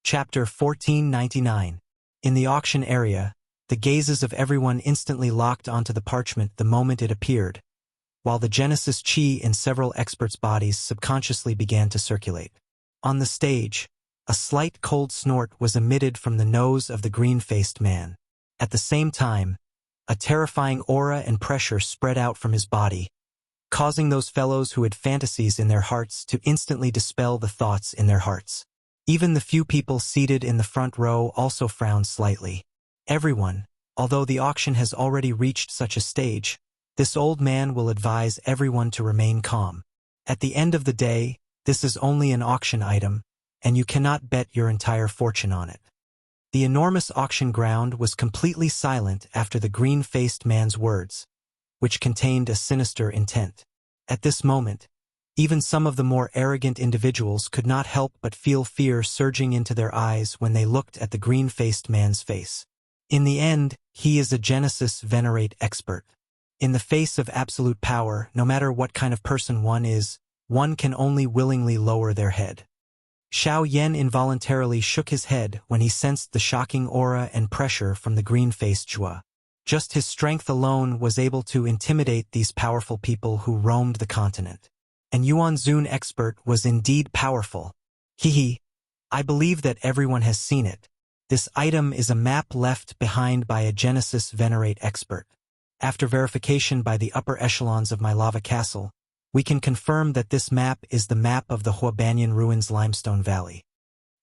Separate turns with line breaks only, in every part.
Chapter 1499. In the auction area, the gazes of everyone instantly locked onto the parchment the moment it appeared, while the Genesis chi in several experts' bodies subconsciously began to circulate. On the stage, a slight cold snort was emitted from the nose of the green-faced man. At the same time, a terrifying aura and pressure spread out from his body, causing those fellows who had fantasies in their hearts to instantly dispel the thoughts in their hearts. Even the few people seated in the front row also frowned slightly. Everyone, although the auction has already reached such a stage, this old man will advise everyone to remain calm. At the end of the day, this is only an auction item, and you cannot bet your entire fortune on it. The enormous auction ground was completely silent after the green-faced man's words, which contained a sinister intent. At this moment, even some of the more arrogant individuals could not help but feel fear surging into their eyes when they looked at the green-faced man's face. In the end, he is a Genesis venerate expert. In the face of absolute power, no matter what kind of person one is, one can only willingly lower their head. Xiao Yan involuntarily shook his head when he sensed the shocking aura and pressure from the green-faced Zhua. Just his strength alone was able to intimidate these powerful people who roamed the continent. And Yuan Zun expert was indeed powerful. I believe that everyone has seen it. This item is a map left behind by a Genesis venerate expert. After verification by the upper echelons of my lava castle, we can confirm that this map is the map of the Huabanyan Ruins Limestone Valley.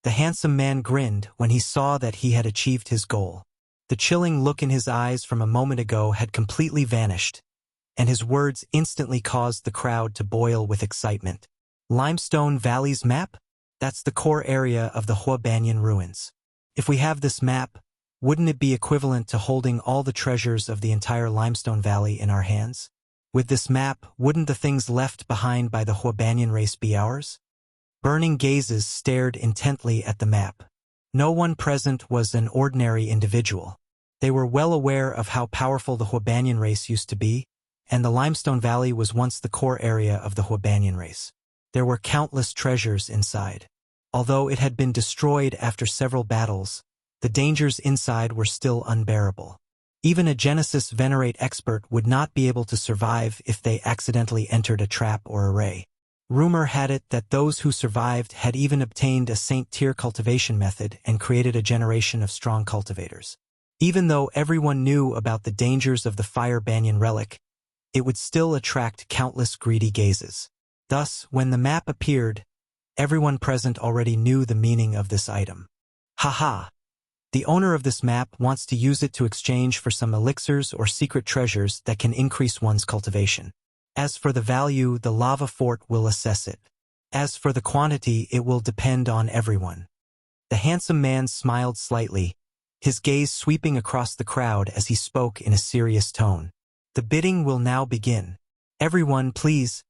The handsome man grinned when he saw that he had achieved his goal. The chilling look in his eyes from a moment ago had completely vanished, and his words instantly caused the crowd to boil with excitement. Limestone Valley's map? That's the core area of the Huabanyan Ruins. If we have this map, wouldn't it be equivalent to holding all the treasures of the entire Limestone Valley in our hands? With this map, wouldn't the things left behind by the Huabanyan race be ours? Burning gazes stared intently at the map. No one present was an ordinary individual. They were well aware of how powerful the Huabanyan race used to be, and the Limestone Valley was once the core area of the Huabanyan race. There were countless treasures inside. Although it had been destroyed after several battles, the dangers inside were still unbearable. Even a Genesis venerate expert would not be able to survive if they accidentally entered a trap or array. Rumor had it that those who survived had even obtained a Saint-tier cultivation method and created a generation of strong cultivators. Even though everyone knew about the dangers of the Fire Banyan relic, it would still attract countless greedy gazes. Thus, when the map appeared, everyone present already knew the meaning of this item. Haha! The owner of this map wants to use it to exchange for some elixirs or secret treasures that can increase one's cultivation. As for the value, the lava fort will assess it. As for the quantity, it will depend on everyone. The handsome man smiled slightly, his gaze sweeping across the crowd as he spoke in a serious tone. The bidding will now begin. Everyone, please.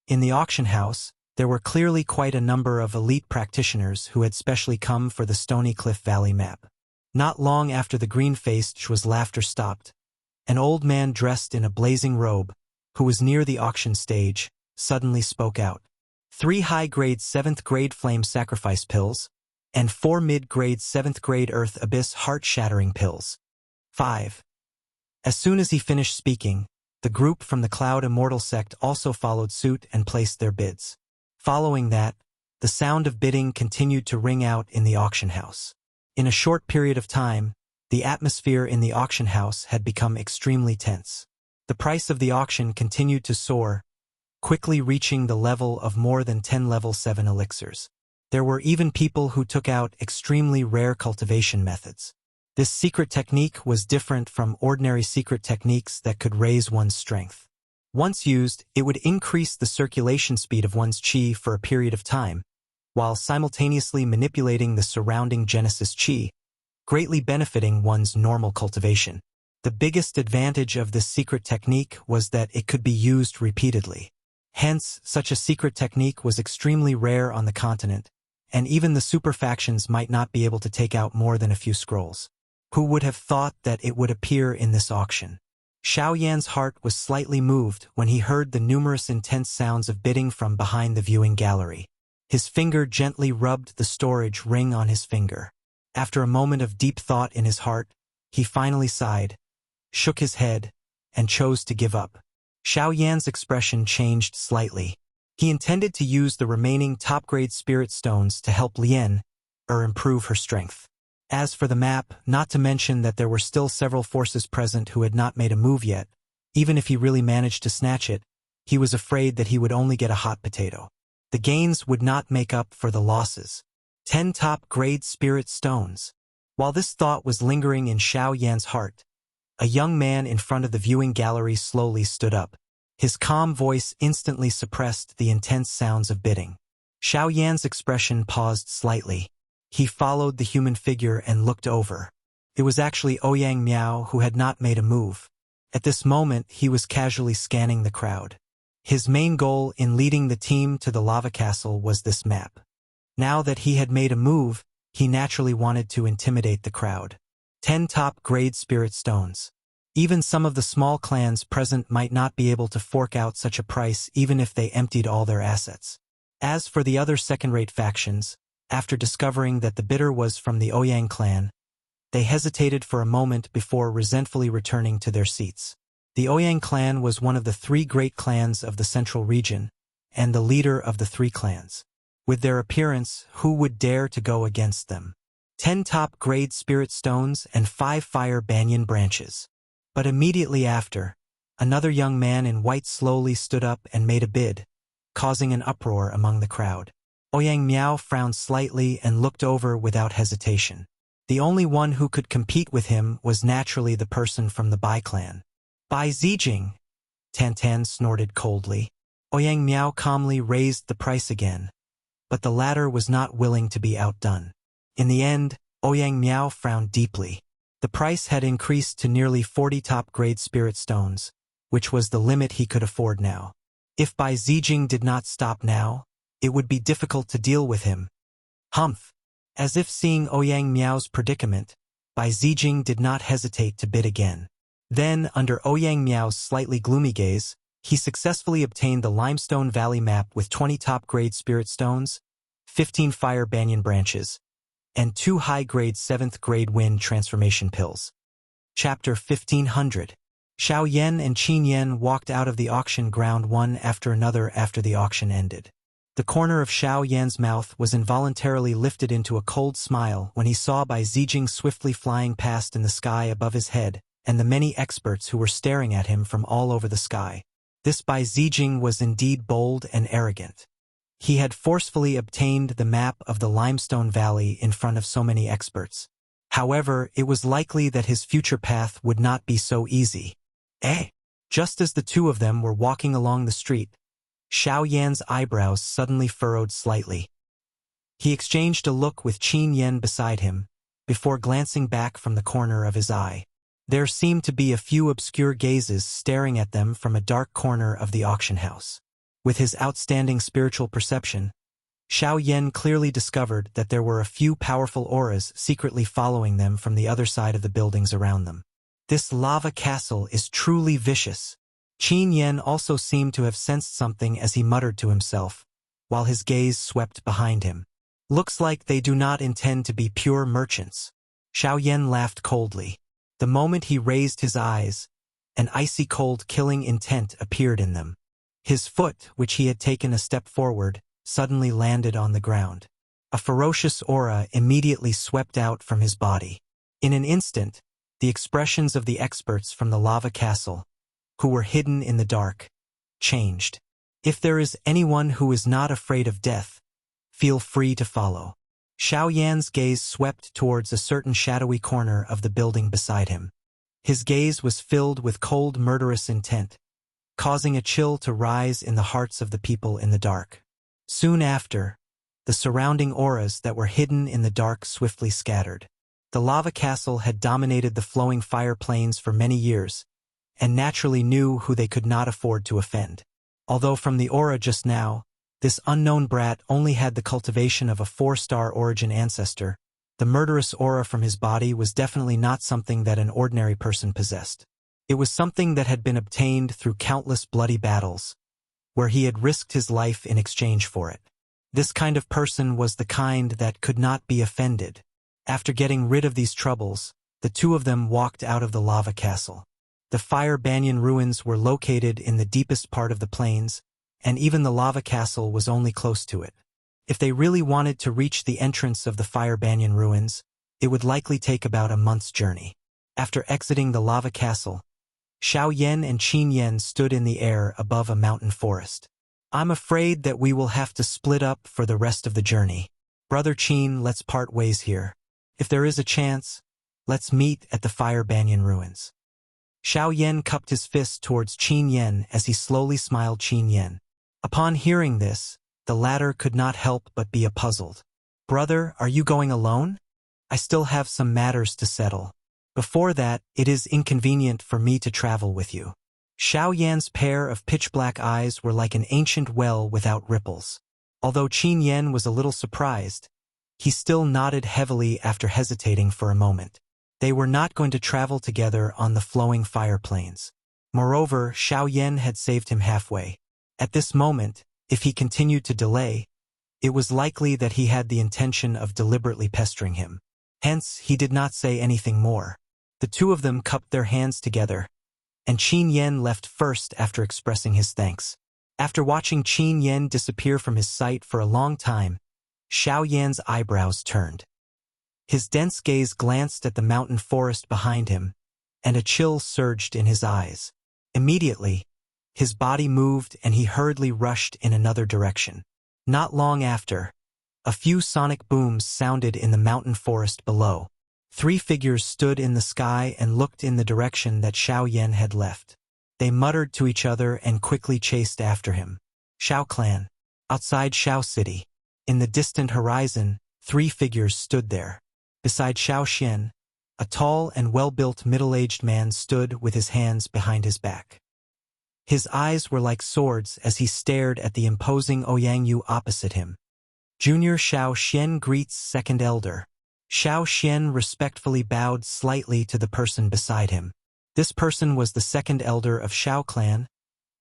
In the auction house, there were clearly quite a number of elite practitioners who had specially come for the Stony Cliff Valley map. Not long after the green-faced Zhua's laughter stopped, an old man dressed in a blazing robe, who was near the auction stage, suddenly spoke out. 3 high-grade 7th-grade flame sacrifice pills, and 4 mid-grade 7th-grade earth abyss heart-shattering pills. 5. As soon as he finished speaking, the group from the Cloud Immortal sect also followed suit and placed their bids. Following that, the sound of bidding continued to ring out in the auction house. In a short period of time, the atmosphere in the auction house had become extremely tense. The price of the auction continued to soar, quickly reaching the level of more than 10 level 7 elixirs. There were even people who took out extremely rare cultivation methods. This secret technique was different from ordinary secret techniques that could raise one's strength. Once used, it would increase the circulation speed of one's chi for a period of time, while simultaneously manipulating the surrounding Genesis chi, greatly benefiting one's normal cultivation. The biggest advantage of this secret technique was that it could be used repeatedly. Hence, such a secret technique was extremely rare on the continent, and even the super factions might not be able to take out more than a few scrolls. Who would have thought that it would appear in this auction? Xiao Yan's heart was slightly moved when he heard the numerous intense sounds of bidding from behind the viewing gallery. His finger gently rubbed the storage ring on his finger. After a moment of deep thought in his heart, he finally sighed, shook his head, and chose to give up. Xiao Yan's expression changed slightly. He intended to use the remaining top-grade spirit stones to help Lien, or improve her strength. As for the map, not to mention that there were still several forces present who had not made a move yet, even if he really managed to snatch it, he was afraid that he would only get a hot potato. The gains would not make up for the losses. 10 top-grade spirit stones. While this thought was lingering in Xiao Yan's heart, a young man in front of the viewing gallery slowly stood up. His calm voice instantly suppressed the intense sounds of bidding. Xiao Yan's expression paused slightly. He followed the human figure and looked over. It was actually Ouyang Miao who had not made a move. At this moment, he was casually scanning the crowd. His main goal in leading the team to the lava castle was this map. Now that he had made a move, he naturally wanted to intimidate the crowd. 10 top-grade spirit stones. Even some of the small clans present might not be able to fork out such a price even if they emptied all their assets. As for the other second-rate factions, after discovering that the bidder was from the Ouyang clan, they hesitated for a moment before resentfully returning to their seats. The Ouyang clan was one of the 3 great clans of the central region, and the leader of the 3 clans. With their appearance, who would dare to go against them? 10 top-grade spirit stones and 5 fire banyan branches. But immediately after, another young man in white slowly stood up and made a bid, causing an uproar among the crowd. Ouyang Miao frowned slightly and looked over without hesitation. The only one who could compete with him was naturally the person from the Bai clan. Bai Zijing, Tantan snorted coldly. Ouyang Miao calmly raised the price again, but the latter was not willing to be outdone. In the end, Ouyang Miao frowned deeply. The price had increased to nearly 40 top-grade spirit stones, which was the limit he could afford now. If Bai Zijing did not stop now, it would be difficult to deal with him. Humph! As if seeing Ouyang Miao's predicament, Bai Zijing did not hesitate to bid again. Then, under Ouyang Miao's slightly gloomy gaze, he successfully obtained the Limestone Valley map with 20 top-grade spirit stones, 15 fire banyan branches, and 2 high-grade 7th-grade wind transformation pills. Chapter 1500. Xiao Yan and Qin Yan walked out of the auction ground one after another after the auction ended. The corner of Xiao Yan's mouth was involuntarily lifted into a cold smile when he saw Bai Zijing swiftly flying past in the sky above his head, and the many experts who were staring at him from all over the sky. This Bai Zijing was indeed bold and arrogant. He had forcefully obtained the map of the Limestone Valley in front of so many experts. However, it was likely that his future path would not be so easy. Just as the two of them were walking along the street, Xiao Yan's eyebrows suddenly furrowed slightly. He exchanged a look with Qin Yan beside him, before glancing back from the corner of his eye. There seemed to be a few obscure gazes staring at them from a dark corner of the auction house. With his outstanding spiritual perception, Xiao Yan clearly discovered that there were a few powerful auras secretly following them from the other side of the buildings around them. This lava castle is truly vicious. Qin Yan also seemed to have sensed something as he muttered to himself, while his gaze swept behind him. Looks like they do not intend to be pure merchants. Xiao Yan laughed coldly. The moment he raised his eyes, an icy cold killing intent appeared in them. His foot, which he had taken a step forward, suddenly landed on the ground. A ferocious aura immediately swept out from his body. In an instant, the expressions of the experts from the lava castle, who were hidden in the dark, changed. If there is anyone who is not afraid of death, feel free to follow. Xiao Yan's gaze swept towards a certain shadowy corner of the building beside him. His gaze was filled with cold, murderous intent, causing a chill to rise in the hearts of the people in the dark. Soon after, the surrounding auras that were hidden in the dark swiftly scattered. The lava castle had dominated the flowing fire plains for many years, and naturally knew who they could not afford to offend. Although from the aura just now, this unknown brat only had the cultivation of a 4-star origin ancestor, the murderous aura from his body was definitely not something that an ordinary person possessed. It was something that had been obtained through countless bloody battles, where he had risked his life in exchange for it. This kind of person was the kind that could not be offended. After getting rid of these troubles, the two of them walked out of the lava castle. The Fire Banyan ruins were located in the deepest part of the plains, and even the lava castle was only close to it. If they really wanted to reach the entrance of the Fire Banyan ruins, it would likely take about a month's journey. After exiting the lava castle, Xiao Yan and Qin Yan stood in the air above a mountain forest. I'm afraid that we will have to split up for the rest of the journey. Brother Qin, let's part ways here. If there is a chance, let's meet at the Fire Banyan ruins. Xiao Yan cupped his fist towards Qin Yan as he slowly smiled Qin Yan. Upon hearing this, the latter could not help but be puzzled. Brother, are you going alone? I still have some matters to settle. Before that, it is inconvenient for me to travel with you. Xiao Yan's pair of pitch-black eyes were like an ancient well without ripples. Although Qin Yan was a little surprised, he still nodded heavily after hesitating for a moment. They were not going to travel together on the flowing fire plains. Moreover, Xiao Yan had saved him halfway. At this moment, if he continued to delay, it was likely that he had the intention of deliberately pestering him. Hence, he did not say anything more. The two of them cupped their hands together, and Qin Yan left first after expressing his thanks. After watching Qin Yan disappear from his sight for a long time, Xiao Yan's eyebrows turned. His dense gaze glanced at the mountain forest behind him, and a chill surged in his eyes. Immediately, his body moved and he hurriedly rushed in another direction. Not long after, a few sonic booms sounded in the mountain forest below. 3 figures stood in the sky and looked in the direction that Xiao Yan had left. They muttered to each other and quickly chased after him. Xiao Clan. Outside Xiao City. In the distant horizon, 3 figures stood there. Beside Xiao Xian, a tall and well-built middle-aged man stood with his hands behind his back. His eyes were like swords as he stared at the imposing Ouyang Yu opposite him. Junior Xiao Xian greets second elder. Xiao Xian respectfully bowed slightly to the person beside him. This person was the second elder of Xiao Clan,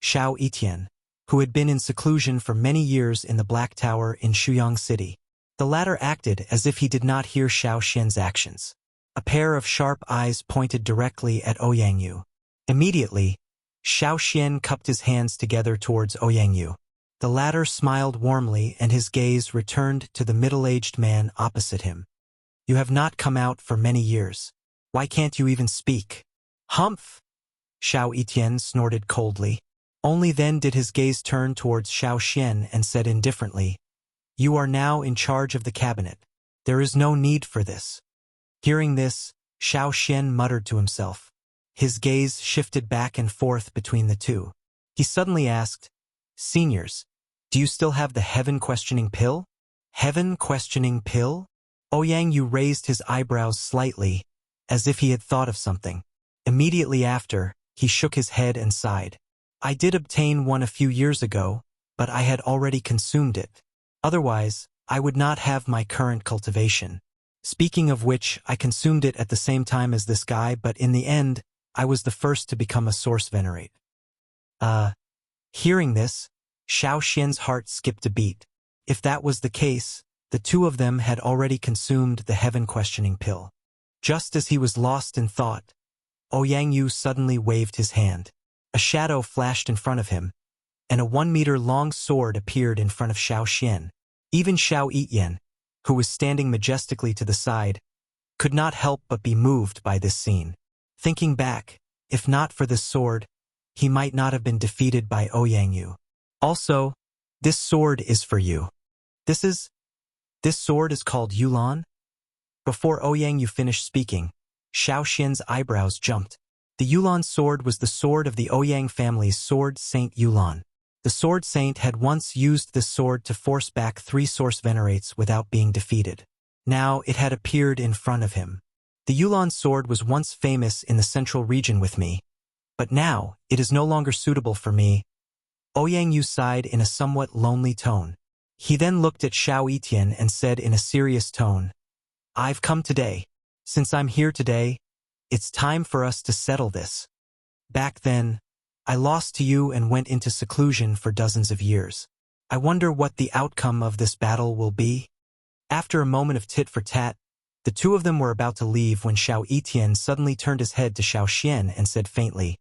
Xiao Etian, who had been in seclusion for many years in the Black Tower in Shuyang City. The latter acted as if he did not hear Xiao Xian's actions. A pair of sharp eyes pointed directly at Ouyang Yu. Immediately, Xiao Xian cupped his hands together towards Ouyang Yu. The latter smiled warmly and his gaze returned to the middle-aged man opposite him. You have not come out for many years. Why can't you even speak? Humph! Xiao Etian snorted coldly. Only then did his gaze turn towards Xiao Xian and said indifferently, You are now in charge of the cabinet. There is no need for this. Hearing this, Xiao Xian muttered to himself. His gaze shifted back and forth between the two. He suddenly asked, Seniors, do you still have the heaven-questioning pill? Heaven-questioning pill? Ouyang Yu raised his eyebrows slightly, as if he had thought of something. Immediately after, he shook his head and sighed. I did obtain one a few years ago, but I had already consumed it. Otherwise, I would not have my current cultivation. Speaking of which, I consumed it at the same time as this guy, but in the end, I was the first to become a source venerate. Hearing this, Xiao Xian's heart skipped a beat. If that was the case, the two of them had already consumed the heaven-questioning pill. Just as he was lost in thought, Ouyang Yu suddenly waved his hand. A shadow flashed in front of him, and a 1-meter-long sword appeared in front of Xiao Xian. Even Xiao Etian, who was standing majestically to the side, could not help but be moved by this scene. Thinking back, if not for this sword, he might not have been defeated by Ouyang Yu. Also, this sword is for you. This sword is called Yulan? Before Ouyang Yu finished speaking, Xiao Xian's eyebrows jumped. The Yulan sword was the sword of the Ouyang family's sword saint Yulan. The sword saint had once used this sword to force back 3 source venerates without being defeated. Now it had appeared in front of him. The Yulan sword was once famous in the central region with me, but now it is no longer suitable for me. Ouyang Yu sighed in a somewhat lonely tone. He then looked at Xiao Etian and said in a serious tone, I've come today. Since I'm here today, it's time for us to settle this. Back then, I lost to you and went into seclusion for dozens of years. I wonder what the outcome of this battle will be? After a moment of tit-for-tat, the two of them were about to leave when Xiao Etian suddenly turned his head to Xiao Xian and said faintly,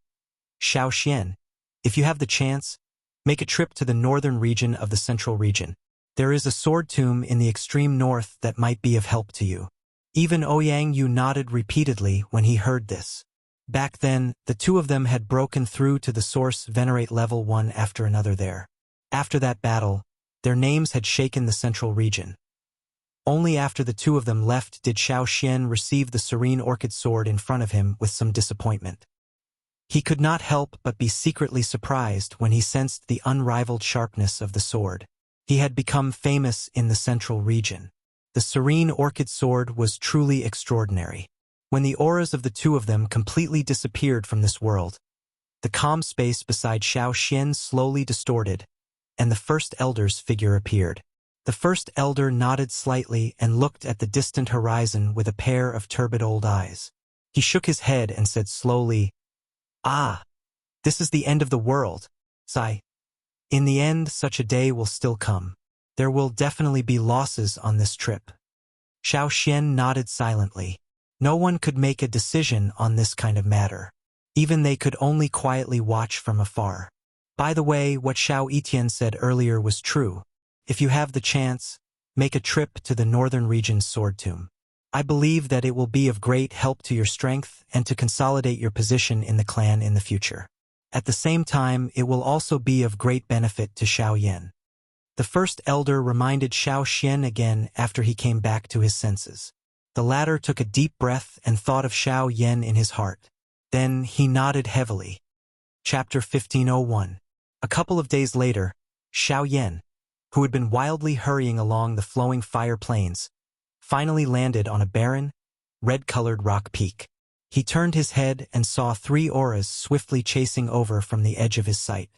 Xiao Xian, if you have the chance, make a trip to the northern region of the central region. There is a sword tomb in the extreme north that might be of help to you. Even Ouyang Yu nodded repeatedly when he heard this. Back then, the two of them had broken through to the source venerate level 1 after another there. After that battle, their names had shaken the central region. Only after the two of them left did Xiao Xian receive the serene orchid sword in front of him with some disappointment. He could not help but be secretly surprised when he sensed the unrivaled sharpness of the sword. He had become famous in the central region. The serene orchid sword was truly extraordinary. When the auras of the two of them completely disappeared from this world, the calm space beside Xiao Xian slowly distorted, and the first elder's figure appeared. The first elder nodded slightly and looked at the distant horizon with a pair of turbid old eyes. He shook his head and said slowly, Ah, this is the end of the world, Sai. In the end, such a day will still come. There will definitely be losses on this trip. Xiao Xian nodded silently. No one could make a decision on this kind of matter. Even they could only quietly watch from afar. By the way, what Xiao Etian said earlier was true. If you have the chance, make a trip to the northern region's sword tomb. I believe that it will be of great help to your strength and to consolidate your position in the clan in the future. At the same time, it will also be of great benefit to Xiao Yan. The first elder reminded Xiao Xian again after he came back to his senses. The latter took a deep breath and thought of Xiao Yan in his heart. Then he nodded heavily. Chapter 1501. A couple of days later, Xiao Yan, who had been wildly hurrying along the flowing fire plains, finally landed on a barren, red-colored rock peak. He turned his head and saw 3 auras swiftly chasing over from the edge of his sight.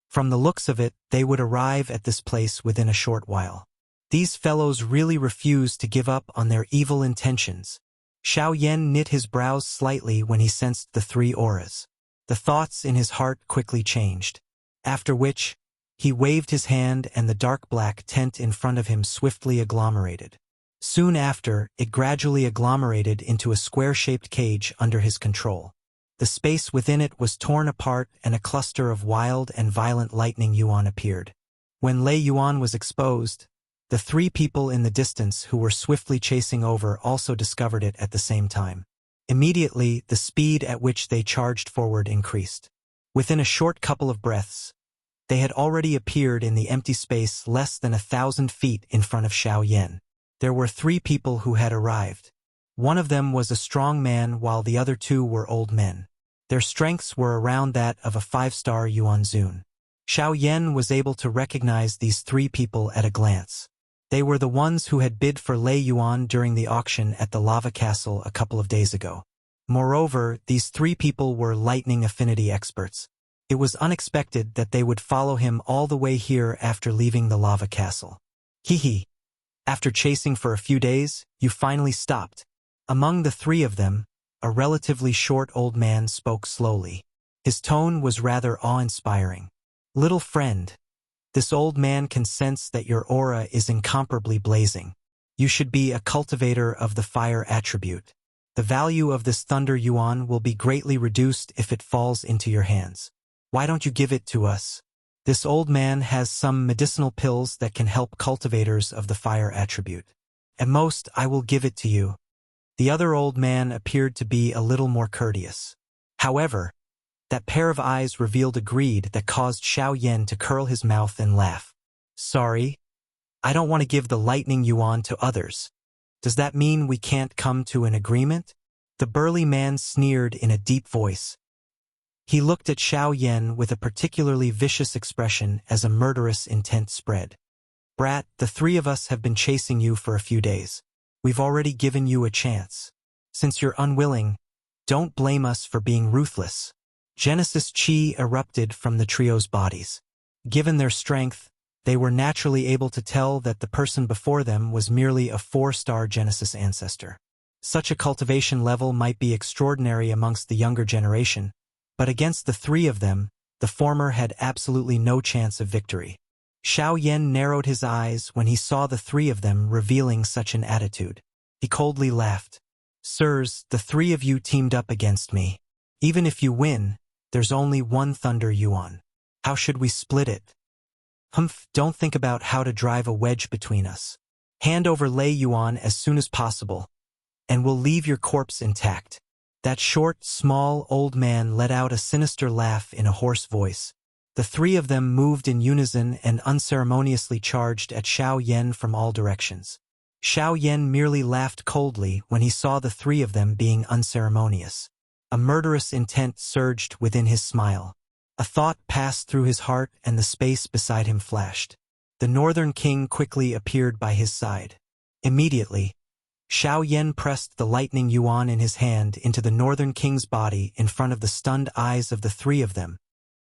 From the looks of it, they would arrive at this place within a short while. These fellows really refused to give up on their evil intentions. Xiao Yan knit his brows slightly when he sensed the 3 auras. The thoughts in his heart quickly changed. After which, he waved his hand and the dark black tent in front of him swiftly agglomerated. Soon after, it gradually agglomerated into a square-shaped cage under his control. The space within it was torn apart and a cluster of wild and violent lightning yuan appeared. When Lei Yuan was exposed, the 3 people in the distance who were swiftly chasing over also discovered it at the same time. Immediately, the speed at which they charged forward increased. Within a short couple of breaths, they had already appeared in the empty space less than 1,000 feet in front of Xiao Yan. There were 3 people who had arrived. One of them was a strong man while the other 2 were old men. Their strengths were around that of a 5-star Yuanzun. Xiao Yan was able to recognize these 3 people at a glance. They were the ones who had bid for Lei Yuan during the auction at the Lava Castle a couple of days ago. Moreover, these 3 people were lightning affinity experts. It was unexpected that they would follow him all the way here after leaving the Lava Castle. Hee. After chasing for a few days, you finally stopped. Among the 3 of them, a relatively short old man spoke slowly. His tone was rather awe-inspiring. Little friend, this old man can sense that your aura is incomparably blazing. You should be a cultivator of the fire attribute. The value of this thunder yuan will be greatly reduced if it falls into your hands. Why don't you give it to us? This old man has some medicinal pills that can help cultivators of the fire attribute. At most, I will give it to you. The other old man appeared to be a little more courteous. However, that pair of eyes revealed a greed that caused Xiao Yan to curl his mouth and laugh. Sorry, I don't want to give the lightning yuan to others. Does that mean we can't come to an agreement? The burly man sneered in a deep voice. He looked at Xiao Yan with a particularly vicious expression as a murderous intent spread. Brat, the 3 of us have been chasing you for a few days. We've already given you a chance. Since you're unwilling, don't blame us for being ruthless. Genesis Chi erupted from the trio's bodies. Given their strength, they were naturally able to tell that the person before them was merely a 4-star Genesis ancestor. Such a cultivation level might be extraordinary amongst the younger generation, but against the 3 of them, the former had absolutely no chance of victory. Xiao Yan narrowed his eyes when he saw the three of them revealing such an attitude. He coldly laughed. Sirs, the three of you teamed up against me. Even if you win, there's only one Thunder Yuan. How should we split it? Humph, don't think about how to drive a wedge between us. Hand over Lei Yuan as soon as possible, and we'll leave your corpse intact. That short, small, old man let out a sinister laugh in a hoarse voice. The three of them moved in unison and unceremoniously charged at Xiao Yan from all directions. Xiao Yan merely laughed coldly when he saw the three of them being unceremonious. A murderous intent surged within his smile. A thought passed through his heart and the space beside him flashed. The Northern King quickly appeared by his side. Immediately, Xiao Yan pressed the lightning yuan in his hand into the Northern King's body in front of the stunned eyes of the three of them.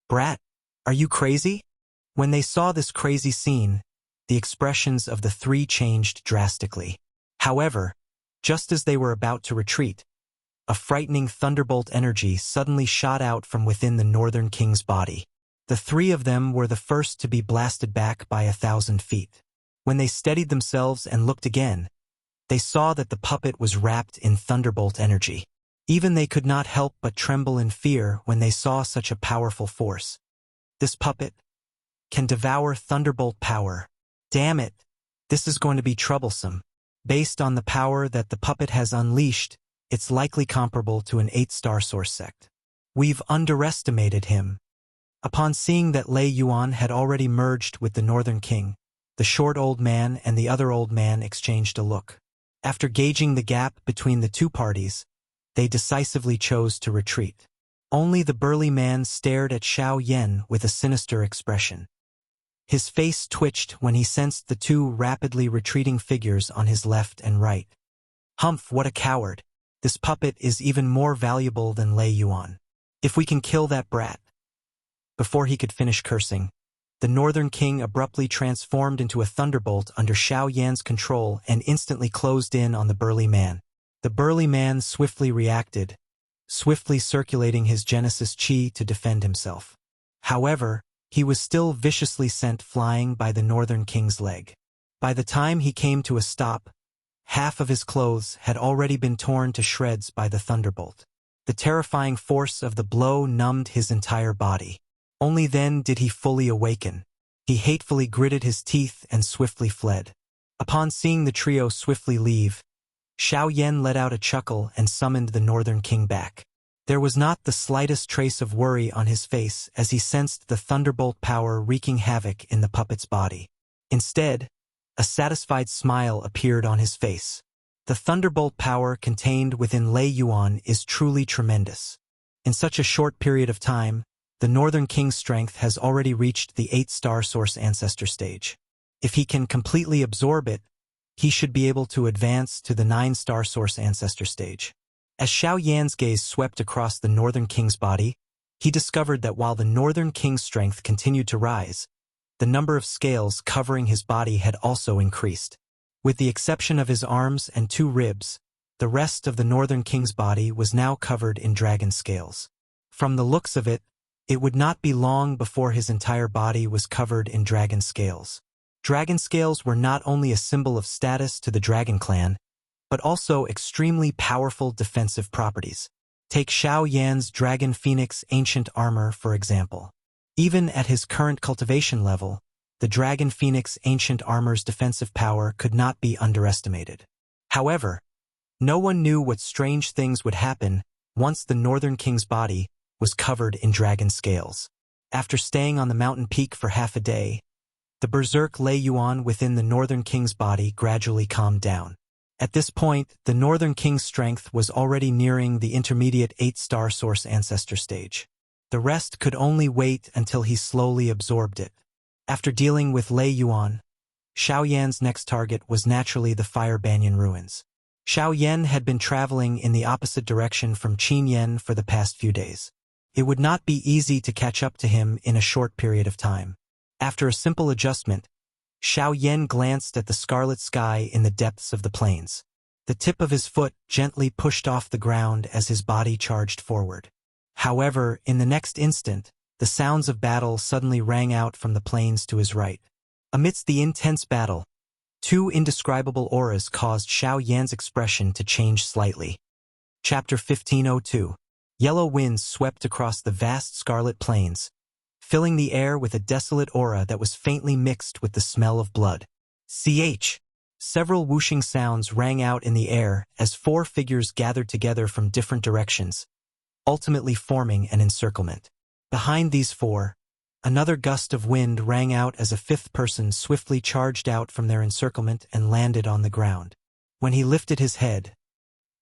Brat, are you crazy? When they saw this crazy scene, the expressions of the three changed drastically. However, just as they were about to retreat, a frightening thunderbolt energy suddenly shot out from within the Northern King's body. The three of them were the first to be blasted back by 1,000 feet. When they steadied themselves and looked again, they saw that the puppet was wrapped in thunderbolt energy. Even they could not help but tremble in fear when they saw such a powerful force. This puppet can devour thunderbolt power. Damn it, this is going to be troublesome. Based on the power that the puppet has unleashed, it's likely comparable to an 8-star source sect. We've underestimated him. Upon seeing that Lei Yuan had already merged with the Northern King, the short old man and the other old man exchanged a look. After gauging the gap between the two parties, they decisively chose to retreat. Only the burly man stared at Xiao Yan with a sinister expression. His face twitched when he sensed the two rapidly retreating figures on his left and right. Humph, what a coward! This puppet is even more valuable than Lei Yuan. If we can kill that brat. Before he could finish cursing, the Northern King abruptly transformed into a thunderbolt under Xiao Yan's control and instantly closed in on the burly man. The burly man swiftly reacted, swiftly circulating his Genesis Chi to defend himself. However, he was still viciously sent flying by the Northern King's leg. By the time he came to a stop, half of his clothes had already been torn to shreds by the thunderbolt. The terrifying force of the blow numbed his entire body. Only then did he fully awaken. He hatefully gritted his teeth and swiftly fled. Upon seeing the trio swiftly leave, Xiao Yan let out a chuckle and summoned the Northern King back. There was not the slightest trace of worry on his face as he sensed the thunderbolt power wreaking havoc in the puppet's body. Instead, a satisfied smile appeared on his face. The thunderbolt power contained within Lei Yuan is truly tremendous. In such a short period of time, the Northern King's strength has already reached the 8-star source ancestor stage. If he can completely absorb it, he should be able to advance to the 9-star source ancestor stage. As Xiao Yan's gaze swept across the Northern King's body, he discovered that while the Northern King's strength continued to rise, the number of scales covering his body had also increased. With the exception of his arms and 2 ribs, the rest of the Northern King's body was now covered in dragon scales. From the looks of it, it would not be long before his entire body was covered in dragon scales. Dragon scales were not only a symbol of status to the dragon clan, but also extremely powerful defensive properties. Take Xiao Yan's Dragon Phoenix Ancient Armor, for example. Even at his current cultivation level, the Dragon Phoenix Ancient Armor's defensive power could not be underestimated. However, no one knew what strange things would happen once the Northern King's body was covered in dragon scales. After staying on the mountain peak for half a day, the berserk Lei Yuan within the Northern King's body gradually calmed down. At this point, the Northern King's strength was already nearing the intermediate 8-star source ancestor stage. The rest could only wait until he slowly absorbed it. After dealing with Lei Yuan, Xiao Yan's next target was naturally the Fire Banyan Ruins. Xiao Yan had been traveling in the opposite direction from Qin Yan for the past few days. It would not be easy to catch up to him in a short period of time. After a simple adjustment, Xiao Yan glanced at the scarlet sky in the depths of the plains. The tip of his foot gently pushed off the ground as his body charged forward. However, in the next instant, the sounds of battle suddenly rang out from the plains to his right. Amidst the intense battle, two indescribable auras caused Xiao Yan's expression to change slightly. Chapter 1502. Yellow winds swept across the vast scarlet plains, filling the air with a desolate aura that was faintly mixed with the smell of blood. Several whooshing sounds rang out in the air as four figures gathered together from different directions, ultimately forming an encirclement. Behind these four, another gust of wind rang out as a fifth person swiftly charged out from their encirclement and landed on the ground. When he lifted his head,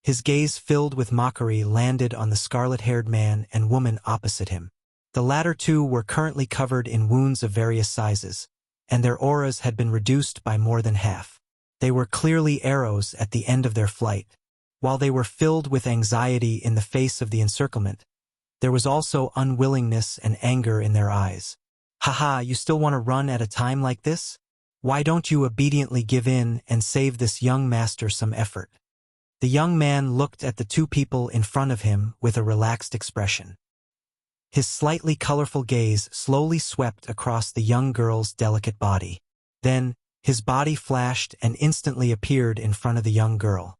his gaze filled with mockery landed on the scarlet-haired man and woman opposite him. The latter two were currently covered in wounds of various sizes, and their auras had been reduced by more than half. They were clearly arrows at the end of their flight. While they were filled with anxiety in the face of the encirclement, there was also unwillingness and anger in their eyes. "Haha, you still want to run at a time like this? Why don't you obediently give in and save this young master some effort?" The young man looked at the two people in front of him with a relaxed expression. His slightly colorful gaze slowly swept across the young girl's delicate body. Then, his body flashed and instantly appeared in front of the young girl.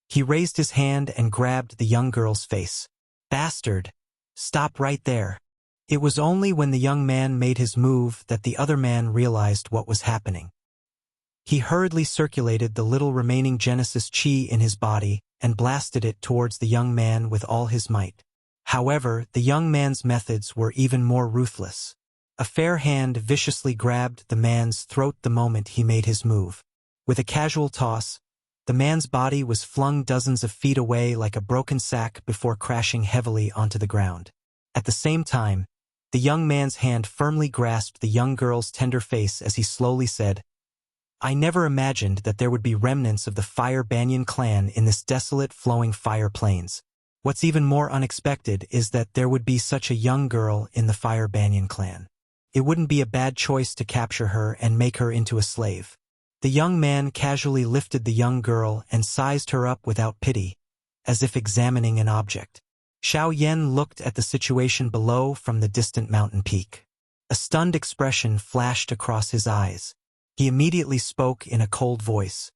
He raised his hand and grabbed the young girl's face. "Bastard! Stop right there." It was only when the young man made his move that the other man realized what was happening. He hurriedly circulated the little remaining Genesis chi in his body and blasted it towards the young man with all his might. However, the young man's methods were even more ruthless. A fair hand viciously grabbed the man's throat the moment he made his move. With a casual toss, the man's body was flung dozens of feet away like a broken sack before crashing heavily onto the ground. At the same time, the young man's hand firmly grasped the young girl's tender face as he slowly said, "I never imagined that there would be remnants of the Fire Banyan clan in this desolate flowing fire plains. What's even more unexpected is that there would be such a young girl in the Fire Banyan clan. It wouldn't be a bad choice to capture her and make her into a slave." The young man casually lifted the young girl and sized her up without pity, as if examining an object. Xiao Yan looked at the situation below from the distant mountain peak. A stunned expression flashed across his eyes. He immediately spoke in a cold voice.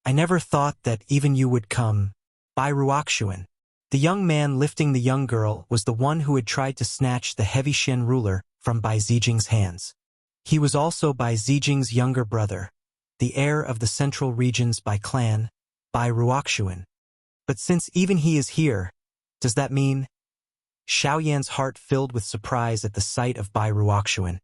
"I never thought that even you would come, Bai Ruoxuan." The young man lifting the young girl was the one who had tried to snatch the heavy Shen ruler from Bai Zijing's hands. He was also Bai Zijing's younger brother, the heir of the central regions by clan, Bai Ruoxuan. But since even he is here, does that mean? Xiao Yan's heart filled with surprise at the sight of Bai Ruoxuan,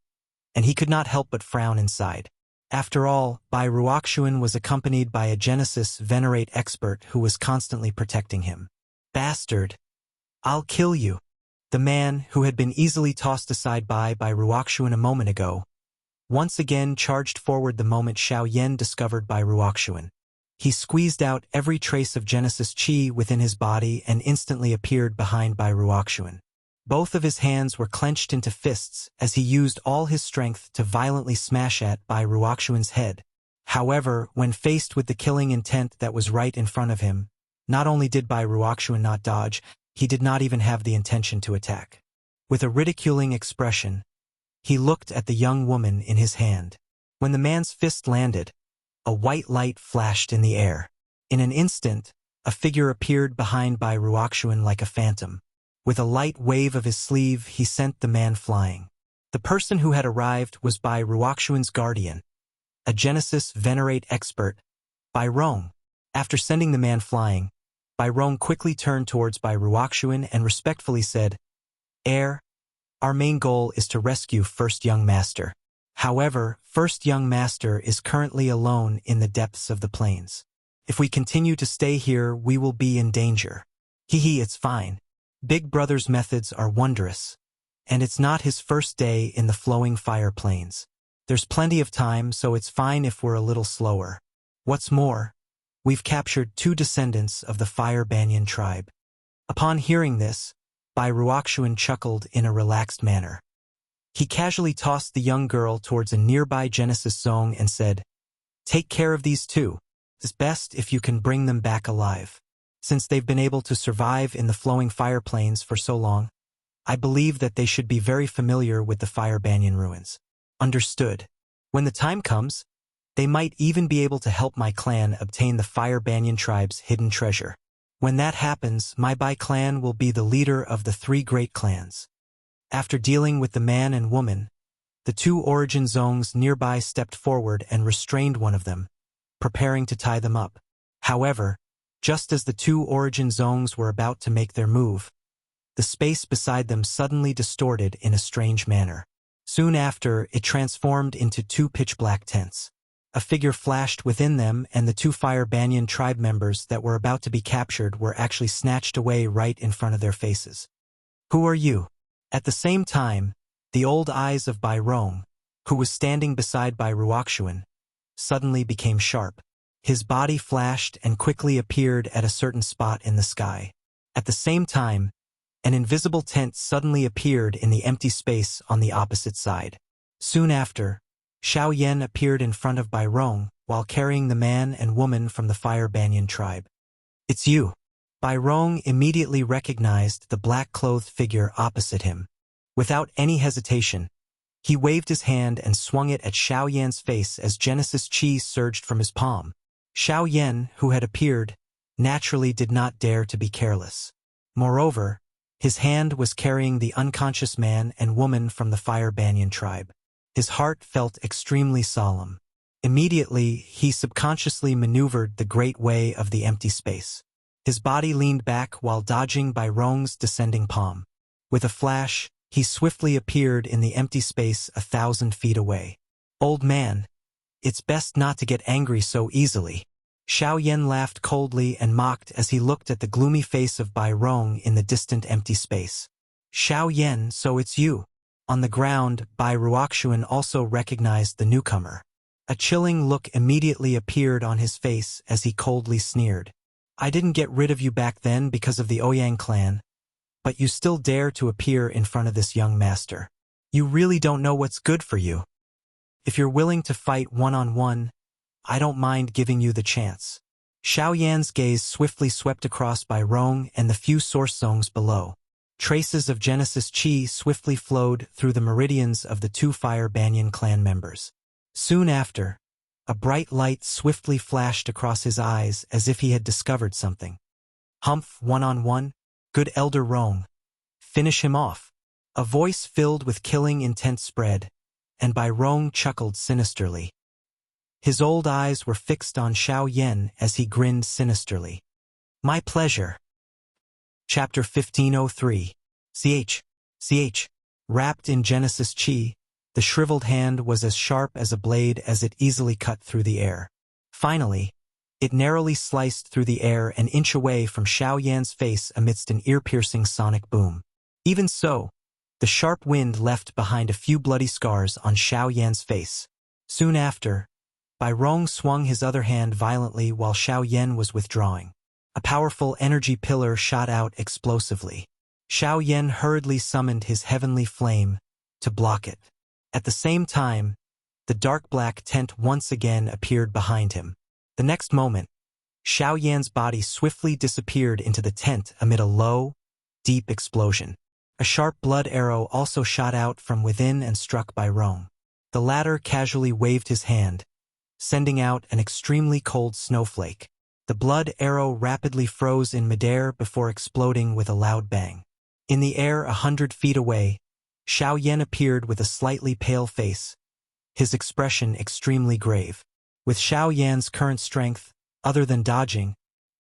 and he could not help but frown inside. After all, Bai Ruoxuan was accompanied by a Genesis Venerate expert who was constantly protecting him. "Bastard! I'll kill you." The man, who had been easily tossed aside by Ruoxuan a moment ago, once again charged forward the moment Xiao Yan discovered Bai Ruoxuan. He squeezed out every trace of Genesis chi within his body and instantly appeared behind Bai Ruoxuan. Both of his hands were clenched into fists as he used all his strength to violently smash at Bai Ruoxuan's head. However, when faced with the killing intent that was right in front of him, not only did Bai Ruoxuan not dodge, he did not even have the intention to attack. With a ridiculing expression, he looked at the young woman in his hand. When the man's fist landed, a white light flashed in the air. In an instant, a figure appeared behind Bai Ruoxuan like a phantom. With a light wave of his sleeve, he sent the man flying. The person who had arrived was Bai Ruoxuan's guardian, a Genesis Venerate expert, Bai Rong. After sending the man flying, Bai Rong quickly turned towards Bai Ruoxuan and respectfully said, "Heir, our main goal is to rescue First Young Master. However, First Young Master is currently alone in the depths of the plains. If we continue to stay here, we will be in danger." It's fine. Big Brother's methods are wondrous, and it's not his first day in the flowing fire plains. There's plenty of time, so it's fine if we're a little slower. What's more, we've captured two descendants of the Fire Banyan tribe. Upon hearing this, Bai Ruoxuan chuckled in a relaxed manner. He casually tossed the young girl towards a nearby Genesis zone and said, "Take care of these two. It's best if you can bring them back alive. Since they've been able to survive in the flowing fire plains for so long, I believe that they should be very familiar with the Fire Banyan ruins." "Understood." When the time comes, they might even be able to help my clan obtain the Fire Banyan tribe's hidden treasure. When that happens, my Bai clan will be the leader of the 3 great clans. After dealing with the man and woman, the 2 origin zongs nearby stepped forward and restrained one of them, preparing to tie them up. However, just as the 2 origin zongs were about to make their move, the space beside them suddenly distorted in a strange manner. Soon after, it transformed into 2 pitch-black tents. A figure flashed within them, and the 2 Fire Banyan tribe members that were about to be captured were actually snatched away right in front of their faces. "Who are you?" At the same time, the old eyes of Bai Rong, who was standing beside Bai Ruoxuan, suddenly became sharp. His body flashed and quickly appeared at a certain spot in the sky. At the same time, an invisible tent suddenly appeared in the empty space on the opposite side. Soon after, Xiao Yan appeared in front of Bai Rong while carrying the man and woman from the Fire Banyan tribe. "It's you." Bai Rong immediately recognized the black-clothed figure opposite him. Without any hesitation, he waved his hand and swung it at Xiao Yan's face as Genesis Chi surged from his palm. Xiao Yan, who had appeared, naturally did not dare to be careless. Moreover, his hand was carrying the unconscious man and woman from the Fire Banyan tribe. His heart felt extremely solemn. Immediately, he subconsciously maneuvered the great way of the empty space. His body leaned back while dodging Bai Rong's descending palm. With a flash, he swiftly appeared in the empty space 1,000 feet away. "Old man, it's best not to get angry so easily." Xiao Yan laughed coldly and mocked as he looked at the gloomy face of Bai Rong in the distant empty space. "Xiao Yan, so it's you." On the ground, Bai Ruoxuan also recognized the newcomer. A chilling look immediately appeared on his face as he coldly sneered. "I didn't get rid of you back then because of the Ouyang clan, but you still dare to appear in front of this young master. You really don't know what's good for you. If you're willing to fight one-on-one, I don't mind giving you the chance." Xiao Yan's gaze swiftly swept across Bai Rong and the few source zongs below. Traces of Genesis Chi swiftly flowed through the meridians of the 2 Fire Banyan clan members. Soon after, a bright light swiftly flashed across his eyes as if he had discovered something. "Humph, one-on-one? Good Elder Rong. Finish him off." A voice filled with killing intent spread, and Bai Rong chuckled sinisterly. His old eyes were fixed on Xiao Yan as he grinned sinisterly. "My pleasure." Chapter 1503. Ch. Wrapped in Genesis Chi, the shriveled hand was as sharp as a blade as it easily cut through the air. Finally, it narrowly sliced through the air an inch away from Xiao Yan's face amidst an ear-piercing sonic boom. Even so, the sharp wind left behind a few bloody scars on Xiao Yan's face. Soon after, Bai Rong swung his other hand violently while Xiao Yan was withdrawing. A powerful energy pillar shot out explosively. Xiao Yan hurriedly summoned his heavenly flame to block it. At the same time, the dark black tent once again appeared behind him. The next moment, Xiao Yan's body swiftly disappeared into the tent amid a low, deep explosion. A sharp blood arrow also shot out from within and struck Bai Rong. The latter casually waved his hand, sending out an extremely cold snowflake. The blood arrow rapidly froze in midair before exploding with a loud bang. In the air 100 feet away, Xiao Yan appeared with a slightly pale face, his expression extremely grave. With Xiao Yan's current strength, other than dodging,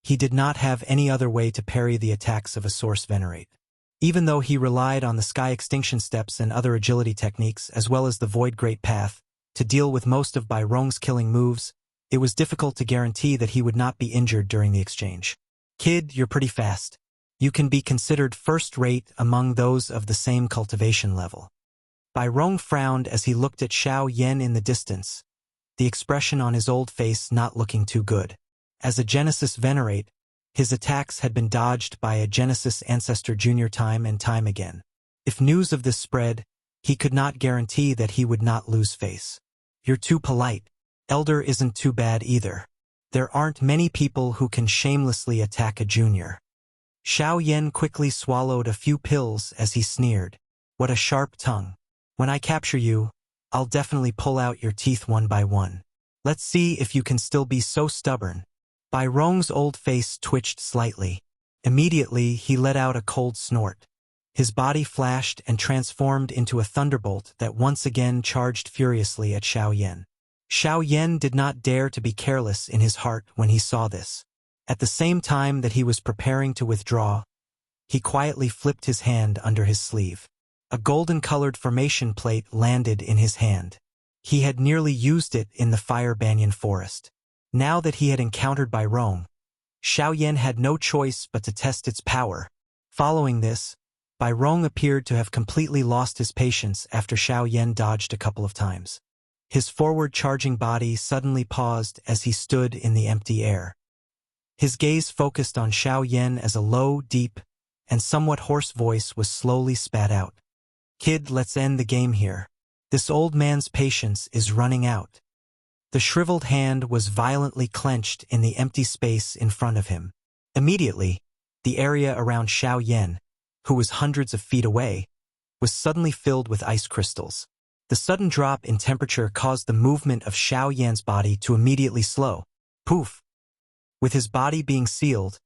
he did not have any other way to parry the attacks of a Source Venerate. Even though he relied on the Sky Extinction Steps and other agility techniques as well as the Void Great Path to deal with most of Bai Rong's killing moves, it was difficult to guarantee that he would not be injured during the exchange. "Kid, you're pretty fast. You can be considered first-rate among those of the same cultivation level." Bai Rong frowned as he looked at Xiao Yan in the distance, the expression on his old face not looking too good. As a Genesis Venerate, his attacks had been dodged by a Genesis Ancestor Junior time and time again. If news of this spread, he could not guarantee that he would not lose face. "You're too polite. Elder isn't too bad either. There aren't many people who can shamelessly attack a junior." Xiao Yan quickly swallowed a few pills as he sneered. "What a sharp tongue. When I capture you, I'll definitely pull out your teeth one by one. Let's see if you can still be so stubborn. Bai Rong's old face twitched slightly. Immediately, he let out a cold snort. His body flashed and transformed into a thunderbolt that once again charged furiously at Xiao Yan. Xiao Yan did not dare to be careless in his heart when he saw this. At the same time that he was preparing to withdraw, he quietly flipped his hand under his sleeve. A golden-colored formation plate landed in his hand. He had nearly used it in the fire banyan forest. Now that he had encountered Bai Rong, Xiao Yan had no choice but to test its power. Following this, Bai Rong appeared to have completely lost his patience after Xiao Yan dodged a couple of times. His forward-charging body suddenly paused as he stood in the empty air. His gaze focused on Xiao Yan as a low, deep, and somewhat hoarse voice was slowly spat out. "Kid, let's end the game here. This old man's patience is running out." The shriveled hand was violently clenched in the empty space in front of him. Immediately, the area around Xiao Yan, who was hundreds of feet away, was suddenly filled with ice crystals. The sudden drop in temperature caused the movement of Xiao Yan's body to immediately slow. Poof! With his body being sealed,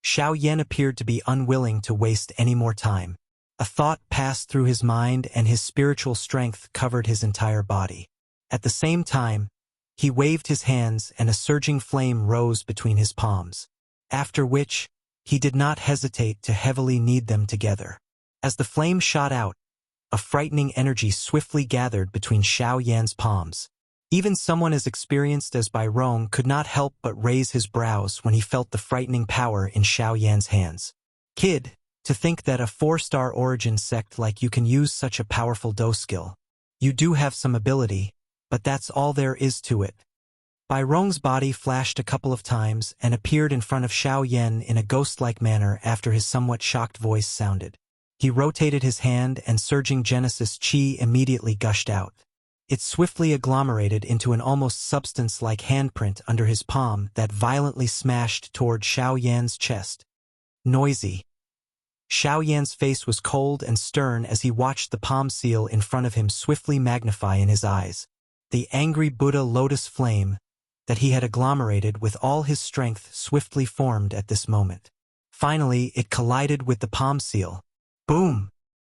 Xiao Yan appeared to be unwilling to waste any more time. A thought passed through his mind and his spiritual strength covered his entire body. At the same time, he waved his hands and a surging flame rose between his palms, after which, he did not hesitate to heavily knead them together. As the flame shot out, a frightening energy swiftly gathered between Xiao Yan's palms. Even someone as experienced as Bai Rong could not help but raise his brows when he felt the frightening power in Xiao Yan's hands. "Kid, to think that a 4-star origin sect like you can use such a powerful do skill. You do have some ability, but that's all there is to it." Bai Rong's body flashed a couple of times and appeared in front of Xiao Yan in a ghost-like manner after his somewhat shocked voice sounded. He rotated his hand and surging Genesis Chi immediately gushed out. It swiftly agglomerated into an almost substance-like handprint under his palm that violently smashed toward Xiao Yan's chest. Noisy. Xiao Yan's face was cold and stern as he watched the palm seal in front of him swiftly magnify in his eyes. The angry Buddha lotus flame that he had agglomerated with all his strength swiftly formed at this moment. Finally, it collided with the palm seal. Boom!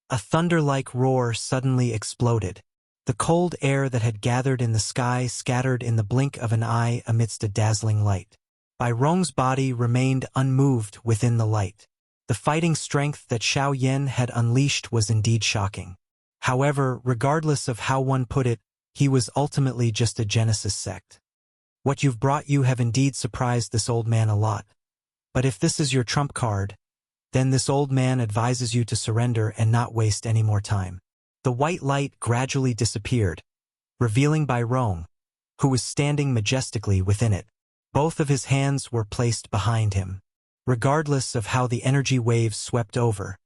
A thunder-like roar suddenly exploded. The cold air that had gathered in the sky scattered in the blink of an eye amidst a dazzling light. Bai Rong's body remained unmoved within the light. The fighting strength that Xiao Yan had unleashed was indeed shocking. However, regardless of how one put it, he was ultimately just a Genesis sect. What you've brought you have indeed surprised this old man a lot. But if this is your trump card, then this old man advises you to surrender and not waste any more time. The white light gradually disappeared, revealing Bai Rong, who was standing majestically within it. Both of his hands were placed behind him. Regardless of how the energy waves swept over,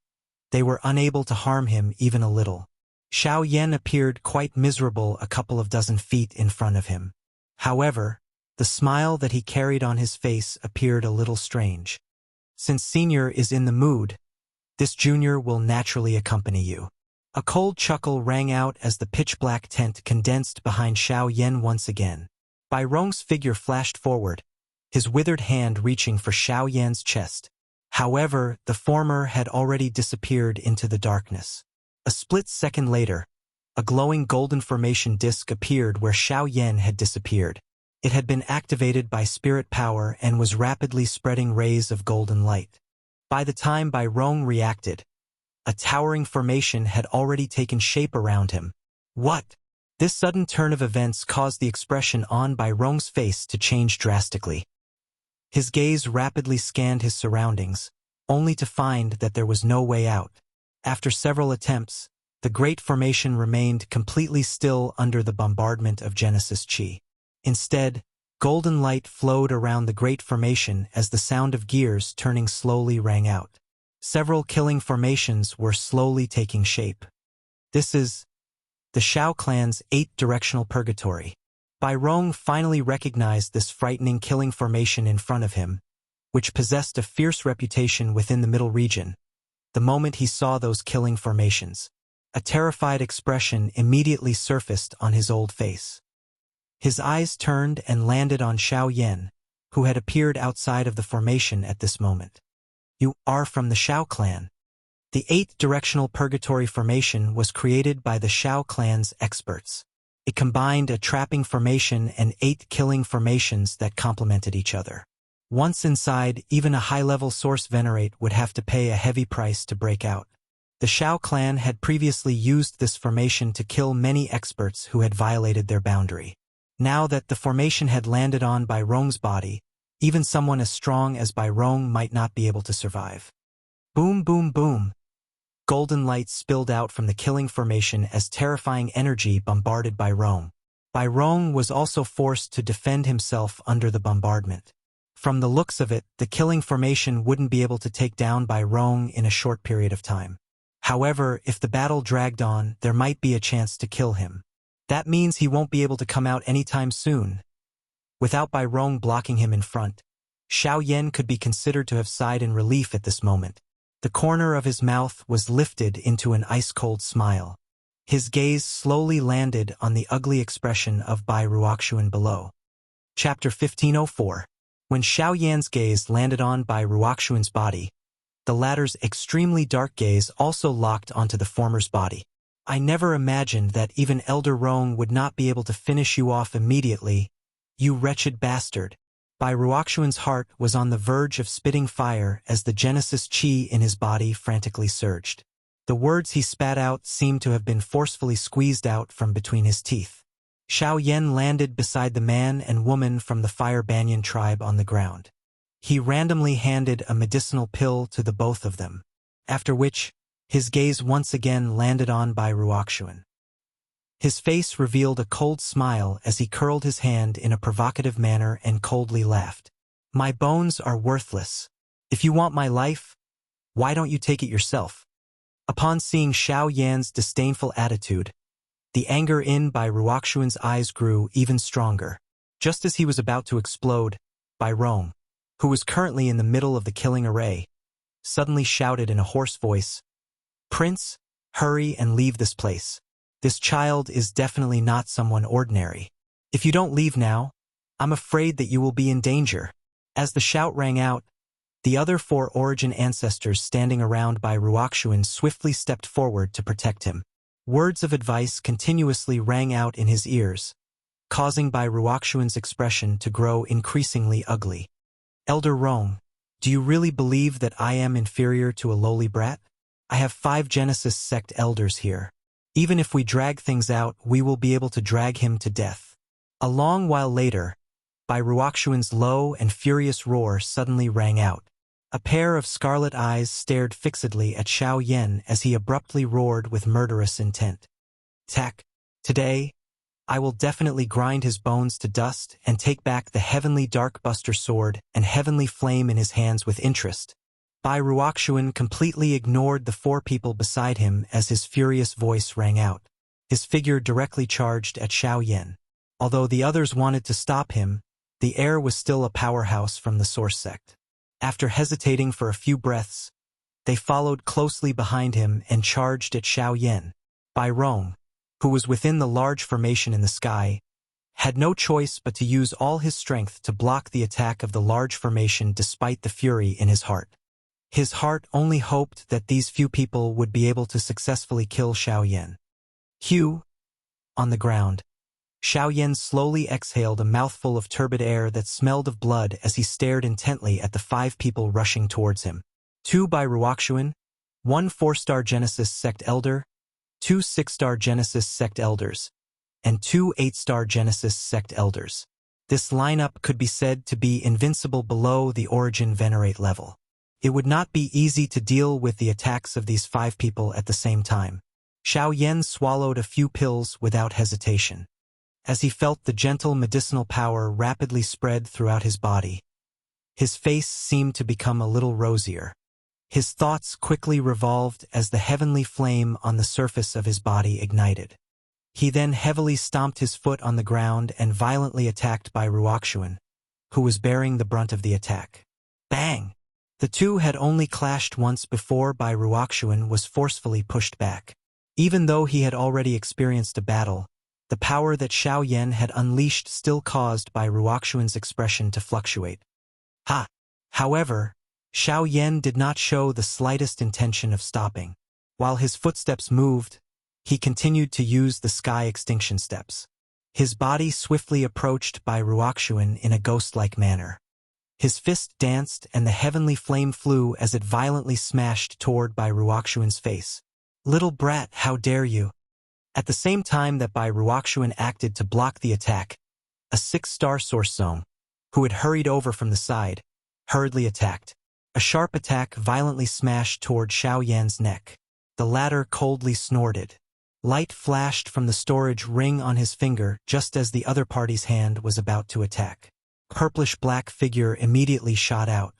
they were unable to harm him even a little. Xiao Yan appeared quite miserable a couple of dozen feet in front of him. However, the smile that he carried on his face appeared a little strange. Since Senior is in the mood, this Junior will naturally accompany you. A cold chuckle rang out as the pitch-black tent condensed behind Xiao Yan once again. Bai Rong's figure flashed forward, his withered hand reaching for Xiao Yan's chest. However, the former had already disappeared into the darkness. A split second later, a glowing golden formation disc appeared where Xiao Yan had disappeared. It had been activated by spirit power and was rapidly spreading rays of golden light. By the time Bai Rong reacted, a towering formation had already taken shape around him. What? This sudden turn of events caused the expression on Bai Rong's face to change drastically. His gaze rapidly scanned his surroundings, only to find that there was no way out. After several attempts, the great formation remained completely still under the bombardment of Genesis Chi. Instead, golden light flowed around the great formation as the sound of gears turning slowly rang out. Several killing formations were slowly taking shape. This is the Shao clan's 8-directional purgatory. Bai Rong finally recognized this frightening killing formation in front of him, which possessed a fierce reputation within the middle region, the moment he saw those killing formations. A terrified expression immediately surfaced on his old face. His eyes turned and landed on Xiao Yan, who had appeared outside of the formation at this moment. "You are from the Xiao clan." The 8th directional purgatory formation was created by the Xiao clan's experts. It combined a trapping formation and 8 killing formations that complemented each other. Once inside, even a high-level source venerate would have to pay a heavy price to break out. The Xiao clan had previously used this formation to kill many experts who had violated their boundary. Now that the formation had landed on Bai Rong's body, even someone as strong as Bai Rong might not be able to survive. Boom, boom, boom. Golden light spilled out from the killing formation as terrifying energy bombarded Bai Rong. Bai Rong was also forced to defend himself under the bombardment. From the looks of it, the killing formation wouldn't be able to take down Bai Rong in a short period of time. However, if the battle dragged on, there might be a chance to kill him. That means he won't be able to come out anytime soon. Without Bai Rong blocking him in front, Xiao Yan could be considered to have sighed in relief at this moment. The corner of his mouth was lifted into an ice-cold smile. His gaze slowly landed on the ugly expression of Bai Ruoxuan below. Chapter 1504. When Xiao Yan's gaze landed on Bai Ruoxuan's body, the latter's extremely dark gaze also locked onto the former's body. "I never imagined that even Elder Rong would not be able to finish you off immediately, you wretched bastard." Bai Ruoxuan's heart was on the verge of spitting fire as the Genesis Qi in his body frantically surged. The words he spat out seemed to have been forcefully squeezed out from between his teeth. Xiao Yan landed beside the man and woman from the Fire Banyan tribe on the ground. He randomly handed a medicinal pill to the both of them, after which, his gaze once again landed on Bai Ruoxuan. His face revealed a cold smile as he curled his hand in a provocative manner and coldly laughed. "My bones are worthless. If you want my life, why don't you take it yourself?" Upon seeing Xiao Yan's disdainful attitude, the anger in Bai Ruoxuan's eyes grew even stronger. Just as he was about to explode, Bai Rong, who was currently in the middle of the killing array, suddenly shouted in a hoarse voice, "Prince, hurry and leave this place. This child is definitely not someone ordinary. If you don't leave now, I'm afraid that you will be in danger." As the shout rang out, the other 4 origin ancestors standing around Bai Ruoxuan swiftly stepped forward to protect him. Words of advice continuously rang out in his ears, causing Bai Ruoxuan's expression to grow increasingly ugly. "Elder Rong, do you really believe that I am inferior to a lowly brat? I have 5 Genesis sect elders here. Even if we drag things out, we will be able to drag him to death." A long while later, Bai Ruoxuan's low and furious roar suddenly rang out. A pair of scarlet eyes stared fixedly at Xiao Yan as he abruptly roared with murderous intent. "Tak, today, I will definitely grind his bones to dust and take back the heavenly Darkbuster sword and heavenly flame in his hands with interest." Bai Ruoxuan completely ignored the 4 people beside him as his furious voice rang out. His figure directly charged at Xiao Yan. Although the others wanted to stop him, the heir was still a powerhouse from the Source sect. After hesitating for a few breaths, they followed closely behind him and charged at Xiao Yan. Bai Rong, who was within the large formation in the sky, had no choice but to use all his strength to block the attack of the large formation despite the fury in his heart. His heart only hoped that these few people would be able to successfully kill Xiao Yan. "Hugh." On the ground, Xiao Yan slowly exhaled a mouthful of turbid air that smelled of blood as he stared intently at the 5 people rushing towards him. 2 Bai Ruoxuan, 1 4-star Genesis sect elder, 2 6-star Genesis sect elders, and 2 8-star Genesis sect elders. This lineup could be said to be invincible below the origin venerate level. It would not be easy to deal with the attacks of these 5 people at the same time. Xiao Yan swallowed a few pills without hesitation. As he felt the gentle medicinal power rapidly spread throughout his body, his face seemed to become a little rosier. His thoughts quickly revolved as the heavenly flame on the surface of his body ignited. He then heavily stomped his foot on the ground and violently attacked Bai Ruoxuan, who was bearing the brunt of the attack. Bang! The two had only clashed once before Bai Ruoxuan was forcefully pushed back. Even though he had already experienced a battle, the power that Xiao Yan had unleashed still caused by Ruoxuan's expression to fluctuate. Ha! However, Xiao Yan did not show the slightest intention of stopping. While his footsteps moved, he continued to use the sky extinction steps. His body swiftly approached by Ruoxuan in a ghost-like manner. His fist danced and the heavenly flame flew as it violently smashed toward Bai Ruoxuan's face. "Little brat, how dare you!" At the same time that Bai Ruoxuan acted to block the attack, a 6-star source zone, who had hurried over from the side, hurriedly attacked. A sharp attack violently smashed toward Xiao Yan's neck. The latter coldly snorted. Light flashed from the storage ring on his finger just as the other party's hand was about to attack. Purplish-black figure immediately shot out.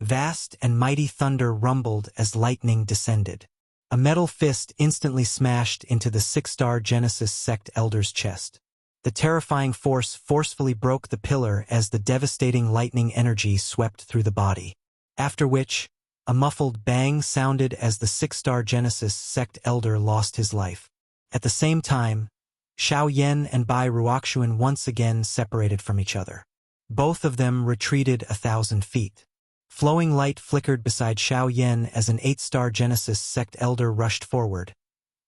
Vast and mighty thunder rumbled as lightning descended. A metal fist instantly smashed into the 6-star Genesis sect elder's chest. The terrifying force forcefully broke the pillar as the devastating lightning energy swept through the body. After which, a muffled bang sounded as the 6-star Genesis sect elder lost his life. At the same time, Xiao Yan and Bai Ruoxuan once again separated from each other. Both of them retreated 1,000 feet. Flowing light flickered beside Xiao Yan as an 8-star Genesis sect elder rushed forward,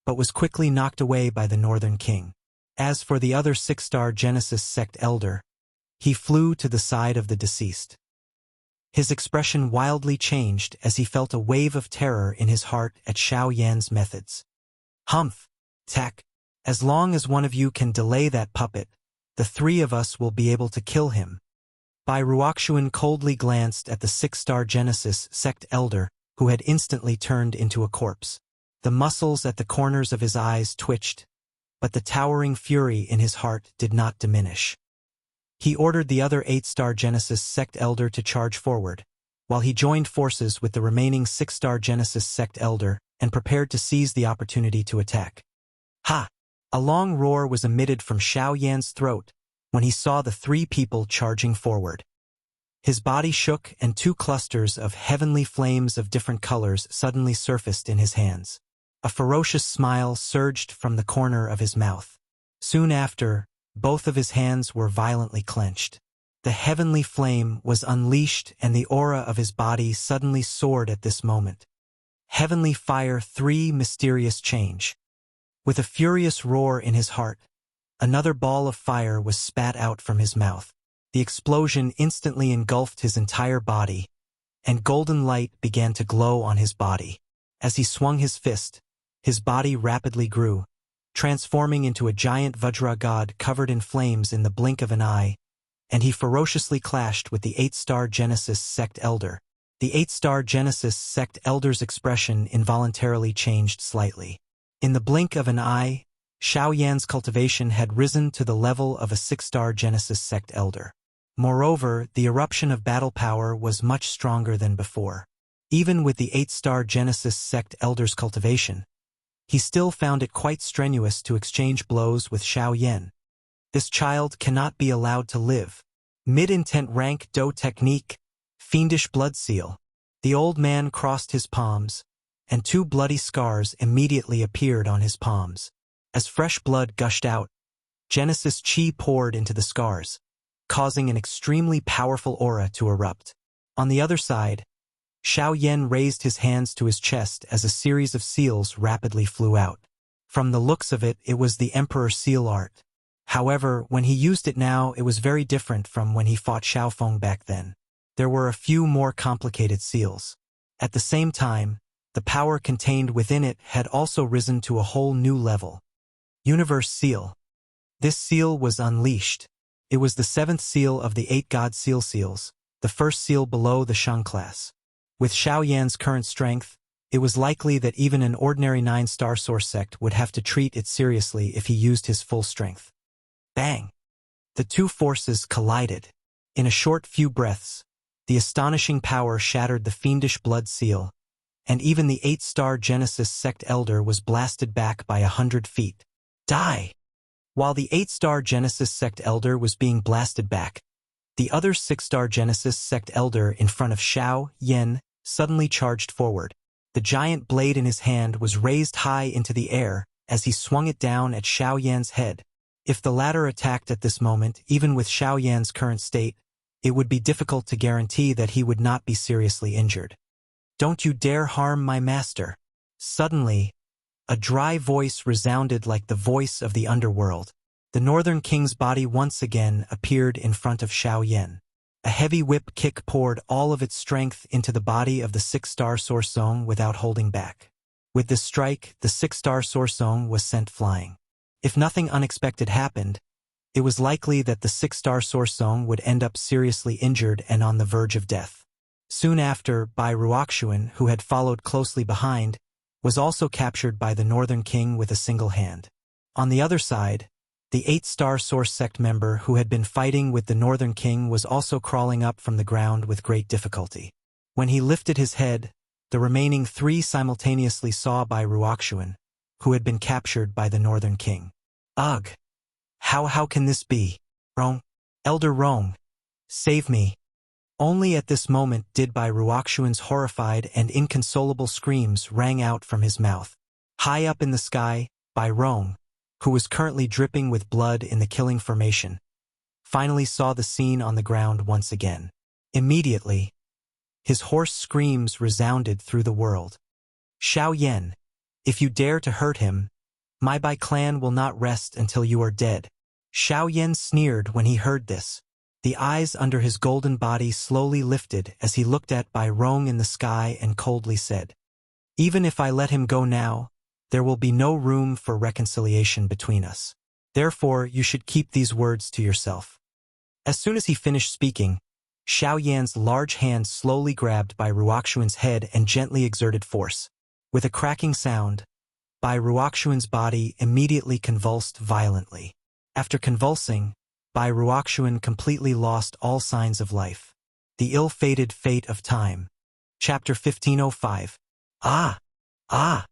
but was quickly knocked away by the Northern King. As for the other 6-star Genesis sect elder, he flew to the side of the deceased. His expression wildly changed as he felt a wave of terror in his heart at Xiao Yan's methods. "Humph! Tech! As long as one of you can delay that puppet, the 3 of us will be able to kill him." Bai Ruoxuan coldly glanced at the 6-star Genesis sect elder, who had instantly turned into a corpse. The muscles at the corners of his eyes twitched, but the towering fury in his heart did not diminish. He ordered the other 8-star Genesis sect elder to charge forward, while he joined forces with the remaining 6-star Genesis sect elder and prepared to seize the opportunity to attack. Ha! A long roar was emitted from Xiao Yan's throat when he saw the 3 people charging forward. His body shook and 2 clusters of heavenly flames of different colors suddenly surfaced in his hands. A ferocious smile surged from the corner of his mouth. Soon after, both of his hands were violently clenched. The heavenly flame was unleashed and the aura of his body suddenly soared at this moment. Heavenly fire 3 mysterious change. With a furious roar in his heart, another ball of fire was spat out from his mouth. The explosion instantly engulfed his entire body, and golden light began to glow on his body. As he swung his fist, his body rapidly grew, transforming into a giant Vajra god covered in flames in the blink of an eye, and he ferociously clashed with the 8-star Genesis sect elder. The 8-star Genesis sect elder's expression involuntarily changed slightly. In the blink of an eye, Xiao Yan's cultivation had risen to the level of a 6-star Genesis sect elder. Moreover, the eruption of battle power was much stronger than before. Even with the 8-star Genesis sect elder's cultivation, he still found it quite strenuous to exchange blows with Xiao Yan. This child cannot be allowed to live. Mid-intent rank Do technique, fiendish blood seal. The old man crossed his palms, and 2 bloody scars immediately appeared on his palms. As fresh blood gushed out, Genesis chi poured into the scars, causing an extremely powerful aura to erupt. On the other side, Xiao Yan raised his hands to his chest as a series of seals rapidly flew out. From the looks of it, it was the Emperor seal art. However, when he used it now, it was very different from when he fought Xiaofeng back then. There were a few more complicated seals. At the same time, the power contained within it had also risen to a whole new level. Universe Seal. This seal was unleashed. It was the 7th seal of the 8 God seal seals, the first seal below the Shang class. With Xiao Yan's current strength, it was likely that even an ordinary 9-star source sect would have to treat it seriously if he used his full strength. Bang! The 2 forces collided. In a short few breaths, the astonishing power shattered the fiendish blood seal, and even the 8-star Genesis sect elder was blasted back by 100 feet. Die! While the 8-star Genesis sect elder was being blasted back, the other 6-star Genesis sect elder in front of Xiao Yan suddenly charged forward. The giant blade in his hand was raised high into the air as he swung it down at Xiao Yan's head. If the latter attacked at this moment, even with Xiao Yan's current state, it would be difficult to guarantee that he would not be seriously injured. "Don't you dare harm my master." Suddenly, a dry voice resounded like the voice of the underworld. The Northern King's body once again appeared in front of Xiao Yan. A heavy whip kick poured all of its strength into the body of the six-star Sorsong without holding back. With this strike, the six-star Sorsong was sent flying. If nothing unexpected happened, it was likely that the six-star Sorsong would end up seriously injured and on the verge of death. Soon after, Bai Ruoxuan, who had followed closely behind, was also captured by the Northern King with a single hand. On the other side, the 8-star Source Sect member who had been fighting with the Northern King was also crawling up from the ground with great difficulty. When he lifted his head, the remaining 3 simultaneously saw Bai Ruoxuan, who had been captured by the Northern King. Ugh! How can this be? Rong, Elder Rong, save me. Only at this moment did Bai Ruoxuan's horrified and inconsolable screams rang out from his mouth. High up in the sky, Bai Rong, who was currently dripping with blood in the killing formation, finally saw the scene on the ground once again. Immediately, his hoarse screams resounded through the world. "Xiao Yan, if you dare to hurt him, my Bai clan will not rest until you are dead." Xiao Yan sneered when he heard this. The eyes under his golden body slowly lifted as he looked at Bai Rong in the sky and coldly said, "Even if I let him go now, there will be no room for reconciliation between us. Therefore, you should keep these words to yourself." As soon as he finished speaking, Xiao Yan's large hand slowly grabbed Bai Ruoxuan's head and gently exerted force. With a cracking sound, Bai Ruoxuan's body immediately convulsed violently. After convulsing, Bai Ruoxuan completely lost all signs of life. The ill-fated fate of time. Chapter 1505. Ah! Ah!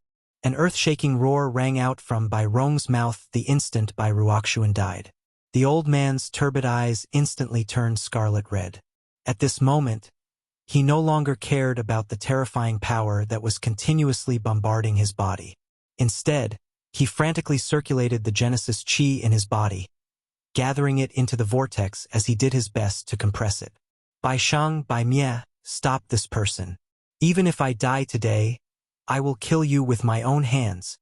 An earth-shaking roar rang out from Bai Rong's mouth the instant Bai Ruoxuan died. The old man's turbid eyes instantly turned scarlet red. At this moment, he no longer cared about the terrifying power that was continuously bombarding his body. Instead, he frantically circulated the Genesis Qi in his body, gathering it into the vortex as he did his best to compress it. "Bai Shang, Bai Mie, stop this person. Even if I die today, I will kill you with my own hands."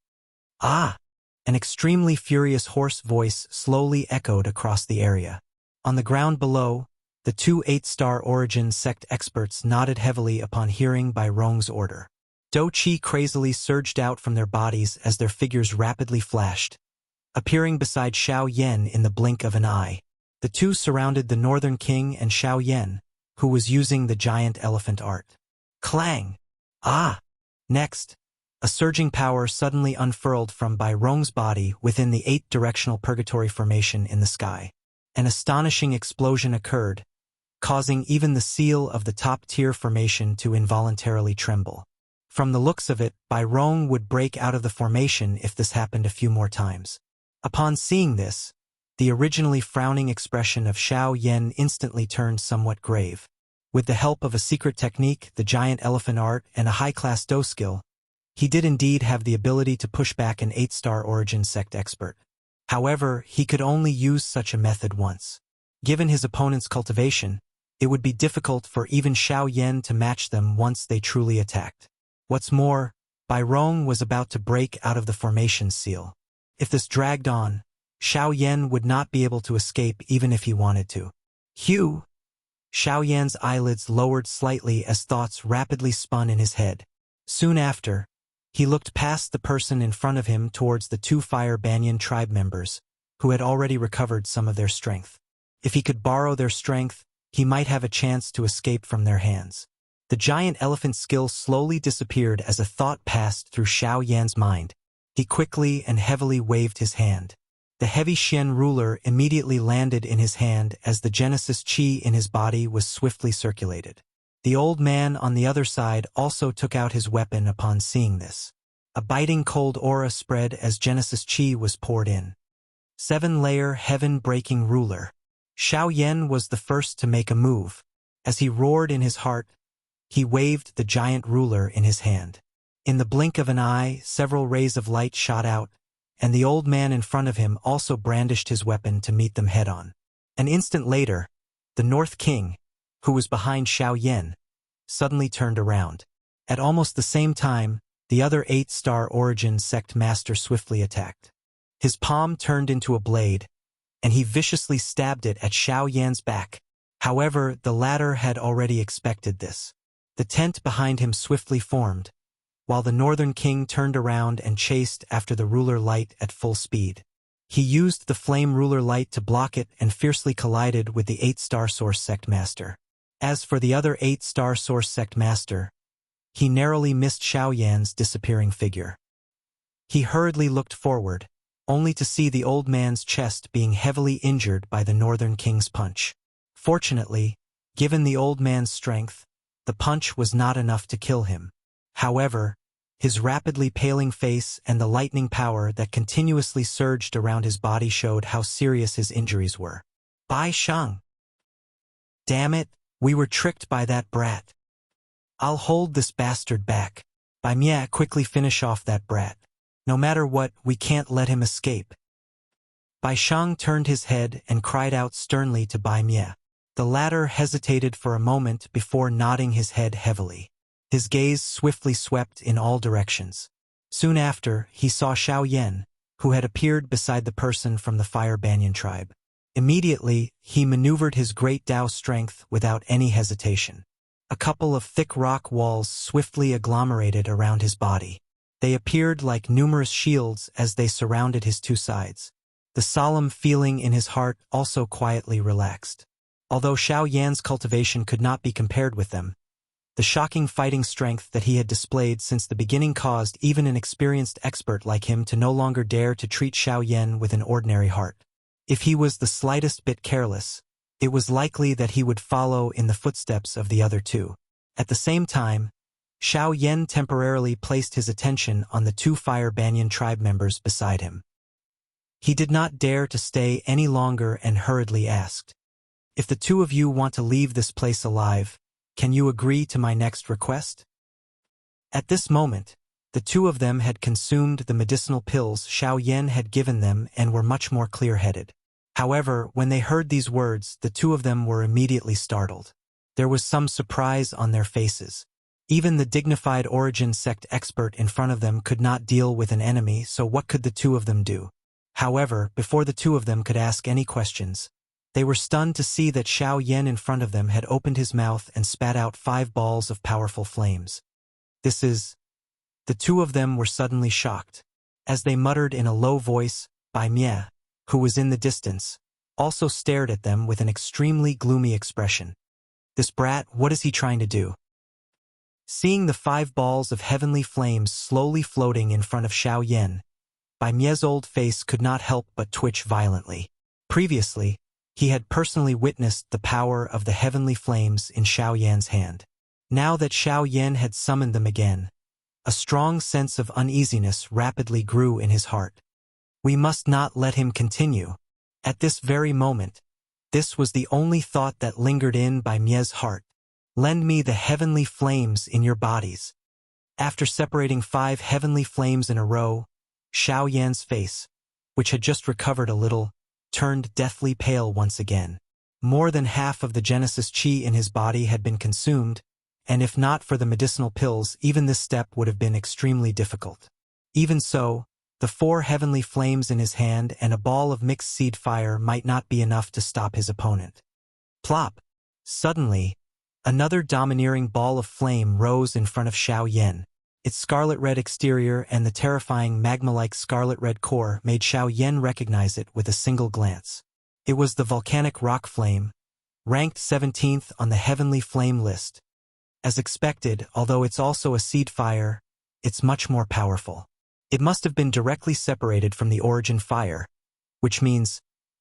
"Ah!" An extremely furious hoarse voice slowly echoed across the area. On the ground below, the 2 8-star Origin sect experts nodded heavily upon hearing Bai Rong's order. Do Qi crazily surged out from their bodies as their figures rapidly flashed, appearing beside Xiao Yan in the blink of an eye. The two surrounded the Northern King and Xiao Yan, who was using the giant elephant art. Clang! Ah! Next, a surging power suddenly unfurled from Bai Rong's body within the 8-directional purgatory formation in the sky. An astonishing explosion occurred, causing even the seal of the top-tier formation to involuntarily tremble. From the looks of it, Bai Rong would break out of the formation if this happened a few more times. Upon seeing this, the originally frowning expression of Xiao Yan instantly turned somewhat grave. With the help of a secret technique, the giant elephant art, and a high-class Do skill, he did indeed have the ability to push back an 8-star Origin sect expert. However, he could only use such a method once. Given his opponent's cultivation, it would be difficult for even Xiao Yan to match them once they truly attacked. What's more, Bai Rong was about to break out of the formation seal. If this dragged on, Xiao Yan would not be able to escape even if he wanted to. Hugh! Xiao Yan's eyelids lowered slightly as thoughts rapidly spun in his head. Soon after, he looked past the person in front of him towards the 2 Fire Banyan tribe members, who had already recovered some of their strength. If he could borrow their strength, he might have a chance to escape from their hands. The giant elephant skill slowly disappeared as a thought passed through Xiao Yan's mind. He quickly and heavily waved his hand. The heavy Xian ruler immediately landed in his hand as the Genesis Qi in his body was swiftly circulated. The old man on the other side also took out his weapon upon seeing this. A biting cold aura spread as Genesis Qi was poured in. 7-layer heaven-breaking ruler. Xiao Yan was the first to make a move. As he roared in his heart, he waved the giant ruler in his hand. In the blink of an eye, several rays of light shot out, and the old man in front of him also brandished his weapon to meet them head-on. An instant later, the North King, who was behind Xiao Yan, suddenly turned around. At almost the same time, the other 8-star origin sect master swiftly attacked. His palm turned into a blade, and he viciously stabbed it at Xiao Yan's back. However, the latter had already expected this. The tent behind him swiftly formed, while the Northern King turned around and chased after the ruler light at full speed. He used the flame ruler light to block it and fiercely collided with the 8-star source sect master. As for the other 8-star source sect master, he narrowly missed Xiao Yan's disappearing figure. He hurriedly looked forward, only to see the old man's chest being heavily injured by the Northern King's punch. Fortunately, given the old man's strength, the punch was not enough to kill him. However, his rapidly paling face and the lightning power that continuously surged around his body showed how serious his injuries were. Bai Shang! Damn it, we were tricked by that brat. I'll hold this bastard back. Bai Mie, quickly finish off that brat. No matter what, we can't let him escape. Bai Shang turned his head and cried out sternly to Bai Mie. The latter hesitated for a moment before nodding his head heavily. His gaze swiftly swept in all directions. Soon after, he saw Xiao Yan, who had appeared beside the person from the Fire Banyan tribe. Immediately, he maneuvered his great Dao strength without any hesitation. A couple of thick rock walls swiftly agglomerated around his body. They appeared like numerous shields as they surrounded his two sides. The solemn feeling in his heart also quietly relaxed. Although Xiao Yan's cultivation could not be compared with them, the shocking fighting strength that he had displayed since the beginning caused even an experienced expert like him to no longer dare to treat Xiao Yan with an ordinary heart. If he was the slightest bit careless, it was likely that he would follow in the footsteps of the other two. At the same time, Xiao Yan temporarily placed his attention on the two Fire Banyan tribe members beside him. He did not dare to stay any longer and hurriedly asked, "If the two of you want to leave this place alive, can you agree to my next request?" At this moment, the two of them had consumed the medicinal pills Xiao Yan had given them and were much more clear-headed. However, when they heard these words, the two of them were immediately startled. There was some surprise on their faces. Even the dignified origin sect expert in front of them could not deal with an enemy, so what could the two of them do? However, before the two of them could ask any questions, they were stunned to see that Xiao Yan in front of them had opened his mouth and spat out 5 balls of powerful flames. The two of them were suddenly shocked. As they muttered in a low voice, Bai Mie, who was in the distance, also stared at them with an extremely gloomy expression. This brat, what is he trying to do? Seeing the 5 balls of heavenly flames slowly floating in front of Xiao Yan, Bai Mie's old face could not help but twitch violently. Previously, he had personally witnessed the power of the heavenly flames in Xiao Yan's hand. Now that Xiao Yan had summoned them again, a strong sense of uneasiness rapidly grew in his heart. We must not let him continue. At this very moment, this was the only thought that lingered in Bai Mie's heart. Lend me the heavenly flames in your bodies. After separating 5 heavenly flames in a row, Xiao Yan's face, which had just recovered a little, turned deathly pale once again. More than half of the Genesis Qi in his body had been consumed, and if not for the medicinal pills, even this step would have been extremely difficult. Even so, the 4 heavenly flames in his hand and a ball of mixed seed fire might not be enough to stop his opponent. Plop! Suddenly, another domineering ball of flame rose in front of Xiao Yan. Its scarlet-red exterior and the terrifying magma-like scarlet-red core made Xiao Yan recognize it with a single glance. It was the volcanic rock flame, ranked 17th on the heavenly flame list. As expected, although it's also a seed fire, it's much more powerful. It must have been directly separated from the origin fire, which means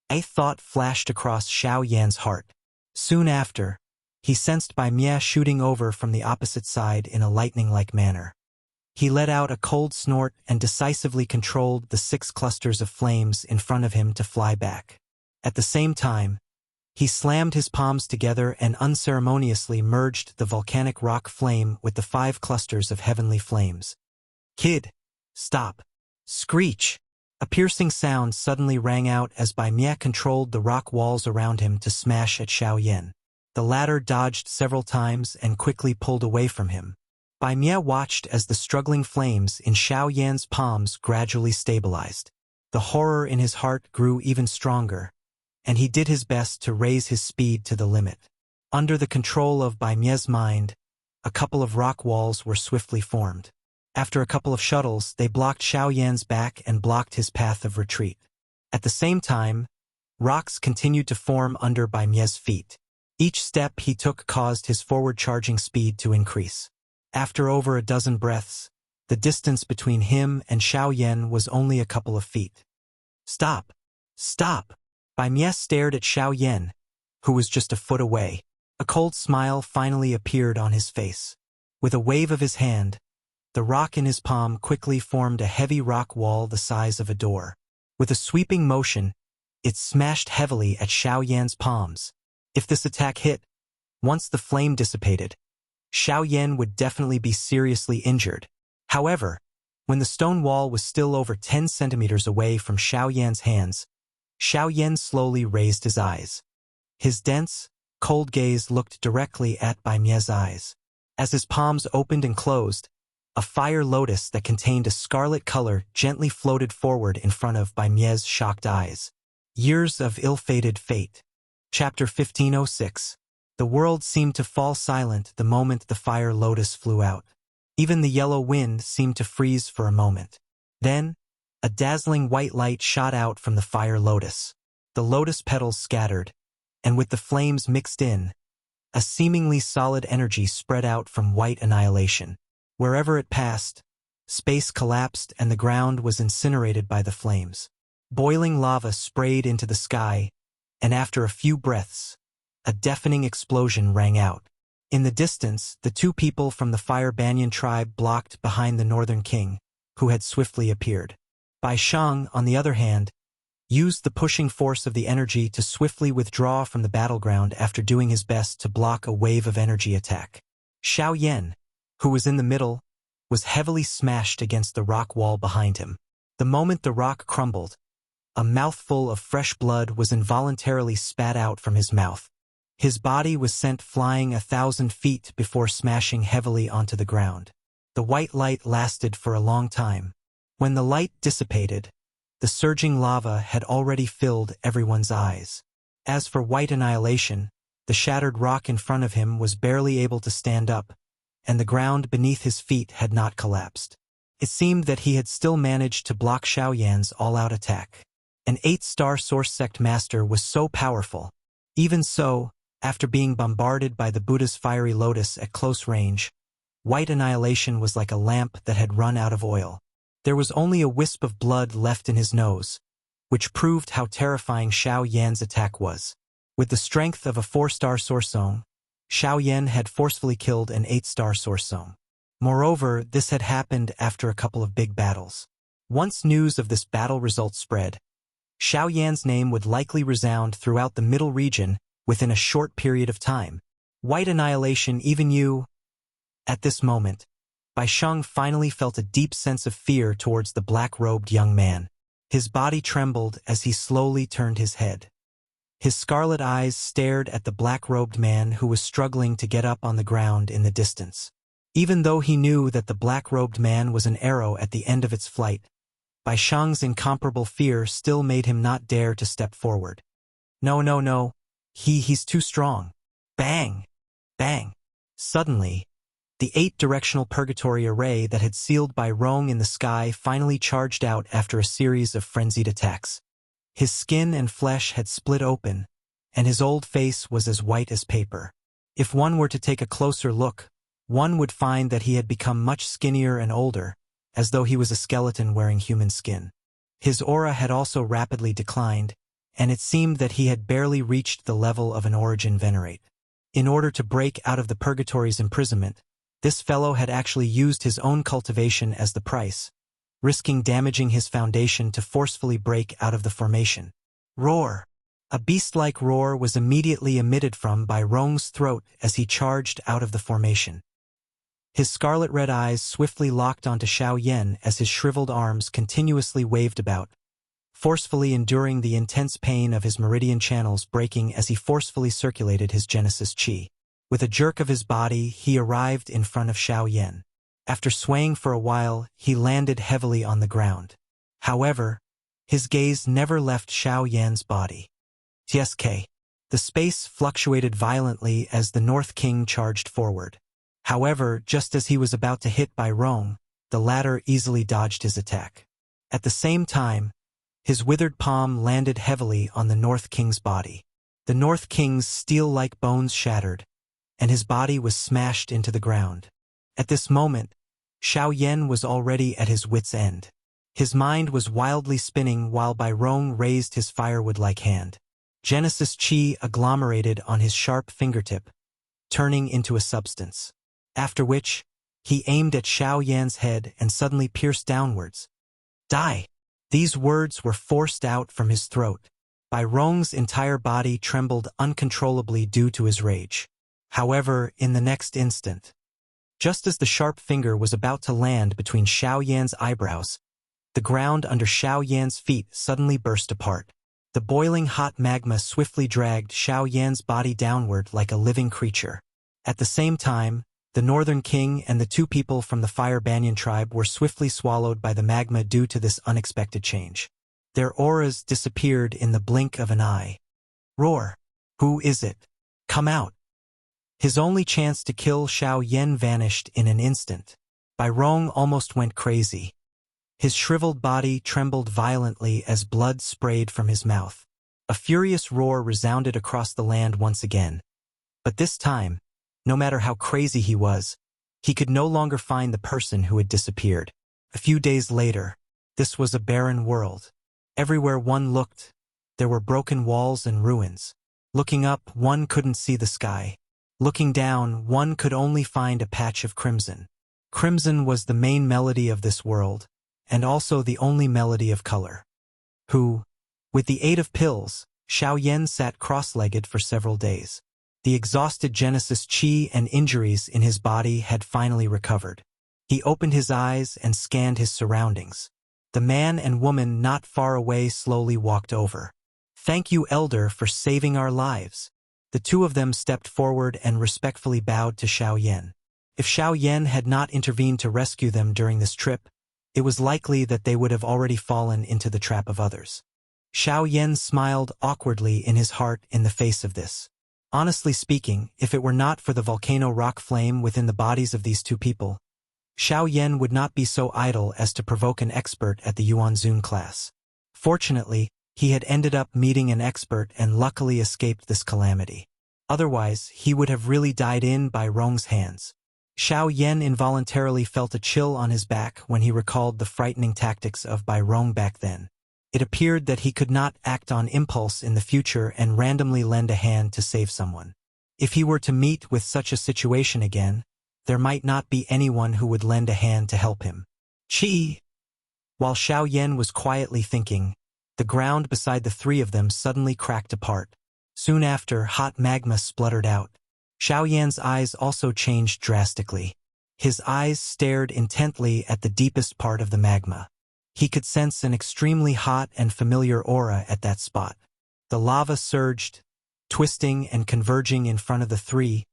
a thought flashed across Xiao Yan's heart. Soon after, he sensed Bai Mie shooting over from the opposite side in a lightning-like manner. He let out a cold snort and decisively controlled the 6 clusters of flames in front of him to fly back. At the same time, he slammed his palms together and unceremoniously merged the volcanic rock flame with the 5 clusters of heavenly flames. Kid! Stop! Screech! A piercing sound suddenly rang out as Bai Mie controlled the rock walls around him to smash at Xiao Yan. The latter dodged several times and quickly pulled away from him. Bai Mie watched as the struggling flames in Xiao Yan's palms gradually stabilized. The horror in his heart grew even stronger, and he did his best to raise his speed to the limit. Under the control of Bai Mie's mind, a couple of rock walls were swiftly formed. After a couple of shuttles, they blocked Xiao Yan's back and blocked his path of retreat. At the same time, rocks continued to form under Bai Mie's feet. Each step he took caused his forward-charging speed to increase. After over a dozen breaths, the distance between him and Xiao Yan was only a couple of feet. Stop! Stop! Bai Mie stared at Xiao Yan, who was just a foot away. A cold smile finally appeared on his face. With a wave of his hand, the rock in his palm quickly formed a heavy rock wall the size of a door. With a sweeping motion, it smashed heavily at Xiao Yan's palms. If this attack hit, once the flame dissipated, Xiao Yan would definitely be seriously injured. However, when the stone wall was still over 10 centimeters away from Xiao Yan's hands, Xiao Yan slowly raised his eyes. His dense, cold gaze looked directly at Bai Mie's eyes. As his palms opened and closed, a fire lotus that contained a scarlet color gently floated forward in front of Bai Mie's shocked eyes. Years of ill-fated fate. Chapter 1506. The world seemed to fall silent the moment the fire lotus flew out. Even the yellow wind seemed to freeze for a moment. Then, a dazzling white light shot out from the fire lotus. The lotus petals scattered, and with the flames mixed in, a seemingly solid energy spread out from white annihilation. Wherever it passed, space collapsed and the ground was incinerated by the flames. Boiling lava sprayed into the sky, and after a few breaths, a deafening explosion rang out. In the distance, the two people from the Fire Banyan tribe blocked behind the Northern King, who had swiftly appeared. Bai Shang, on the other hand, used the pushing force of the energy to swiftly withdraw from the battleground after doing his best to block a wave of energy attack. Xiao Yan, who was in the middle, was heavily smashed against the rock wall behind him. The moment the rock crumbled, a mouthful of fresh blood was involuntarily spat out from his mouth. His body was sent flying 1,000 feet before smashing heavily onto the ground. The white light lasted for a long time. When the light dissipated, the surging lava had already filled everyone's eyes. As for white annihilation, the shattered rock in front of him was barely able to stand up, and the ground beneath his feet had not collapsed. It seemed that he had still managed to block Xiao Yan's all-out attack. An 8-star Source Sect Master was so powerful. Even so, after being bombarded by the Buddha's fiery lotus at close range, white annihilation was like a lamp that had run out of oil. There was only a wisp of blood left in his nose, which proved how terrifying Xiao Yan's attack was. With the strength of a 4-star Source Song, Xiao Yan had forcefully killed an 8-star Source Song. Moreover, this had happened after a couple of big battles. Once news of this battle result spread, Xiao Yan's name would likely resound throughout the middle region within a short period of time. White annihilation, even you. At this moment, Bai Shang finally felt a deep sense of fear towards the black-robed young man. His body trembled as he slowly turned his head. His scarlet eyes stared at the black-robed man who was struggling to get up on the ground in the distance. Even though he knew that the black-robed man was an arrow at the end of its flight, Bai Shang's incomparable fear still made him not dare to step forward. No. He's too strong. Bang! Bang! Suddenly, the 8-directional purgatory array that had sealed Bai Rong in the sky finally charged out after a series of frenzied attacks. His skin and flesh had split open, and his old face was as white as paper. If one were to take a closer look, one would find that he had become much skinnier and older, as though he was a skeleton wearing human skin. His aura had also rapidly declined, and it seemed that he had barely reached the level of an origin venerate. In order to break out of the purgatory's imprisonment, this fellow had actually used his own cultivation as the price, risking damaging his foundation to forcefully break out of the formation. Roar! A beast-like roar was immediately emitted from Bai Rong's throat as he charged out of the formation. His scarlet-red eyes swiftly locked onto Xiao Yan as his shriveled arms continuously waved about, forcefully enduring the intense pain of his meridian channels breaking as he forcefully circulated his Genesis Qi. With a jerk of his body, he arrived in front of Xiao Yan. After swaying for a while, he landed heavily on the ground. However, his gaze never left Xiao Yan's body. TSK. The space fluctuated violently as the North King charged forward. However, just as he was about to hit Bai Rong, the latter easily dodged his attack. At the same time, his withered palm landed heavily on the North King's body. The North King's steel-like bones shattered, and his body was smashed into the ground. At this moment, Xiao Yan was already at his wit's end. His mind was wildly spinning while Bai Rong raised his firewood-like hand. Genesis Qi agglomerated on his sharp fingertip, turning into a substance. After which, he aimed at Xiao Yan's head and suddenly pierced downwards. Die! These words were forced out from his throat. Bai Rong's entire body trembled uncontrollably due to his rage. However, in the next instant, just as the sharp finger was about to land between Xiao Yan's eyebrows, the ground under Xiao Yan's feet suddenly burst apart. The boiling hot magma swiftly dragged Xiao Yan's body downward like a living creature. At the same time, the Northern King and the two people from the Fire Banyan tribe were swiftly swallowed by the magma due to this unexpected change. Their auras disappeared in the blink of an eye. Roar! Who is it? Come out! His only chance to kill Xiao Yan vanished in an instant. Bai Rong almost went crazy. His shriveled body trembled violently as blood sprayed from his mouth. A furious roar resounded across the land once again. But this time, no matter how crazy he was, he could no longer find the person who had disappeared. A few days later, this was a barren world. Everywhere one looked, there were broken walls and ruins. Looking up, one couldn't see the sky. Looking down, one could only find a patch of crimson. Crimson was the main melody of this world, and also the only melody of color. With the aid of pills, Xiao Yan sat cross-legged for several days. The exhausted Genesis Qi and injuries in his body had finally recovered. He opened his eyes and scanned his surroundings. The man and woman not far away slowly walked over. "Thank you, Elder, for saving our lives." The two of them stepped forward and respectfully bowed to Xiao Yan. If Xiao Yan had not intervened to rescue them during this trip, it was likely that they would have already fallen into the trap of others. Xiao Yan smiled awkwardly in his heart in the face of this. Honestly speaking, if it were not for the volcano rock flame within the bodies of these two people, Xiao Yan would not be so idle as to provoke an expert at the Yuanzun class. Fortunately, he had ended up meeting an expert and luckily escaped this calamity. Otherwise, he would have really died in Bai Rong's hands. Xiao Yan involuntarily felt a chill on his back when he recalled the frightening tactics of Bai Rong back then. It appeared that he could not act on impulse in the future and randomly lend a hand to save someone. If he were to meet with such a situation again, there might not be anyone who would lend a hand to help him. Qi! While Xiao Yan was quietly thinking, the ground beside the three of them suddenly cracked apart. Soon after, hot magma spluttered out. Xiao Yan's eyes also changed drastically. His eyes stared intently at the deepest part of the magma. He could sense an extremely hot and familiar aura at that spot. The lava surged, twisting and converging in front of the three,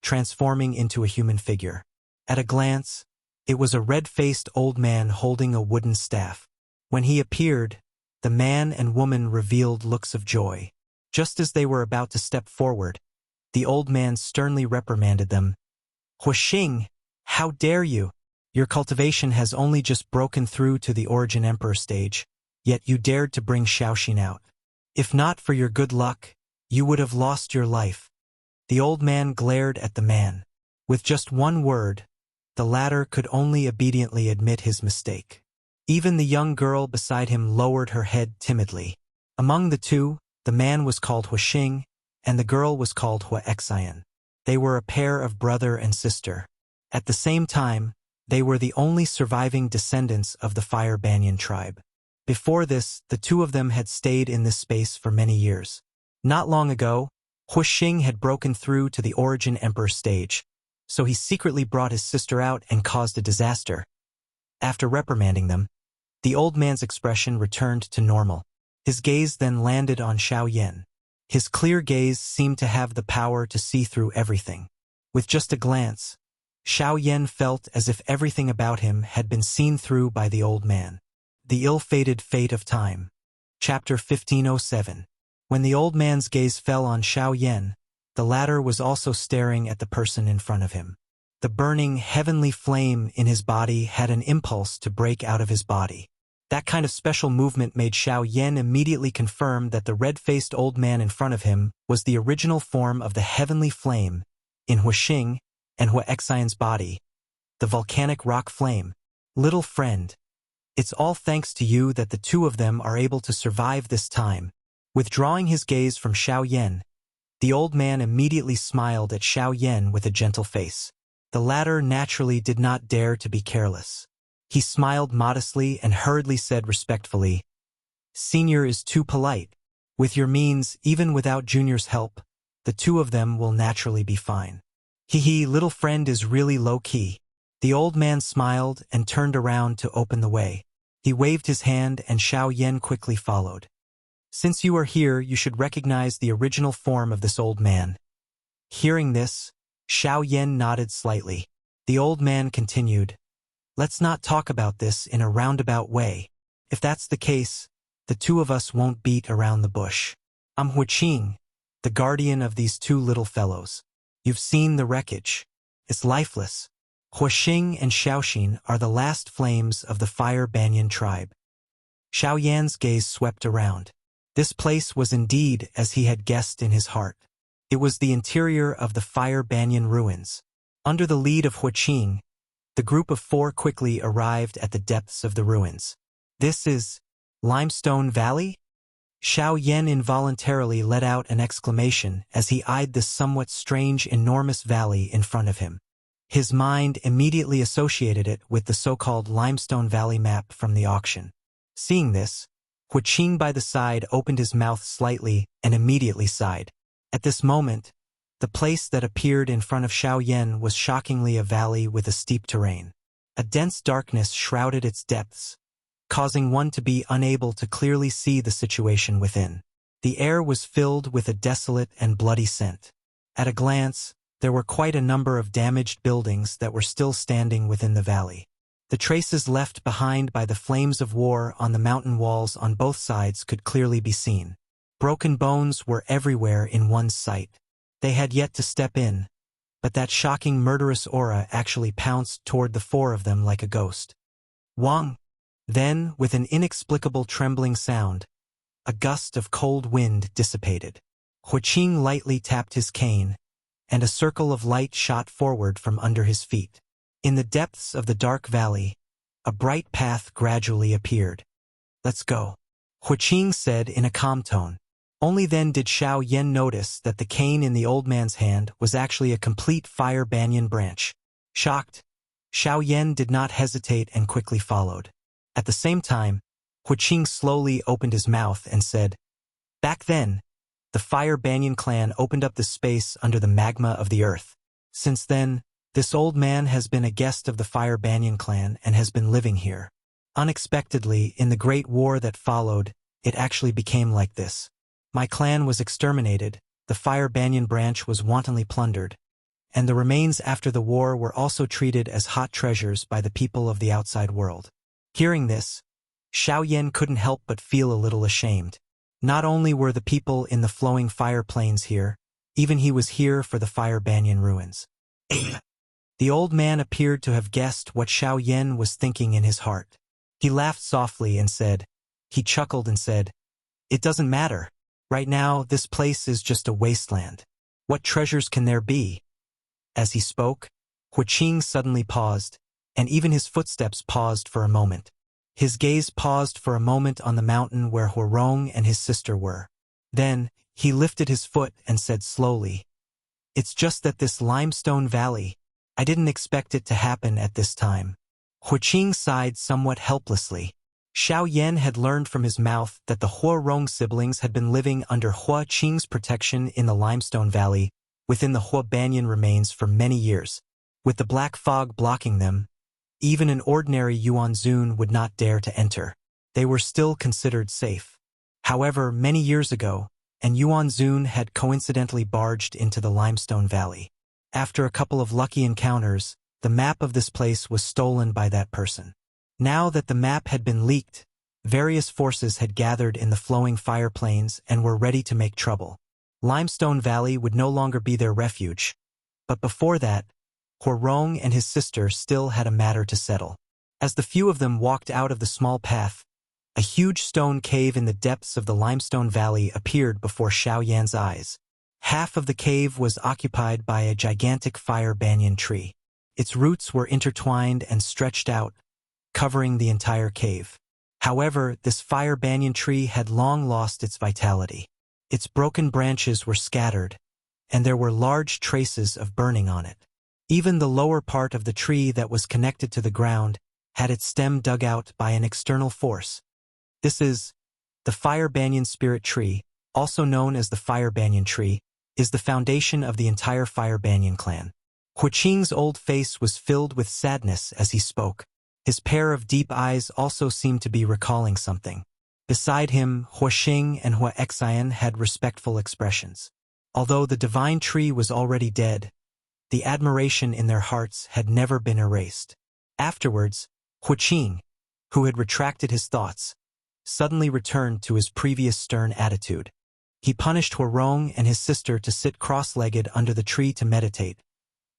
transforming into a human figure. At a glance, it was a red-faced old man holding a wooden staff. When he appeared, the man and woman revealed looks of joy. Just as they were about to step forward, the old man sternly reprimanded them. "Huixing, how dare you? Your cultivation has only just broken through to the Origin Emperor stage, yet you dared to bring Xiaoxin out. If not for your good luck, you would have lost your life." The old man glared at the man. With just one word, the latter could only obediently admit his mistake. Even the young girl beside him lowered her head timidly. Among the two, the man was called Huixing, and the girl was called Huaxian. They were a pair of brother and sister. At the same time, they were the only surviving descendants of the Fire Banyan tribe. Before this, the two of them had stayed in this space for many years. Not long ago, Huixing had broken through to the Origin Emperor stage, so he secretly brought his sister out and caused a disaster. After reprimanding them, the old man's expression returned to normal. His gaze then landed on Xiao Yan. His clear gaze seemed to have the power to see through everything. With just a glance, Xiao Yan felt as if everything about him had been seen through by the old man. The ill-fated fate of time. Chapter 1507. When the old man's gaze fell on Xiao Yan, the latter was also staring at the person in front of him. The burning, heavenly flame in his body had an impulse to break out of his body. That kind of special movement made Xiao Yan immediately confirm that the red-faced old man in front of him was the original form of the heavenly flame in Huixing and Huaxian's body, the volcanic rock flame. Little friend, it's all thanks to you that the two of them are able to survive this time. Withdrawing his gaze from Xiao Yan, the old man immediately smiled at Xiao Yan with a gentle face. The latter naturally did not dare to be careless. He smiled modestly and hurriedly said respectfully, "Senior is too polite. With your means, even without Junior's help, the two of them will naturally be fine." "Hee, little friend is really low-key." The old man smiled and turned around to open the way. He waved his hand and Xiao Yan quickly followed. "Since you are here, you should recognize the original form of this old man." Hearing this, Xiao Yan nodded slightly. The old man continued, "Let's not talk about this in a roundabout way. If that's the case, the two of us won't beat around the bush. I'm Huixing, the guardian of these two little fellows. You've seen the wreckage. It's lifeless. Huixing and Xiaoxin are the last flames of the Fire Banyan tribe." Xiao Yan's gaze swept around. This place was indeed as he had guessed in his heart. It was the interior of the Fire Banyan ruins. Under the lead of Huixing, the group of four quickly arrived at the depths of the ruins. "This is Limestone Valley?" Xiao Yan involuntarily let out an exclamation as he eyed this somewhat strange, enormous valley in front of him. His mind immediately associated it with the so-called Limestone Valley map from the auction. Seeing this, Huixing by the side opened his mouth slightly and immediately sighed. At this moment, the place that appeared in front of Xiao Yan was shockingly a valley with a steep terrain. A dense darkness shrouded its depths, causing one to be unable to clearly see the situation within. The air was filled with a desolate and bloody scent. At a glance, there were quite a number of damaged buildings that were still standing within the valley. The traces left behind by the flames of war on the mountain walls on both sides could clearly be seen. Broken bones were everywhere in one's sight. They had yet to step in, but that shocking murderous aura actually pounced toward the four of them like a ghost. Wang! Then, with an inexplicable trembling sound, a gust of cold wind dissipated. Huixing lightly tapped his cane, and a circle of light shot forward from under his feet. In the depths of the dark valley, a bright path gradually appeared. "Let's go," Huixing said in a calm tone. Only then did Xiao Yan notice that the cane in the old man's hand was actually a complete Fire Banyan branch. Shocked, Xiao Yan did not hesitate and quickly followed. At the same time, Huixing slowly opened his mouth and said, "Back then, the Fire Banyan clan opened up the space under the magma of the earth. Since then, this old man has been a guest of the Fire Banyan clan and has been living here. Unexpectedly, in the great war that followed, it actually became like this. My clan was exterminated, the Fire Banyan branch was wantonly plundered, and the remains after the war were also treated as hot treasures by the people of the outside world." Hearing this, Xiao Yan couldn't help but feel a little ashamed. Not only were the people in the flowing fire plains here, even he was here for the Fire Banyan ruins. The old man appeared to have guessed what Xiao Yan was thinking in his heart. He laughed softly and he chuckled and said, "It doesn't matter. Right now, this place is just a wasteland. What treasures can there be?" As he spoke, Huixing suddenly paused, and even his footsteps paused for a moment. His gaze paused for a moment on the mountain where Huarong and his sister were. Then, he lifted his foot and said slowly, "It's just that this limestone valley, I didn't expect it to happen at this time." Huixing sighed somewhat helplessly. Xiao Yan had learned from his mouth that the Huarong siblings had been living under Huixing's protection in the Limestone Valley, within the Hua Banyan remains for many years. With the black fog blocking them, even an ordinary Yuanzun would not dare to enter. They were still considered safe. However, many years ago, an Yuanzun had coincidentally barged into the Limestone Valley. After a couple of lucky encounters, the map of this place was stolen by that person. Now that the map had been leaked, various forces had gathered in the flowing fire plains and were ready to make trouble. Limestone Valley would no longer be their refuge, but before that, Huarong and his sister still had a matter to settle. As the few of them walked out of the small path, a huge stone cave in the depths of the Limestone Valley appeared before Xiao Yan's eyes. Half of the cave was occupied by a gigantic fire banyan tree. Its roots were intertwined and stretched out, covering the entire cave. However, this fire banyan tree had long lost its vitality. Its broken branches were scattered, and there were large traces of burning on it. Even the lower part of the tree that was connected to the ground had its stem dug out by an external force. This is the fire banyan spirit tree, also known as the fire banyan tree, is the foundation of the entire fire banyan clan. Huaqing's old face was filled with sadness as he spoke. His pair of deep eyes also seemed to be recalling something. Beside him, Huaqing and Huaxian had respectful expressions. Although the divine tree was already dead, the admiration in their hearts had never been erased. Afterwards, Huaqing, who had retracted his thoughts, suddenly returned to his previous stern attitude. He punished Huarong and his sister to sit cross-legged under the tree to meditate,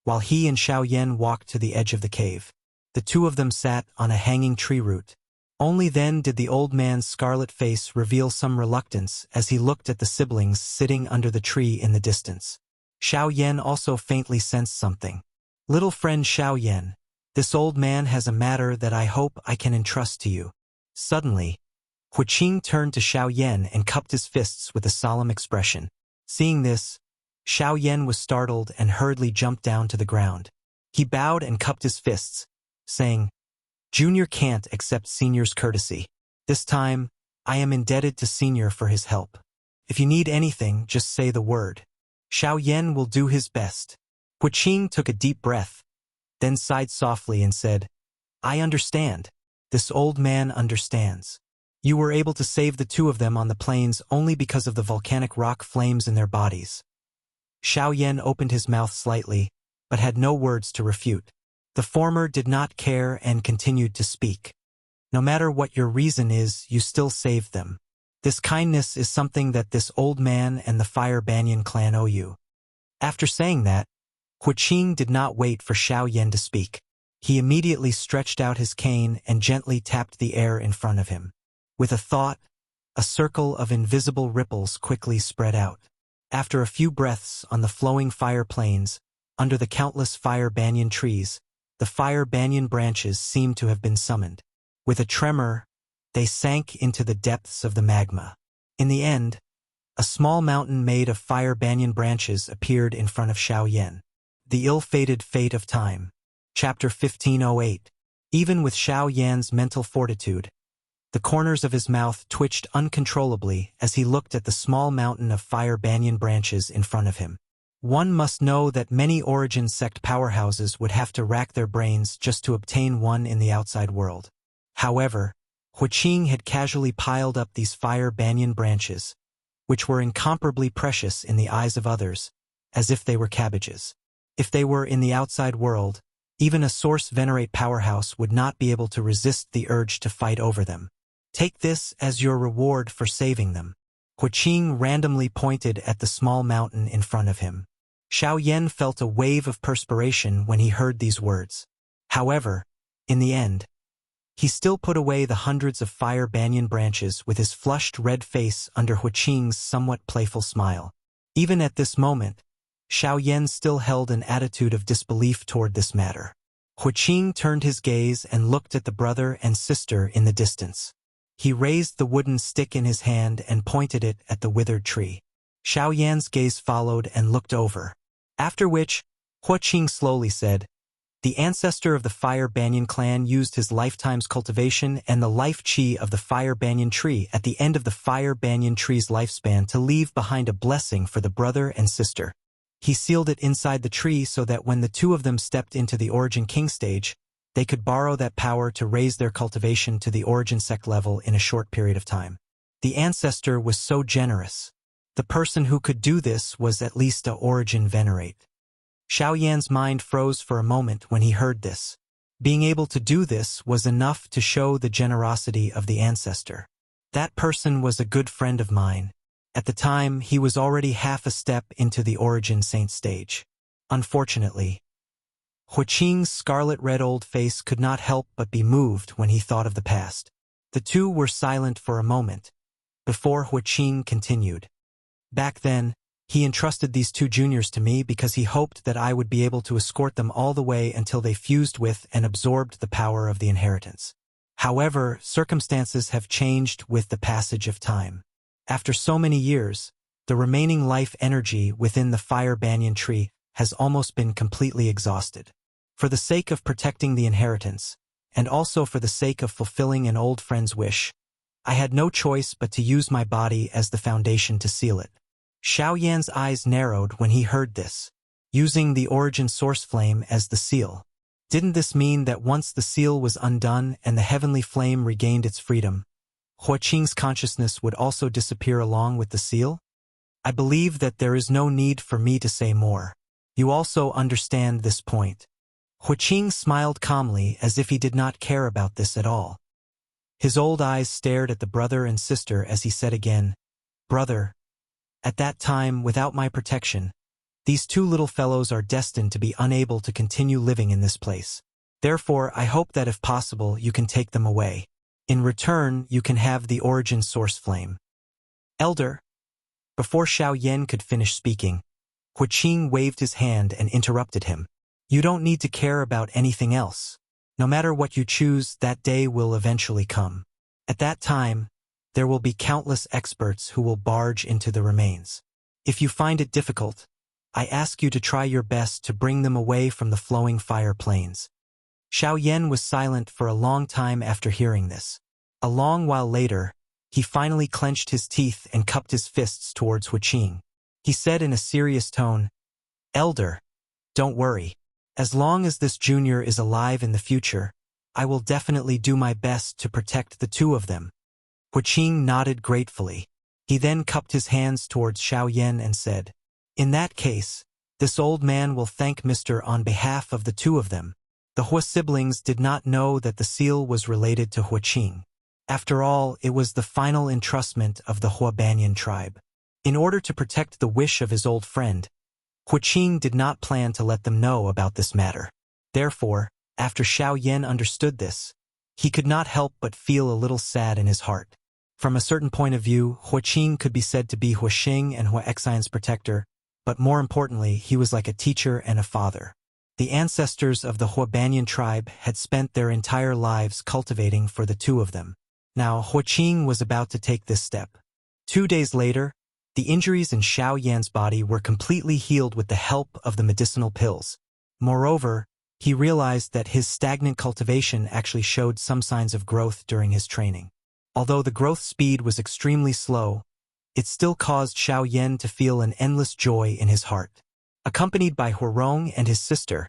while he and Xiao Yan walked to the edge of the cave. The two of them sat on a hanging tree root. Only then did the old man's scarlet face reveal some reluctance as he looked at the siblings sitting under the tree in the distance. Xiao Yan also faintly sensed something. "Little friend Xiao Yan, this old man has a matter that I hope I can entrust to you." Suddenly, Huaqing turned to Xiao Yan and cupped his fists with a solemn expression. Seeing this, Xiao Yan was startled and hurriedly jumped down to the ground. He bowed and cupped his fists, saying, "Junior can't accept Senior's courtesy. This time, I am indebted to Senior for his help. If you need anything, just say the word. Xiao Yan will do his best." Huaqing took a deep breath, then sighed softly and said, "I understand. This old man understands. You were able to save the two of them on the plains only because of the volcanic rock flames in their bodies." Xiao Yan opened his mouth slightly, but had no words to refute. The former did not care and continued to speak. "No matter what your reason is, you still saved them. This kindness is something that this old man and the Fire Banyan clan owe you." After saying that, Huaqing did not wait for Xiao Yan to speak. He immediately stretched out his cane and gently tapped the air in front of him. With a thought, a circle of invisible ripples quickly spread out. After a few breaths on the flowing fire plains, under the countless fire banyan trees, the fire banyan branches seemed to have been summoned. With a tremor, they sank into the depths of the magma. In the end, a small mountain made of fire banyan branches appeared in front of Xiao Yan. The ill-fated fate of time. Chapter 1508. Even with Xiao Yan's mental fortitude, the corners of his mouth twitched uncontrollably as he looked at the small mountain of fire banyan branches in front of him. One must know that many origin sect powerhouses would have to rack their brains just to obtain one in the outside world. However, Huaqing had casually piled up these fire banyan branches, which were incomparably precious in the eyes of others, as if they were cabbages. If they were in the outside world, even a source venerate powerhouse would not be able to resist the urge to fight over them. Take this as your reward for saving them. Huaqing randomly pointed at the small mountain in front of him. Xiao Yan felt a wave of perspiration when he heard these words. However, in the end, he still put away the hundreds of fire banyan branches with his flushed red face under Huaqing's somewhat playful smile. Even at this moment, Xiao Yan still held an attitude of disbelief toward this matter. Huaqing turned his gaze and looked at the brother and sister in the distance. He raised the wooden stick in his hand and pointed it at the withered tree. Xiao Yan's gaze followed and looked over. After which, Huaqing slowly said, "The ancestor of the Fire Banyan clan used his lifetime's cultivation and the life chi of the Fire Banyan tree at the end of the Fire Banyan tree's lifespan to leave behind a blessing for the brother and sister. He sealed it inside the tree so that when the two of them stepped into the Origin King stage, they could borrow that power to raise their cultivation to the Origin Sect level in a short period of time. The ancestor was so generous. The person who could do this was at least a Origin Venerate. Xiao Yan's mind froze for a moment when he heard this. Being able to do this was enough to show the generosity of the ancestor. That person was a good friend of mine. At the time, he was already half a step into the Origin Saint stage. Unfortunately, Huaqing's scarlet-red old face could not help but be moved when he thought of the past. The two were silent for a moment, before Huaqing continued. Back then, he entrusted these two juniors to me because he hoped that I would be able to escort them all the way until they fused with and absorbed the power of the inheritance. However, circumstances have changed with the passage of time. After so many years, the remaining life energy within the fire banyan tree has almost been completely exhausted. For the sake of protecting the inheritance, and also for the sake of fulfilling an old friend's wish, I had no choice but to use my body as the foundation to seal it. Xiao Yan's eyes narrowed when he heard this, using the Origin Source Flame as the seal. Didn't this mean that once the seal was undone and the heavenly flame regained its freedom, Huaqing's consciousness would also disappear along with the seal? I believe that there is no need for me to say more. You also understand this point. Huaqing smiled calmly as if he did not care about this at all. His old eyes stared at the brother and sister as he said again, "Brother, at that time, without my protection, these two little fellows are destined to be unable to continue living in this place. Therefore, I hope that if possible, you can take them away. In return, you can have the Origin Source Flame." Elder. Before Xiao Yan could finish speaking, Huaqing waved his hand and interrupted him. "You don't need to care about anything else. No matter what you choose, that day will eventually come. At that time, there will be countless experts who will barge into the remains. If you find it difficult, I ask you to try your best to bring them away from the flowing fire plains." Xiao Yan was silent for a long time after hearing this. A long while later, he finally clenched his teeth and cupped his fists towards Huaqing. He said in a serious tone, "Elder, don't worry. As long as this junior is alive in the future, I will definitely do my best to protect the two of them." Huaqing nodded gratefully. He then cupped his hands towards Xiao Yan and said, "In that case, this old man will thank Mr. on behalf of the two of them." The Hua siblings did not know that the seal was related to Huaqing. After all, it was the final entrustment of the Hua Banyan tribe. In order to protect the wish of his old friend, Huaqing did not plan to let them know about this matter. Therefore, after Xiao Yan understood this, he could not help but feel a little sad in his heart. From a certain point of view, Huaqing could be said to be Huaxing and Huaxian's protector, but more importantly, he was like a teacher and a father. The ancestors of the Hua Banyan tribe had spent their entire lives cultivating for the two of them. Now, Huaqing was about to take this step. 2 days later, the injuries in Xiao Yan's body were completely healed with the help of the medicinal pills. Moreover, he realized that his stagnant cultivation actually showed some signs of growth during his training. Although the growth speed was extremely slow, it still caused Xiao Yan to feel an endless joy in his heart. Accompanied by Huarong and his sister,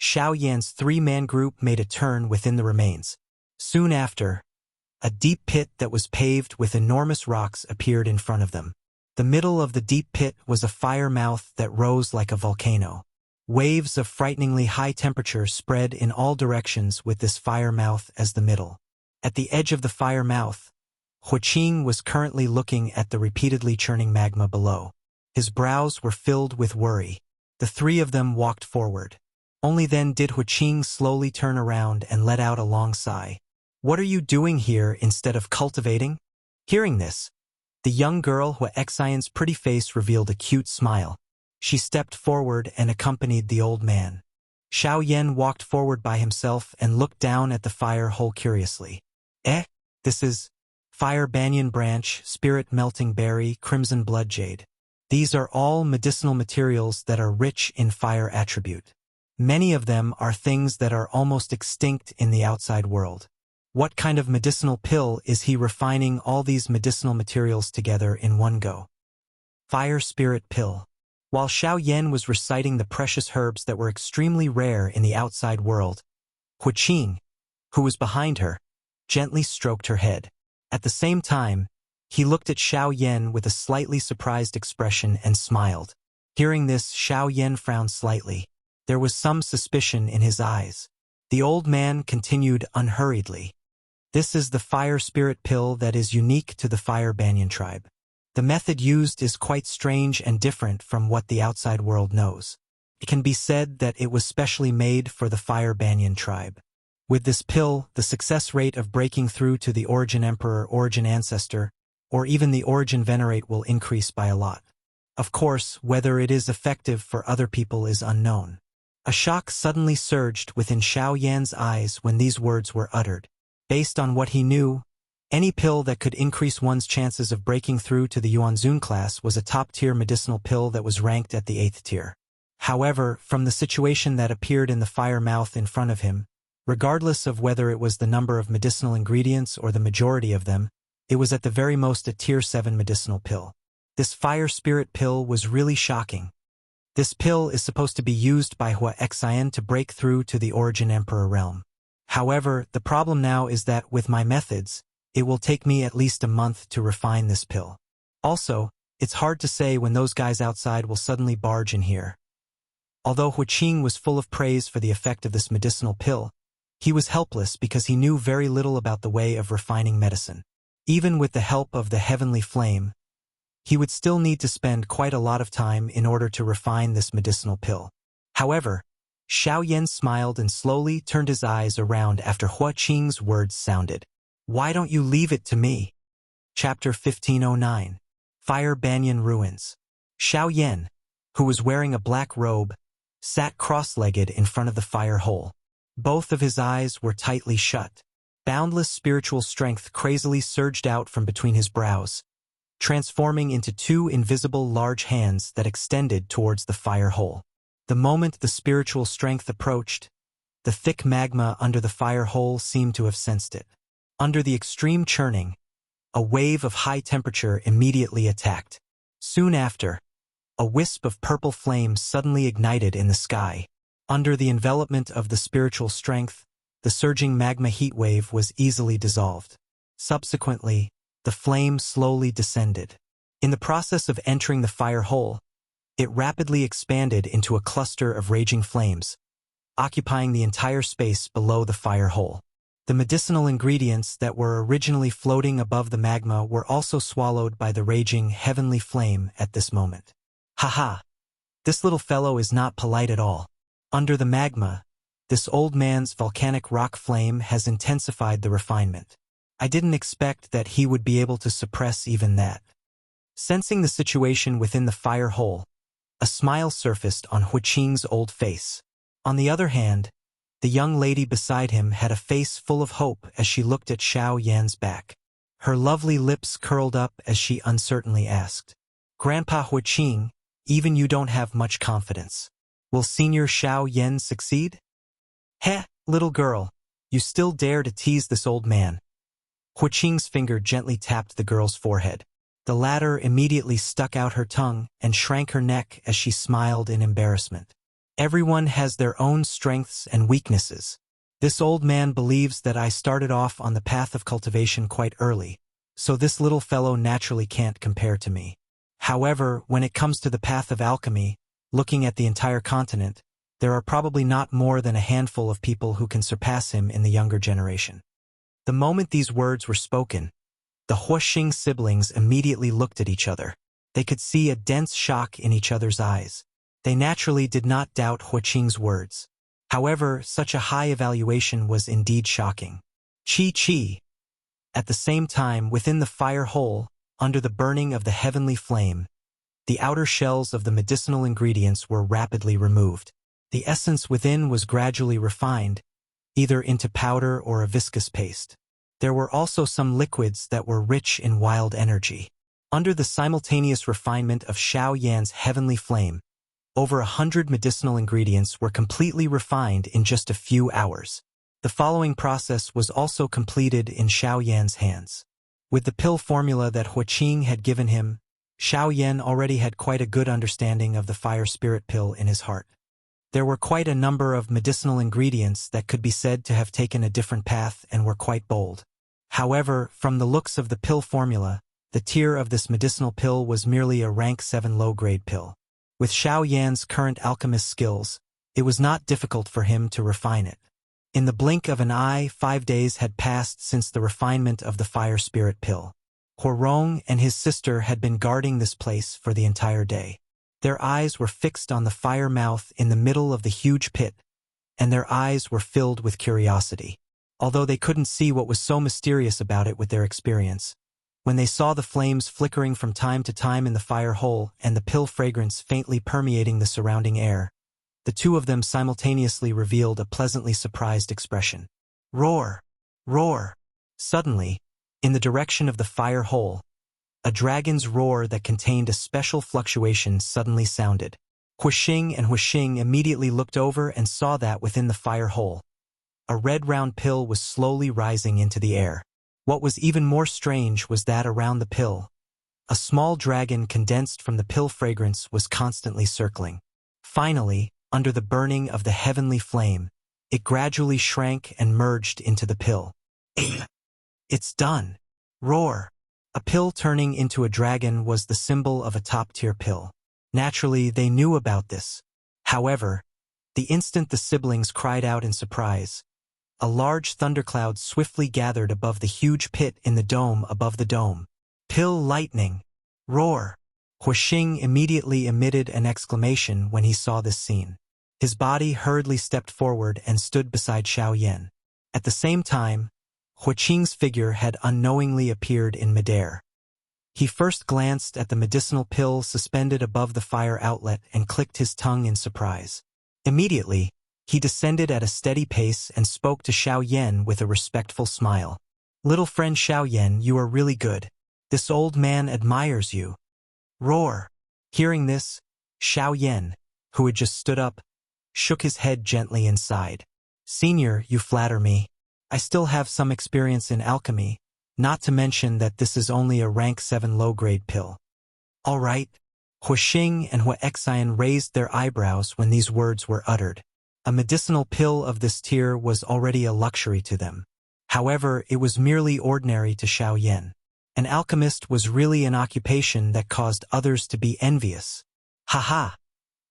Xiao Yan's 3-man group made a turn within the remains. Soon after, a deep pit that was paved with enormous rocks appeared in front of them. The middle of the deep pit was a fire mouth that rose like a volcano. Waves of frighteningly high temperature spread in all directions with this fire mouth as the middle. At the edge of the fire mouth, Huaqing was currently looking at the repeatedly churning magma below. His brows were filled with worry. The three of them walked forward. Only then did Huaqing slowly turn around and let out a long sigh. "What are you doing here instead of cultivating?" Hearing this, the young girl Huaxian's pretty face revealed a cute smile. She stepped forward and accompanied the old man. Xiao Yan walked forward by himself and looked down at the fire hole curiously. This is fire banyan branch, spirit melting berry, crimson blood jade. These are all medicinal materials that are rich in fire attribute. Many of them are things that are almost extinct in the outside world. What kind of medicinal pill is he refining all these medicinal materials together in one go? Fire spirit pill. While Xiao Yan was reciting the precious herbs that were extremely rare in the outside world, Huqing, who was behind her, gently stroked her head. At the same time, he looked at Xiao Yan with a slightly surprised expression and smiled. Hearing this, Xiao Yan frowned slightly. There was some suspicion in his eyes. The old man continued unhurriedly. This is the fire spirit pill that is unique to the Fire Banyan tribe. The method used is quite strange and different from what the outside world knows. It can be said that it was specially made for the Fire Banyan tribe. With this pill, the success rate of breaking through to the Origin Emperor, Origin Ancestor, or even the Origin Venerate will increase by a lot. Of course, whether it is effective for other people is unknown. A shock suddenly surged within Xiao Yan's eyes when these words were uttered. Based on what he knew, any pill that could increase one's chances of breaking through to the Yuanzun class was a top-tier medicinal pill that was ranked at the 8th tier. However, from the situation that appeared in the fire mouth in front of him, regardless of whether it was the number of medicinal ingredients or the majority of them, it was at the very most a tier 7 medicinal pill. This fire spirit pill was really shocking. This pill is supposed to be used by Hua Xian to break through to the Origin Emperor realm. However, the problem now is that with my methods, it will take me at least a month to refine this pill. Also, it's hard to say when those guys outside will suddenly barge in here. Although Huqing was full of praise for the effect of this medicinal pill, he was helpless because he knew very little about the way of refining medicine. Even with the help of the heavenly flame, he would still need to spend quite a lot of time in order to refine this medicinal pill. However, Xiao Yan smiled and slowly turned his eyes around after Huqing's words sounded. Why don't you leave it to me? Chapter 1509. Fire Banyan Ruins. Xiao Yan, who was wearing a black robe, sat cross-legged in front of the fire hole. Both of his eyes were tightly shut. Boundless spiritual strength crazily surged out from between his brows, transforming into two invisible large hands that extended towards the fire hole. The moment the spiritual strength approached, the thick magma under the fire hole seemed to have sensed it. Under the extreme churning, a wave of high temperature immediately attacked. Soon after, a wisp of purple flame suddenly ignited in the sky. Under the envelopment of the spiritual strength, the surging magma heat wave was easily dissolved. Subsequently, the flame slowly descended. In the process of entering the fire hole, it rapidly expanded into a cluster of raging flames, occupying the entire space below the fire hole. The medicinal ingredients that were originally floating above the magma were also swallowed by the raging heavenly flame at this moment. Haha! This little fellow is not polite at all. Under the magma, this old man's volcanic rock flame has intensified the refinement. I didn't expect that he would be able to suppress even that. Sensing the situation within the fire hole, a smile surfaced on Huqing's old face. On the other hand, the young lady beside him had a face full of hope as she looked at Xiao Yan's back. Her lovely lips curled up as she uncertainly asked, "Grandpa Huqing, even you don't have much confidence. Will Senior Xiao Yan succeed?" "Heh, little girl, you still dare to tease this old man." Huqing's finger gently tapped the girl's forehead. The latter immediately stuck out her tongue and shrank her neck as she smiled in embarrassment. Everyone has their own strengths and weaknesses. This old man believes that I started off on the path of cultivation quite early, so this little fellow naturally can't compare to me. However, when it comes to the path of alchemy, looking at the entire continent, there are probably not more than a handful of people who can surpass him in the younger generation. The moment these words were spoken, the Huqing siblings immediately looked at each other. They could see a dense shock in each other's eyes. They naturally did not doubt Huqing's words. However, such a high evaluation was indeed shocking. Chi. At the same time, within the fire hole, under the burning of the heavenly flame, the outer shells of the medicinal ingredients were rapidly removed. The essence within was gradually refined, either into powder or a viscous paste. There were also some liquids that were rich in wild energy. Under the simultaneous refinement of Xiao Yan's heavenly flame, over 100 medicinal ingredients were completely refined in just a few hours. The following process was also completed in Xiao Yan's hands. With the pill formula that Huqing had given him, Xiao Yan already had quite a good understanding of the fire spirit pill in his heart. There were quite a number of medicinal ingredients that could be said to have taken a different path and were quite bold. However, from the looks of the pill formula, the tier of this medicinal pill was merely a rank 7 low-grade pill. With Xiao Yan's current alchemist skills, it was not difficult for him to refine it. In the blink of an eye, 5 days had passed since the refinement of the fire spirit pill. Huarong and his sister had been guarding this place for the entire day. Their eyes were fixed on the fire mouth in the middle of the huge pit, and their eyes were filled with curiosity. Although they couldn't see what was so mysterious about it with their experience, when they saw the flames flickering from time to time in the fire hole and the pill fragrance faintly permeating the surrounding air, the two of them simultaneously revealed a pleasantly surprised expression. Roar! Roar! Suddenly, in the direction of the fire hole, a dragon's roar that contained a special fluctuation suddenly sounded. Huixing and Huixing immediately looked over and saw that within the fire hole, a red round pill was slowly rising into the air. What was even more strange was that around the pill, a small dragon condensed from the pill fragrance was constantly circling. Finally, under the burning of the heavenly flame, it gradually shrank and merged into the pill. It's done! Roar! A pill turning into a dragon was the symbol of a top-tier pill. Naturally, they knew about this. However, the instant the siblings cried out in surprise, a large thundercloud swiftly gathered above the huge pit in the dome above the dome. Pill lightning! Roar! Huixing immediately emitted an exclamation when he saw this scene. His body hurriedly stepped forward and stood beside Xiao Yan. At the same time, Huixing's figure had unknowingly appeared in midair. He first glanced at the medicinal pill suspended above the fire outlet and clicked his tongue in surprise. Immediately, he descended at a steady pace and spoke to Xiao Yan with a respectful smile. Little friend Xiao Yan, you are really good. This old man admires you. Roar! Hearing this, Xiao Yan, who had just stood up, shook his head gently and sighed. Senior, you flatter me. I still have some experience in alchemy, not to mention that this is only a rank 7 low-grade pill. All right. Huixing and Huexian raised their eyebrows when these words were uttered. A medicinal pill of this tier was already a luxury to them. However, it was merely ordinary to Xiao Yan. An alchemist was really an occupation that caused others to be envious. Haha!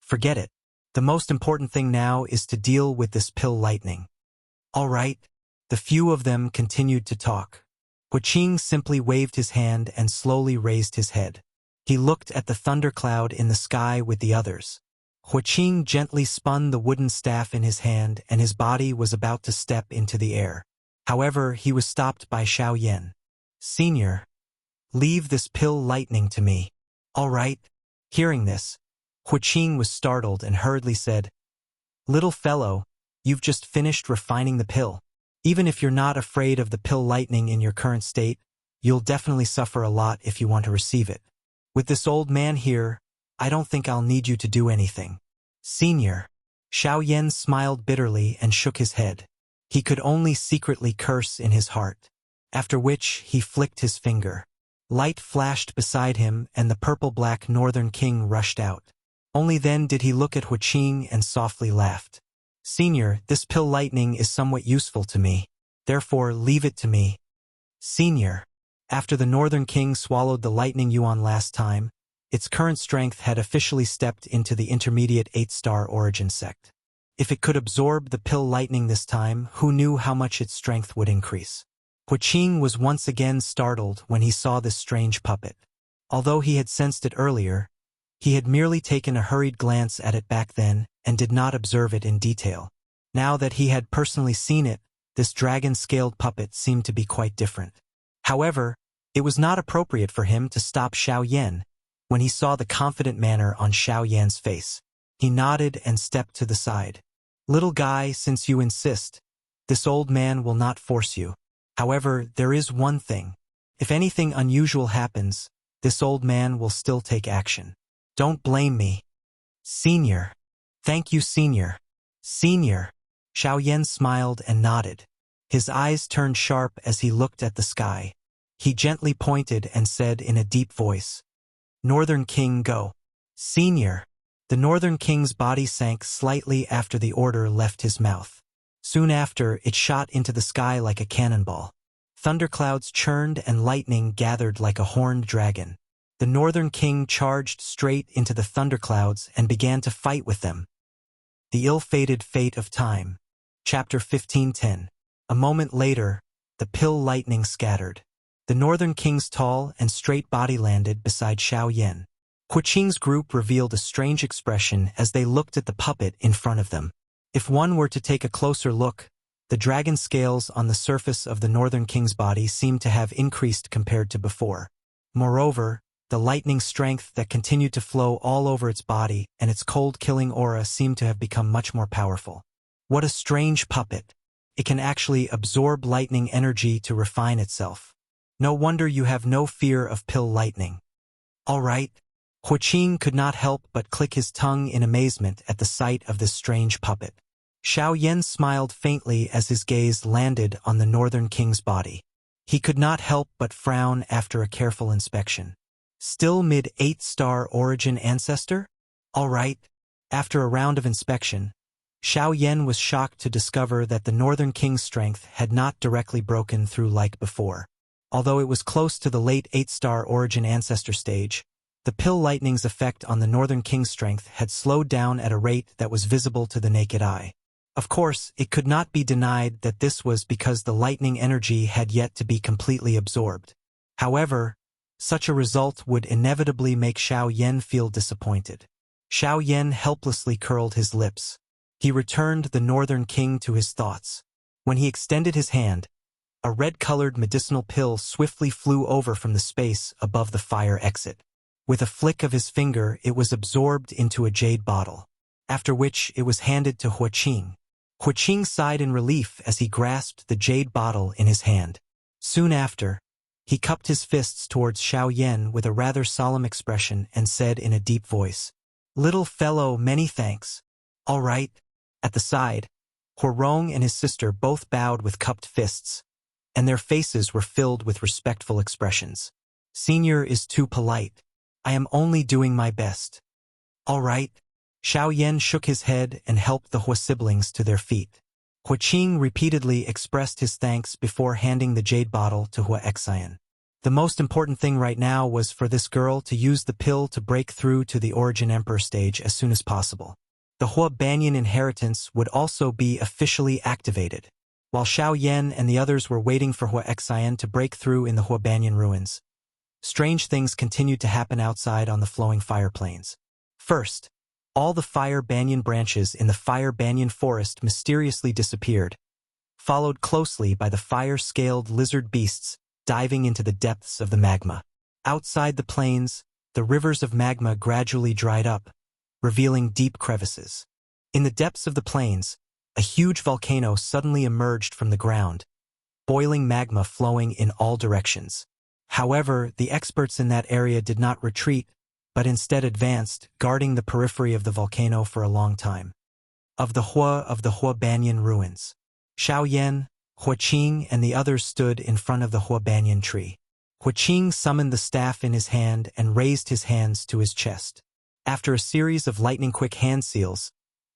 Forget it. The most important thing now is to deal with this pill lightning. All right. The few of them continued to talk. Huixing simply waved his hand and slowly raised his head. He looked at the thundercloud in the sky with the others. Huixing gently spun the wooden staff in his hand and his body was about to step into the air. However, he was stopped by Xiao Yan. Senior, leave this pill lightning to me. All right. Hearing this, Huixing was startled and hurriedly said, Little fellow, you've just finished refining the pill. Even if you're not afraid of the pill lightning in your current state, you'll definitely suffer a lot if you want to receive it. With this old man here, I don't think I'll need you to do anything. Senior. Xiao Yan smiled bitterly and shook his head. He could only secretly curse in his heart. After which, he flicked his finger. Light flashed beside him and the purple-black Northern King rushed out. Only then did he look at Huixing and softly laughed. Senior, this pill lightning is somewhat useful to me. Therefore, leave it to me. Senior. After the Northern King swallowed the lightning yuan last time, its current strength had officially stepped into the intermediate 8-star origin sect. If it could absorb the pill lightning this time, who knew how much its strength would increase? Huixing was once again startled when he saw this strange puppet. Although he had sensed it earlier, he had merely taken a hurried glance at it back then and did not observe it in detail. Now that he had personally seen it, this dragon-scaled puppet seemed to be quite different. However, it was not appropriate for him to stop Xiao Yan when he saw the confident manner on Xiao Yan's face. He nodded and stepped to the side. Little guy, since you insist, this old man will not force you. However, there is one thing. If anything unusual happens, this old man will still take action. Don't blame me. Senior. Thank you, Senior. Senior. Xiao Yan smiled and nodded. His eyes turned sharp as he looked at the sky. He gently pointed and said in a deep voice, Northern King go. Senior. The Northern King's body sank slightly after the order left his mouth. Soon after, it shot into the sky like a cannonball. Thunderclouds churned and lightning gathered like a horned dragon. The Northern King charged straight into the thunderclouds and began to fight with them. The ill-fated fate of time. Chapter 15:10. A moment later, the pill lightning scattered. The Northern King's tall and straight body landed beside Xiao Yan. Huaqing's group revealed a strange expression as they looked at the puppet in front of them. If one were to take a closer look, the dragon scales on the surface of the Northern King's body seemed to have increased compared to before. Moreover, the lightning strength that continued to flow all over its body and its cold-killing aura seemed to have become much more powerful. What a strange puppet! It can actually absorb lightning energy to refine itself. No wonder you have no fear of pill lightning. All right. Huaqing could not help but click his tongue in amazement at the sight of this strange puppet. Xiao Yan smiled faintly as his gaze landed on the Northern King's body. He could not help but frown after a careful inspection. Still mid-8-star origin ancestor? All right. After a round of inspection, Xiao Yan was shocked to discover that the Northern King's strength had not directly broken through like before. Although it was close to the late 8-star origin ancestor stage, the pill lightning's effect on the Northern King's strength had slowed down at a rate that was visible to the naked eye. Of course, it could not be denied that this was because the lightning energy had yet to be completely absorbed. However, such a result would inevitably make Xiao Yan feel disappointed. Xiao Yan helplessly curled his lips. He returned the Northern King to his thoughts. When he extended his hand, a red-colored medicinal pill swiftly flew over from the space above the fire exit. With a flick of his finger, it was absorbed into a jade bottle, after which it was handed to Huaqing. Huaqing sighed in relief as he grasped the jade bottle in his hand. Soon after, he cupped his fists towards Xiao Yan with a rather solemn expression and said in a deep voice, "Little fellow, many thanks." "All right." At the side, Huarong and his sister both bowed with cupped fists, and their faces were filled with respectful expressions. "Senior is too polite. I am only doing my best." "All right." Xiao Yan shook his head and helped the Hua siblings to their feet. Huaqing repeatedly expressed his thanks before handing the jade bottle to Huaxian. The most important thing right now was for this girl to use the pill to break through to the Origin Emperor stage as soon as possible. The Hua Banyan inheritance would also be officially activated. While Xiao Yan and the others were waiting for Huaxian to break through in the Hua Banyan ruins, strange things continued to happen outside on the flowing fire plains. First, all the fire banyan branches in the fire banyan forest mysteriously disappeared, followed closely by the fire-scaled lizard beasts diving into the depths of the magma. Outside the plains, the rivers of magma gradually dried up, revealing deep crevices. In the depths of the plains, a huge volcano suddenly emerged from the ground, boiling magma flowing in all directions. However, the experts in that area did not retreat, but instead advanced, guarding the periphery of the volcano for a long time. Of the Hua Banyan ruins, Xiao Yan, Huaqing, and the others stood in front of the Hua Banyan tree. Huaqing summoned the staff in his hand and raised his hands to his chest. After a series of lightning-quick hand seals,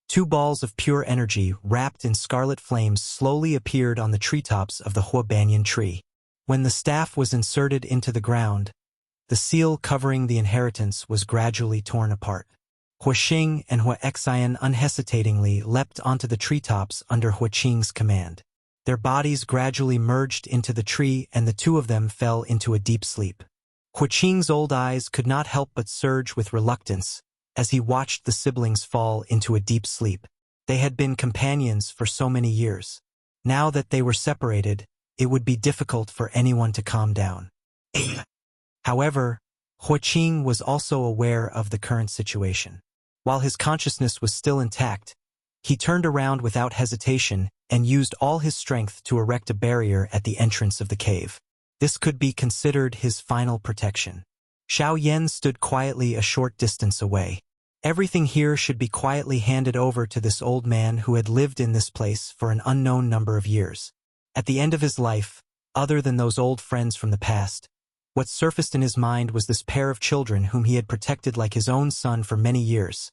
2 balls of pure energy wrapped in scarlet flames slowly appeared on the treetops of the Hua Banyan tree. When the staff was inserted into the ground, the seal covering the inheritance was gradually torn apart. Huaqing and Huaxian unhesitatingly leapt onto the treetops under Huaqing's command. Their bodies gradually merged into the tree and the 2 of them fell into a deep sleep. Huaqing's old eyes could not help but surge with reluctance as he watched the siblings fall into a deep sleep. They had been companions for so many years. Now that they were separated, it would be difficult for anyone to calm down. However, Huaqing was also aware of the current situation. While his consciousness was still intact, he turned around without hesitation and used all his strength to erect a barrier at the entrance of the cave. This could be considered his final protection. Xiao Yan stood quietly a short distance away. Everything here should be quietly handed over to this old man who had lived in this place for an unknown number of years. At the end of his life, other than those old friends from the past, What surfaced in his mind was this pair of children whom he had protected like his own son for many years.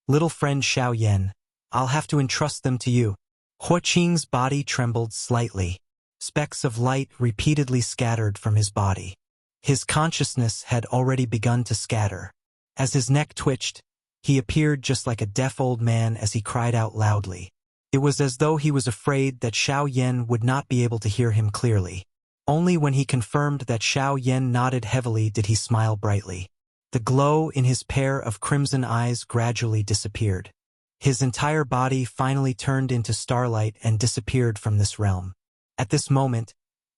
Little friend Xiao Yan, I'll have to entrust them to you. Hua Qing's body trembled slightly. Specks of light repeatedly scattered from his body. His consciousness had already begun to scatter. As his neck twitched, he appeared just like a deaf old man as he cried out loudly. It was as though he was afraid that Xiao Yan would not be able to hear him clearly. Only when he confirmed that Xiao Yan nodded heavily did he smile brightly. The glow in his pair of crimson eyes gradually disappeared. His entire body finally turned into starlight and disappeared from this realm. At this moment,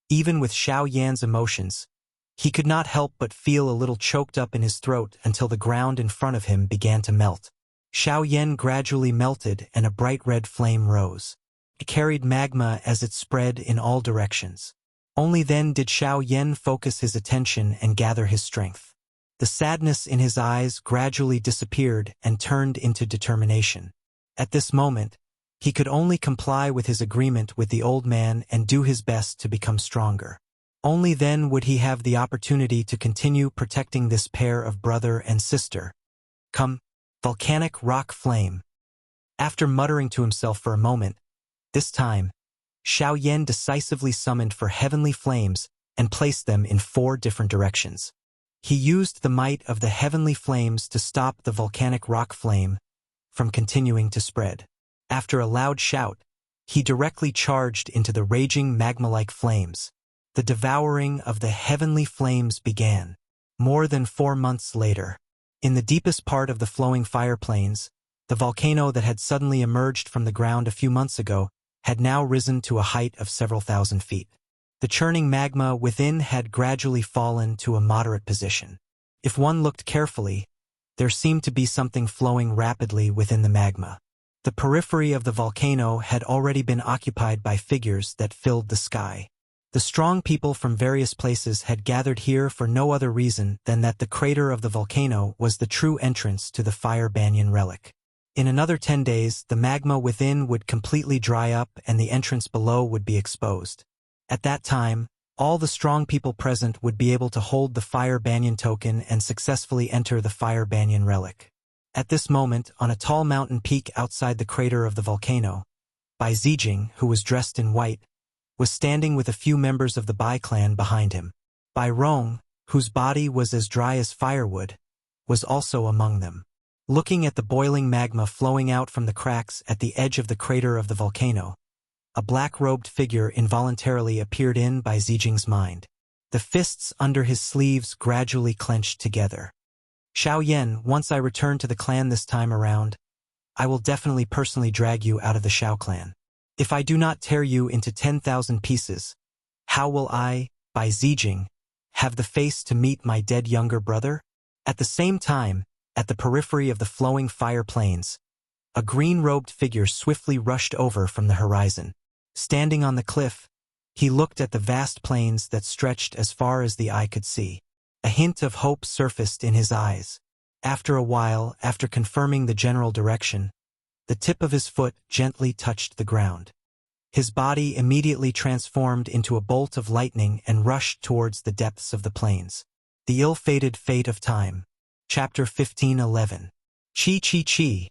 even with Xiao Yan's emotions, he could not help but feel a little choked up in his throat until the ground in front of him began to melt. Xiao Yan gradually melted and a bright red flame rose. It carried magma as it spread in all directions. Only then did Xiao Yan focus his attention and gather his strength. The sadness in his eyes gradually disappeared and turned into determination. At this moment, he could only comply with his agreement with the old man and do his best to become stronger. Only then would he have the opportunity to continue protecting this pair of brother and sister. Come, volcanic rock flame. After muttering to himself for a moment, this time, Xiao Yan decisively summoned for heavenly flames and placed them in 4 different directions. He used the might of the heavenly flames to stop the volcanic rock flame from continuing to spread. After a loud shout, he directly charged into the raging magma-like flames. The devouring of the heavenly flames began. More than 4 months later, in the deepest part of the flowing fire plains, the volcano that had suddenly emerged from the ground a few months ago had now risen to a height of several thousand feet. The churning magma within had gradually fallen to a moderate position. If one looked carefully, there seemed to be something flowing rapidly within the magma. The periphery of the volcano had already been occupied by figures that filled the sky. The strong people from various places had gathered here for no other reason than that the crater of the volcano was the true entrance to the fire banyan relic. In another 10 days, the magma within would completely dry up and the entrance below would be exposed. At that time, all the strong people present would be able to hold the fire banyan token and successfully enter the fire banyan relic. At this moment, on a tall mountain peak outside the crater of the volcano, Bai Zijing, who was dressed in white, was standing with a few members of the Bai clan behind him. Bai Rong, whose body was as dry as firewood, was also among them. Looking at the boiling magma flowing out from the cracks at the edge of the crater of the volcano, a black-robed figure involuntarily appeared in Bai Zijing's mind. The fists under his sleeves gradually clenched together. Xiao Yan, once I return to the clan this time around, I will definitely personally drag you out of the Xiao clan. If I do not tear you into 10,000 pieces, how will I, Bai Zijing, have the face to meet my dead younger brother? At the same time, at the periphery of the flowing fire plains, a green-robed figure swiftly rushed over from the horizon. Standing on the cliff, he looked at the vast plains that stretched as far as the eye could see. A hint of hope surfaced in his eyes. After a while, after confirming the general direction, the tip of his foot gently touched the ground. His body immediately transformed into a bolt of lightning and rushed towards the depths of the plains. The ill-fated fate of time. Chapter 15:11. Chi Chi Chi.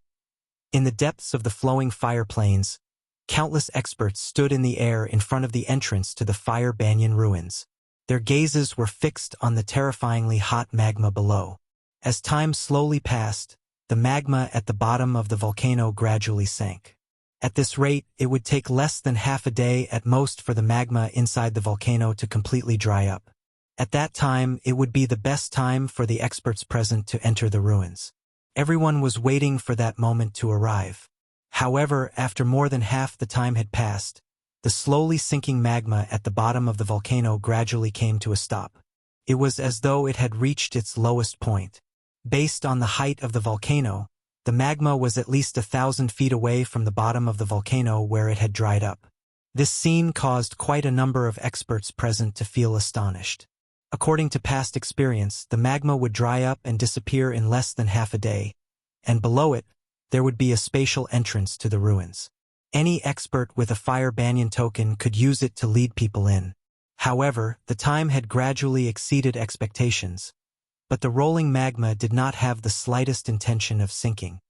In the depths of the flowing fire plains, countless experts stood in the air in front of the entrance to the fire banyan ruins. Their gazes were fixed on the terrifyingly hot magma below. As time slowly passed, the magma at the bottom of the volcano gradually sank. At this rate, it would take less than half a day at most for the magma inside the volcano to completely dry up. At that time, it would be the best time for the experts present to enter the ruins. Everyone was waiting for that moment to arrive. However, after more than half the time had passed, the slowly sinking magma at the bottom of the volcano gradually came to a stop. It was as though it had reached its lowest point. Based on the height of the volcano, the magma was at least 1,000 feet away from the bottom of the volcano where it had dried up. This scene caused quite a number of experts present to feel astonished. According to past experience, the magma would dry up and disappear in less than half a day, and below it, there would be a spatial entrance to the ruins. Any expert with a fire banyan token could use it to lead people in. However, the time had gradually exceeded expectations, but the rolling magma did not have the slightest intention of sinking.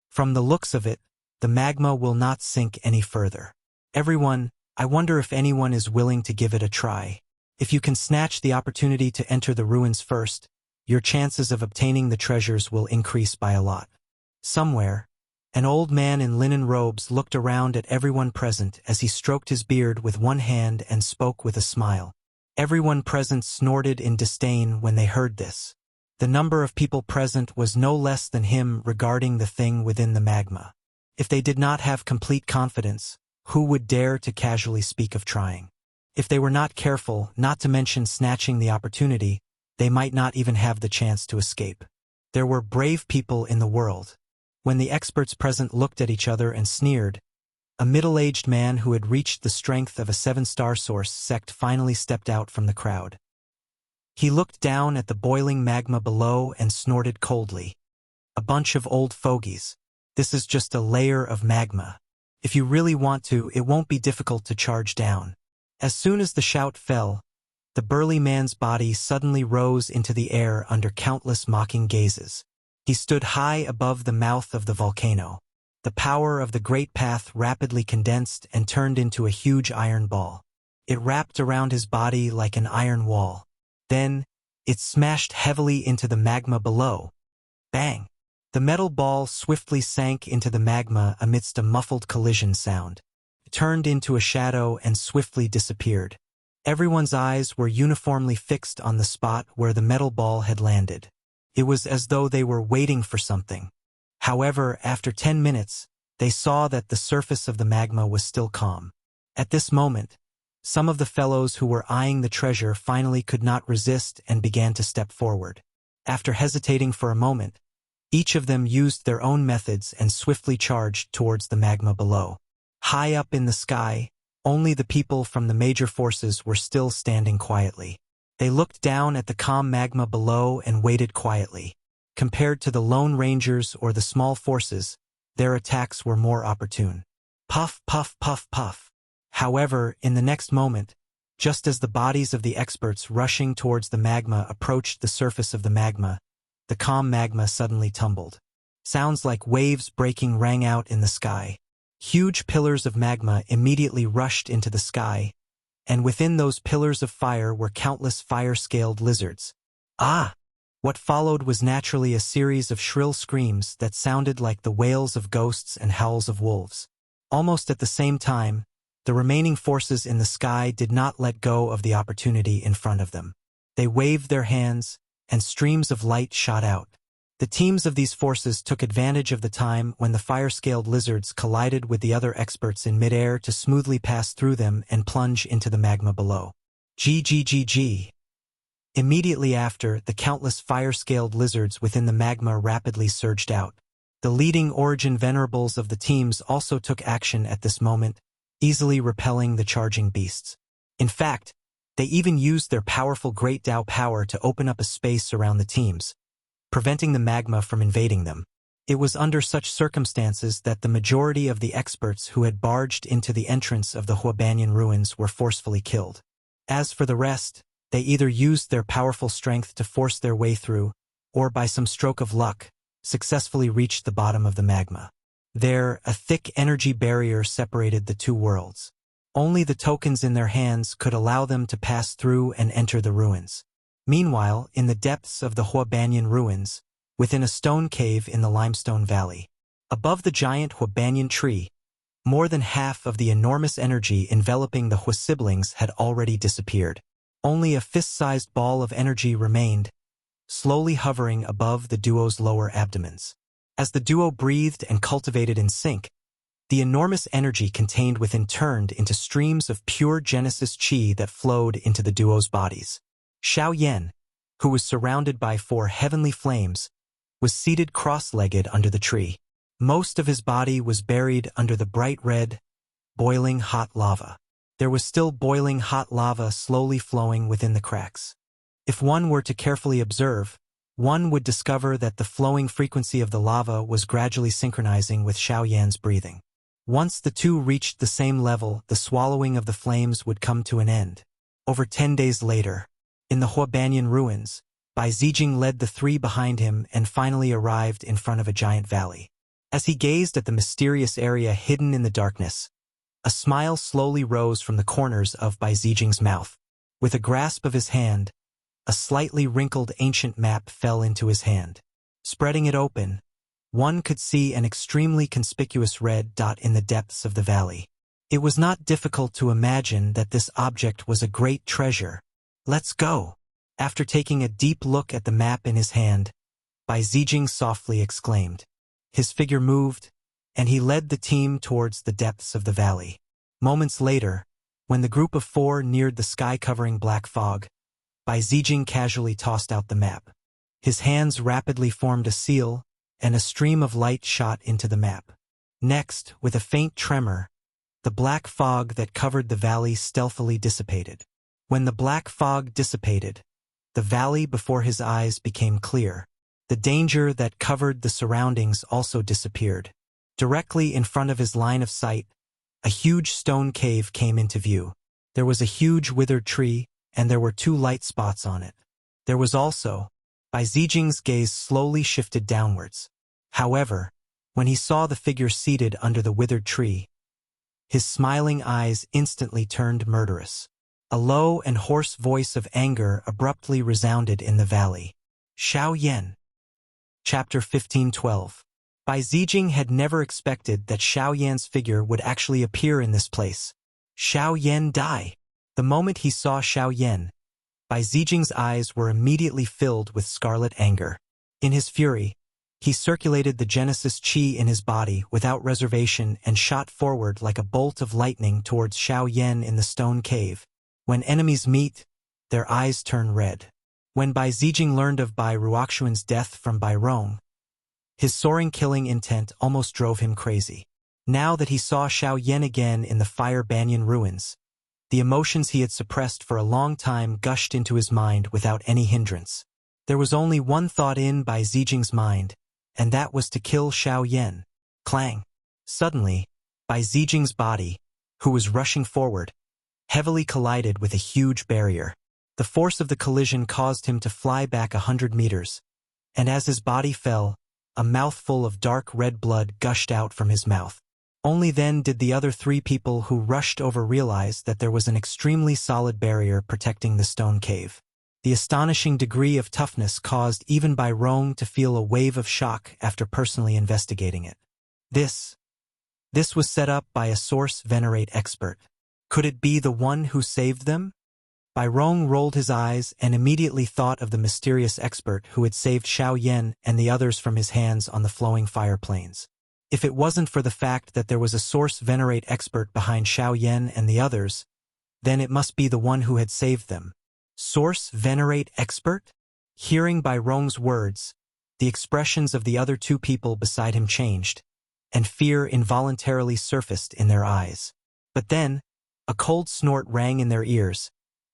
From the looks of it, the magma will not sink any further. Everyone, I wonder if anyone is willing to give it a try. If you can snatch the opportunity to enter the ruins first, your chances of obtaining the treasures will increase by a lot. Somewhere, an old man in linen robes looked around at everyone present as he stroked his beard with one hand and spoke with a smile. Everyone present snorted in disdain when they heard this. The number of people present was no less than him regarding the thing within the magma. If they did not have complete confidence, who would dare to casually speak of trying? If they were not careful, not to mention snatching the opportunity, they might not even have the chance to escape. There were brave people in the world. When the experts present looked at each other and sneered, a middle-aged man who had reached the strength of a 7-star source sect finally stepped out from the crowd. He looked down at the boiling magma below and snorted coldly. A bunch of old fogies. This is just a layer of magma. If you really want to, it won't be difficult to charge down. As soon as the shout fell, the burly man's body suddenly rose into the air under countless mocking gazes. He stood high above the mouth of the volcano. The power of the great path rapidly condensed and turned into a huge iron ball. It wrapped around his body like an iron wall. Then, it smashed heavily into the magma below. Bang! The metal ball swiftly sank into the magma amidst a muffled collision sound. It turned into a shadow and swiftly disappeared. Everyone's eyes were uniformly fixed on the spot where the metal ball had landed. It was as though they were waiting for something. However, after 10 minutes, they saw that the surface of the magma was still calm. At this moment, some of the fellows who were eyeing the treasure finally could not resist and began to step forward. After hesitating for a moment, each of them used their own methods and swiftly charged towards the magma below. High up in the sky, only the people from the major forces were still standing quietly. They looked down at the calm magma below and waited quietly. Compared to the Lone Rangers or the small forces, their attacks were more opportune. Puff, puff, puff, puff. However, in the next moment, just as the bodies of the experts rushing towards the magma approached the surface of the magma, the calm magma suddenly tumbled. Sounds like waves breaking rang out in the sky. Huge pillars of magma immediately rushed into the sky, and within those pillars of fire were countless fire-scaled lizards. Ah! What followed was naturally a series of shrill screams that sounded like the wails of ghosts and howls of wolves. Almost at the same time, the remaining forces in the sky did not let go of the opportunity in front of them. They waved their hands, and streams of light shot out. The teams of these forces took advantage of the time when the fire-scaled lizards collided with the other experts in midair to smoothly pass through them and plunge into the magma below. GGGG. Immediately after, the countless fire-scaled lizards within the magma rapidly surged out. The leading origin venerables of the teams also took action at this moment, easily repelling the charging beasts. In fact, they even used their powerful Great Tao power to open up a space around the teams, preventing the magma from invading them. It was under such circumstances that the majority of the experts who had barged into the entrance of the Huabanyan ruins were forcefully killed. As for the rest, they either used their powerful strength to force their way through, or by some stroke of luck, successfully reached the bottom of the magma. There, a thick energy barrier separated the two worlds. Only the tokens in their hands could allow them to pass through and enter the ruins. Meanwhile, in the depths of the Huabanyan ruins, within a stone cave in the limestone valley, above the giant Huabanyan tree, more than half of the enormous energy enveloping the Hua siblings had already disappeared. Only a fist-sized ball of energy remained, slowly hovering above the duo's lower abdomens. As the duo breathed and cultivated in sync, the enormous energy contained within turned into streams of pure Genesis Qi that flowed into the duo's bodies. Xiao Yan, who was surrounded by 4 heavenly flames, was seated cross-legged under the tree. Most of his body was buried under the bright red, boiling hot lava. There was still boiling hot lava slowly flowing within the cracks. If one were to carefully observe, one would discover that the flowing frequency of the lava was gradually synchronizing with Xiao Yan's breathing. Once the two reached the same level, the swallowing of the flames would come to an end. Over 10 days later, in the Huabanyan ruins, Bai Zijing led the three behind him and finally arrived in front of a giant valley. As he gazed at the mysterious area hidden in the darkness, a smile slowly rose from the corners of Bai Zijing's mouth. With a grasp of his hand, a slightly wrinkled ancient map fell into his hand. Spreading it open, one could see an extremely conspicuous red dot in the depths of the valley. It was not difficult to imagine that this object was a great treasure. "Let's go." After taking a deep look at the map in his hand, Bai Zijing softly exclaimed. His figure moved, and he led the team towards the depths of the valley. Moments later, when the group of four neared the sky-covering black fog, Bai Zijing casually tossed out the map. His hands rapidly formed a seal, and a stream of light shot into the map. Next, with a faint tremor, the black fog that covered the valley stealthily dissipated. When the black fog dissipated, the valley before his eyes became clear. The danger that covered the surroundings also disappeared. Directly in front of his line of sight, a huge stone cave came into view. There was a huge withered tree, and there were 2 light spots on it. There was also, Bai Zijing's gaze slowly shifted downwards. However, when he saw the figure seated under the withered tree, his smiling eyes instantly turned murderous. A low and hoarse voice of anger abruptly resounded in the valley. Xiao Yan. Chapter 15:12. Bai Zijing had never expected that Xiao Yan's figure would actually appear in this place. Xiao Yan die. The moment he saw Xiao Yan, Bai Zijing's eyes were immediately filled with scarlet anger. In his fury, he circulated the Genesis Qi in his body without reservation and shot forward like a bolt of lightning towards Xiao Yan in the stone cave. When enemies meet, their eyes turn red. When Bai Zijing learned of Bai Ruoxuan's death from Bai Rong, his soaring killing intent almost drove him crazy. Now that he saw Xiao Yan again in the Fire Banyan ruins, the emotions he had suppressed for a long time gushed into his mind without any hindrance. There was only one thought in Bai Zijing's mind, and that was to kill Xiao Yan. Clang! Suddenly, Bai Zijing's body, who was rushing forward, heavily collided with a huge barrier. The force of the collision caused him to fly back 100 meters, and as his body fell, a mouthful of dark red blood gushed out from his mouth. Only then did the other 3 people who rushed over realize that there was an extremely solid barrier protecting the stone cave. The astonishing degree of toughness caused even Bai Rong to feel a wave of shock after personally investigating it. This was set up by a source venerate expert. Could it be the one who saved them? Bai Rong rolled his eyes and immediately thought of the mysterious expert who had saved Xiao Yan and the others from his hands on the flowing fire plains. If it wasn't for the fact that there was a source venerate expert behind Xiao Yan and the others, then it must be the one who had saved them. Source venerate expert? Hearing Bai Rong's words, the expressions of the other 2 people beside him changed, and fear involuntarily surfaced in their eyes. But then, a cold snort rang in their ears,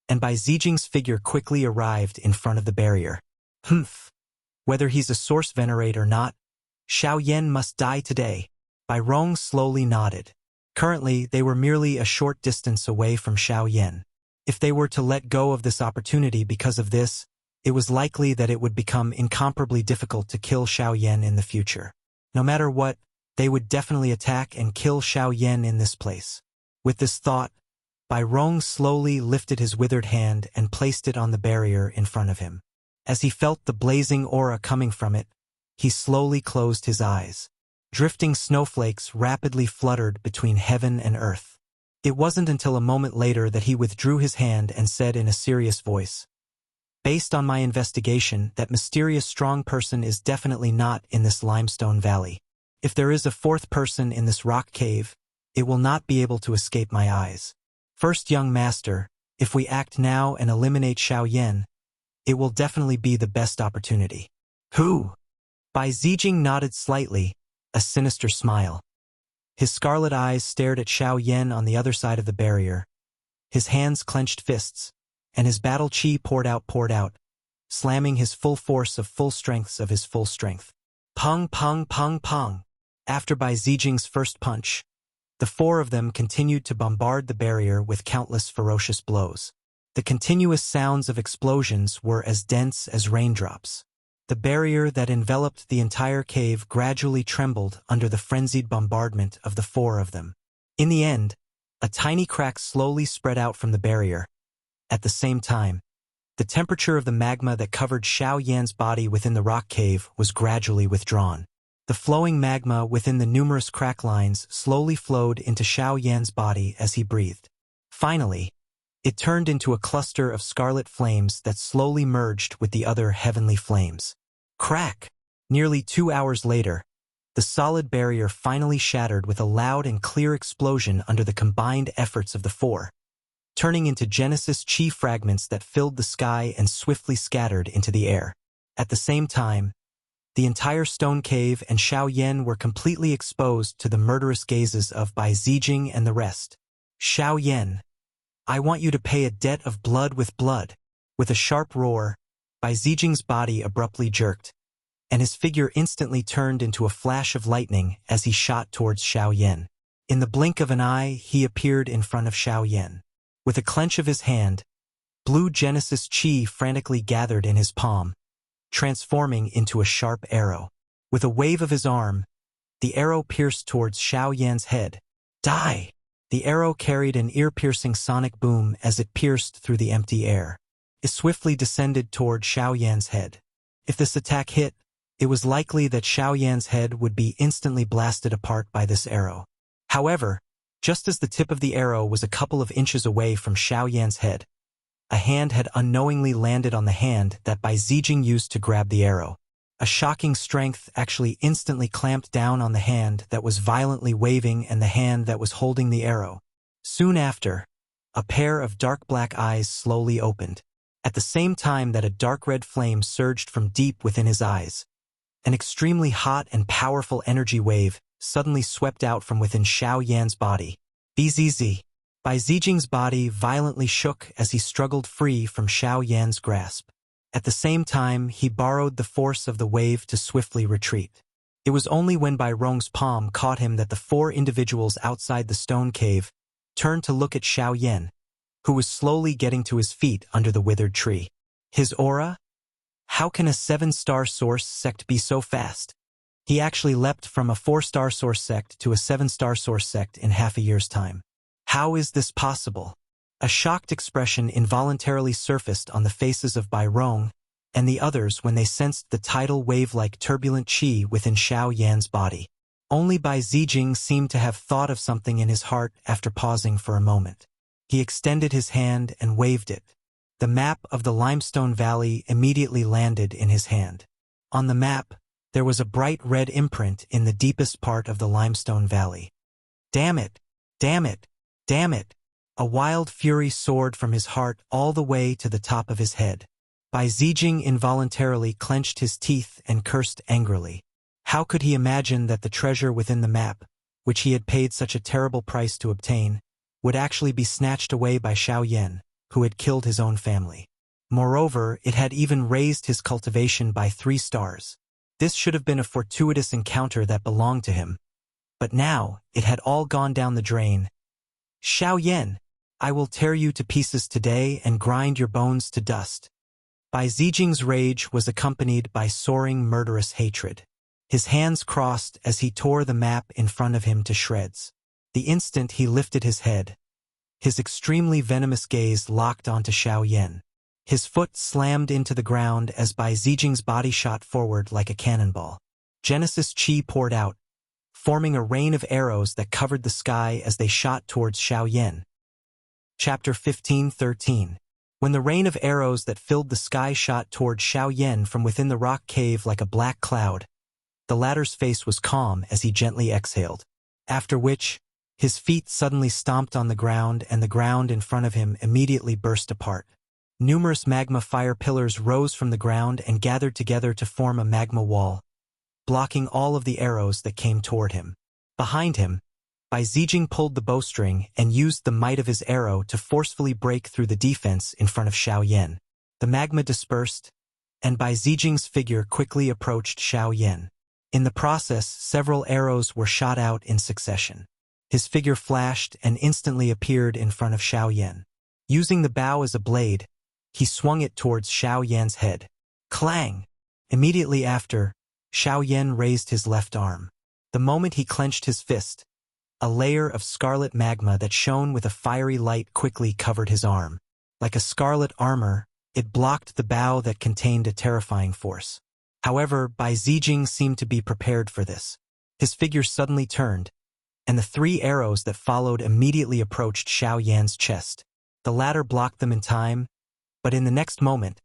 and Bai Zijing's figure quickly arrived in front of the barrier. Humph! Whether he's a source venerate or not, Xiao Yan must die today. Bai Rong slowly nodded. Currently, they were merely a short distance away from Xiao Yan. If they were to let go of this opportunity because of this, it was likely that it would become incomparably difficult to kill Xiao Yan in the future. No matter what, they would definitely attack and kill Xiao Yan in this place. With this thought, Bai Rong slowly lifted his withered hand and placed it on the barrier in front of him. As he felt the blazing aura coming from it, he slowly closed his eyes. Drifting snowflakes rapidly fluttered between heaven and earth. It wasn't until a moment later that he withdrew his hand and said in a serious voice, "Based on my investigation, that mysterious strong person is definitely not in this limestone valley. If there is a 4th person in this rock cave, it will not be able to escape my eyes. First, young master, if we act now and eliminate Xiao Yan, it will definitely be the best opportunity." Who? Bai Zijing nodded slightly, a sinister smile. His scarlet eyes stared at Xiao Yan on the other side of the barrier. His hands clenched fists, and his battle chi poured out, slamming his full force of full strengths of his full strength. Pong, pong, pong, pong. After Bai Zijing's first punch, the 4 of them continued to bombard the barrier with countless ferocious blows. The continuous sounds of explosions were as dense as raindrops. The barrier that enveloped the entire cave gradually trembled under the frenzied bombardment of the four of them. In the end, a tiny crack slowly spread out from the barrier. At the same time, the temperature of the magma that covered Xiao Yan's body within the rock cave was gradually withdrawn. The flowing magma within the numerous crack lines slowly flowed into Xiao Yan's body as he breathed. Finally, it turned into a cluster of scarlet flames that slowly merged with the other heavenly flames. Crack! Nearly 2 hours later, the solid barrier finally shattered with a loud and clear explosion under the combined efforts of the four, turning into Genesis chi fragments that filled the sky and swiftly scattered into the air. At the same time, the entire stone cave and Xiao Yan were completely exposed to the murderous gazes of Bai Zijing and the rest. Xiao Yan, I want you to pay a debt of blood with blood. With a sharp roar, Bai Zijing's body abruptly jerked, and his figure instantly turned into a flash of lightning as he shot towards Xiao Yan. In the blink of an eye, he appeared in front of Xiao Yan. With a clench of his hand, blue Genesis chi frantically gathered in his palm, transforming into a sharp arrow. With a wave of his arm, the arrow pierced towards Xiao Yan's head. Die! The arrow carried an ear-piercing sonic boom as it pierced through the empty air. It swiftly descended toward Xiao Yan's head. If this attack hit, it was likely that Xiao Yan's head would be instantly blasted apart by this arrow. However, just as the tip of the arrow was a couple of inches away from Xiao Yan's head, a hand had unknowingly landed on the hand that Bai Zijing used to grab the arrow. A shocking strength actually instantly clamped down on the hand that was violently waving and the hand that was holding the arrow. Soon after, a pair of dark black eyes slowly opened. At the same time that a dark red flame surged from deep within his eyes, an extremely hot and powerful energy wave suddenly swept out from within Xiao Yan's body. Bzz. Bai Zijing's body violently shook as he struggled free from Xiao Yan's grasp. At the same time, he borrowed the force of the wave to swiftly retreat. It was only when Bai Rong's palm caught him that the four individuals outside the stone cave turned to look at Xiao Yan, who was slowly getting to his feet under the withered tree. His aura? How can a 7-star source sect be so fast? He actually leapt from a 4-star source sect to a 7-star source sect in half a year's time. How is this possible? A shocked expression involuntarily surfaced on the faces of Bai Rong and the others when they sensed the tidal wave-like turbulent qi within Xiao Yan's body. Only Bai Zijing seemed to have thought of something in his heart after pausing for a moment. He extended his hand and waved it. The map of the limestone valley immediately landed in his hand. On the map, there was a bright red imprint in the deepest part of the limestone valley. Damn it! Damn it! Damn it! A wild fury soared from his heart all the way to the top of his head. Bai Zijing involuntarily clenched his teeth and cursed angrily. How could he imagine that the treasure within the map, which he had paid such a terrible price to obtain, would actually be snatched away by Xiao Yan, who had killed his own family? Moreover, it had even raised his cultivation by 3 stars. This should have been a fortuitous encounter that belonged to him. But now, it had all gone down the drain. Xiao Yan, I will tear you to pieces today and grind your bones to dust. Bai Zijing's rage was accompanied by soaring murderous hatred. His hands crossed as he tore the map in front of him to shreds. The instant he lifted his head, his extremely venomous gaze locked onto Xiao Yan. His foot slammed into the ground as Bai Zijing's body shot forward like a cannonball. Genesis chi poured out, forming a rain of arrows that covered the sky as they shot towards Xiao Yan. Chapter 15:13. When the rain of arrows that filled the sky shot toward Xiao Yan from within the rock cave like a black cloud, the latter's face was calm as he gently exhaled. After which, his feet suddenly stomped on the ground and the ground in front of him immediately burst apart. Numerous magma fire pillars rose from the ground and gathered together to form a magma wall, blocking all of the arrows that came toward him. Behind him, Bai Zijing pulled the bowstring and used the might of his arrow to forcefully break through the defense in front of Xiao Yan. The magma dispersed, and Bai Zijing's figure quickly approached Xiao Yan. In the process, several arrows were shot out in succession. His figure flashed and instantly appeared in front of Xiao Yan. Using the bow as a blade, he swung it towards Xiao Yan's head. Clang! Immediately after, Xiao Yan raised his left arm. The moment he clenched his fist, a layer of scarlet magma that shone with a fiery light quickly covered his arm. Like a scarlet armor, it blocked the bow that contained a terrifying force. However, Bai Zijing seemed to be prepared for this. His figure suddenly turned, and the 3 arrows that followed immediately approached Xiao Yan's chest. The latter blocked them in time, but in the next moment,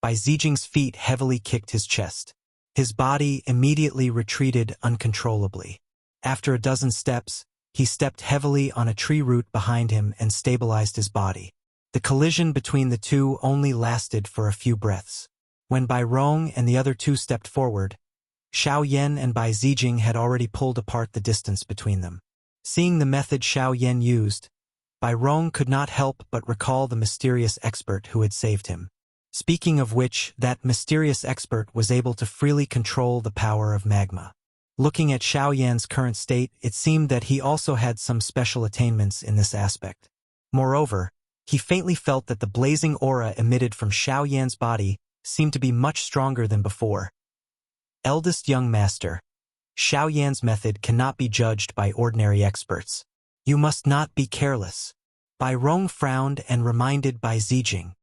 Bai Zijing's feet heavily kicked his chest. His body immediately retreated uncontrollably. After a dozen steps, he stepped heavily on a tree root behind him and stabilized his body. The collision between the two only lasted for a few breaths. When Bai Rong and the other 2 stepped forward, Xiao Yan and Bai Zijing had already pulled apart the distance between them. Seeing the method Xiao Yan used, Bai Rong could not help but recall the mysterious expert who had saved him. Speaking of which, that mysterious expert was able to freely control the power of magma. Looking at Xiao Yan's current state, it seemed that he also had some special attainments in this aspect. Moreover, he faintly felt that the blazing aura emitted from Xiao Yan's body seemed to be much stronger than before. Eldest young master, Xiao Yan's method cannot be judged by ordinary experts. You must not be careless. Bai Rong frowned and reminded Bai Zijing.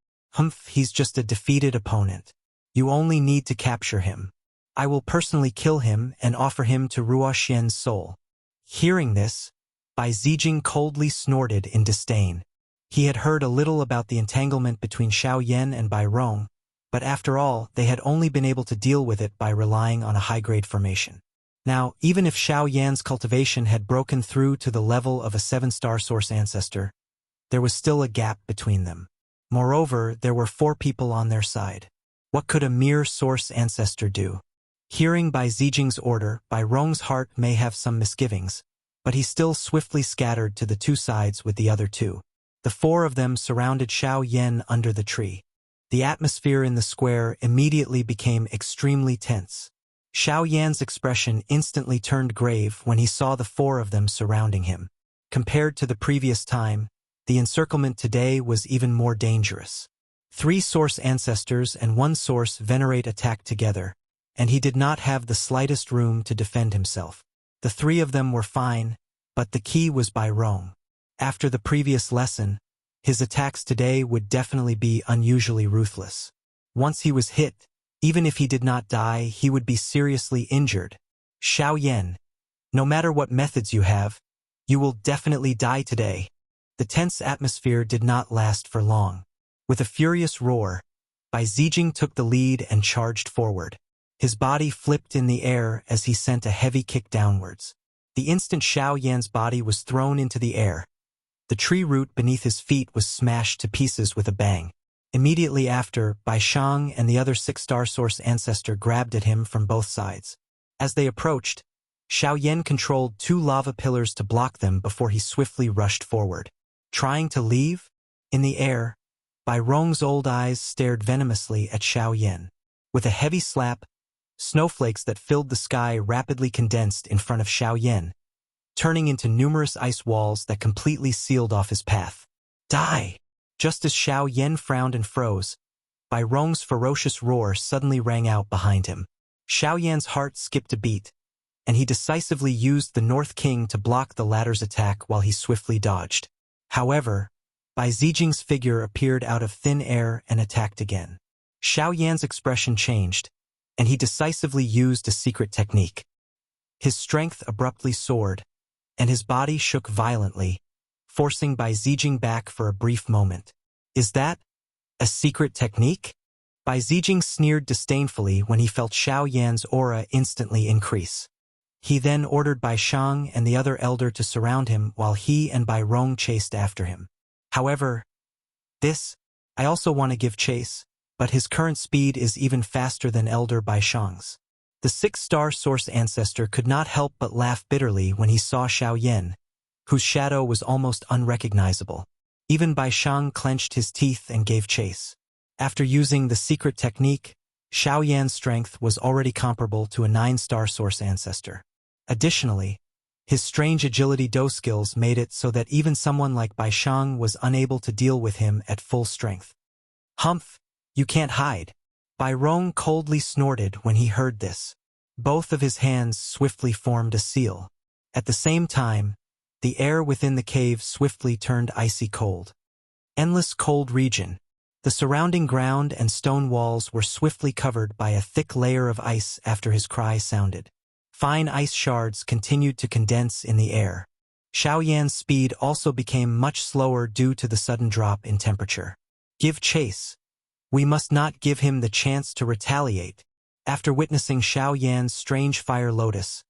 He's just a defeated opponent. You only need to capture him. I will personally kill him and offer him to Ruo Xian's soul. Hearing this, Bai Zijing coldly snorted in disdain. He had heard a little about the entanglement between Xiao Yan and Bai Rong, but after all, they had only been able to deal with it by relying on a high-grade formation. Now, even if Xiao Yan's cultivation had broken through to the level of a 7-star source ancestor, there was still a gap between them. Moreover, there were 4 people on their side. What could a mere source ancestor do? Hearing Bai Zijing's order, Bai Rong's heart may have some misgivings, but he still swiftly scattered to the 2 sides with the other 2. The 4 of them surrounded Xiao Yan under the tree. The atmosphere in the square immediately became extremely tense. Xiao Yan's expression instantly turned grave when he saw the 4 of them surrounding him. Compared to the previous time, the encirclement today was even more dangerous. 3 source ancestors and 1 source venerate attacked together, and he did not have the slightest room to defend himself. The 3 of them were fine, but the key was Bai Rong. After the previous lesson, his attacks today would definitely be unusually ruthless. Once he was hit, even if he did not die, he would be seriously injured. Xiao Yan, no matter what methods you have, you will definitely die today. The tense atmosphere did not last for long. With a furious roar, Bai Zijing took the lead and charged forward. His body flipped in the air as he sent a heavy kick downwards. The instant Xiao Yan's body was thrown into the air, the tree root beneath his feet was smashed to pieces with a bang. Immediately after, Bai Shang and the other 6-star source ancestor grabbed at him from both sides. As they approached, Xiao Yan controlled 2 lava pillars to block them before he swiftly rushed forward. Trying to leave? In the air, Bai Rong's old eyes stared venomously at Xiao Yan. With a heavy slap, snowflakes that filled the sky rapidly condensed in front of Xiao Yan, turning into numerous ice walls that completely sealed off his path. Die! Just as Xiao Yan frowned and froze, Bai Rong's ferocious roar suddenly rang out behind him. Xiao Yan's heart skipped a beat, and he decisively used the North King to block the latter's attack while he swiftly dodged. However, Bai Zijing's figure appeared out of thin air and attacked again. Xiao Yan's expression changed, and he decisively used a secret technique. His strength abruptly soared, and his body shook violently, forcing Bai Zijing back for a brief moment. Is that a secret technique? Bai Zijing sneered disdainfully when he felt Xiao Yan's aura instantly increase. He then ordered Bai Shang and the other elder to surround him while he and Bai Rong chased after him. However, I also want to give chase, but his current speed is even faster than Elder Bai Shang's. The 6-star source ancestor could not help but laugh bitterly when he saw Xiao Yan, whose shadow was almost unrecognizable. Even Bai Shang clenched his teeth and gave chase. After using the secret technique, Xiao Yan's strength was already comparable to a 9-star source ancestor. Additionally, His strange agility do skills made it so that even someone like Bai Shang was unable to deal with him at full strength. "Humph, you can't hide." Bai Rong coldly snorted when he heard this. Both of his hands swiftly formed a seal. At the same time, the air within the cave swiftly turned icy cold. Endless cold region. The surrounding ground and stone walls were swiftly covered by a thick layer of ice after his cry sounded. Fine ice shards continued to condense in the air. Xiao Yan's speed also became much slower due to the sudden drop in temperature. "Give chase. We must not give him the chance to retaliate." After witnessing Xiao Yan's strange fire lotus,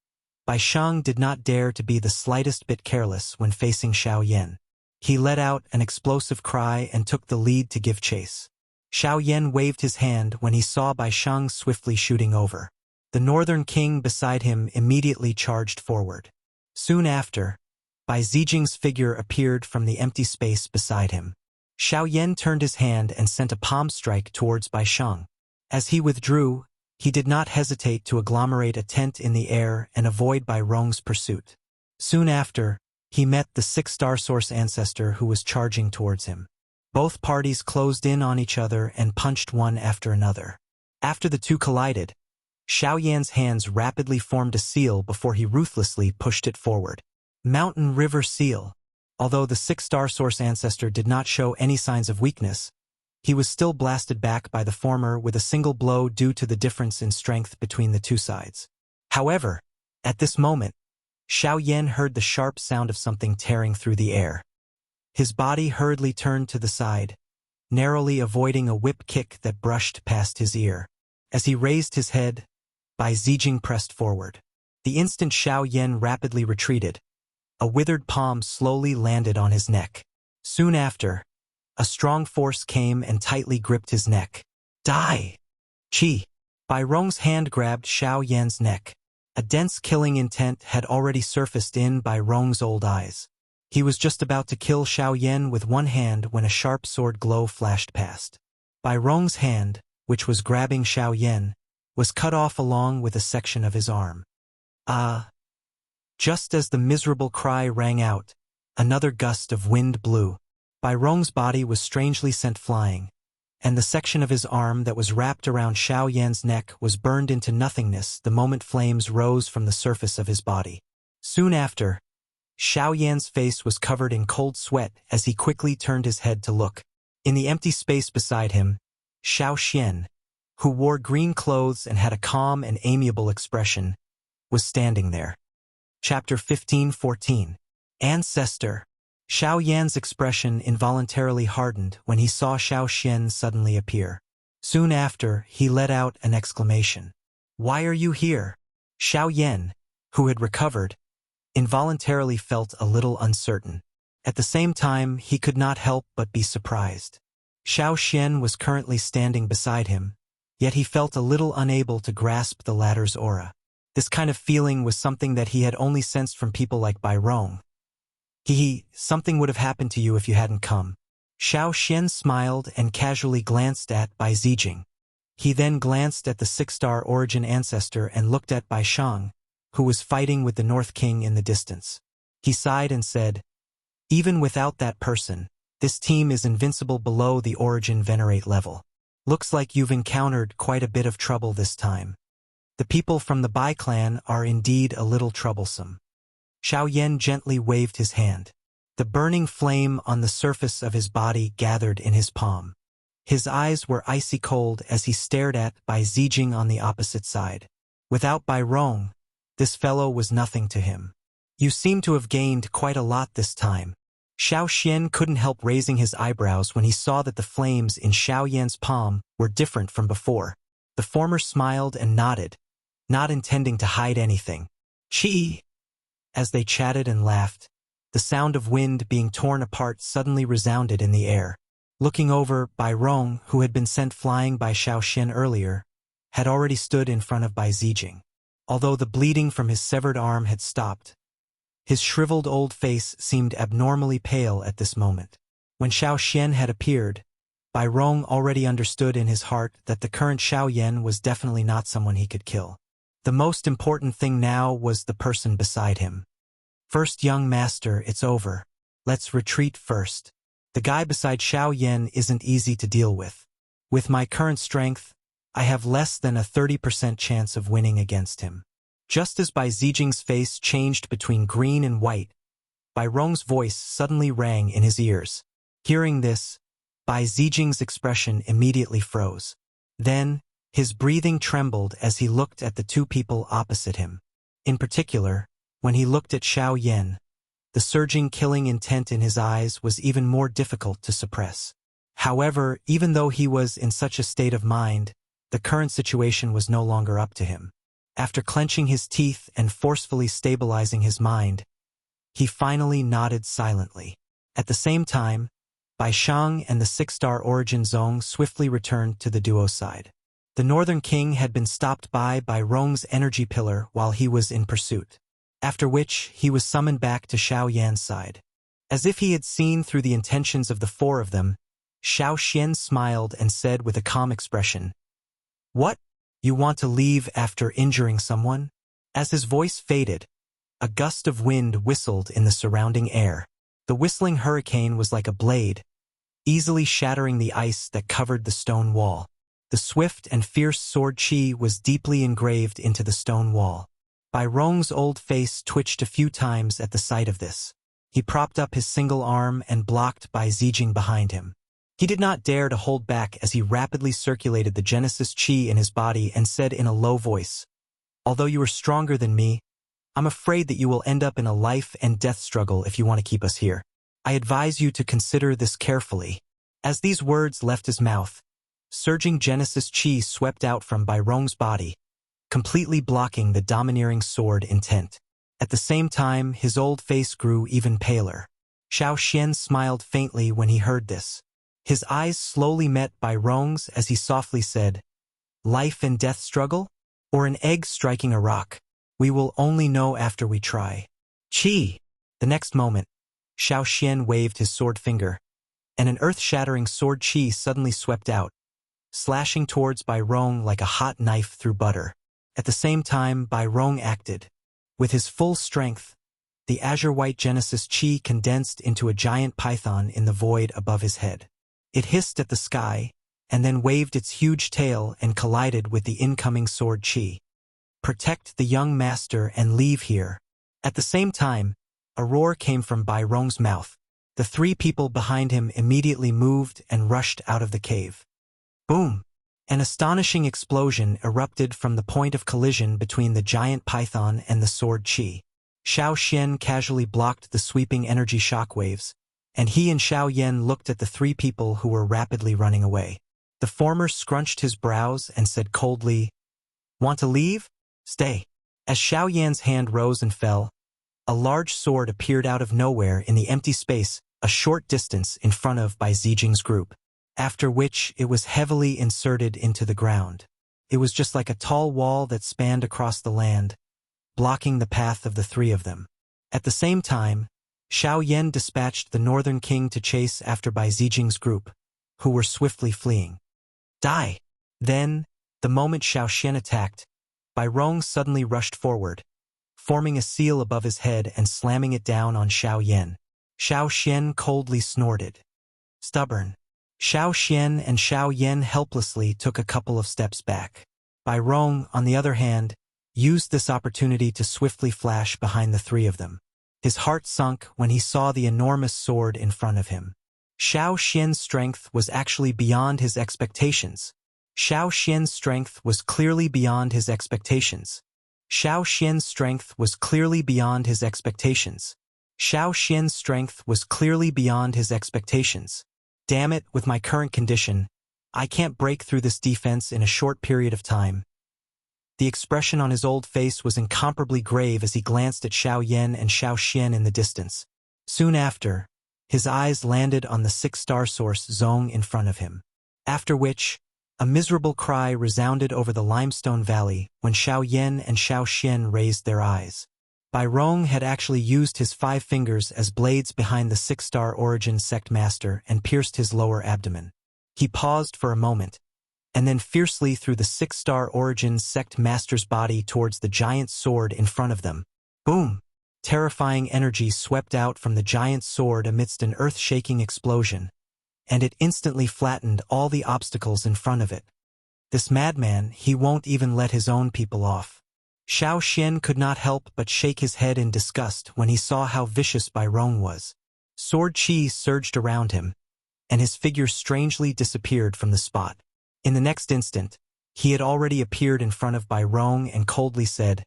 Bai Shang did not dare to be the slightest bit careless when facing Xiao Yan. He let out an explosive cry and took the lead to give chase. Xiao Yan waved his hand when he saw Bai Shang swiftly shooting over. The northern king beside him immediately charged forward. Soon after, Bai Zijing's figure appeared from the empty space beside him. Xiao Yan turned his hand and sent a palm strike towards Bai Shang. As he withdrew, he did not hesitate to agglomerate a tent in the air and avoid Bai Rong's pursuit. Soon after, he met the 6-star source ancestor who was charging towards him. Both parties closed in on each other and punched one after another. After the two collided, Xiao Yan's hands rapidly formed a seal before he ruthlessly pushed it forward. Mountain River Seal. Although the 6-star source ancestor did not show any signs of weakness, he was still blasted back by the former with a single blow due to the difference in strength between the two sides. However, at this moment, Xiao Yan heard the sharp sound of something tearing through the air. His body hurriedly turned to the side, narrowly avoiding a whip kick that brushed past his ear. As he raised his head, Bai Zijing pressed forward. The instant Xiao Yan rapidly retreated, a withered palm slowly landed on his neck. Soon after, a strong force came and tightly gripped his neck. "Die! Chi!" Bai Rong's hand grabbed Xiao Yan's neck. A dense killing intent had already surfaced in Bai Rong's old eyes. He was just about to kill Xiao Yan with one hand when a sharp sword glow flashed past. Bai Rong's hand, which was grabbing Xiao Yan, was cut off along with a section of his arm. "Ah!" Just as the miserable cry rang out, another gust of wind blew. Bai Rong's body was strangely sent flying, and the section of his arm that was wrapped around Xiao Yan's neck was burned into nothingness the moment flames rose from the surface of his body. Soon after, Xiao Yan's face was covered in cold sweat as he quickly turned his head to look. In the empty space beside him, Xiao Xian, who wore green clothes and had a calm and amiable expression, was standing there. Chapter 15:14. Ancestor. Xiao Yan's expression involuntarily hardened when he saw Xiao Xian suddenly appear. Soon after, he let out an exclamation. "Why are you here?" Xiao Yan, who had recovered, involuntarily felt a little uncertain. At the same time, he could not help but be surprised. Xiao Xian was currently standing beside him, yet he felt a little unable to grasp the latter's aura. This kind of feeling was something that he had only sensed from people like Bai Rong. Something would have happened to you if you hadn't come." Xiao Xian smiled and casually glanced at Bai Zijing. He then glanced at the 6-star origin ancestor and looked at Bai Shang, who was fighting with the North King in the distance. He sighed and said, "Even without that person, this team is invincible below the origin venerate level. Looks like you've encountered quite a bit of trouble this time. The people from the Bai clan are indeed a little troublesome." Xiao Yan gently waved his hand. The burning flame on the surface of his body gathered in his palm. His eyes were icy cold as he stared at Bai Zijing on the opposite side. Without Bai Rong, this fellow was nothing to him. "You seem to have gained quite a lot this time." Xiao Xian couldn't help raising his eyebrows when he saw that the flames in Xiao Yan's palm were different from before. The former smiled and nodded, not intending to hide anything. "Chi!" As they chatted and laughed, the sound of wind being torn apart suddenly resounded in the air. Looking over, Bai Rong, who had been sent flying by Xiao Xian earlier, had already stood in front of Bai Zijing. Although the bleeding from his severed arm had stopped, his shriveled old face seemed abnormally pale at this moment. When Xiao Xian had appeared, Bai Rong already understood in his heart that the current Xiao Yan was definitely not someone he could kill. The most important thing now was the person beside him. "First, young master, it's over. Let's retreat first. The guy beside Xiao Yan isn't easy to deal with. With my current strength, I have less than a 30% chance of winning against him." Just as Bai Zijing's face changed between green and white, Bai Rong's voice suddenly rang in his ears. Hearing this, Bai Zijing's expression immediately froze. Then, his breathing trembled as he looked at the two people opposite him. In particular, when he looked at Xiao Yan, the surging killing intent in his eyes was even more difficult to suppress. However, even though he was in such a state of mind, the current situation was no longer up to him. After clenching his teeth and forcefully stabilizing his mind, he finally nodded silently. At the same time, Bai Shang and the six-star origin Zong swiftly returned to the duo side. The Northern King had been stopped by Rong's energy pillar while he was in pursuit, after which he was summoned back to Xiao Yan's side. As if he had seen through the intentions of the four of them, Xiao Xian smiled and said with a calm expression, "What? You want to leave after injuring someone?" As his voice faded, a gust of wind whistled in the surrounding air. The whistling hurricane was like a blade, easily shattering the ice that covered the stone wall. The swift and fierce sword chi was deeply engraved into the stone wall. Bai Rong's old face twitched a few times at the sight of this. He propped up his single arm and blocked Bai Zijing behind him. He did not dare to hold back as he rapidly circulated the Genesis chi in his body and said in a low voice, "Although you are stronger than me, I'm afraid that you will end up in a life and death struggle if you want to keep us here. I advise you to consider this carefully." As these words left his mouth, surging Genesis chi swept out from Bai Rong's body, completely blocking the domineering sword intent. At the same time, his old face grew even paler. Xiao Xian smiled faintly when he heard this. His eyes slowly met Bai Rong's as he softly said, "Life and death struggle? Or an egg striking a rock? We will only know after we try." Chi! The next moment, Xiao Xian waved his sword finger, and an earth-shattering sword chi suddenly swept out, slashing towards Bai Rong like a hot knife through butter. At the same time, Bai Rong acted. With his full strength, the azure-white Genesis chi condensed into a giant python in the void above his head. It hissed at the sky, and then waved its huge tail and collided with the incoming sword chi. "Protect the young master and leave here." At the same time, a roar came from Bai Rong's mouth. The three people behind him immediately moved and rushed out of the cave. Boom! An astonishing explosion erupted from the point of collision between the giant python and the sword chi. Xiao Xian casually blocked the sweeping energy shockwaves, and he and Xiao Yan looked at the three people who were rapidly running away. The former scrunched his brows and said coldly, "Want to leave? Stay." As Xiao Yan's hand rose and fell, a large sword appeared out of nowhere in the empty space a short distance in front of Bai Zijing's group, after which it was heavily inserted into the ground. It was just like a tall wall that spanned across the land, blocking the path of the three of them. At the same time, Xiao Yan dispatched the Northern King to chase after Bai Zijing's group, who were swiftly fleeing. Die! Then, the moment Xiao Xian attacked, Bai Rong suddenly rushed forward, forming a seal above his head and slamming it down on Xiao Yan. Xiao Xian coldly snorted. Stubborn. Xiao Xian and Xiao Yan helplessly took a couple of steps back. Bai Rong, on the other hand, used this opportunity to swiftly flash behind the three of them. His heart sunk when he saw the enormous sword in front of him. Xiao Xian's strength was actually beyond his expectations. Xiao Xian's strength was clearly beyond his expectations. Xiao Xian's strength was clearly beyond his expectations. Xiao Xian's strength was clearly beyond his expectations. Damn it, with my current condition, I can't break through this defense in a short period of time. The expression on his old face was incomparably grave as he glanced at Xiao Yan and Xiao Xian in the distance. Soon after, his eyes landed on the six-star source Zong in front of him. After which, a miserable cry resounded over the limestone valley when Xiao Yan and Xiao Xian raised their eyes. Bai Rong had actually used his 5 fingers as blades behind the six-star origin sect master and pierced his lower abdomen. He paused for a moment, and then fiercely threw the six-star origin sect master's body towards the giant sword in front of them. Boom! Terrifying energy swept out from the giant's sword amidst an earth-shaking explosion, and it instantly flattened all the obstacles in front of it. This madman, he won't even let his own people off. Xiao Xian could not help but shake his head in disgust when he saw how vicious Bai Rong was. Sword chi surged around him, and his figure strangely disappeared from the spot. In the next instant, he had already appeared in front of Bai Rong and coldly said,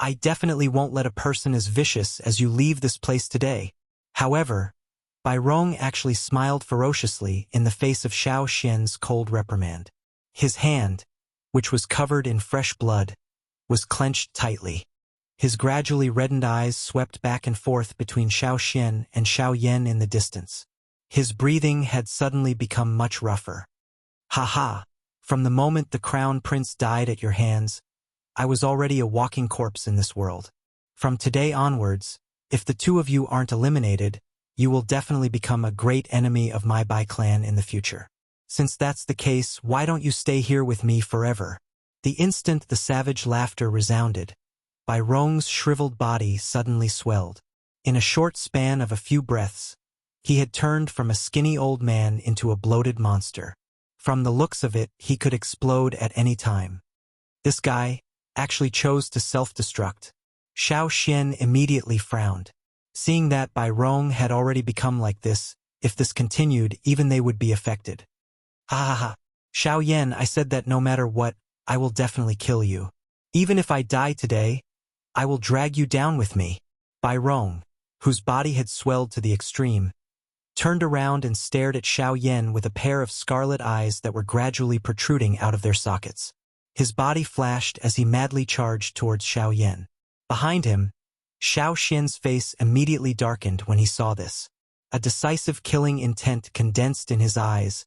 "I definitely won't let a person as vicious as you leave this place today." However, Bai Rong actually smiled ferociously in the face of Xiao Xian's cold reprimand. His hand, which was covered in fresh blood, was clenched tightly. His gradually reddened eyes swept back and forth between Xiao Xian and Xiao Yan in the distance. His breathing had suddenly become much rougher. "Ha ha! From the moment the crown prince died at your hands, I was already a walking corpse in this world. From today onwards, if the two of you aren't eliminated, you will definitely become a great enemy of my Bai clan in the future. Since that's the case, why don't you stay here with me forever?" The instant the savage laughter resounded, Bai Rong's shriveled body suddenly swelled. In a short span of a few breaths, he had turned from a skinny old man into a bloated monster. From the looks of it, he could explode at any time. This guy actually chose to self-destruct. Xiao Xian immediately frowned. Seeing that Bai Rong had already become like this, if this continued, even they would be affected. "Ha ha ha! Xiao Yan, I said that no matter what, I will definitely kill you. Even if I die today, I will drag you down with me." Bai Rong, whose body had swelled to the extreme, turned around and stared at Xiao Yan with a pair of scarlet eyes that were gradually protruding out of their sockets. His body flashed as he madly charged towards Xiao Yan. Behind him, Xiao Xian's face immediately darkened when he saw this. A decisive killing intent condensed in his eyes,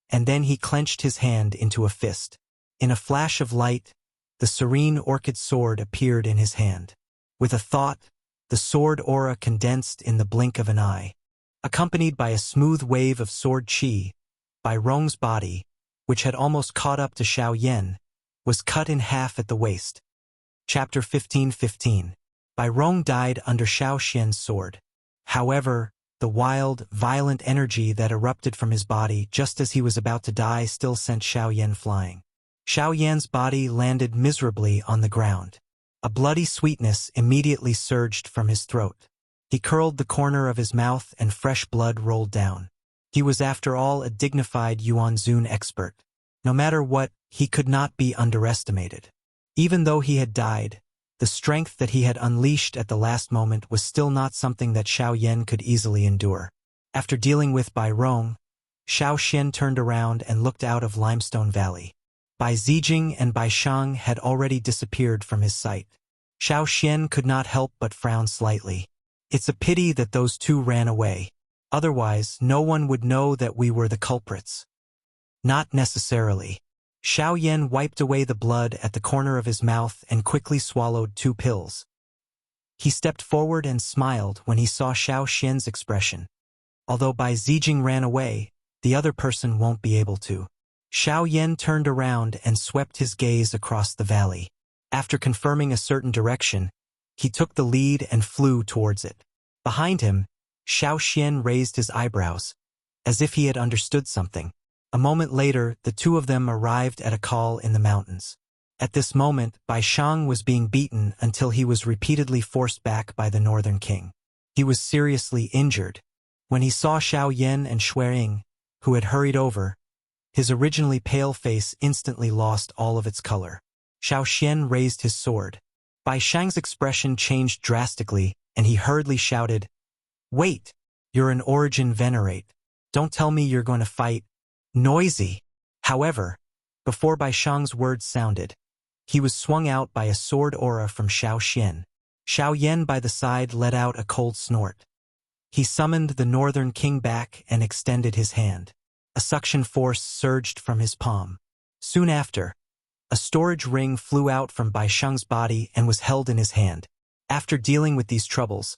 and then he clenched his hand into a fist. In a flash of light, the serene orchid sword appeared in his hand. With a thought, the sword aura condensed in the blink of an eye. Accompanied by a smooth wave of sword chi, Bai Rong's body, which had almost caught up to Xiao Yan, was cut in half at the waist. Chapter 15:15. Bai Rong died under Xiao Xian's sword. However, the wild, violent energy that erupted from his body just as he was about to die still sent Xiao Yan flying. Xiao Yan's body landed miserably on the ground. A bloody sweetness immediately surged from his throat. He curled the corner of his mouth and fresh blood rolled down. He was after all a dignified Yuanzun expert. No matter what, he could not be underestimated. Even though he had died, the strength that he had unleashed at the last moment was still not something that Xiao Yan could easily endure. After dealing with Bai Rong, Xiao Xian turned around and looked out of Limestone Valley. Bai Zijing and Bai Shang had already disappeared from his sight. Xiao Xian could not help but frown slightly. "It's a pity that those two ran away. Otherwise, no one would know that we were the culprits." "Not necessarily." Xiao Yan wiped away the blood at the corner of his mouth and quickly swallowed 2 pills. He stepped forward and smiled when he saw Xiao Xian's expression. "Although Bai Zijing ran away, the other person won't be able to." Xiao Yan turned around and swept his gaze across the valley. After confirming a certain direction, he took the lead and flew towards it. Behind him, Xiao Xian raised his eyebrows, as if he had understood something. A moment later, the two of them arrived at a call in the mountains. At this moment, Bai Shang was being beaten until he was repeatedly forced back by the Northern King. He was seriously injured. When he saw Xiao Yan and Xueying, who had hurried over, his originally pale face instantly lost all of its color. Xiao Xian raised his sword. Bai Shang's expression changed drastically, and he hurriedly shouted, "Wait! You're an origin venerate. Don't tell me you're going to fight." Noisy. However, before Bai Shang's words sounded, he was swung out by a sword aura from Xiao Xian. Xiao Yan by the side let out a cold snort. He summoned the Northern King back and extended his hand. A suction force surged from his palm. Soon after, a storage ring flew out from Bai Shang's body and was held in his hand. After dealing with these troubles,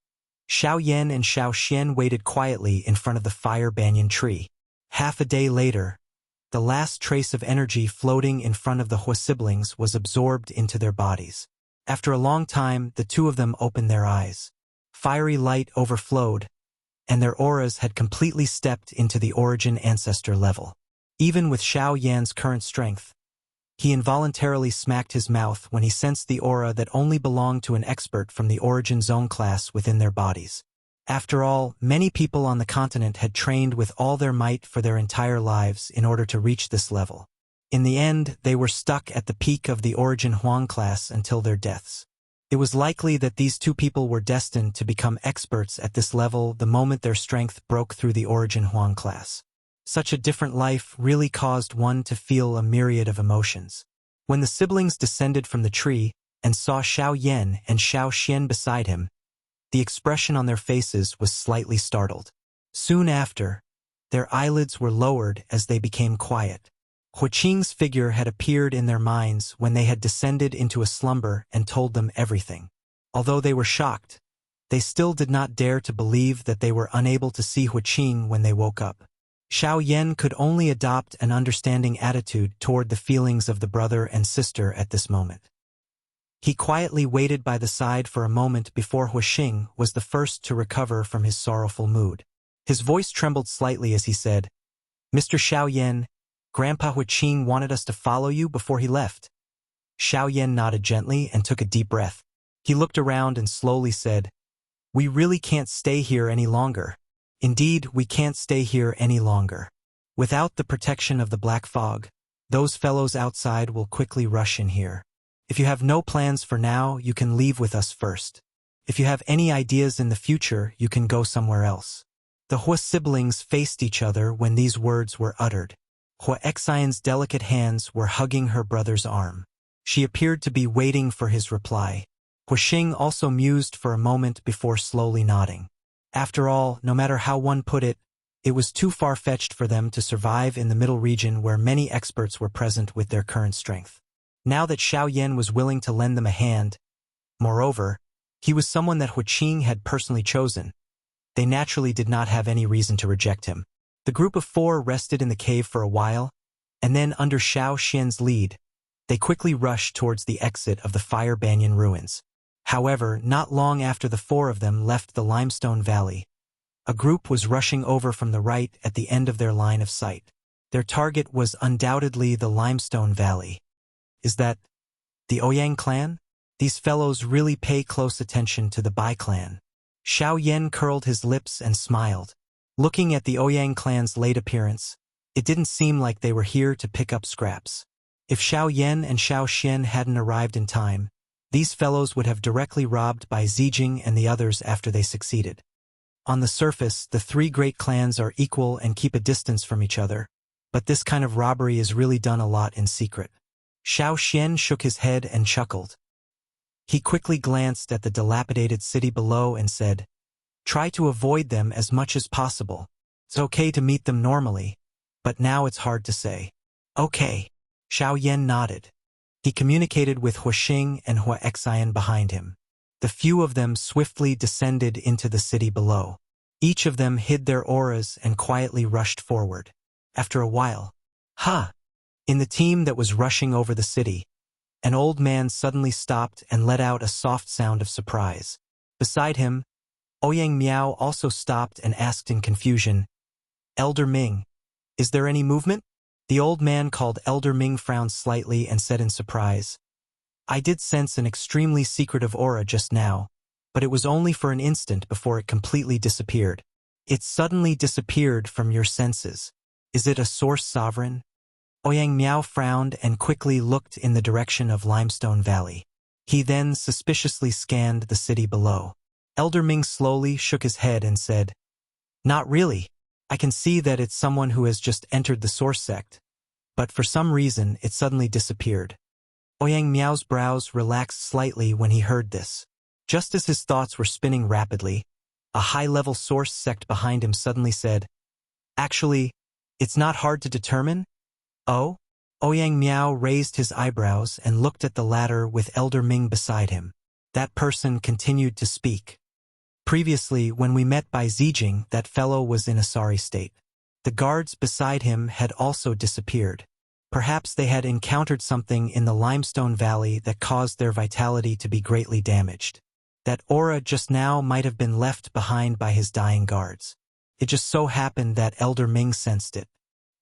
Xiao Yan and Xiao Xian waited quietly in front of the fire banyan tree. Half a day later, the last trace of energy floating in front of the Hua siblings was absorbed into their bodies. After a long time, the two of them opened their eyes. Fiery light overflowed, and their auras had completely stepped into the origin ancestor level. Even with Xiao Yan's current strength, he involuntarily smacked his mouth when he sensed the aura that only belonged to an expert from the origin zone class within their bodies. After all, many people on the continent had trained with all their might for their entire lives in order to reach this level. In the end, they were stuck at the peak of the origin Huang class until their deaths. It was likely that these two people were destined to become experts at this level the moment their strength broke through the origin Huang class. Such a different life really caused one to feel a myriad of emotions. When the siblings descended from the tree and saw Xiao Yan and Xiao Xian beside him, the expression on their faces was slightly startled. Soon after, their eyelids were lowered as they became quiet. Huqing's figure had appeared in their minds when they had descended into a slumber and told them everything. Although they were shocked, they still did not dare to believe that they were unable to see Huqing when they woke up. Xiao Yan could only adopt an understanding attitude toward the feelings of the brother and sister at this moment. He quietly waited by the side for a moment before Huqing was the first to recover from his sorrowful mood. His voice trembled slightly as he said, "Mr. Xiao Yan, Grandpa Huqing wanted us to follow you before he left." Xiao Yan nodded gently and took a deep breath. He looked around and slowly said, "We really can't stay here any longer. Indeed, we can't stay here any longer. Without the protection of the black fog, those fellows outside will quickly rush in here. If you have no plans for now, you can leave with us first. If you have any ideas in the future, you can go somewhere else." The Hua siblings faced each other when these words were uttered. Hua Xian's delicate hands were hugging her brother's arm. She appeared to be waiting for his reply. Huqing also mused for a moment before slowly nodding. After all, no matter how one put it, it was too far-fetched for them to survive in the middle region where many experts were present with their current strength. Now that Xiao Yan was willing to lend them a hand, moreover, he was someone that Huqing had personally chosen, they naturally did not have any reason to reject him. The group of four rested in the cave for a while, and then under Xiao Xian's lead, they quickly rushed towards the exit of the Fire Banyan ruins. However, not long after the four of them left the limestone valley, a group was rushing over from the right at the end of their line of sight. Their target was undoubtedly the limestone valley. Is that the Ouyang clan? These fellows really pay close attention to the Bai clan. Xiao Yan curled his lips and smiled. Looking at the Ouyang clan's late appearance, it didn't seem like they were here to pick up scraps. If Xiao Yan and Xiao Xian hadn't arrived in time, these fellows would have directly robbed Bai Zijing and the others after they succeeded. On the surface, the three great clans are equal and keep a distance from each other, but this kind of robbery is really done a lot in secret. Xiao Xian shook his head and chuckled. He quickly glanced at the dilapidated city below and said, "Try to avoid them as much as possible. It's okay to meet them normally, but now it's hard to say." "Okay." Xiao Yan nodded. He communicated with Huqing and Hua Xian behind him. The few of them swiftly descended into the city below. Each of them hid their auras and quietly rushed forward. After a while, in the team that was rushing over the city, an old man suddenly stopped and let out a soft sound of surprise. Beside him, Ouyang Miao also stopped and asked in confusion, "Elder Ming, is there any movement?" The old man called Elder Ming frowned slightly and said in surprise, "I did sense an extremely secretive aura just now, but it was only for an instant before it completely disappeared." "It suddenly disappeared from your senses. Is it a source sovereign?" Ouyang Miao frowned and quickly looked in the direction of Limestone Valley. He then suspiciously scanned the city below. Elder Ming slowly shook his head and said, "Not really. I can see that it's someone who has just entered the source sect, but for some reason it suddenly disappeared." Ouyang Miao's brows relaxed slightly when he heard this. Just as his thoughts were spinning rapidly, a high-level source sect behind him suddenly said, "Actually, it's not hard to determine." "Oh?" Ouyang Miao raised his eyebrows and looked at the latter with Elder Ming beside him. That person continued to speak. "Previously, when we met Bai Zijing, that fellow was in a sorry state. The guards beside him had also disappeared. Perhaps they had encountered something in the Limestone Valley that caused their vitality to be greatly damaged. That aura just now might have been left behind by his dying guards. It just so happened that Elder Ming sensed it.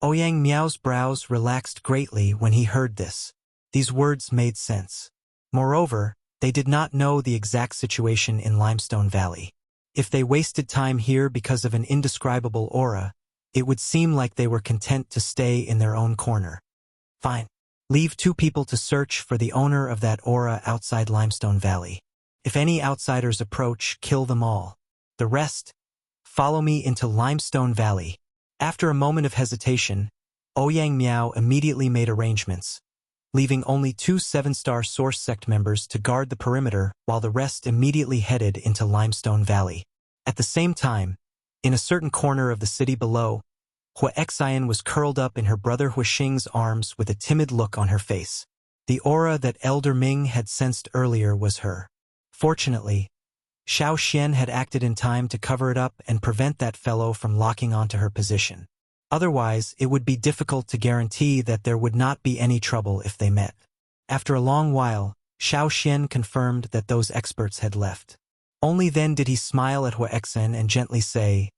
Ouyang Miao's brows relaxed greatly when he heard this. These words made sense. Moreover, they did not know the exact situation in Limestone Valley. If they wasted time here because of an indescribable aura, it would seem like they were content to stay in their own corner. Fine. Leave 2 people to search for the owner of that aura outside Limestone Valley. If any outsiders approach, kill them all. The rest, follow me into Limestone Valley. After a moment of hesitation, Ouyang Miao immediately made arrangements, leaving only 2 7-star Source Sect members to guard the perimeter while the rest immediately headed into Limestone Valley. At the same time, in a certain corner of the city below, Huaxian was curled up in her brother Huixing's arms with a timid look on her face. The aura that Elder Ming had sensed earlier was her. Fortunately, Xiao Xian had acted in time to cover it up and prevent that fellow from locking onto her position. Otherwise, it would be difficult to guarantee that there would not be any trouble if they met. After a long while, Xiao Xian confirmed that those experts had left. Only then did he smile at Huaxian and gently say,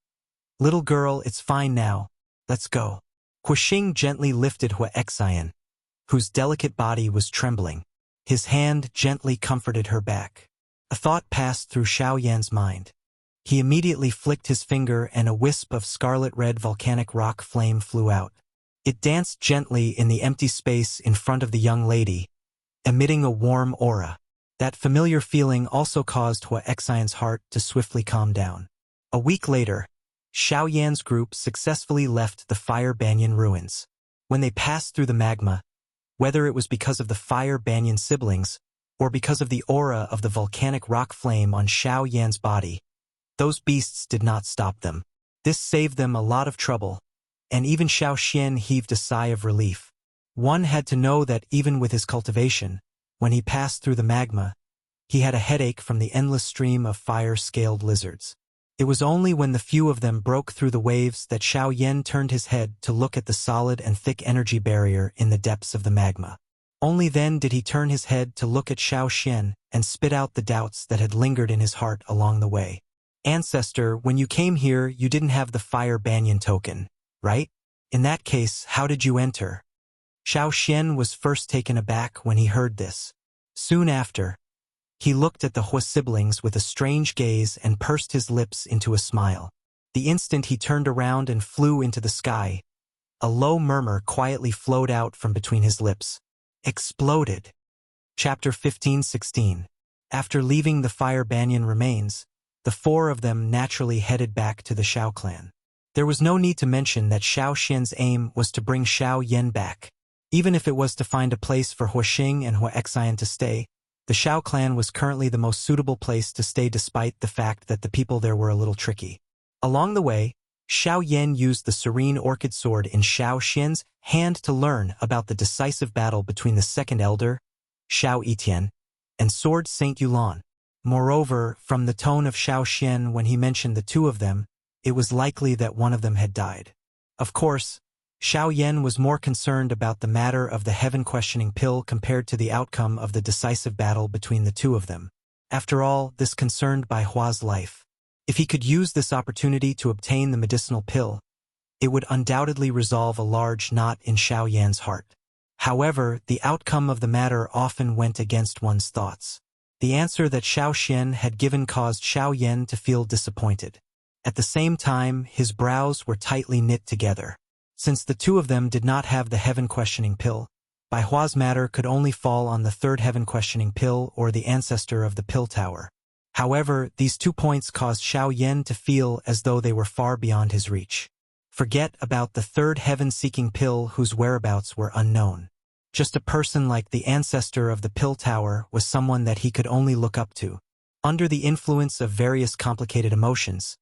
"Little girl, it's fine now. Let's go." Huixing gently lifted Huaxian, whose delicate body was trembling. His hand gently comforted her back. A thought passed through Xiao Yan's mind. He immediately flicked his finger and a wisp of scarlet-red volcanic rock flame flew out. It danced gently in the empty space in front of the young lady, emitting a warm aura. That familiar feeling also caused Huaxian's heart to swiftly calm down. A week later, Xiao Yan's group successfully left the Fire Banyan ruins. When they passed through the magma, whether it was because of the Fire Banyan siblings or because of the aura of the volcanic rock flame on Xiao Yan's body, those beasts did not stop them. This saved them a lot of trouble, and even Xiao Xian heaved a sigh of relief. One had to know that even with his cultivation, when he passed through the magma, he had a headache from the endless stream of fire-scaled lizards. It was only when the few of them broke through the waves that Xiao Yan turned his head to look at the solid and thick energy barrier in the depths of the magma. Only then did he turn his head to look at Xiao Xian and spit out the doubts that had lingered in his heart along the way. "Ancestor, when you came here, you didn't have the Fire Banyan token, right? In that case, how did you enter?" Xiao Xian was first taken aback when he heard this. Soon after, he looked at the Hua siblings with a strange gaze and pursed his lips into a smile. The instant he turned around and flew into the sky, a low murmur quietly flowed out from between his lips. Exploded. Chapter 15-16. After leaving the Fire Banyan remains, the 4 of them naturally headed back to the Xiao clan. There was no need to mention that Xiao Xian's aim was to bring Xiao Yan back. Even if it was to find a place for Huixing and Huaxian to stay, the Xiao clan was currently the most suitable place to stay despite the fact that the people there were a little tricky. Along the way, Xiao Yan used the Serene Orchid Sword in Xiao Xian's hand to learn about the decisive battle between the second elder, Xiao Etian, and Sword Saint Yulan. Moreover, from the tone of Xiao Xian when he mentioned the 2 of them, it was likely that one of them had died. Of course, Xiao Yan was more concerned about the matter of the heaven-questioning pill compared to the outcome of the decisive battle between the 2 of them. After all, this concerned Bai Hua's life. If he could use this opportunity to obtain the medicinal pill, it would undoubtedly resolve a large knot in Xiao Yan's heart. However, the outcome of the matter often went against one's thoughts. The answer that Xiao Xian had given caused Xiao Yan to feel disappointed. At the same time, his brows were tightly knit together. Since the 2 of them did not have the heaven-questioning pill, Bai Hua's matter could only fall on the 3rd heaven-questioning pill or the ancestor of the pill tower. However, these 2 points caused Xiao Yan to feel as though they were far beyond his reach. Forget about the 3rd heaven-seeking pill whose whereabouts were unknown. Just a person like the ancestor of the pill tower was someone that he could only look up to. Under the influence of various complicated emotions,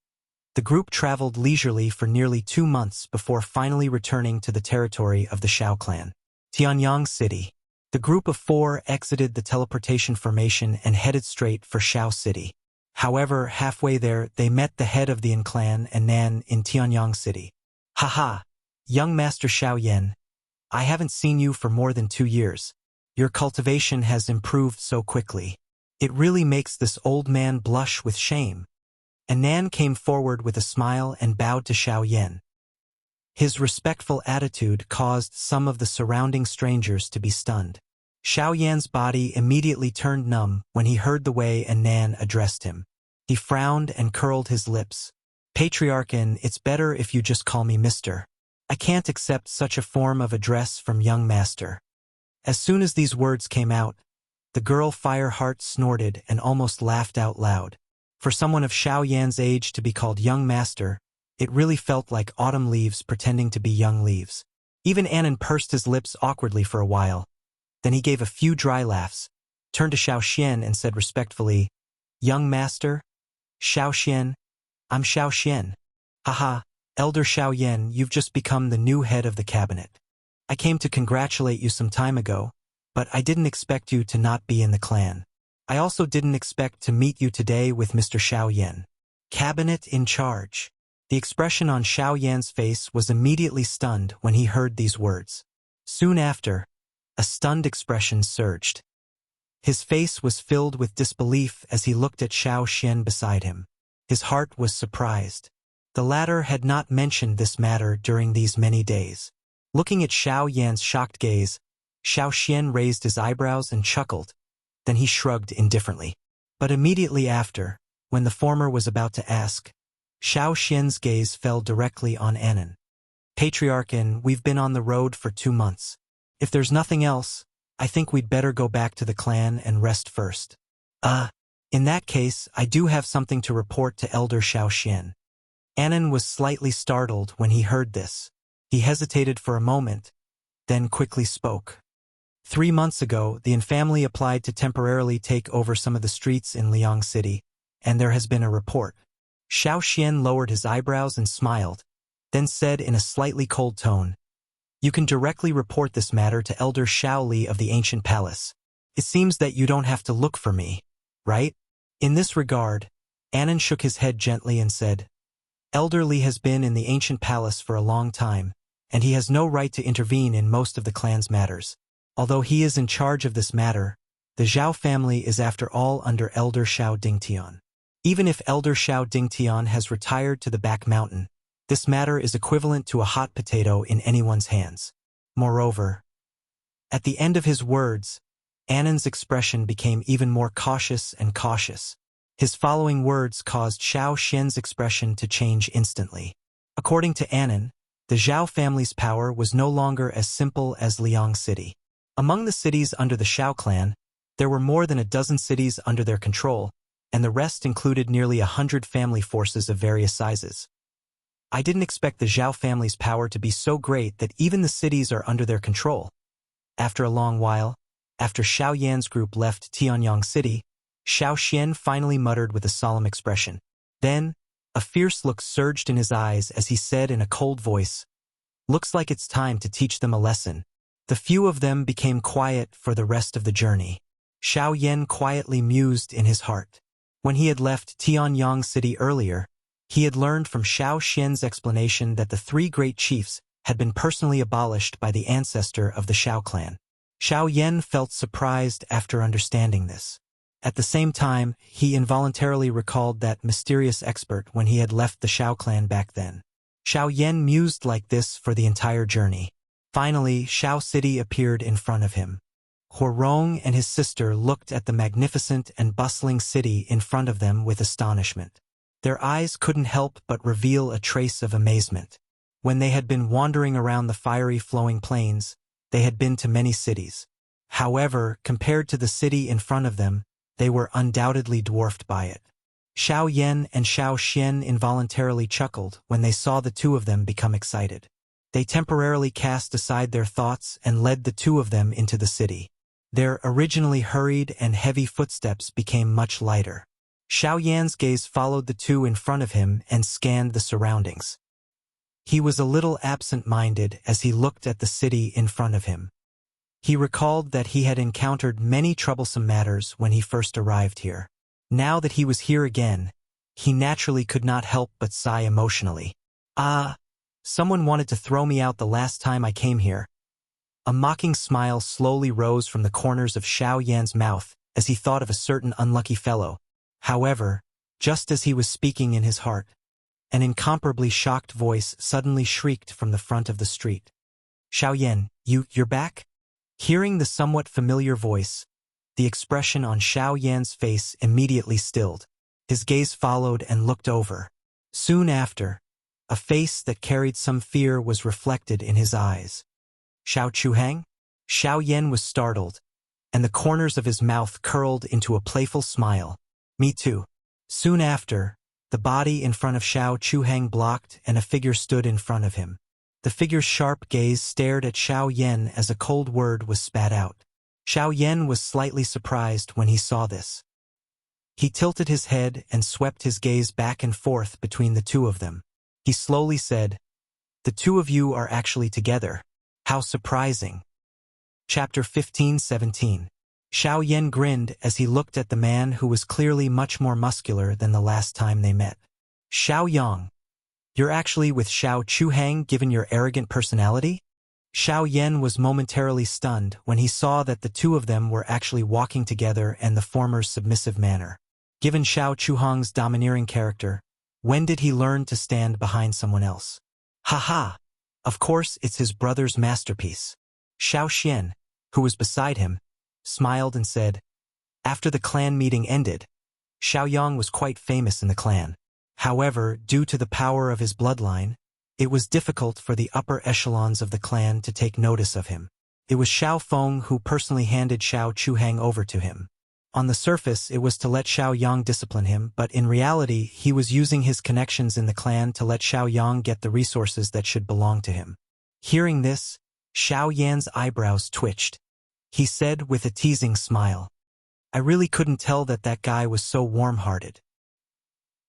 the group traveled leisurely for nearly 2 months before finally returning to the territory of the Xiao clan. Tianyang City. The group of 4 exited the teleportation formation and headed straight for Xiao City. However, halfway there, they met the head of the Yin clan and Nan in Tianyang City. "Haha, young Master Xiao Yan, I haven't seen you for more than 2 years. Your cultivation has improved so quickly. It really makes this old man blush with shame. Anan came forward with a smile and bowed to Xiao Yan. His respectful attitude caused some of the surrounding strangers to be stunned. Xiao Yan's body immediately turned numb when he heard the way Anan addressed him. He frowned and curled his lips. Patriarchan, it's better if you just call me Mister. I can't accept such a form of address from young master. As soon as these words came out, the girl Fireheart snorted and almost laughed out loud. For someone of Xiao Yan's age to be called young master, it really felt like autumn leaves pretending to be young leaves. Even Anan pursed his lips awkwardly for a while. Then he gave a few dry laughs, turned to Xiao Xian and said respectfully, "Young master? Xiao Xian? I'm Xiao Xian. Haha, Elder Xiao Yan, you've just become the new head of the cabinet. I came to congratulate you some time ago, but I didn't expect you to not be in the clan. I also didn't expect to meet you today with Mr. Xiao Yan. Cabinet in charge." The expression on Xiao Yan's face was immediately stunned when he heard these words. Soon after, a stunned expression surged. His face was filled with disbelief as he looked at Xiao Xian beside him. His heart was surprised. The latter had not mentioned this matter during these many days. Looking at Xiao Yan's shocked gaze, Xiao Xian raised his eyebrows and chuckled. Then he shrugged indifferently. But immediately after, when the former was about to ask, Xiao Xian's gaze fell directly on Anan. "Patriarchan, we've been on the road for 2 months. If there's nothing else, I think we'd better go back to the clan and rest first." In that case, I do have something to report to Elder Xiao Xian." Anan was slightly startled when he heard this. He hesitated for a moment, then quickly spoke. 3 months ago, the Yin family applied to temporarily take over some of the streets in Liang City, and there has been a report. Xiao Xian lowered his eyebrows and smiled, then said in a slightly cold tone, "You can directly report this matter to Elder Xiao Li of the Ancient Palace. It seems that you don't have to look for me, right?" In this regard, Anan shook his head gently and said, "Elder Li has been in the Ancient Palace for a long time, and he has no right to intervene in most of the clan's matters. Although he is in charge of this matter, the Zhao family is after all under Elder Xiao Dingtian. Even if Elder Xiao Dingtian has retired to the back mountain, this matter is equivalent to a hot potato in anyone's hands. Moreover," at the end of his words, Anan's expression became even more cautious and cautious. His following words caused Xiao Xian's expression to change instantly. According to Anan, the Zhao family's power was no longer as simple as Liang City. Among the cities under the Xiao clan, there were more than a dozen cities under their control, and the rest included nearly 100 family forces of various sizes. I didn't expect the Zhao family's power to be so great that even the cities are under their control. After a long while, after Xiao Yan's group left Tianyang City, Xiao Xian finally muttered with a solemn expression. Then, a fierce look surged in his eyes as he said in a cold voice, "Looks like it's time to teach them a lesson." The few of them became quiet for the rest of the journey. Xiao Yan quietly mused in his heart. When he had left Tianyang City earlier, he had learned from Xiao Xian's explanation that the 3 great chiefs had been personally abolished by the ancestor of the Xiao clan. Xiao Yan felt surprised after understanding this. At the same time, he involuntarily recalled that mysterious expert when he had left the Xiao clan back then. Xiao Yan mused like this for the entire journey. Finally, Xiao City appeared in front of him. Huarong and his sister looked at the magnificent and bustling city in front of them with astonishment. Their eyes couldn't help but reveal a trace of amazement. When they had been wandering around the fiery flowing plains, they had been to many cities. However, compared to the city in front of them, they were undoubtedly dwarfed by it. Xiao Yan and Xiao Xian involuntarily chuckled when they saw the two of them become excited. They temporarily cast aside their thoughts and led the two of them into the city. Their originally hurried and heavy footsteps became much lighter. Xiao Yan's gaze followed the two in front of him and scanned the surroundings. He was a little absent-minded as he looked at the city in front of him. He recalled that he had encountered many troublesome matters when he first arrived here. Now that he was here again, he naturally could not help but sigh emotionally. Someone wanted to throw me out the last time I came here. A mocking smile slowly rose from the corners of Xiao Yan's mouth as he thought of a certain unlucky fellow. However, just as he was speaking in his heart, an incomparably shocked voice suddenly shrieked from the front of the street. "Xiaoyan, you're back?" Hearing the somewhat familiar voice, the expression on Xiaoyan's face immediately stilled. His gaze followed and looked over. Soon after, a face that carried some fear was reflected in his eyes. "Xiao Chuhang?" Xiaoyan was startled, and the corners of his mouth curled into a playful smile. "Me too." Soon after, the body in front of Xiao Chuhang blocked and a figure stood in front of him. The figure's sharp gaze stared at Xiaoyan as a cold word was spat out. Xiaoyan was slightly surprised when he saw this. He tilted his head and swept his gaze back and forth between the two of them. He slowly said, "The two of you are actually together. How surprising." Chapter 15-17. Xiaoyan grinned as he looked at the man who was clearly much more muscular than the last time they met. "Xiaoyang, you're actually with Xiao Chuhang given your arrogant personality?" Xiaoyan was momentarily stunned when he saw that the two of them were actually walking together and the former's submissive manner. Given Xiao Chuhang's domineering character, when did he learn to stand behind someone else? "Ha! Of course it's his brother's masterpiece." Xiao Xian, who was beside him, smiled and said, "After the clan meeting ended, Xiaoyang was quite famous in the clan. However, due to the power of his bloodline, it was difficult for the upper echelons of the clan to take notice of him. It was Xiao Feng who personally handed Xiao Chuhang over to him. On the surface, it was to let Xiaoyang discipline him, but in reality, he was using his connections in the clan to let Xiaoyang get the resources that should belong to him." Hearing this, Xiaoyan's eyebrows twitched. He said with a teasing smile, "I really couldn't tell that guy was so warm-hearted."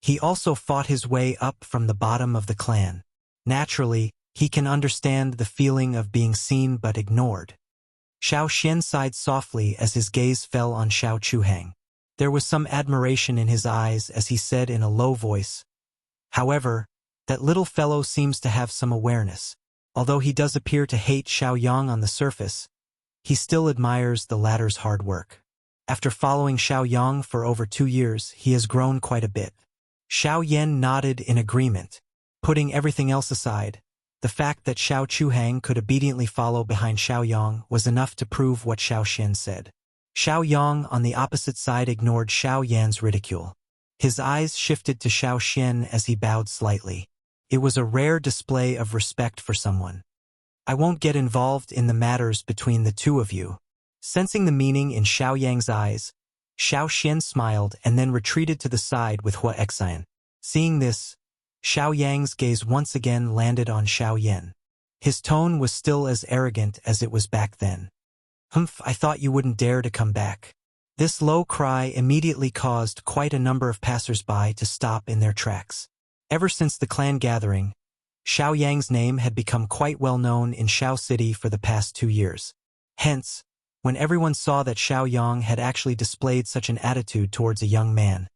He also fought his way up from the bottom of the clan. Naturally, he can understand the feeling of being seen but ignored. Xiao Xian sighed softly as his gaze fell on Xiao Chuhang. There was some admiration in his eyes as he said in a low voice, "However, that little fellow seems to have some awareness. Although he does appear to hate Xiaoyang on the surface, he still admires the latter's hard work. After following Xiaoyang for over 2 years, he has grown quite a bit." Xiaoyan nodded in agreement. Putting everything else aside, the fact that Xiao Chuhang could obediently follow behind Xiaoyang was enough to prove what Xiao Xian said. Xiaoyang on the opposite side ignored Xiaoyan's ridicule. His eyes shifted to Xiao Xian as he bowed slightly. It was a rare display of respect for someone. "I won't get involved in the matters between the two of you." Sensing the meaning in Xiaoyang's eyes, Xiao Xian smiled and then retreated to the side with Hua Xian. Seeing this, Xiaoyang's gaze once again landed on Xiaoyan. His tone was still as arrogant as it was back then. "Humph, I thought you wouldn't dare to come back." This low cry immediately caused quite a number of passers-by to stop in their tracks. Ever since the clan gathering, Xiaoyang's name had become quite well known in Xiao City for the past 2 years. Hence, when everyone saw that Xiaoyang had actually displayed such an attitude towards a young man,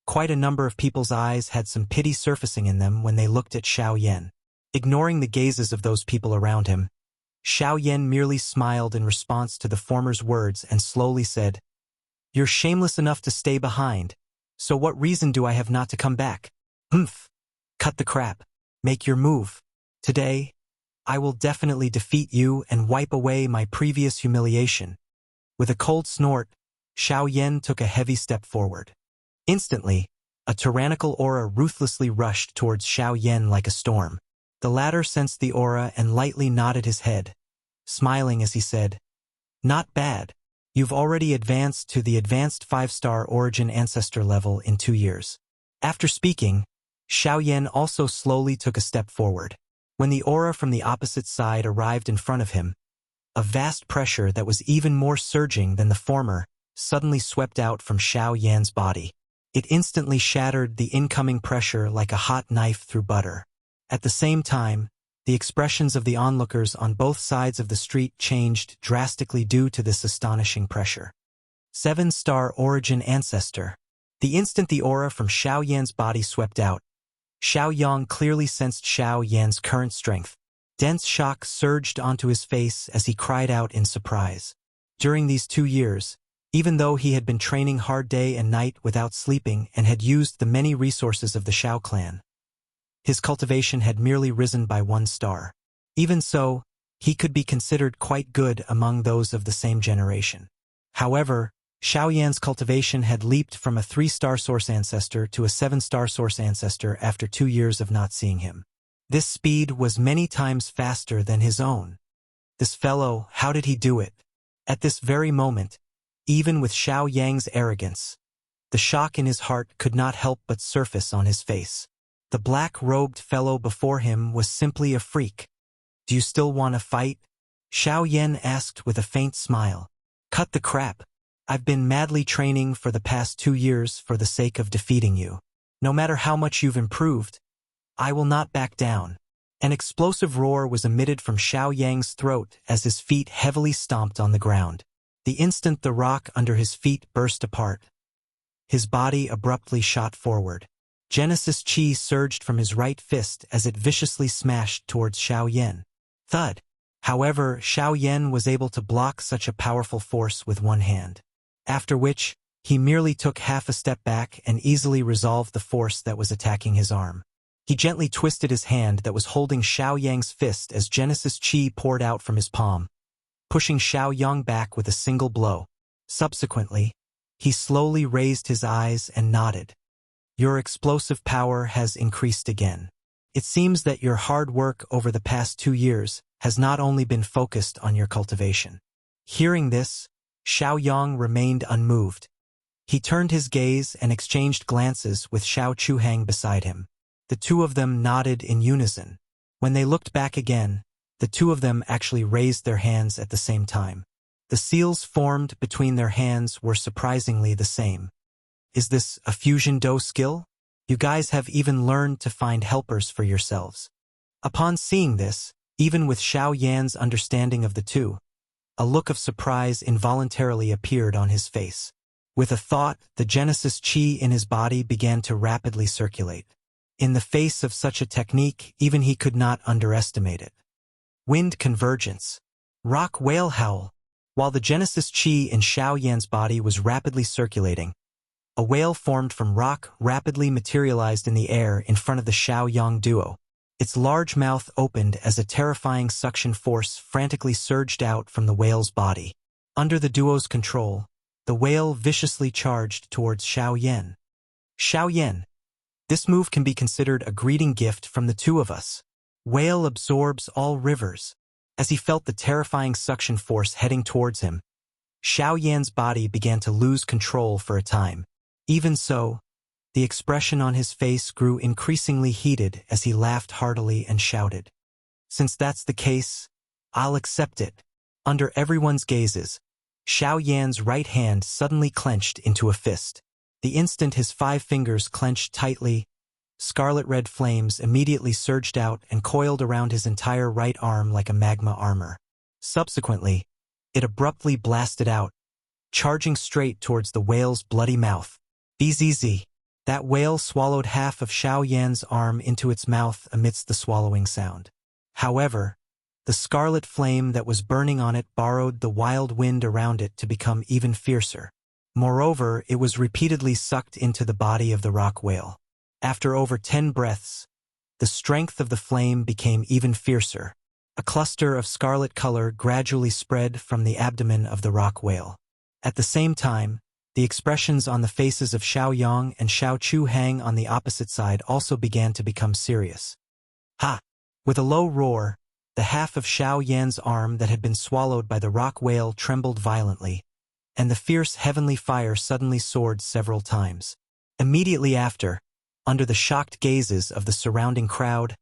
quite a number of people's eyes had some pity surfacing in them when they looked at Xiaoyan. Ignoring the gazes of those people around him, Xiaoyan merely smiled in response to the former's words and slowly said, "You're shameless enough to stay behind, so what reason do I have not to come back? Humph! Cut the crap. Make your move. Today, I will definitely defeat you and wipe away my previous humiliation." With a cold snort, Xiaoyan took a heavy step forward. Instantly, a tyrannical aura ruthlessly rushed towards Xiaoyan like a storm. The latter sensed the aura and lightly nodded his head, smiling as he said, "Not bad. You've already advanced to the advanced 5-star origin ancestor level in 2 years." After speaking, Xiaoyan also slowly took a step forward. When the aura from the opposite side arrived in front of him, a vast pressure that was even more surging than the former suddenly swept out from Xiaoyan's body. It instantly shattered the incoming pressure like a hot knife through butter. At the same time, the expressions of the onlookers on both sides of the street changed drastically due to this astonishing pressure. 7-star origin ancestor. The instant the aura from Xiaoyan's body swept out, Xiaoyang clearly sensed Xiaoyan's current strength. Dense shock surged onto his face as he cried out in surprise. During these 2 years, Even though he had been training hard day and night without sleeping and had used the many resources of the Shao clan, his cultivation had merely risen by 1 star. Even so, he could be considered quite good among those of the same generation. However, Xiao Yan's cultivation had leaped from a 3-star source ancestor to a 7-star source ancestor after 2 years of not seeing him. This speed was many times faster than his own. This fellow, how did he do it? At this very moment, even with Xiao Yang's arrogance, the shock in his heart could not help but surface on his face. The black-robed fellow before him was simply a freak. "Do you still want to fight?" Xiao Yan asked with a faint smile. "Cut the crap. I've been madly training for the past 2 years for the sake of defeating you. No matter how much you've improved, I will not back down." An explosive roar was emitted from Xiao Yang's throat as his feet heavily stomped on the ground. The instant the rock under his feet burst apart, his body abruptly shot forward. Genesis Qi surged from his right fist as it viciously smashed towards Xiao Yan. Thud! However, Xiao Yan was able to block such a powerful force with one hand. After which, he merely took half a step back and easily resolved the force that was attacking his arm. He gently twisted his hand that was holding Xiao Yang's fist as Genesis Qi poured out from his palm, pushing Xiao Yang back with a single blow. Subsequently, he slowly raised his eyes and nodded. "Your explosive power has increased again. It seems that your hard work over the past 2 years has not only been focused on your cultivation." Hearing this, Xiao Yang remained unmoved. He turned his gaze and exchanged glances with Xiao Chuhang beside him. The two of them nodded in unison. When they looked back again, the two of them actually raised their hands at the same time. The seals formed between their hands were surprisingly the same. "Is this a fusion do skill? You guys have even learned to find helpers for yourselves." Upon seeing this, even with Xiao Yan's understanding of the two, a look of surprise involuntarily appeared on his face. With a thought, the Genesis Qi in his body began to rapidly circulate. In the face of such a technique, even he could not underestimate it. Wind convergence. Rock whale howl. While the Genesis Qi in Xiao Yan's body was rapidly circulating, a whale formed from rock rapidly materialized in the air in front of the Xiao Yang duo. Its large mouth opened as a terrifying suction force frantically surged out from the whale's body. Under the duo's control, the whale viciously charged towards Xiao Yan. "Xiao Yan, this move can be considered a greeting gift from the two of us. Whale absorbs all rivers." As he felt the terrifying suction force heading towards him, Xiao Yan's body began to lose control for a time. Even so, the expression on his face grew increasingly heated as he laughed heartily and shouted, "Since that's the case, I'll accept it." Under everyone's gazes, Xiao Yan's right hand suddenly clenched into a fist. The instant his 5 fingers clenched tightly, scarlet-red flames immediately surged out and coiled around his entire right arm like a magma armor. Subsequently, it abruptly blasted out, charging straight towards the whale's bloody mouth. Bzz. That whale swallowed half of Xiao Yan's arm into its mouth amidst the swallowing sound. However, the scarlet flame that was burning on it borrowed the wild wind around it to become even fiercer. Moreover, it was repeatedly sucked into the body of the rock whale. After over 10 breaths, the strength of the flame became even fiercer. A cluster of scarlet color gradually spread from the abdomen of the rock whale. At the same time, the expressions on the faces of Xiao Yang and Xiao Chuhang on the opposite side also began to become serious. "Ha!" With a low roar, the half of Xiao Yan's arm that had been swallowed by the rock whale trembled violently, and the fierce heavenly fire suddenly soared several times. Immediately after, under the shocked gazes of the surrounding crowd,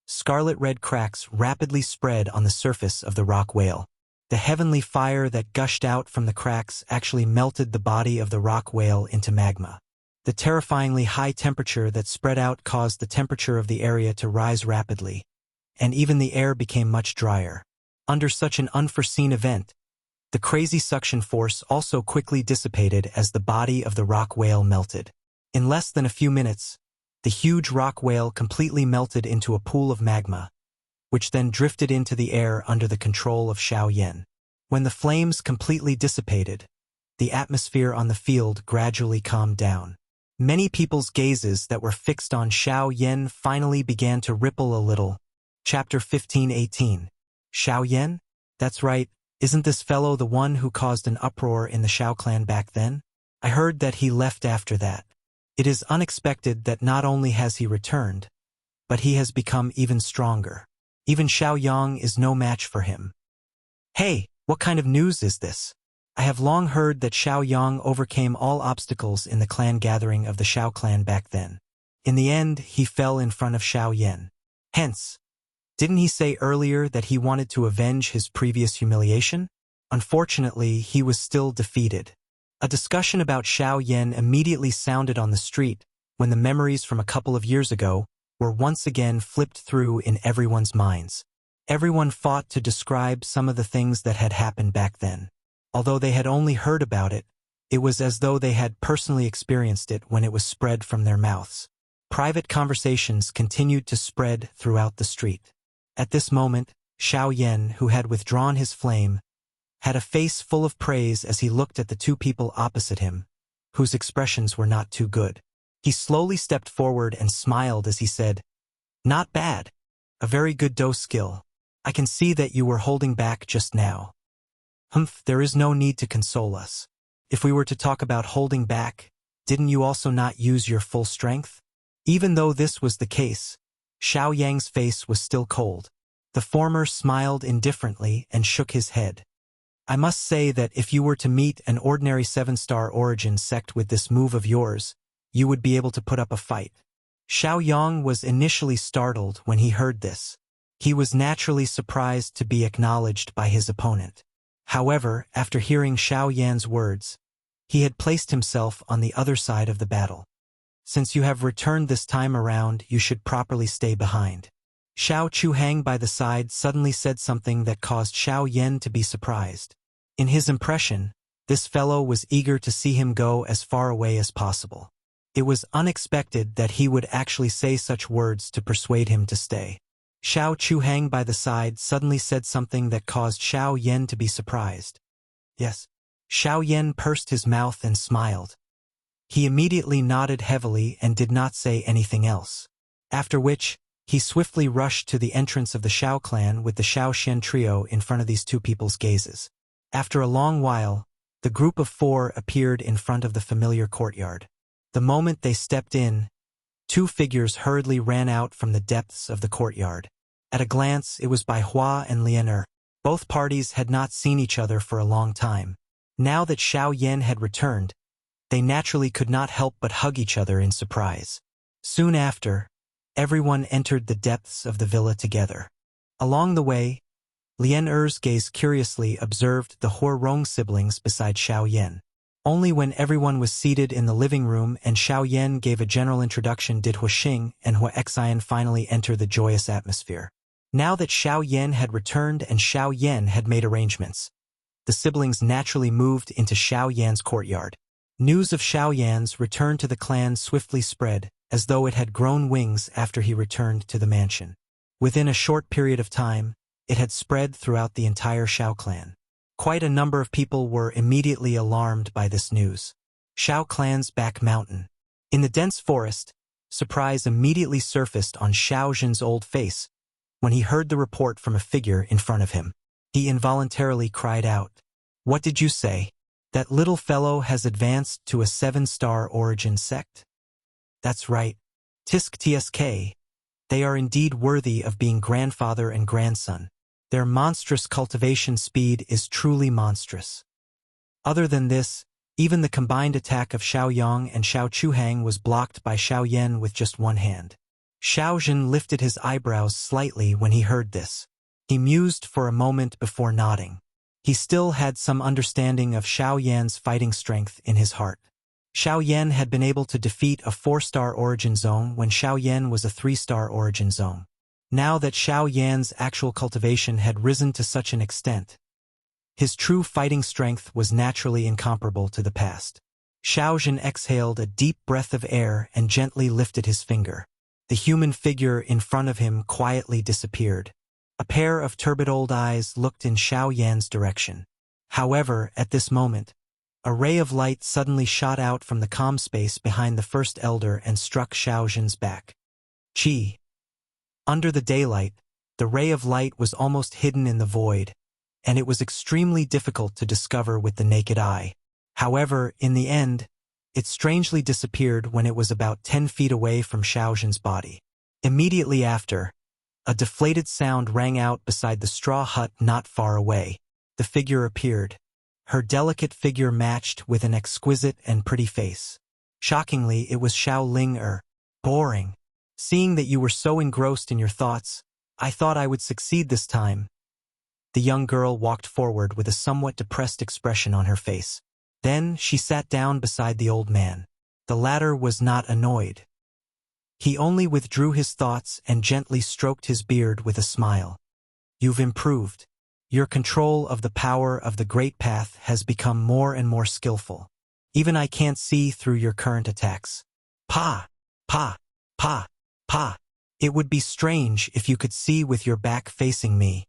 scarlet-red cracks rapidly spread on the surface of the rock whale. The heavenly fire that gushed out from the cracks actually melted the body of the rock whale into magma. The terrifyingly high temperature that spread out caused the temperature of the area to rise rapidly, and even the air became much drier. Under such an unforeseen event, the crazy suction force also quickly dissipated as the body of the rock whale melted. In less than a few minutes, the huge rock whale completely melted into a pool of magma, which then drifted into the air under the control of Xiao Yan. When the flames completely dissipated, the atmosphere on the field gradually calmed down. Many people's gazes that were fixed on Xiao Yan finally began to ripple a little. Chapter 15:18. Xiao Yan? That's right, isn't this fellow the one who caused an uproar in the Xiao clan back then? I heard that he left after that. It is unexpected that not only has he returned, but he has become even stronger. Even Xiao Yang is no match for him. Hey, what kind of news is this? I have long heard that Xiao Yang overcame all obstacles in the clan gathering of the Xiao clan back then. In the end, he fell in front of Xiao Yan. Hence, didn't he say earlier that he wanted to avenge his previous humiliation? Unfortunately, he was still defeated. A discussion about Xiao Yan immediately sounded on the street when the memories from a couple of years ago were once again flipped through in everyone's minds. Everyone fought to describe some of the things that had happened back then. Although they had only heard about it, it was as though they had personally experienced it when it was spread from their mouths. Private conversations continued to spread throughout the street. At this moment, Xiao Yan, who had withdrawn his flame, had a face full of praise as he looked at the two people opposite him, whose expressions were not too good. He slowly stepped forward and smiled as he said, "Not bad. A very good dose skill. I can see that you were holding back just now." "Humph, there is no need to console us. If we were to talk about holding back, didn't you also not use your full strength?" Even though this was the case, Xiao Yang's face was still cold. The former smiled indifferently and shook his head. "I must say that if you were to meet an ordinary 7-star origin sect with this move of yours, you would be able to put up a fight." Xiao Yang was initially startled when he heard this. He was naturally surprised to be acknowledged by his opponent. However, after hearing Xiao Yan's words, he had placed himself on the other side of the battle. "Since you have returned this time around, you should properly stay behind." Xiao Chuhang by the side suddenly said something that caused Xiao Yan to be surprised. In his impression, this fellow was eager to see him go as far away as possible. It was unexpected that he would actually say such words to persuade him to stay. Xiao Chuhang by the side suddenly said something that caused Xiao Yan to be surprised. "Yes." Xiao Yan pursed his mouth and smiled. He immediately nodded heavily and did not say anything else. After which, he swiftly rushed to the entrance of the Xiao clan with the Xiao Xian trio in front of these two people's gazes. After a long while, the group of 4 appeared in front of the familiar courtyard. The moment they stepped in, 2 figures hurriedly ran out from the depths of the courtyard. At a glance, it was Bai Hua and Lian. Both parties had not seen each other for a long time. Now that Xiao Yan had returned, they naturally could not help but hug each other in surprise. Soon after, everyone entered the depths of the villa together. Along the way, Lian Er's gaze curiously observed the Huorong siblings beside Xiao Yan. Only when everyone was seated in the living room and Xiao Yan gave a general introduction did Huoxing and Huoxian finally enter the joyous atmosphere. Now that Xiao Yan had returned and Xiao Yan had made arrangements, the siblings naturally moved into Xiao Yan's courtyard. News of Xiao Yan's return to the clan swiftly spread, as though it had grown wings after he returned to the mansion. Within a short period of time, it had spread throughout the entire Xiao clan. Quite a number of people were immediately alarmed by this news. Xiao clan's back mountain. In the dense forest, surprise immediately surfaced on Xiao Zhen's old face when he heard the report from a figure in front of him. He involuntarily cried out, "What did you say? That little fellow has advanced to a 7-star origin sect?" "That's right. Tisk Tsk. They are indeed worthy of being grandfather and grandson. Their monstrous cultivation speed is truly monstrous." Other than this, even the combined attack of Xiao Yang and Xiao Chuhang was blocked by Xiao Yan with just one hand. Xiao Zhen lifted his eyebrows slightly when he heard this. He mused for a moment before nodding. He still had some understanding of Xiao Yan's fighting strength in his heart. Xiao Yan had been able to defeat a 4-star origin zone when Xiao Yan was a 3-star origin zone. Now that Xiao Yan's actual cultivation had risen to such an extent, his true fighting strength was naturally incomparable to the past. Xiao Zhen exhaled a deep breath of air and gently lifted his finger. The human figure in front of him quietly disappeared. A pair of turbid old eyes looked in Xiao Yan's direction. However, at this moment, A ray of light suddenly shot out from the calm space behind the first elder and struck Xiao Zhen's back. Chi. Under the daylight, the ray of light was almost hidden in the void, and it was extremely difficult to discover with the naked eye. However, in the end, it strangely disappeared when it was about 10 feet away from Xiao Zhen's body. Immediately after, a deflated sound rang out beside the straw hut not far away. The figure appeared. Her delicate figure matched with an exquisite and pretty face. Shockingly, it was Xiao Ling. Boring. Seeing that you were so engrossed in your thoughts, I thought I would succeed this time. The young girl walked forward with a somewhat depressed expression on her face. Then she sat down beside the old man. The latter was not annoyed. He only withdrew his thoughts and gently stroked his beard with a smile. You've improved. Your control of the power of the Great Path has become more and more skillful. Even I can't see through your current attacks. Pa! Pa! Pa! Pa! It would be strange if you could see with your back facing me.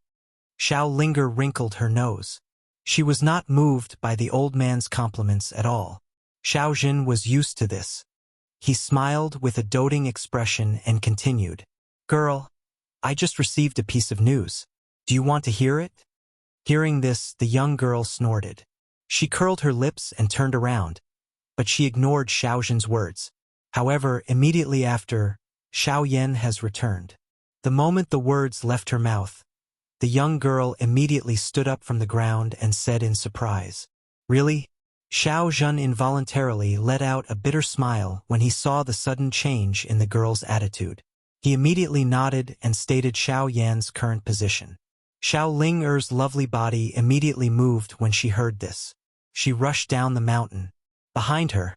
Xiao Linger wrinkled her nose. She was not moved by the old man's compliments at all. Xiao Zhen was used to this. He smiled with a doting expression and continued. Girl, I just received a piece of news. Do you want to hear it? Hearing this, the young girl snorted. She curled her lips and turned around, but she ignored Xiao Zhen's words. However, immediately after, Xiao Yan has returned. The moment the words left her mouth, the young girl immediately stood up from the ground and said in surprise, Really? Xiao Zhen involuntarily let out a bitter smile when he saw the sudden change in the girl's attitude. He immediately nodded and stated Xiao Yan's current position. Xiao Ling lovely body immediately moved when she heard this. She rushed down the mountain. Behind her,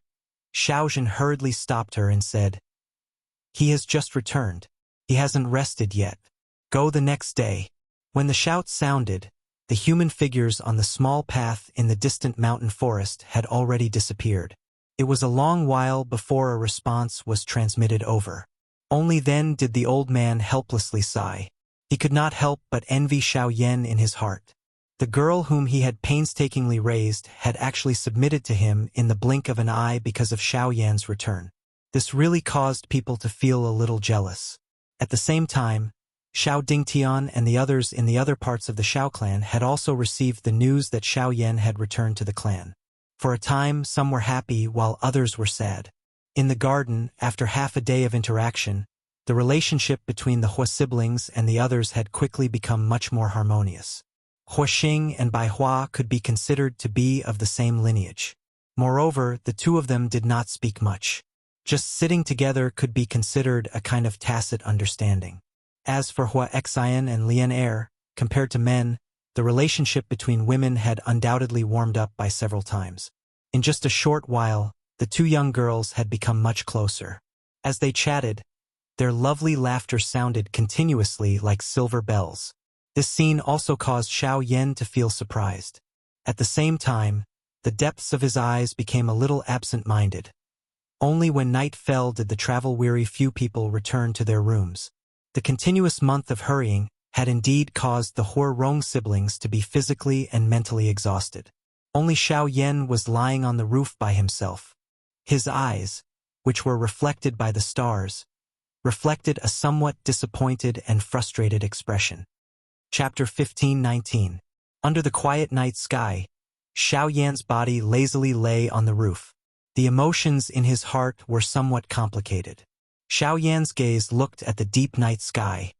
Xiao Zhen hurriedly stopped her and said, He has just returned. He hasn't rested yet. Go the next day. When the shout sounded, the human figures on the small path in the distant mountain forest had already disappeared. It was a long while before a response was transmitted over. Only then did the old man helplessly sigh. He could not help but envy Xiao Yan in his heart. The girl whom he had painstakingly raised had actually submitted to him in the blink of an eye because of Xiao Yan's return. This really caused people to feel a little jealous. At the same time, Xiao Dingtian and the others in the other parts of the Xiao clan had also received the news that Xiao Yan had returned to the clan. For a time, some were happy while others were sad. In the garden, after half a day of interaction, the relationship between the Hua siblings and the others had quickly become much more harmonious. Hua Xing and Bai Hua could be considered to be of the same lineage. Moreover, the two of them did not speak much. Just sitting together could be considered a kind of tacit understanding. As for Hua Xian and Lian compared to men, the relationship between women had undoubtedly warmed up by several times. In just a short while, the two young girls had become much closer. As they chatted, their lovely laughter sounded continuously like silver bells. This scene also caused Xiao Yan to feel surprised. At the same time, the depths of his eyes became a little absent-minded. Only when night fell did the travel-weary few people return to their rooms. The continuous month of hurrying had indeed caused the Hua Rong siblings to be physically and mentally exhausted. Only Xiao Yan was lying on the roof by himself. His eyes, which were reflected by the stars, reflected a somewhat disappointed and frustrated expression. Chapter 15:19. Under the quiet night sky, Xiao Yan's body lazily lay on the roof. The emotions in his heart were somewhat complicated. Xiao Yan's gaze looked at the deep night sky.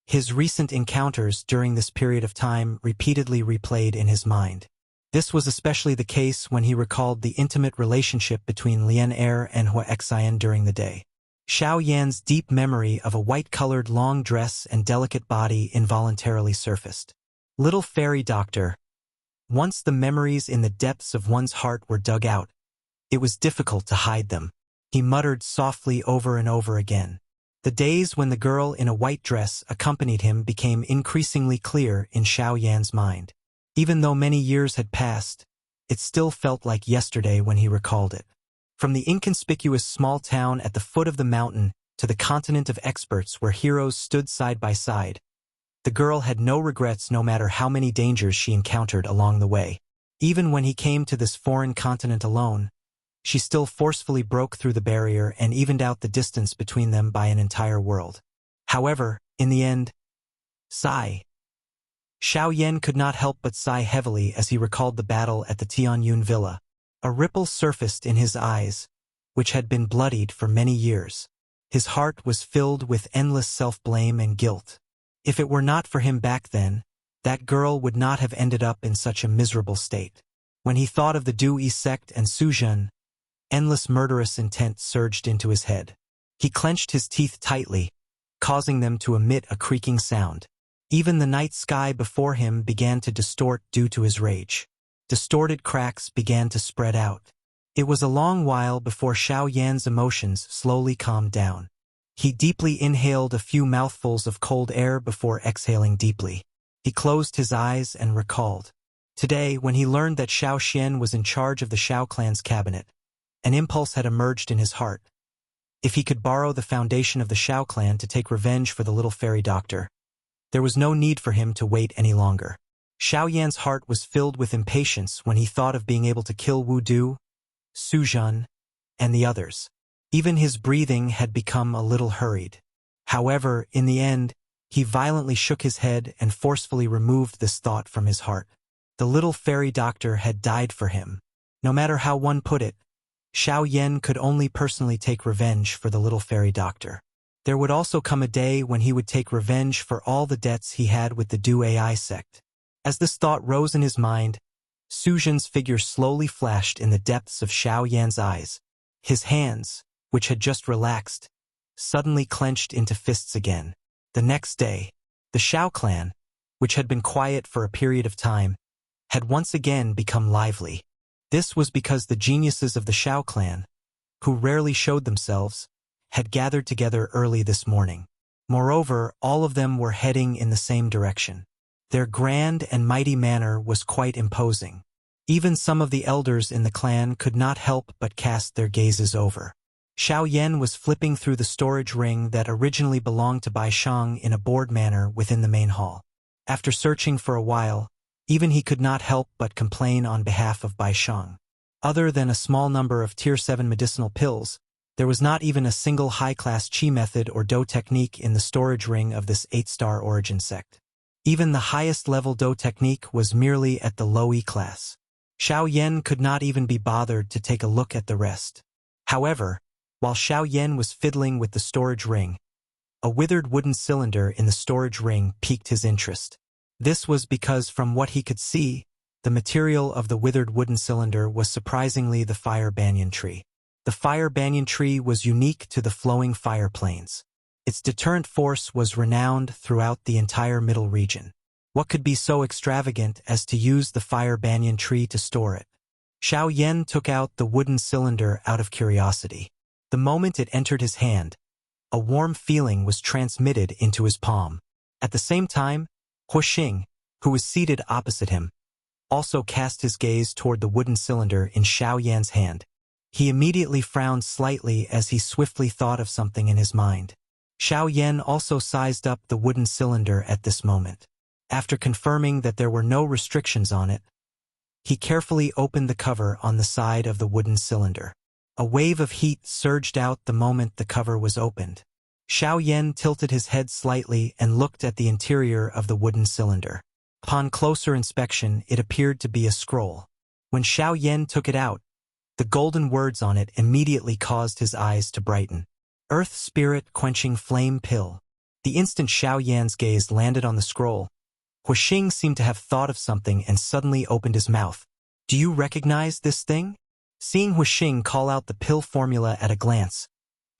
His recent encounters during this period of time repeatedly replayed in his mind. This was especially the case when he recalled the intimate relationship between Lian and Hua Xian during the day. Xiao Yan's deep memory of a white-colored long dress and delicate body involuntarily surfaced. Little fairy doctor. Once the memories in the depths of one's heart were dug out, it was difficult to hide them. He muttered softly over and over again. The days when the girl in a white dress accompanied him became increasingly clear in Xiao Yan's mind. Even though many years had passed, it still felt like yesterday when he recalled it. From the inconspicuous small town at the foot of the mountain to the continent of experts where heroes stood side by side, the girl had no regrets no matter how many dangers she encountered along the way. Even when he came to this foreign continent alone, she still forcefully broke through the barrier and evened out the distance between them by an entire world. However, in the end, sigh. Xiao Yan could not help but sigh heavily as he recalled the battle at the Tianyun villa. A ripple surfaced in his eyes, which had been bloodied for many years. His heart was filled with endless self-blame and guilt. If it were not for him back then, that girl would not have ended up in such a miserable state. When he thought of the Dui sect and Suzhen, endless murderous intent surged into his head. He clenched his teeth tightly, causing them to emit a creaking sound. Even the night sky before him began to distort due to his rage. Distorted cracks began to spread out. It was a long while before Xiao Yan's emotions slowly calmed down. He deeply inhaled a few mouthfuls of cold air before exhaling deeply. He closed his eyes and recalled. Today, when he learned that Xiao Xian was in charge of the Xiao clan's cabinet, an impulse had emerged in his heart. If he could borrow the foundation of the Xiao clan to take revenge for the little fairy doctor, there was no need for him to wait any longer. Xiao Yan's heart was filled with impatience when he thought of being able to kill Wu Du, Su Zhen, and the others. Even his breathing had become a little hurried. However, in the end, he violently shook his head and forcefully removed this thought from his heart. The little fairy doctor had died for him. No matter how one put it, Xiao Yan could only personally take revenge for the little fairy doctor. There would also come a day when he would take revenge for all the debts he had with the Du AI sect. As this thought rose in his mind, Su Zhen's figure slowly flashed in the depths of Xiao Yan's eyes. His hands, which had just relaxed, suddenly clenched into fists again. The next day, the Xiao clan, which had been quiet for a period of time, had once again become lively. This was because the geniuses of the Xiao clan, who rarely showed themselves, had gathered together early this morning. Moreover, all of them were heading in the same direction. Their grand and mighty manner was quite imposing. Even some of the elders in the clan could not help but cast their gazes over. Xiao Yan was flipping through the storage ring that originally belonged to Bai Shang in a bored manner within the main hall. After searching for a while, even he could not help but complain on behalf of Bai Shang. Other than a small number of Tier 7 medicinal pills, there was not even a single high-class Qi method or Do technique in the storage ring of this 8-star origin sect. Even the highest-level Do technique was merely at the low E class. Xiao Yan could not even be bothered to take a look at the rest. However, while Xiao Yan was fiddling with the storage ring, a withered wooden cylinder in the storage ring piqued his interest. This was because from what he could see, the material of the withered wooden cylinder was surprisingly the fire banyan tree. The fire banyan tree was unique to the flowing fire plains. Its deterrent force was renowned throughout the entire middle region. What could be so extravagant as to use the fire banyan tree to store it? Xiao Yan took out the wooden cylinder out of curiosity. The moment it entered his hand, a warm feeling was transmitted into his palm. At the same time, Huixing, who was seated opposite him, also cast his gaze toward the wooden cylinder in Xiao Yan's hand. He immediately frowned slightly as he swiftly thought of something in his mind. Xiao Yan also sized up the wooden cylinder at this moment. After confirming that there were no restrictions on it, he carefully opened the cover on the side of the wooden cylinder. A wave of heat surged out the moment the cover was opened. Xiao Yan tilted his head slightly and looked at the interior of the wooden cylinder. Upon closer inspection, it appeared to be a scroll. When Xiao Yan took it out, the golden words on it immediately caused his eyes to brighten. Earth Spirit Quenching Flame Pill. The instant Xiao Yan's gaze landed on the scroll, Huixing seemed to have thought of something and suddenly opened his mouth. Do you recognize this thing? Seeing Huixing call out the pill formula at a glance,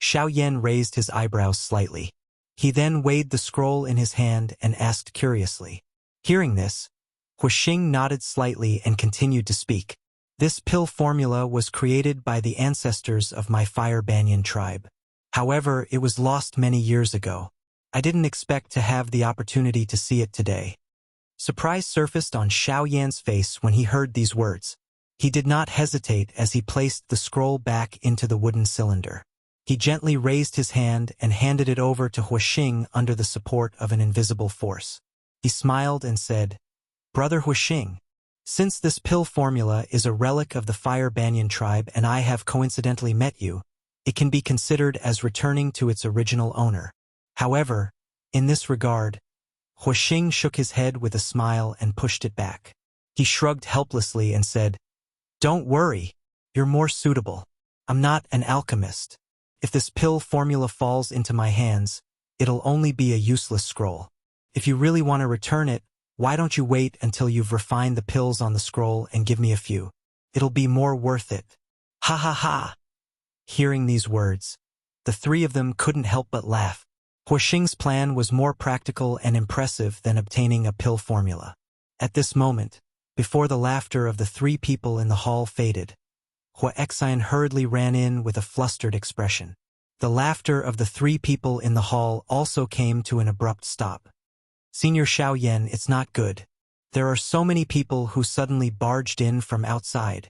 Xiao Yan raised his eyebrows slightly. He then weighed the scroll in his hand and asked curiously. Hearing this, Huixing nodded slightly and continued to speak. This pill formula was created by the ancestors of my Fire Banyan tribe. However, it was lost many years ago. I didn't expect to have the opportunity to see it today. Surprise surfaced on Xiao Yan's face when he heard these words. He did not hesitate as he placed the scroll back into the wooden cylinder. He gently raised his hand and handed it over to Huixing under the support of an invisible force. He smiled and said, Brother Huixing, Since this pill formula is a relic of the Fire Banyan tribe and I have coincidentally met you, it can be considered as returning to its original owner. However, in this regard, Huixing shook his head with a smile and pushed it back. He shrugged helplessly and said, "Don't worry, you're more suitable. I'm not an alchemist. If this pill formula falls into my hands, it'll only be a useless scroll. If you really want to return it, why don't you wait until you've refined the pills on the scroll and give me a few? It'll be more worth it." Ha ha ha! Hearing these words, the three of them couldn't help but laugh. Huixing's plan was more practical and impressive than obtaining a pill formula. At this moment, before the laughter of the three people in the hall faded, Huixian hurriedly ran in with a flustered expression. The laughter of the three people in the hall also came to an abrupt stop. "Senior Xiao Yan, it's not good. There are so many people who suddenly barged in from outside."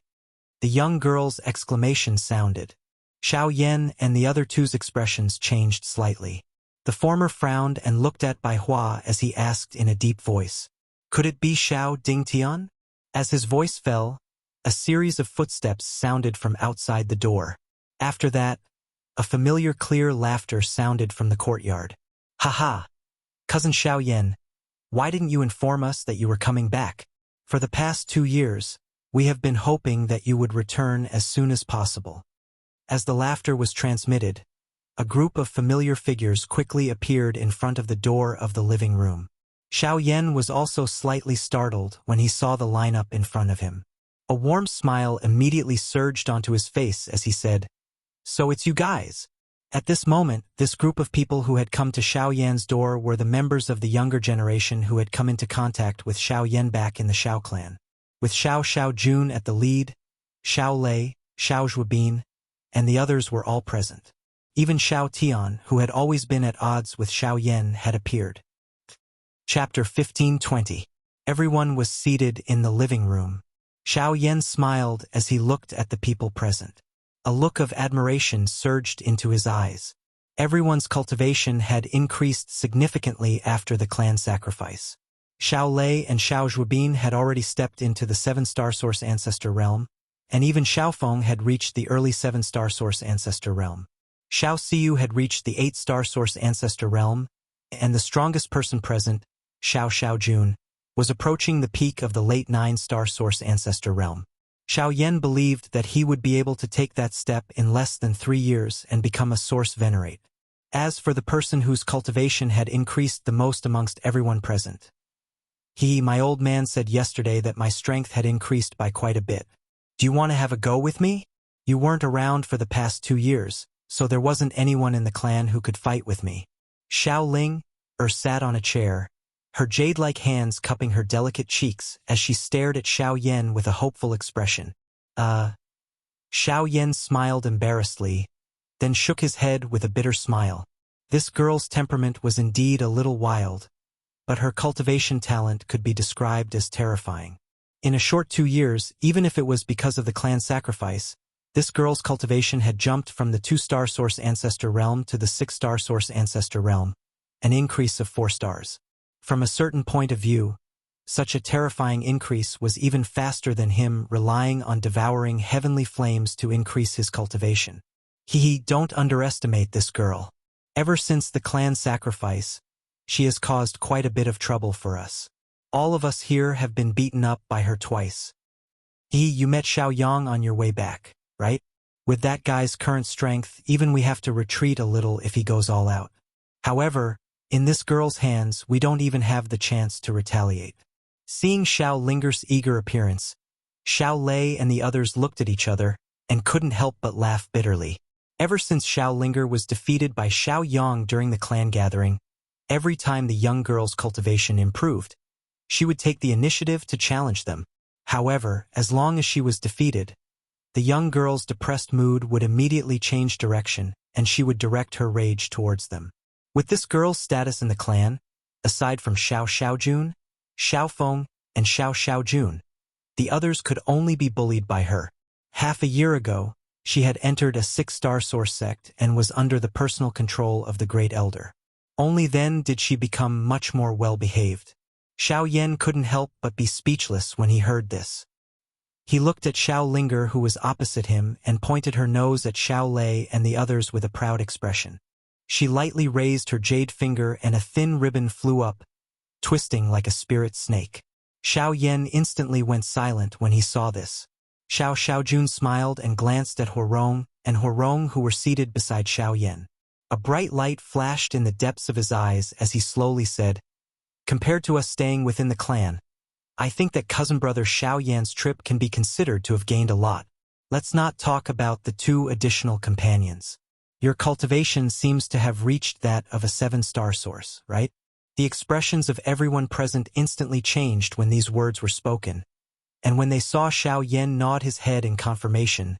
The young girl's exclamation sounded. Xiao Yan and the other two's expressions changed slightly. The former frowned and looked at Bai Hua as he asked in a deep voice, "Could it be Xiao Dingtian?" As his voice fell, a series of footsteps sounded from outside the door. After that, a familiar clear laughter sounded from the courtyard. "Ha ha! Cousin Xiao Yan, why didn't you inform us that you were coming back? For the past 2 years, we have been hoping that you would return as soon as possible." As the laughter was transmitted, a group of familiar figures quickly appeared in front of the door of the living room. Xiao Yan was also slightly startled when he saw the lineup in front of him. A warm smile immediately surged onto his face as he said, "So it's you guys." At this moment, this group of people who had come to Xiao Yan's door were the members of the younger generation who had come into contact with Xiao Yan back in the Xiao clan. With Xiao Jun at the lead, Xiao Lei, Xiao Zhuobin, and the others were all present. Even Xiao Tian, who had always been at odds with Xiao Yan, had appeared. Chapter 15-20. Everyone was seated in the living room. Xiao Yan smiled as he looked at the people present. A look of admiration surged into his eyes. Everyone's cultivation had increased significantly after the clan sacrifice. Xiao Lei and Xiao Zhuobin had already stepped into the 7-star source ancestor realm, and even Xiao Feng had reached the early 7-star source ancestor realm. Xiao Xiu had reached the 8-star source ancestor realm, and the strongest person present, Xiao Jun, was approaching the peak of the late 9-star source ancestor realm. Xiao Yan believed that he would be able to take that step in less than 3 years and become a source venerate. As for the person whose cultivation had increased the most amongst everyone present, my old man said yesterday that my strength had increased by quite a bit. "Do you want to have a go with me? You weren't around for the past 2 years, so there wasn't anyone in the clan who could fight with me." Xiao Ling sat on a chair, her jade-like hands cupping her delicate cheeks as she stared at Xiao Yan with a hopeful expression. Xiao Yan smiled embarrassedly, then shook his head with a bitter smile. This girl's temperament was indeed a little wild, but her cultivation talent could be described as terrifying. In a short 2 years, even if it was because of the clan sacrifice, this girl's cultivation had jumped from the 2-star source ancestor realm to the 6-star source ancestor realm, an increase of 4 stars. From a certain point of view, such a terrifying increase was even faster than him relying on devouring heavenly flames to increase his cultivation. Don't underestimate this girl. Ever since the clan sacrifice, she has caused quite a bit of trouble for us. All of us here have been beaten up by her twice. You met Xiao Yang on your way back, right? With that guy's current strength, even we have to retreat a little if he goes all out. However, in this girl's hands, we don't even have the chance to retaliate. Seeing Xiao Linger's eager appearance, Xiao Lei and the others looked at each other and couldn't help but laugh bitterly. Ever since Xiao Linger was defeated by Xiao Yang during the clan gathering, every time the young girl's cultivation improved, she would take the initiative to challenge them. However, as long as she was defeated, the young girl's depressed mood would immediately change direction and she would direct her rage towards them. With this girl's status in the clan, aside from Xiao Jun, Xiao Feng, and Xiao Jun, the others could only be bullied by her. Half a year ago, she had entered a 6-star source sect and was under the personal control of the Great Elder. Only then did she become much more well-behaved. Xiao Yan couldn't help but be speechless when he heard this. He looked at Xiao Linger, who was opposite him, and pointed her nose at Xiao Lei and the others with a proud expression. She lightly raised her jade finger and a thin ribbon flew up, twisting like a spirit snake. Xiao Yan instantly went silent when he saw this. Xiao Xiaojun smiled and glanced at Horong and Horong, who were seated beside Xiao Yan. A bright light flashed in the depths of his eyes as he slowly said, "Compared to us staying within the clan, I think that cousin brother Xiao Yan's trip can be considered to have gained a lot. Let's not talk about the 2 additional companions. Your cultivation seems to have reached that of a 7-star source, right?" The expressions of everyone present instantly changed when these words were spoken, and when they saw Xiao Yan nod his head in confirmation,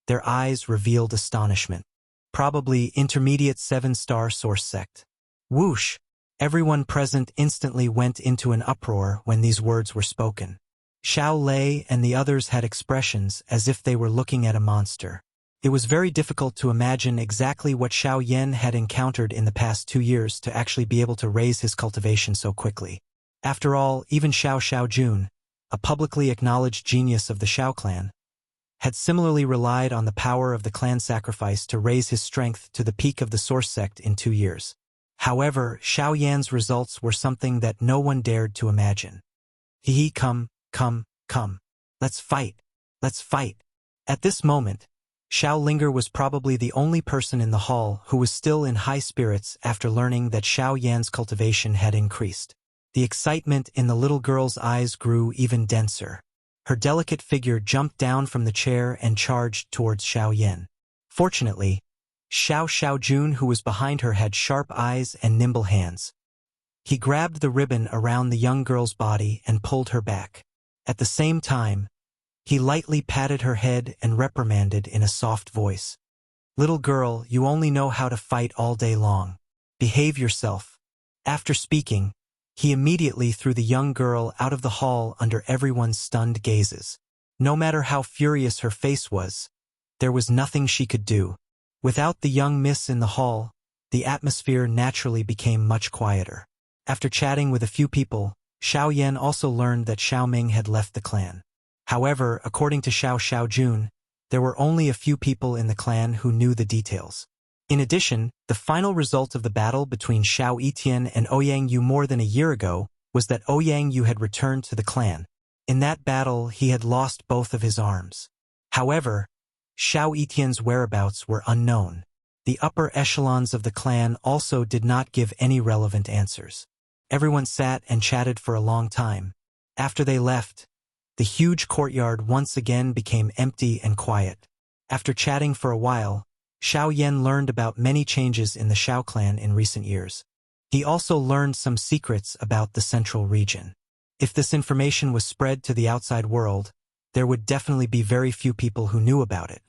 their eyes revealed astonishment. Probably intermediate 7-star source sect. Whoosh! Everyone present instantly went into an uproar when these words were spoken. Xiao Lei and the others had expressions as if they were looking at a monster. It was very difficult to imagine exactly what Xiao Yan had encountered in the past 2 years to actually be able to raise his cultivation so quickly. After all, even Xiao Xiaojun, a publicly acknowledged genius of the Xiao clan, had similarly relied on the power of the clan sacrifice to raise his strength to the peak of the source sect in 2 years. However, Xiao Yan's results were something that no one dared to imagine. Come. Let's fight. Let's fight. At this moment, Xiao Linger was probably the only person in the hall who was still in high spirits after learning that Xiao Yan's cultivation had increased. The excitement in the little girl's eyes grew even denser. Her delicate figure jumped down from the chair and charged towards Xiao Yan. Fortunately, Xiao Xiaojun, who was behind her, had sharp eyes and nimble hands. He grabbed the ribbon around the young girl's body and pulled her back. At the same time, he lightly patted her head and reprimanded in a soft voice. "Little girl, you only know how to fight all day long. Behave yourself." After speaking, he immediately threw the young girl out of the hall under everyone's stunned gazes. No matter how furious her face was, there was nothing she could do. Without the young miss in the hall, the atmosphere naturally became much quieter. After chatting with a few people, Xiao Yan also learned that Xiao Ming had left the clan. However, according to Xiao Xiaojun, there were only a few people in the clan who knew the details. In addition, the final result of the battle between Xiao Etian and Ouyang Yu more than a year ago was that Ouyang Yu had returned to the clan. In that battle, he had lost both of his arms. However, Xiao Etian's whereabouts were unknown. The upper echelons of the clan also did not give any relevant answers. Everyone sat and chatted for a long time. After they left, the huge courtyard once again became empty and quiet. After chatting for a while, Xiao Yan learned about many changes in the Xiao clan in recent years. He also learned some secrets about the central region. If this information was spread to the outside world, there would definitely be very few people who knew about it.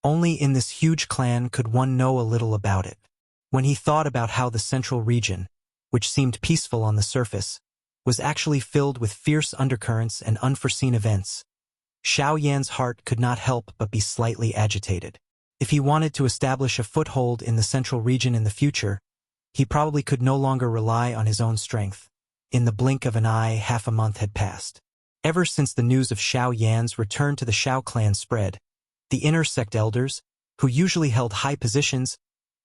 Only in this huge clan could one know a little about it. When he thought about how the central region, which seemed peaceful on the surface, was actually filled with fierce undercurrents and unforeseen events, Xiao Yan's heart could not help but be slightly agitated. If he wanted to establish a foothold in the central region in the future, he probably could no longer rely on his own strength. In the blink of an eye, half a month had passed. Ever since the news of Xiao Yan's return to the Xiao clan spread, the inner sect elders, who usually held high positions,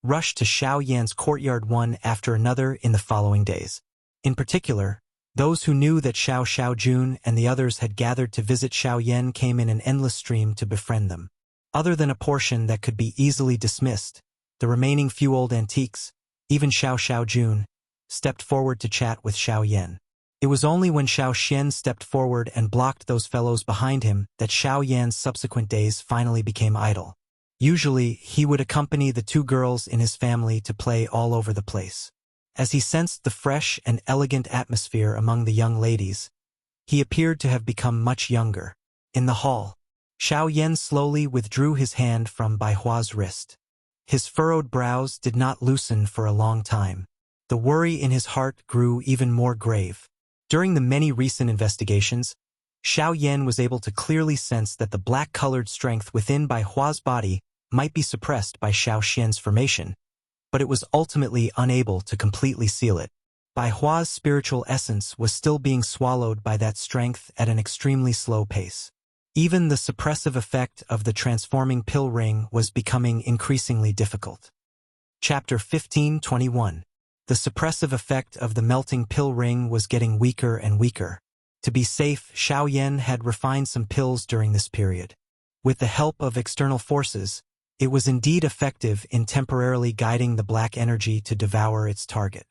rushed to Xiao Yan's courtyard one after another in the following days. In particular, those who knew that Xiao Xiaojun and the others had gathered to visit Xiao Yan came in an endless stream to befriend them. Other than a portion that could be easily dismissed, the remaining few old antiques, even Xiao Xiaojun, stepped forward to chat with Xiao Yan. It was only when Xiao Xian stepped forward and blocked those fellows behind him that Xiao Yan's subsequent days finally became idle. Usually, he would accompany the 2 girls in his family to play all over the place. As he sensed the fresh and elegant atmosphere among the young ladies, he appeared to have become much younger. In the hall, Xiao Yan slowly withdrew his hand from Bai Hua's wrist. His furrowed brows did not loosen for a long time. The worry in his heart grew even more grave. During the many recent investigations, Xiao Yan was able to clearly sense that the black-colored strength within Bai Hua's body might be suppressed by Xiao Xian's formation, but it was ultimately unable to completely seal it. Bai Hua's spiritual essence was still being swallowed by that strength at an extremely slow pace. Even the suppressive effect of the transforming pill ring was becoming increasingly difficult. Chapter 15:21. The suppressive effect of the melting pill ring was getting weaker and weaker. To be safe, Xiao Yan had refined some pills during this period. With the help of external forces, it was indeed effective in temporarily guiding the black energy to devour its target.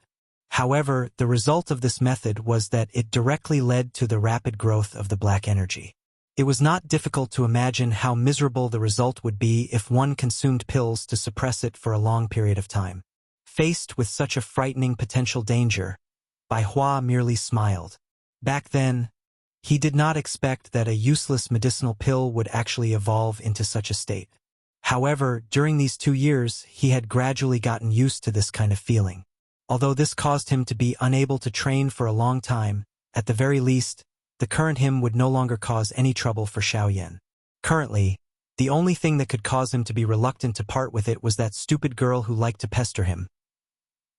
However, the result of this method was that it directly led to the rapid growth of the black energy. It was not difficult to imagine how miserable the result would be if one consumed pills to suppress it for a long period of time. Faced with such a frightening potential danger, Bai Hua merely smiled. Back then, he did not expect that a useless medicinal pill would actually evolve into such a state. However, during these 2 years, he had gradually gotten used to this kind of feeling. Although this caused him to be unable to train for a long time, at the very least, the current him would no longer cause any trouble for Xiao Yan. Currently, the only thing that could cause him to be reluctant to part with it was that stupid girl who liked to pester him.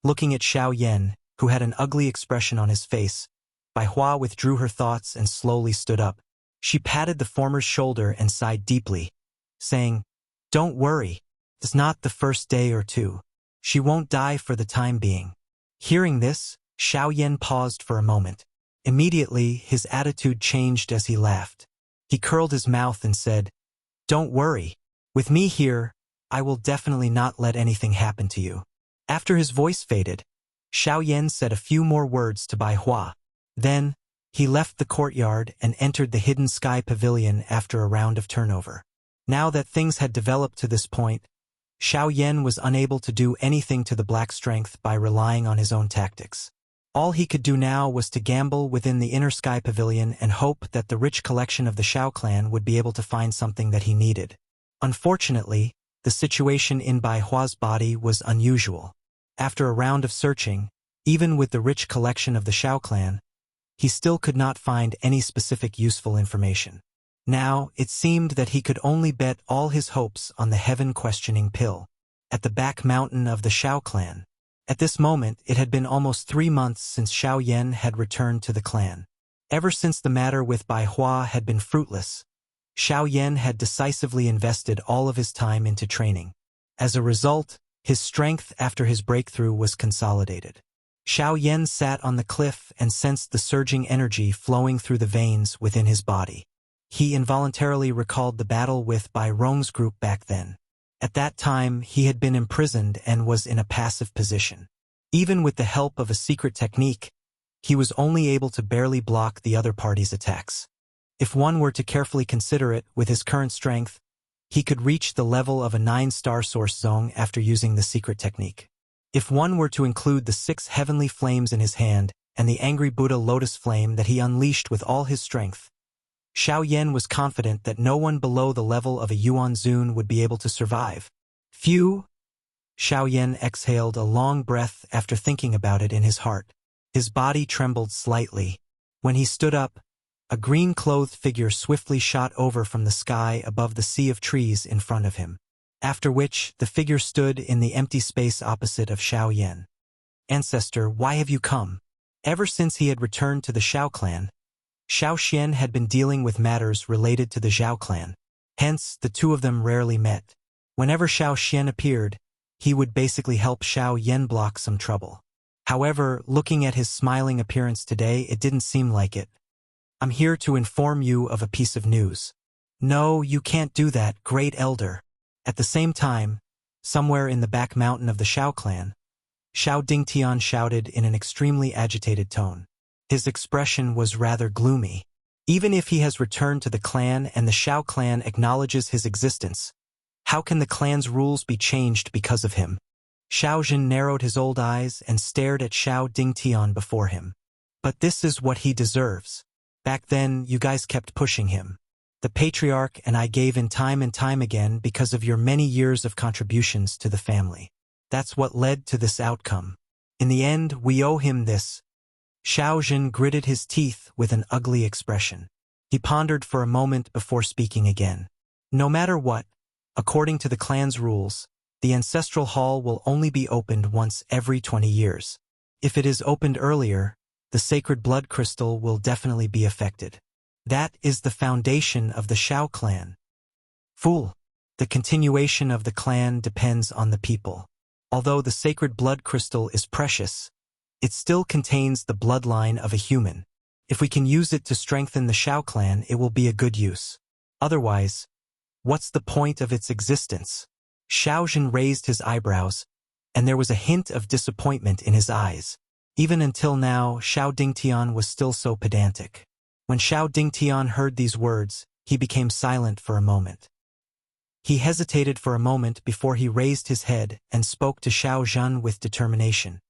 Looking at Xiao Yan, who had an ugly expression on his face, Bai Hua withdrew her thoughts and slowly stood up. She patted the former's shoulder and sighed deeply, saying, "Don't worry, it's not the first day or two. She won't die for the time being." Hearing this, Xiao Yan paused for a moment. Immediately, his attitude changed as he laughed. He curled his mouth and said, "Don't worry. With me here, I will definitely not let anything happen to you." After his voice faded, Xiao Yan said a few more words to Bai Hua. Then, he left the courtyard and entered the hidden sky pavilion after a round of turnover. Now that things had developed to this point, Xiao Yan was unable to do anything to the black strength by relying on his own tactics. All he could do now was to gamble within the inner sky pavilion and hope that the rich collection of the Xiao clan would be able to find something that he needed. Unfortunately, the situation in Bai Hua's body was unusual. After a round of searching, even with the rich collection of the Xiao clan, he still could not find any specific useful information. Now, it seemed that he could only bet all his hopes on the heaven-questioning pill at the back mountain of the Xiao clan. At this moment, it had been almost 3 months since Xiao Yan had returned to the clan. Ever since the matter with Bai Hua had been fruitless, Xiao Yan had decisively invested all of his time into training. As a result, his strength after his breakthrough was consolidated. Xiao Yan sat on the cliff and sensed the surging energy flowing through the veins within his body. He involuntarily recalled the battle with Bai Rong's group back then. At that time, he had been imprisoned and was in a passive position. Even with the help of a secret technique, he was only able to barely block the other party's attacks. If one were to carefully consider it, with his current strength, he could reach the level of a 9-star source zone after using the secret technique. If one were to include the 6 heavenly flames in his hand and the angry Buddha lotus flame that he unleashed with all his strength, Xiao Yan was confident that no one below the level of a Yuan Zun would be able to survive. Phew! Xiao Yan exhaled a long breath after thinking about it in his heart. His body trembled slightly. When he stood up, a green-clothed figure swiftly shot over from the sky above the sea of trees in front of him. After which, the figure stood in the empty space opposite of Xiao Yan. "Ancestor, why have you come?" Ever since he had returned to the Xiao clan, Xiao Xian had been dealing with matters related to the Zhao clan. Hence, the two of them rarely met. Whenever Xiao Xian appeared, he would basically help Xiao Yan block some trouble. However, looking at his smiling appearance today, it didn't seem like it. "I'm here to inform you of a piece of news." "No, you can't do that, great elder." At the same time, somewhere in the back mountain of the Xiao clan, Xiao Dingtian shouted in an extremely agitated tone. His expression was rather gloomy. Even if he has returned to the clan and the Xiao clan acknowledges his existence, how can the clan's rules be changed because of him? Xiao Jin narrowed his old eyes and stared at Xiao Dingtian before him. "But this is what he deserves. Back then, you guys kept pushing him. The patriarch and I gave in time and time again because of your many years of contributions to the family. That's what led to this outcome. In the end, we owe him this." Xiao Jin gritted his teeth with an ugly expression. He pondered for a moment before speaking again. "No matter what, according to the clan's rules, the ancestral hall will only be opened once every 20 years. If it is opened earlier, the sacred blood crystal will definitely be affected. That is the foundation of the Shao clan. Fool! The continuation of the clan depends on the people. Although the sacred blood crystal is precious, it still contains the bloodline of a human. If we can use it to strengthen the Shao clan, it will be a good use. Otherwise, what's the point of its existence? Xiao Zhen raised his eyebrows, and there was a hint of disappointment in his eyes. Even until now, Xiao Dingtian was still so pedantic. When Xiao Dingtian heard these words, he became silent for a moment. He hesitated for a moment before he raised his head and spoke to Xiao Zhen with determination.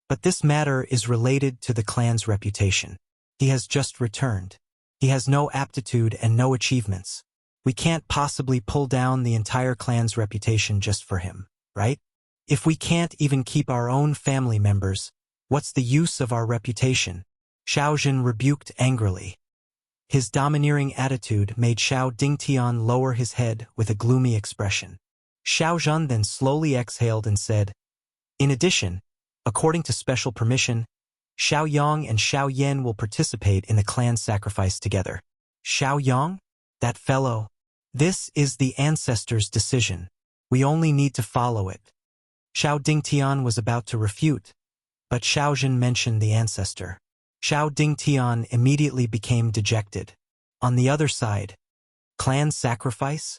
But this matter is related to the clan's reputation. He has just returned. He has no aptitude and no achievements. We can't possibly pull down the entire clan's reputation just for him, right? If we can't even keep our own family members, what's the use of our reputation? Xiao Zhen rebuked angrily. His domineering attitude made Xiao Dingtian lower his head with a gloomy expression. Xiao Zhen then slowly exhaled and said, "In addition, according to special permission, Xiao Yang and Xiao Yan will participate in the clan sacrifice together." Xiao Yang? That fellow. This is the ancestors' decision. We only need to follow it. Xiao Dingtian was about to refute, but Xiao Zhen mentioned the ancestor. Xiao Dingtian immediately became dejected. On the other side, clan sacrifice?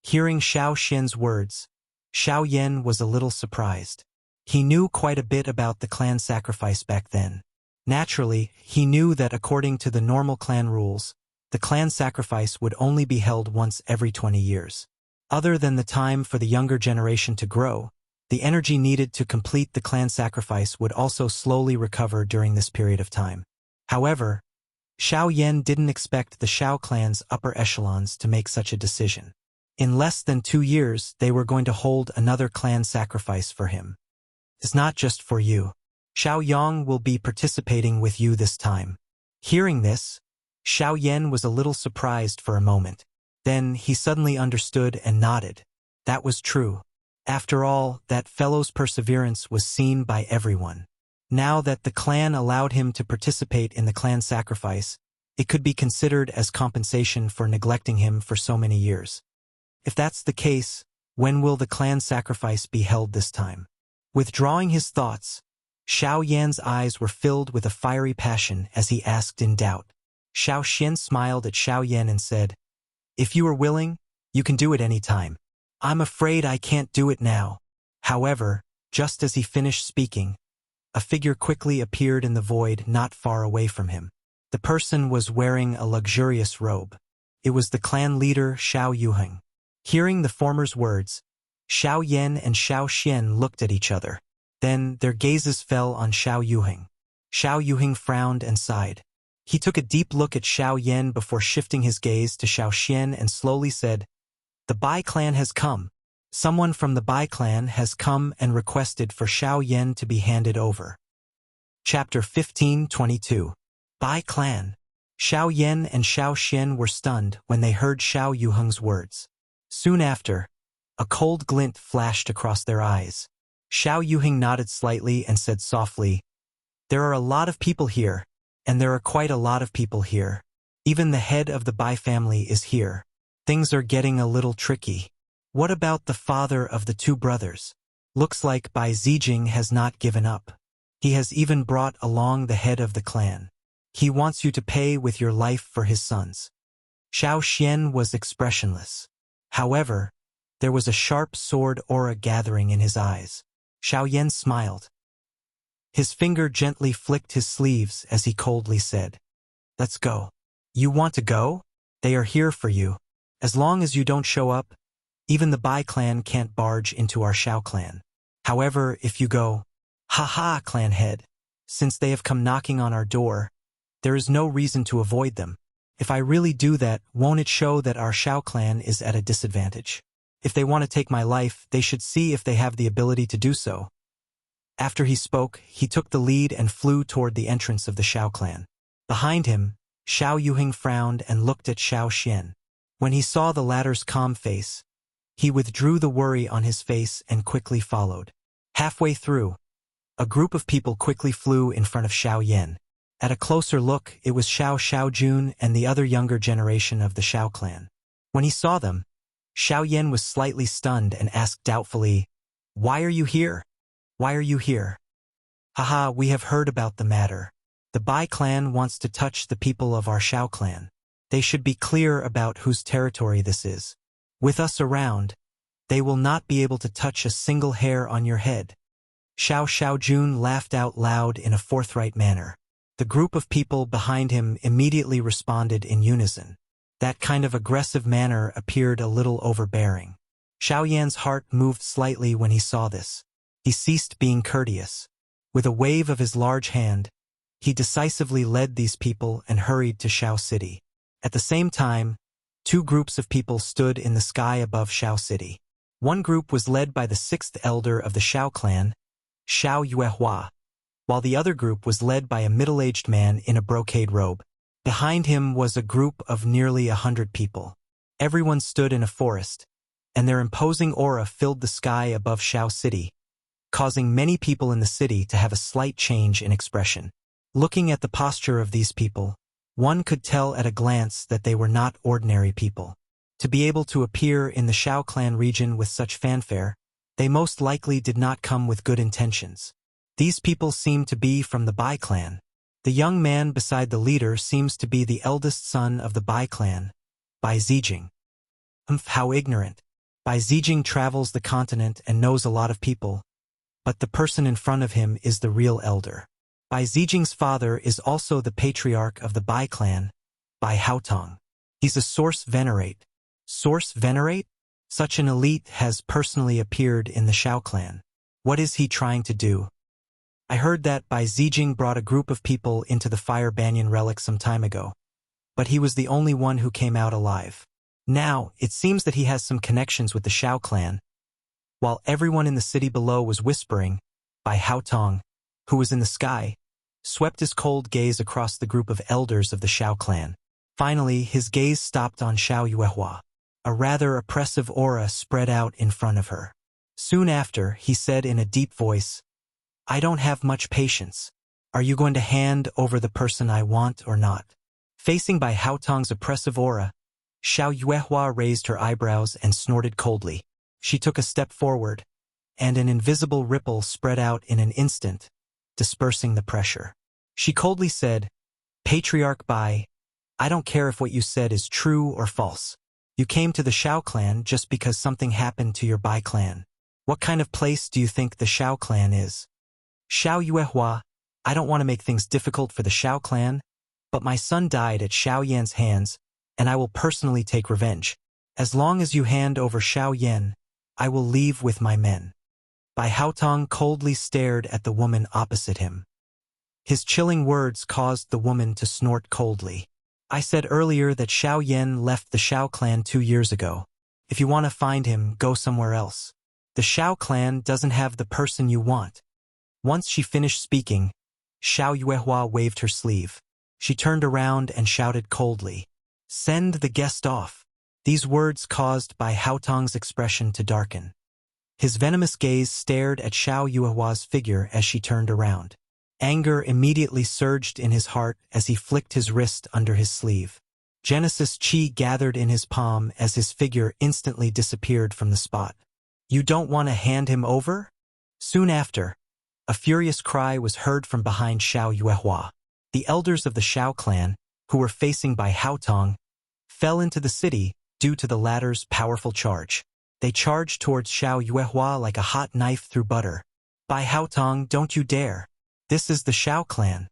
Hearing Xiao Xian's words, Xiao Yan was a little surprised. He knew quite a bit about the clan sacrifice back then. Naturally, he knew that according to the normal clan rules, the clan sacrifice would only be held once every 20 years. Other than the time for the younger generation to grow, the energy needed to complete the clan sacrifice would also slowly recover during this period of time. However, Xiao Yan didn't expect the Shao clan's upper echelons to make such a decision. In less than 2 years, they were going to hold another clan sacrifice for him. It's not just for you. Xiao Yang will be participating with you this time. Hearing this, Xiao Yan was a little surprised for a moment. Then he suddenly understood and nodded. That was true. After all, that fellow's perseverance was seen by everyone. Now that the clan allowed him to participate in the clan sacrifice, it could be considered as compensation for neglecting him for so many years. If that's the case, when will the clan sacrifice be held this time? Withdrawing his thoughts, Xiao Yan's eyes were filled with a fiery passion as he asked in doubt. Xiao Xian smiled at Xiao Yan and said, "If you are willing, you can do it any time. I'm afraid I can't do it now." However, just as he finished speaking, a figure quickly appeared in the void not far away from him. The person was wearing a luxurious robe. It was the clan leader Xiao Yuheng. Hearing the former's words, Xiao Yan and Xiao Xian looked at each other. Then their gazes fell on Xiao Yuheng. Xiao Yuheng frowned and sighed. He took a deep look at Xiao Yan before shifting his gaze to Xiao Xian and slowly said, "The Bai clan has come. Someone from the Bai clan has come and requested for Xiao Yan to be handed over." Chapter 15:22. Bai clan. Xiao Yan and Xiao Xian were stunned when they heard Xiao Yuheng's words. Soon after, a cold glint flashed across their eyes. Xiao Yuheng nodded slightly and said softly, "There are a lot of people here, and there are quite a lot of people here. Even the head of the Bai family is here. Things are getting a little tricky. What about the father of the 2 brothers? Looks like Bai Zijing has not given up. He has even brought along the head of the clan. He wants you to pay with your life for his sons." Xiao Xian was expressionless. However, there was a sharp sword aura gathering in his eyes. Xiao Yan smiled. His finger gently flicked his sleeves as he coldly said, "Let's go." "You want to go? They are here for you. As long as you don't show up, even the Bai clan can't barge into our Shao clan. However, if you go, ha, clan head, since they have come knocking on our door, there is no reason to avoid them. If I really do that, won't it show that our Shao clan is at a disadvantage? If they want to take my life, they should see if they have the ability to do so." After he spoke, he took the lead and flew toward the entrance of the Shao clan. Behind him, Xiao Yuheng frowned and looked at Xiao Xian. When he saw the latter's calm face, he withdrew the worry on his face and quickly followed. Halfway through, A group of people quickly flew in front of Xiao Yan. At a closer look, it was Xiao Jun and the other younger generation of the Xiao clan. When he saw them, Xiao Yan was slightly stunned and asked doubtfully, "Why are you here? Why are you here?" "Haha, we have heard about the matter. The Bai clan wants to touch the people of our Xiao clan. They should be clear about whose territory this is. With us around, they will not be able to touch a single hair on your head." Xiao Jun laughed out loud in a forthright manner. The group of people behind him immediately responded in unison. That kind of aggressive manner appeared a little overbearing. Xiao Yan's heart moved slightly when he saw this. He ceased being courteous. With a wave of his large hand, he decisively led these people and hurried to Xiao City. At the same time, two groups of people stood in the sky above Xiao City. One group was led by the sixth elder of the Xiao clan, Xiao Yuehua, while the other group was led by a middle-aged man in a brocade robe. Behind him was a group of nearly 100 people. Everyone stood in a forest, and their imposing aura filled the sky above Xiao City, causing many people in the city to have a slight change in expression. Looking at the posture of these people, one could tell at a glance that they were not ordinary people. To be able to appear in the Xiao clan region with such fanfare, they most likely did not come with good intentions. These people seem to be from the Bai clan. The young man beside the leader seems to be the eldest son of the Bai clan, Bai Zijing. How ignorant. Bai Zijing travels the continent and knows a lot of people, but the person in front of him is the real elder. Bai Zijing's father is also the patriarch of the Bai clan, Bai Haotong. He's a source venerate. Source venerate? Such an elite has personally appeared in the Xiao clan. What is he trying to do? I heard that Bai Zijing brought a group of people into the fire banyan relic some time ago, but he was the only one who came out alive. Now, it seems that he has some connections with the Xiao clan. While everyone in the city below was whispering, Bai Haotong, who was in the sky, swept his cold gaze across the group of elders of the Xiao clan. Finally, his gaze stopped on Xiao Yuehua. A rather oppressive aura spread out in front of her. Soon after, he said in a deep voice, "I don't have much patience. Are you going to hand over the person I want or not?" Facing Bai Haotong's oppressive aura, Xiao Yuehua raised her eyebrows and snorted coldly. She took a step forward, and an invisible ripple spread out in an instant, dispersing the pressure. She coldly said, "Patriarch Bai, I don't care if what you said is true or false. You came to the Xiao clan just because something happened to your Bai clan. What kind of place do you think the Xiao clan is?" "Xiao Yuehua, I don't want to make things difficult for the Xiao clan, but my son died at Xiao Yan's hands, and I will personally take revenge. As long as you hand over Xiao Yan, I will leave with my men." Bai Haotong coldly stared at the woman opposite him. His chilling words caused the woman to snort coldly. "I said earlier that Xiao Yan left the Xiao clan 2 years ago. If you want to find him, go somewhere else. The Xiao clan doesn't have the person you want." Once she finished speaking, Xiao Yuehua waved her sleeve. She turned around and shouted coldly, "Send the guest off." These words caused Bai Haotong's expression to darken. His venomous gaze stared at Xiao Yuehua's figure as she turned around. Anger immediately surged in his heart as he flicked his wrist under his sleeve. Genesis Chi gathered in his palm as his figure instantly disappeared from the spot. "You don't want to hand him over?" Soon after, a furious cry was heard from behind Xiao Yuehua. The elders of the Xiao clan, who were facing Bai Haotong, fell into the city due to the latter's powerful charge. They charged towards Xiao Yuehua like a hot knife through butter. "Bai Haotong, don't you dare. This is the Xiao clan."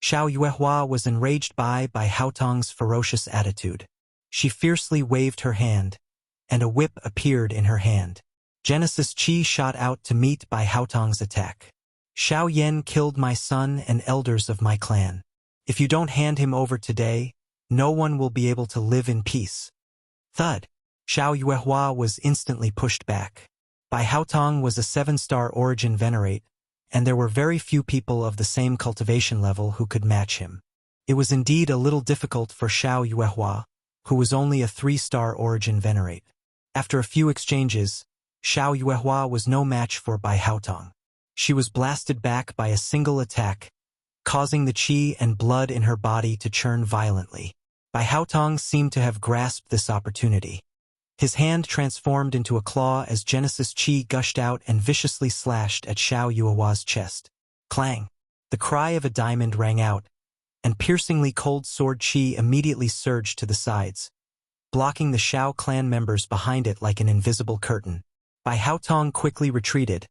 Xiao Yuehua was enraged by Bai Haotong's ferocious attitude. She fiercely waved her hand, and a whip appeared in her hand. Genesis Chi shot out to meet Bai Haotong's attack. "Xiao Yan killed my son and elders of my clan. If you don't hand him over today, no one will be able to live in peace." Thud. Xiao Yuehua was instantly pushed back. Bai Haotong was a 7-star origin venerate, and there were very few people of the same cultivation level who could match him. It was indeed a little difficult for Xiao Yuehua, who was only a 3-star origin venerate. After a few exchanges, Xiao Yuehua was no match for Bai Haotong. She was blasted back by a single attack, causing the qi and blood in her body to churn violently. Bai Haotong seemed to have grasped this opportunity. His hand transformed into a claw as Genesis qi gushed out and viciously slashed at Xiao Yuehua's chest. Clang! The cry of a diamond rang out, and piercingly cold sword qi immediately surged to the sides, blocking the Xiao clan members behind it like an invisible curtain. Bai Haotong quickly retreated,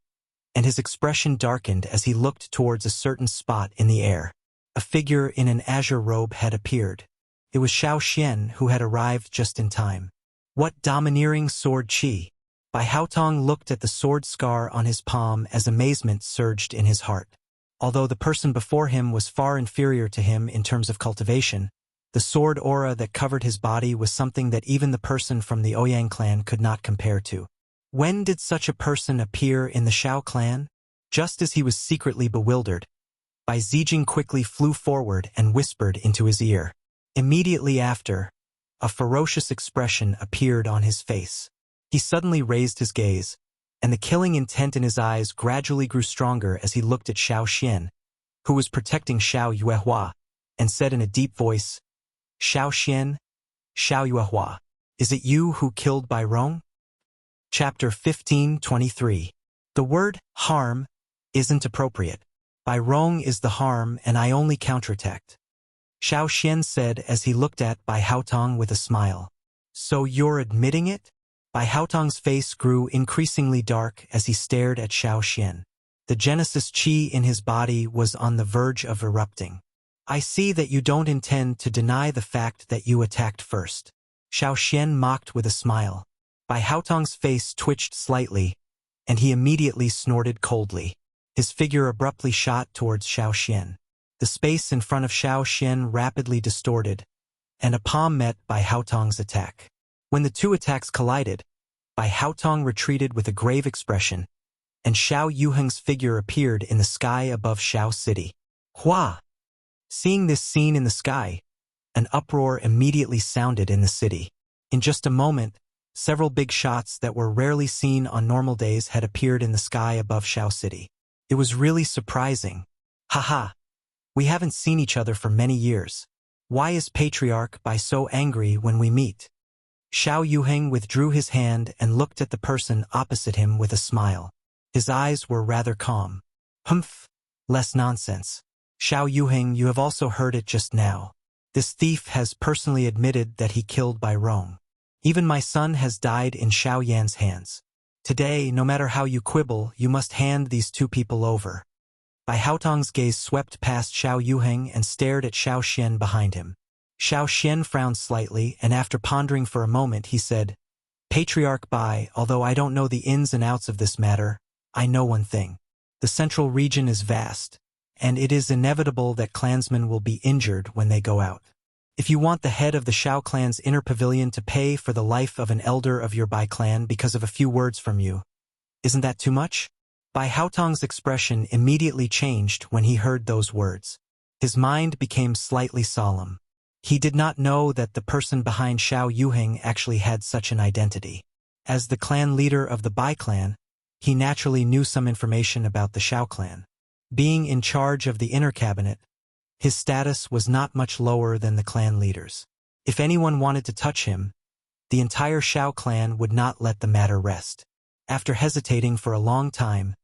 and his expression darkened as he looked towards a certain spot in the air. A figure in an azure robe had appeared. It was Xiao Xian who had arrived just in time. What domineering sword qi! Bai Haotong looked at the sword scar on his palm as amazement surged in his heart. Although the person before him was far inferior to him in terms of cultivation, the sword aura that covered his body was something that even the person from the Ouyang clan could not compare to. When did such a person appear in the Xiao clan? Just as he was secretly bewildered, Bai Zijing quickly flew forward and whispered into his ear. Immediately after, a ferocious expression appeared on his face. He suddenly raised his gaze, and the killing intent in his eyes gradually grew stronger as he looked at Xiao Xian, who was protecting Xiao Yuehua, and said in a deep voice, "Xiao Xian, Xiao Yuehua, is it you who killed Bai Rong?" Chapter 15:23. The word harm isn't appropriate. Bai Rong is the harm and I only counterattacked, Xiao Xian said as he looked at Bai Haotong with a smile. So you're admitting it? Bai Haotong's face grew increasingly dark as he stared at Xiao Xian. The Genesis qi in his body was on the verge of erupting. I see that you don't intend to deny the fact that you attacked first. Xiao Xian mocked with a smile. Bai Haotong's face twitched slightly, and he immediately snorted coldly. His figure abruptly shot towards Xiao Xian. The space in front of Xiao Xian rapidly distorted, and a palm met Bai Haotong's attack. When the two attacks collided, Bai Haotong retreated with a grave expression, and Xiao Yuheng's figure appeared in the sky above Xiao City. Hua! Seeing this scene in the sky, an uproar immediately sounded in the city. In just a moment, several big shots that were rarely seen on normal days had appeared in the sky above Xiao City. It was really surprising. Haha! We haven't seen each other for many years. Why is Patriarch Bai so angry when we meet? Xiao Yuheng withdrew his hand and looked at the person opposite him with a smile. His eyes were rather calm. Humph! Less nonsense. Xiao Yuheng, you have also heard it just now. This thief has personally admitted that he killed Bai Rong. Even my son has died in Xiao Yan's hands. Today, no matter how you quibble, you must hand these two people over. Bai Haotong's gaze swept past Xiao Yuheng and stared at Xiao Xian behind him. Xiao Xian frowned slightly, and after pondering for a moment, he said, Patriarch Bai, although I don't know the ins and outs of this matter, I know one thing. The central region is vast, and it is inevitable that clansmen will be injured when they go out. If you want the head of the Xiao clan's inner pavilion to pay for the life of an elder of your Bai clan because of a few words from you, isn't that too much? Bai Haotong's expression immediately changed when he heard those words. His mind became slightly solemn. He did not know that the person behind Xiao Yuheng actually had such an identity. As the clan leader of the Bai clan, he naturally knew some information about the Xiao clan. Being in charge of the inner cabinet, his status was not much lower than the clan leaders. If anyone wanted to touch him, the entire Xiao clan would not let the matter rest. After hesitating for a long time,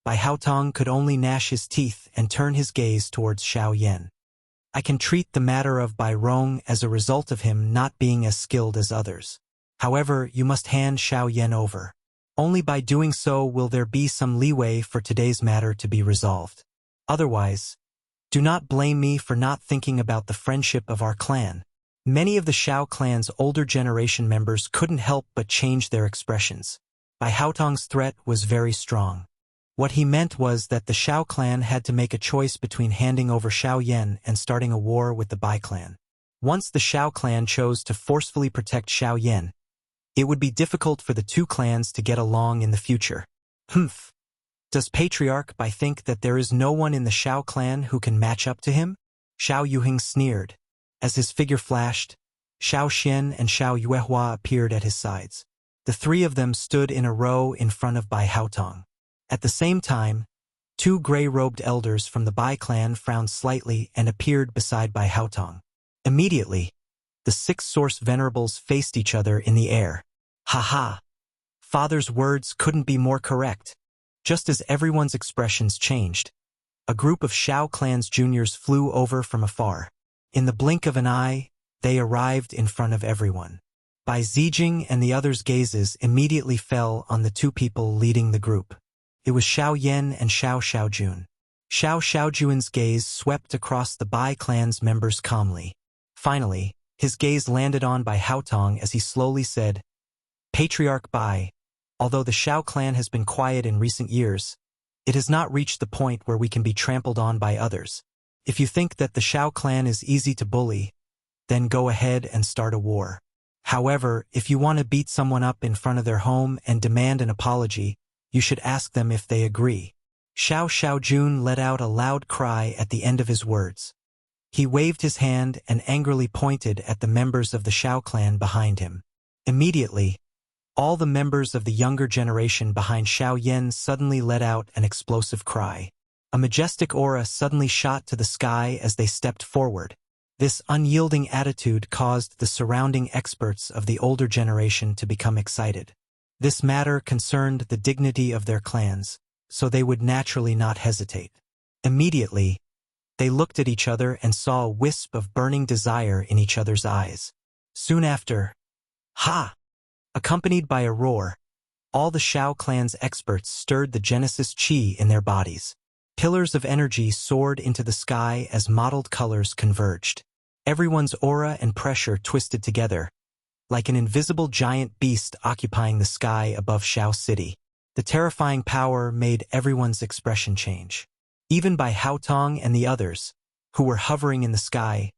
Bai Haotong could only gnash his teeth and turn his gaze towards Xiao Yan. I can treat the matter of Bai Rong as a result of him not being as skilled as others. However, you must hand Xiao Yan over. Only by doing so will there be some leeway for today's matter to be resolved. Otherwise, do not blame me for not thinking about the friendship of our clan. Many of the Xiao clan's older generation members couldn't help but change their expressions. Bai Haotong's threat was very strong. What he meant was that the Xiao clan had to make a choice between handing over Xiao Yan and starting a war with the Bai clan. Once the Xiao clan chose to forcefully protect Xiao Yan, it would be difficult for the two clans to get along in the future. Humph! Does Patriarch Bai think that there is no one in the Xiao clan who can match up to him? Xiao Yuheng sneered. As his figure flashed, Xiao Xian and Xiao Yuehua appeared at his sides. The three of them stood in a row in front of Bai Haotong. At the same time, Two gray-robed elders from the Bai clan frowned slightly and appeared beside Bai Haotong. Immediately, the six source venerables faced each other in the air. Ha ha! Father's words couldn't be more correct. Just as everyone's expressions changed, a group of Shao clan's juniors flew over from afar. In the blink of an eye, they arrived in front of everyone. Bai Zijing and the others' gazes immediately fell on the two people leading the group. It was Xiao Yan and Xiao Xiaojun. Xiao Xiaojun's gaze swept across the Bai clan's members calmly. Finally, his gaze landed on Bai Haotong as he slowly said, "Patriarch Bai, although the Xiao clan has been quiet in recent years, it has not reached the point where we can be trampled on by others. If you think that the Xiao clan is easy to bully, then go ahead and start a war. However, if you want to beat someone up in front of their home and demand an apology, you should ask them if they agree." Xiao Xiaojun let out a loud cry at the end of his words. He waved his hand and angrily pointed at the members of the Xiao clan behind him. Immediately, all the members of the younger generation behind Xiao Yan suddenly let out an explosive cry. A majestic aura suddenly shot to the sky as they stepped forward. This unyielding attitude caused the surrounding experts of the older generation to become excited. This matter concerned the dignity of their clans, so they would naturally not hesitate. Immediately, they looked at each other and saw a wisp of burning desire in each other's eyes. Soon after, "Ha!" accompanied by a roar, all the Shao clan's experts stirred the Genesis Qi in their bodies. Pillars of energy soared into the sky as mottled colors converged. Everyone's aura and pressure twisted together, like an invisible giant beast occupying the sky above Shao City. The terrifying power made everyone's expression change. Even Bai Haotong and the others, who were hovering in the sky,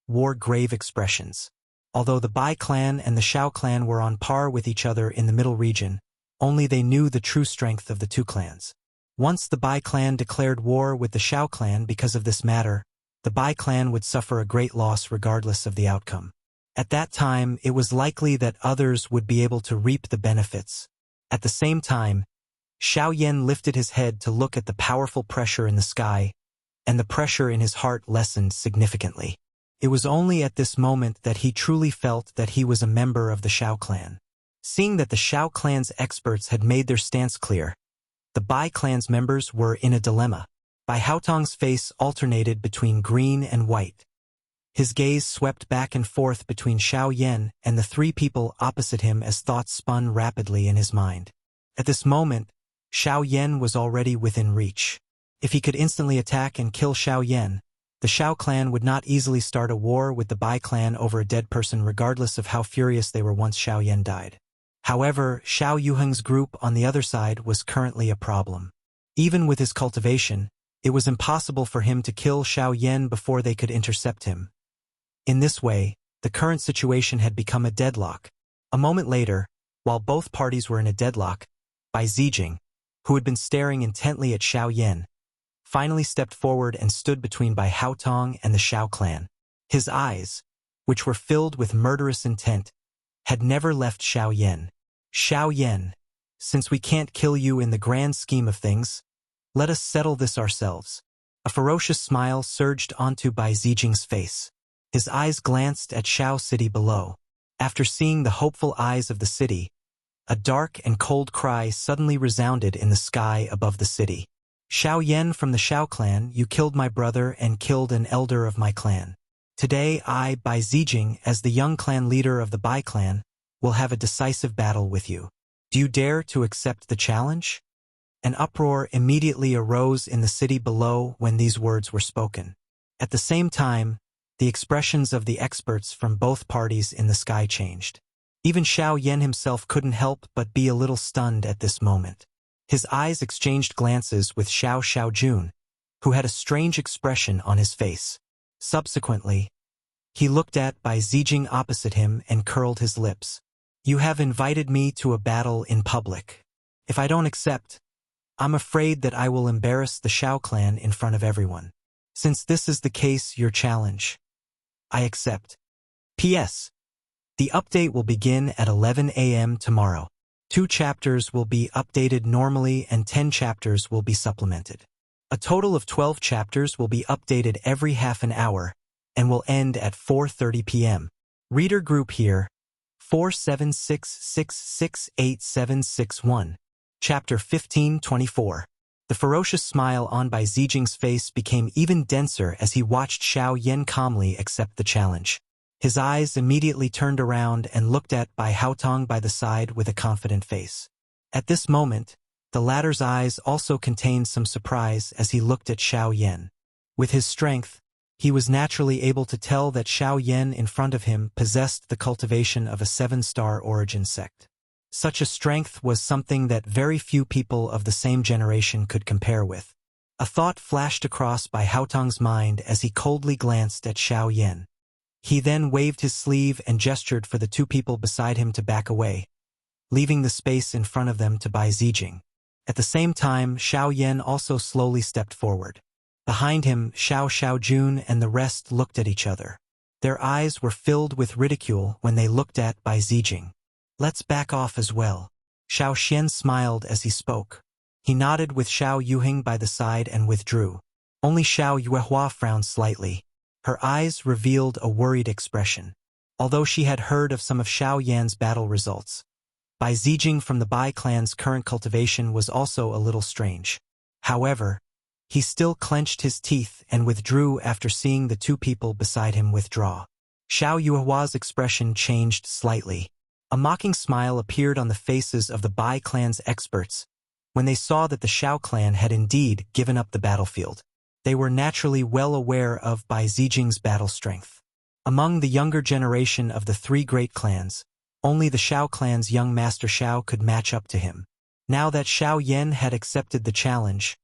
wore grave expressions. Although the Bai clan and the Shao clan were on par with each other in the middle region, only they knew the true strength of the two clans. Once the Bai clan declared war with the Shao clan because of this matter, the Bai clan would suffer a great loss regardless of the outcome. At that time, it was likely that others would be able to reap the benefits. At the same time, Xiao Yan lifted his head to look at the powerful pressure in the sky, and the pressure in his heart lessened significantly. It was only at this moment that he truly felt that he was a member of the Shao clan. Seeing that the Shao clan's experts had made their stance clear, the Bai clan's members were in a dilemma. Bai Haotong's face alternated between green and white. His gaze swept back and forth between Xiao Yan and the three people opposite him as thoughts spun rapidly in his mind. At this moment, Xiao Yan was already within reach. If he could instantly attack and kill Xiao Yan, the Shao clan would not easily start a war with the Bai clan over a dead person regardless of how furious they were once Xiao Yan died. However, Xiao Yuheng's group on the other side was currently a problem. Even with his cultivation, it was impossible for him to kill Xiao Yan before they could intercept him. In this way, the current situation had become a deadlock. A moment later, while both parties were in a deadlock, Bai Zijing, who had been staring intently at Xiao Yan, finally stepped forward and stood between Bai Haotong and the Shao clan. His eyes, which were filled with murderous intent, had never left Xiao Yan. "Xiao Yan, since we can't kill you in the grand scheme of things, let us settle this ourselves." A ferocious smile surged onto Bai Zijing's face. His eyes glanced at Shao City below. After seeing the hopeful eyes of the city, a dark and cold cry suddenly resounded in the sky above the city. "Xiao Yan from the Shao clan, you killed my brother and killed an elder of my clan. Today I, Bai Zijing, as the young clan leader of the Bai clan, will have a decisive battle with you. Do you dare to accept the challenge?" An uproar immediately arose in the city below when these words were spoken. At the same time, the expressions of the experts from both parties in the sky changed. Even Xiao Yan himself couldn't help but be a little stunned at this moment. His eyes exchanged glances with Xiao Xiaojun, who had a strange expression on his face. Subsequently, he looked at Bai Zijing opposite him and curled his lips. "You have invited me to a battle in public. If I don't accept, I'm afraid that I will embarrass the Shao clan in front of everyone. Since this is the case, your challenge, I accept. P.S. The update will begin at 11 a.m. tomorrow. 2 chapters will be updated normally and 10 chapters will be supplemented. A total of 12 chapters will be updated every half an hour and will end at 4:30 p.m. Reader group here, 476668761. Chapter 1524. The ferocious smile on Bai Zijing's face became even denser as he watched Xiao Yan calmly accept the challenge. His eyes immediately turned around and looked at Bai Haotong by the side with a confident face. At this moment, the latter's eyes also contained some surprise as he looked at Xiao Yan. With his strength, he was naturally able to tell that Xiao Yan in front of him possessed the cultivation of a 7-star origin sect. Such a strength was something that very few people of the same generation could compare with. A thought flashed across Bai Haotong's mind as he coldly glanced at Xiao Yan. He then waved his sleeve and gestured for the two people beside him to back away, leaving the space in front of them to Bai Zijing. At the same time, Xiao Yan also slowly stepped forward. Behind him, Xiao Xiaojun and the rest looked at each other. Their eyes were filled with ridicule when they looked at Bai Zijing. "Let's back off as well." Xiao Xian smiled as he spoke. He nodded with Xiao Yuhing by the side and withdrew. Only Xiao Yuehua frowned slightly. Her eyes revealed a worried expression. Although she had heard of some of Xiao Yan's battle results, Bai Zijing from the Bai clan's current cultivation was also a little strange. However, he still clenched his teeth and withdrew after seeing the two people beside him withdraw. Xiao Yuehua's expression changed slightly. A mocking smile appeared on the faces of the Bai clan's experts when they saw that the Xiao clan had indeed given up the battlefield. They were naturally well aware of Bai Zijing's battle strength. Among the younger generation of the three great clans, only the Xiao clan's young master Xiao could match up to him. Now that Xiao Yan had accepted the challenge,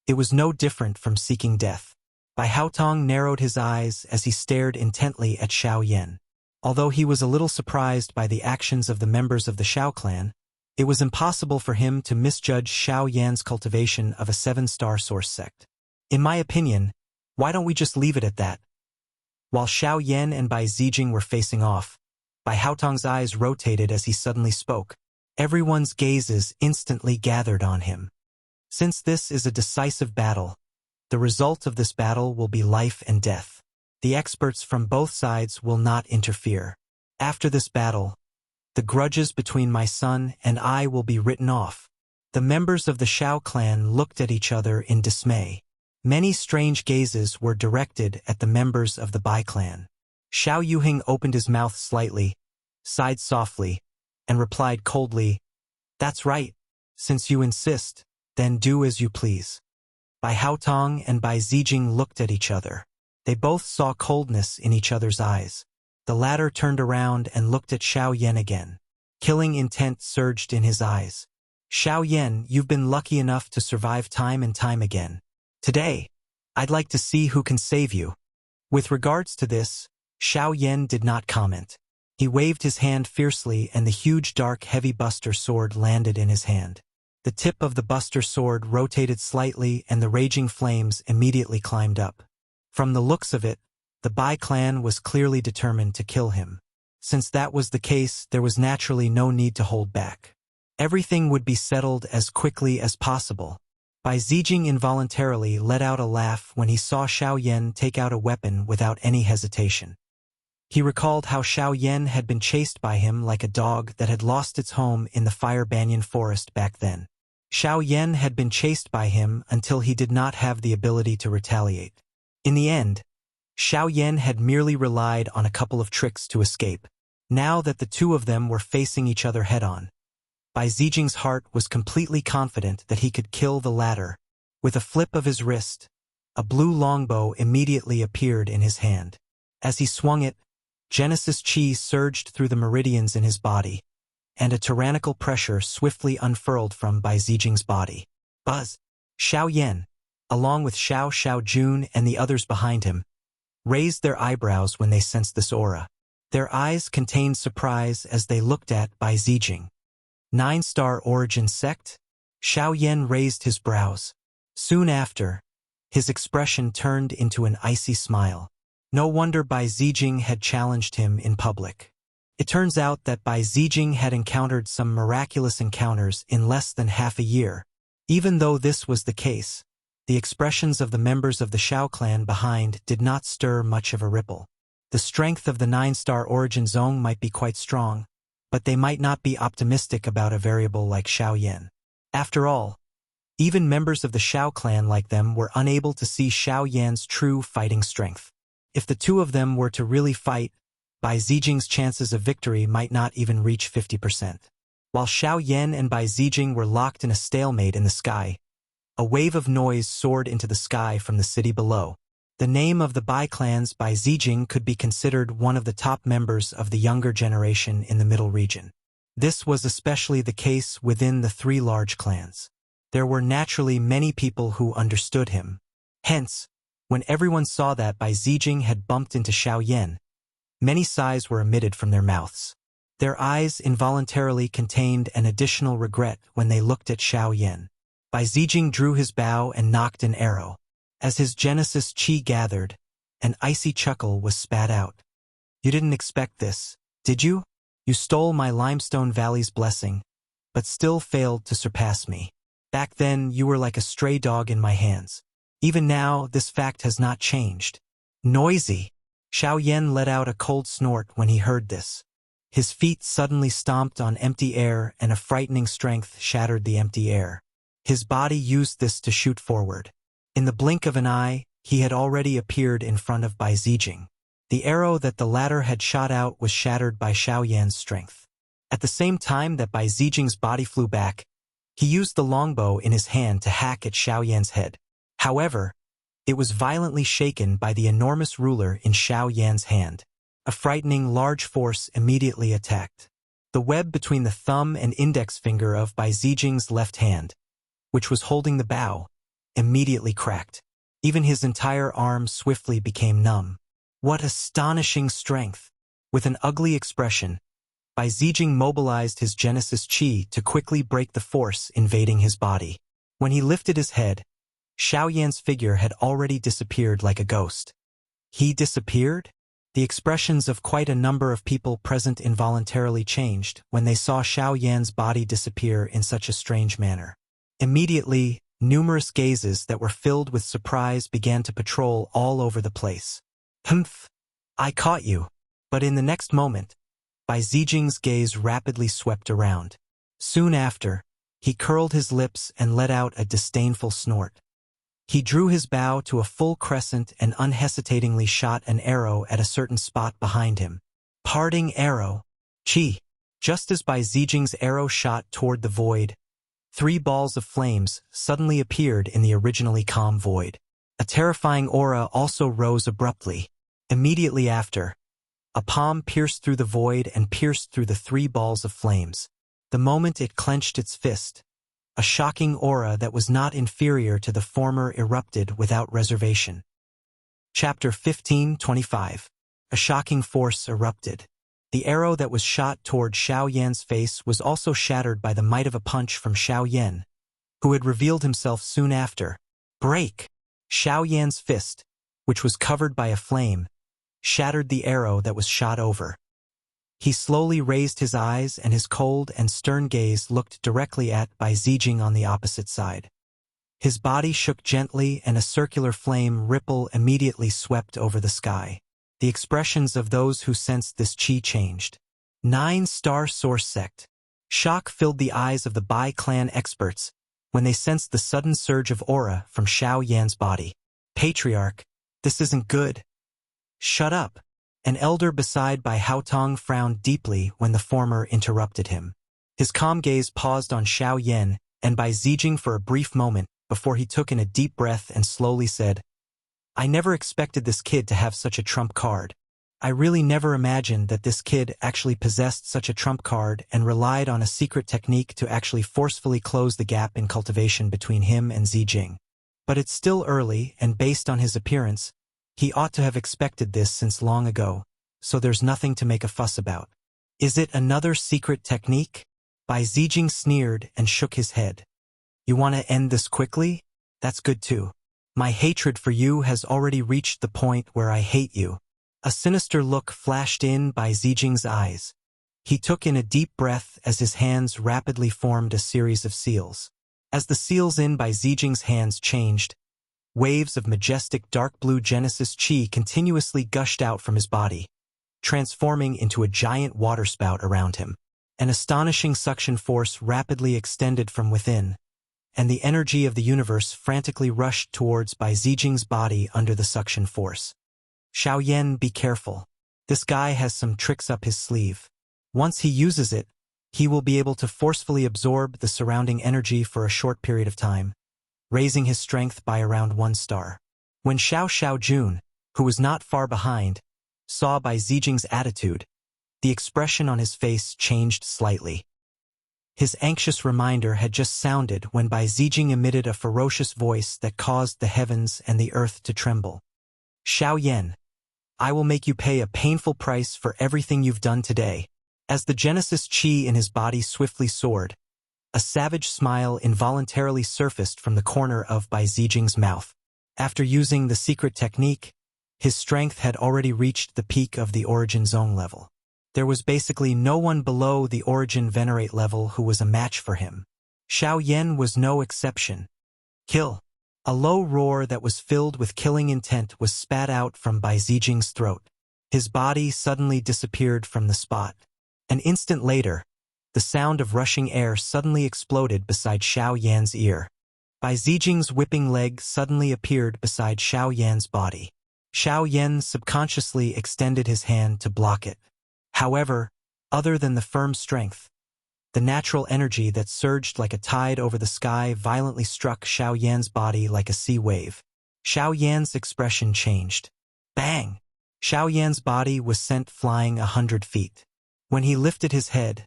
it was no different from seeking death. Bai Haotong narrowed his eyes as he stared intently at Xiao Yan. Although he was a little surprised by the actions of the members of the Xiao clan, it was impossible for him to misjudge Xiao Yan's cultivation of a 7-star source sect. "In my opinion, why don't we just leave it at that?" While Xiao Yan and Bai Zijing were facing off, Bai Haotong's eyes rotated as he suddenly spoke. Everyone's gazes instantly gathered on him. "Since this is a decisive battle, the result of this battle will be life and death. The experts from both sides will not interfere. After this battle, the grudges between my son and I will be written off." The members of the Xiao clan looked at each other in dismay. Many strange gazes were directed at the members of the Bai clan. Xiao Yuhing opened his mouth slightly, sighed softly, and replied coldly, "That's right. Since you insist, then do as you please." Bai Haotong and Bai Zijing looked at each other. They both saw coldness in each other's eyes. The latter turned around and looked at Xiao Yan again. Killing intent surged in his eyes. "Xiao Yan, you've been lucky enough to survive time and time again. Today, I'd like to see who can save you." With regards to this, Xiao Yan did not comment. He waved his hand fiercely and the huge dark heavy buster sword landed in his hand. The tip of the buster sword rotated slightly and the raging flames immediately climbed up. From the looks of it, the Bai clan was clearly determined to kill him. Since that was the case, there was naturally no need to hold back. Everything would be settled as quickly as possible. Bai Zijing involuntarily let out a laugh when he saw Xiao Yan take out a weapon without any hesitation. He recalled how Xiao Yan had been chased by him like a dog that had lost its home in the fire banyan forest back then. Xiao Yan had been chased by him until he did not have the ability to retaliate. In the end, Xiao Yan had merely relied on a couple of tricks to escape. Now that the two of them were facing each other head-on, Bai Zijing's heart was completely confident that he could kill the latter. With a flip of his wrist, a blue longbow immediately appeared in his hand. As he swung it, Genesis Chi surged through the meridians in his body, and a tyrannical pressure swiftly unfurled from Bai Zijing's body. Buzz! Xiao Yan, along with Xiao Xiaojun and the others behind him, raised their eyebrows when they sensed this aura. Their eyes contained surprise as they looked at Bai Zijing. 9-star origin sect? Xiao Yan raised his brows. Soon after, his expression turned into an icy smile. No wonder Bai Zijing had challenged him in public. It turns out that Bai Zijing had encountered some miraculous encounters in less than half a year. Even though this was the case, the expressions of the members of the Shao clan behind did not stir much of a ripple. The strength of the 9-star origin zone might be quite strong, but they might not be optimistic about a variable like Shao Yan. After all, even members of the Shao clan like them were unable to see Shao Yan's true fighting strength. If the two of them were to really fight, Bai Zijing's chances of victory might not even reach 50%. While Shao Yan and Bai Zijing were locked in a stalemate in the sky, a wave of noise soared into the sky from the city below. The name of the Bai clan's Bai Zijing could be considered one of the top members of the younger generation in the middle region. This was especially the case within the 3 large clans. There were naturally many people who understood him. Hence, when everyone saw that Bai Zijing had bumped into Shao Yan, many sighs were emitted from their mouths. Their eyes involuntarily contained an additional regret when they looked at Shao Yan. Bai Zijing drew his bow and knocked an arrow. As his Genesis Qi gathered, an icy chuckle was spat out. You didn't expect this, did you? You stole my Limestone Valley's blessing, but still failed to surpass me. Back then, you were like a stray dog in my hands. Even now, this fact has not changed. Noisy! Shao Yan let out a cold snort when he heard this. His feet suddenly stomped on empty air and a frightening strength shattered the empty air. His body used this to shoot forward. In the blink of an eye, he had already appeared in front of Bai Zijing. The arrow that the latter had shot out was shattered by Shao Yan's strength. At the same time that Bai Zijing's body flew back, he used the longbow in his hand to hack at Shao Yan's head. However, it was violently shaken by the enormous ruler in Shao Yan's hand. A frightening large force immediately attacked. The web between the thumb and index finger of Bai Zijing's left hand, which was holding the bow, immediately cracked. Even his entire arm swiftly became numb. What astonishing strength! With an ugly expression, Bai Zijing mobilized his Genesis Qi to quickly break the force invading his body. When he lifted his head, Shao Yan's figure had already disappeared like a ghost. He disappeared? The expressions of quite a number of people present involuntarily changed when they saw Shao Yan's body disappear in such a strange manner. Immediately, numerous gazes that were filled with surprise began to patrol all over the place. Humph! I caught you! But in the next moment, Bai Zijing's gaze rapidly swept around. Soon after, he curled his lips and let out a disdainful snort. He drew his bow to a full crescent and unhesitatingly shot an arrow at a certain spot behind him. Parting arrow! Qi! Just as Bai Zijing's arrow shot toward the void, 3 balls of flames suddenly appeared in the originally calm void. A terrifying aura also rose abruptly. Immediately after, a palm pierced through the void and pierced through the 3 balls of flames. The moment it clenched its fist, a shocking aura that was not inferior to the former erupted without reservation. Chapter 15:25. A shocking force erupted. The arrow that was shot toward Shao Yan's face was also shattered by the might of a punch from Shao Yan, who had revealed himself soon after. Break! Shao Yan's fist, which was covered by a flame, shattered the arrow that was shot over. He slowly raised his eyes and his cold and stern gaze looked directly at Bai Zijing on the opposite side. His body shook gently and a circular flame ripple immediately swept over the sky. The expressions of those who sensed this qi changed. 9-star source sect. Shock filled the eyes of the Bai clan experts when they sensed the sudden surge of aura from Shao Yan's body. Patriarch, this isn't good. Shut up. An elder beside Bai Haotong frowned deeply when the former interrupted him. His calm gaze paused on Shao Yan and Bai Zijing for a brief moment before he took in a deep breath and slowly said, I never expected this kid to have such a trump card. I really never imagined that this kid actually possessed such a trump card and relied on a secret technique to actually forcefully close the gap in cultivation between him and Zijing. But it's still early, and based on his appearance, he ought to have expected this since long ago, so there's nothing to make a fuss about. Is it another secret technique? Bai Zijing sneered and shook his head. You want to end this quickly? That's good too. My hatred for you has already reached the point where I hate you. A sinister look flashed in Bai Zijing's eyes. He took in a deep breath as his hands rapidly formed a series of seals. As the seals in Bai Zijing's hands changed, Waves of majestic dark blue Genesis chi continuously gushed out from his body, transforming into a giant waterspout around him. An astonishing suction force rapidly extended from within, and the energy of the universe frantically rushed towards Bai Zijing's body under the suction force. Xiaoyan, be careful. This guy has some tricks up his sleeve. Once he uses it, he will be able to forcefully absorb the surrounding energy for a short period of time, raising his strength by around 1 star. When Xiao Xiaojun, who was not far behind, saw Bai Zijing's attitude, the expression on his face changed slightly. His anxious reminder had just sounded when Bai Zijing emitted a ferocious voice that caused the heavens and the earth to tremble. Xiaoyan, I will make you pay a painful price for everything you've done today. As the Genesis chi in his body swiftly soared, a savage smile involuntarily surfaced from the corner of Bai Zijing's mouth. After using the secret technique, his strength had already reached the peak of the Origin Zone level. There was basically no one below the Origin Venerate level who was a match for him. Xiaoyan was no exception. Kill! A low roar that was filled with killing intent was spat out from Bai Zijing's throat. His body suddenly disappeared from the spot. An instant later, the sound of rushing air suddenly exploded beside Xiaoyan's ear. Bai Zijing's whipping leg suddenly appeared beside Xiaoyan's body. Xiaoyan subconsciously extended his hand to block it. However, other than the firm strength, the natural energy that surged like a tide over the sky violently struck Xiaoyan's body like a sea wave. Xiaoyan's expression changed. Bang! Xiaoyan's body was sent flying 100 feet. When he lifted his head,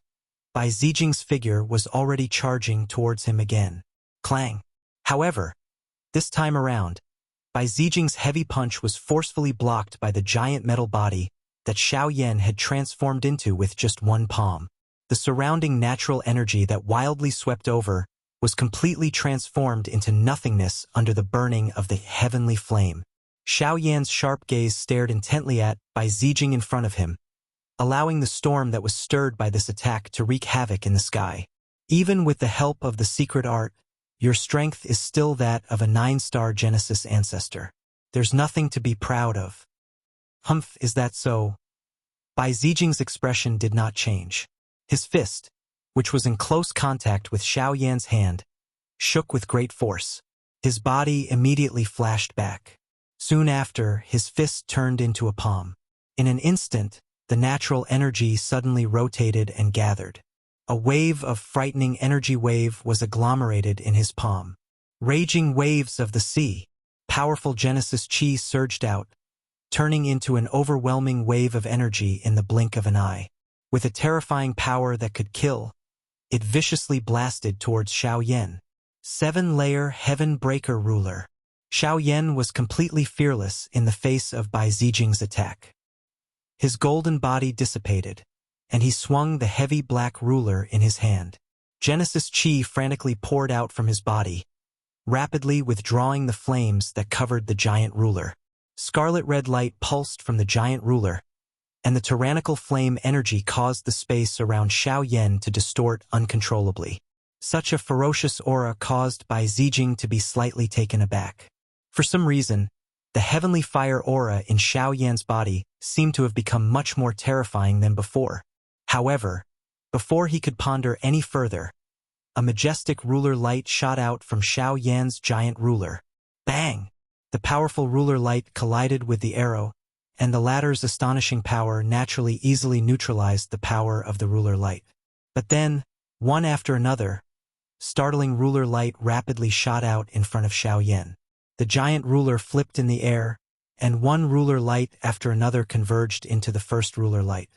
Bai Zijing's figure was already charging towards him again. Clang! However, this time around, Bai Zijing's heavy punch was forcefully blocked by the giant metal body that Xiaoyan had transformed into with just one palm. The surrounding natural energy that wildly swept over was completely transformed into nothingness under the burning of the heavenly flame. Xiaoyan's sharp gaze stared intently at Bai Zijing in front of him, allowing the storm that was stirred by this attack to wreak havoc in the sky. Even with the help of the secret art, your strength is still that of a 9-star Genesis ancestor. There's nothing to be proud of. Humph, is that so? Bai Zijing's expression did not change. His fist, which was in close contact with Xiaoyan's hand, shook with great force. His body immediately flashed back. Soon after, his fist turned into a palm. In an instant, the natural energy suddenly rotated and gathered. A wave of frightening energy wave was agglomerated in his palm. Raging waves of the sea, powerful Genesis chi surged out, turning into an overwhelming wave of energy in the blink of an eye. With a terrifying power that could kill, it viciously blasted towards Xiaoyan. 7-layer Heaven Breaker Ruler. Xiaoyan was completely fearless in the face of Bai Zijing's attack. His golden body dissipated, and he swung the heavy black ruler in his hand. Genesis chi frantically poured out from his body, rapidly withdrawing the flames that covered the giant ruler. Scarlet red light pulsed from the giant ruler, and the tyrannical flame energy caused the space around Xiaoyan to distort uncontrollably. Such a ferocious aura caused Bai Zijing to be slightly taken aback. For some reason, the heavenly fire aura in Xiaoyan's body seemed to have become much more terrifying than before. However, before he could ponder any further, a majestic ruler light shot out from Xiaoyan's giant ruler. Bang! The powerful ruler light collided with the arrow, and the latter's astonishing power naturally easily neutralized the power of the ruler light. But then, one after another, startling ruler light rapidly shot out in front of Xiaoyan. The giant ruler flipped in the air, and one ruler light after another converged into the first ruler light.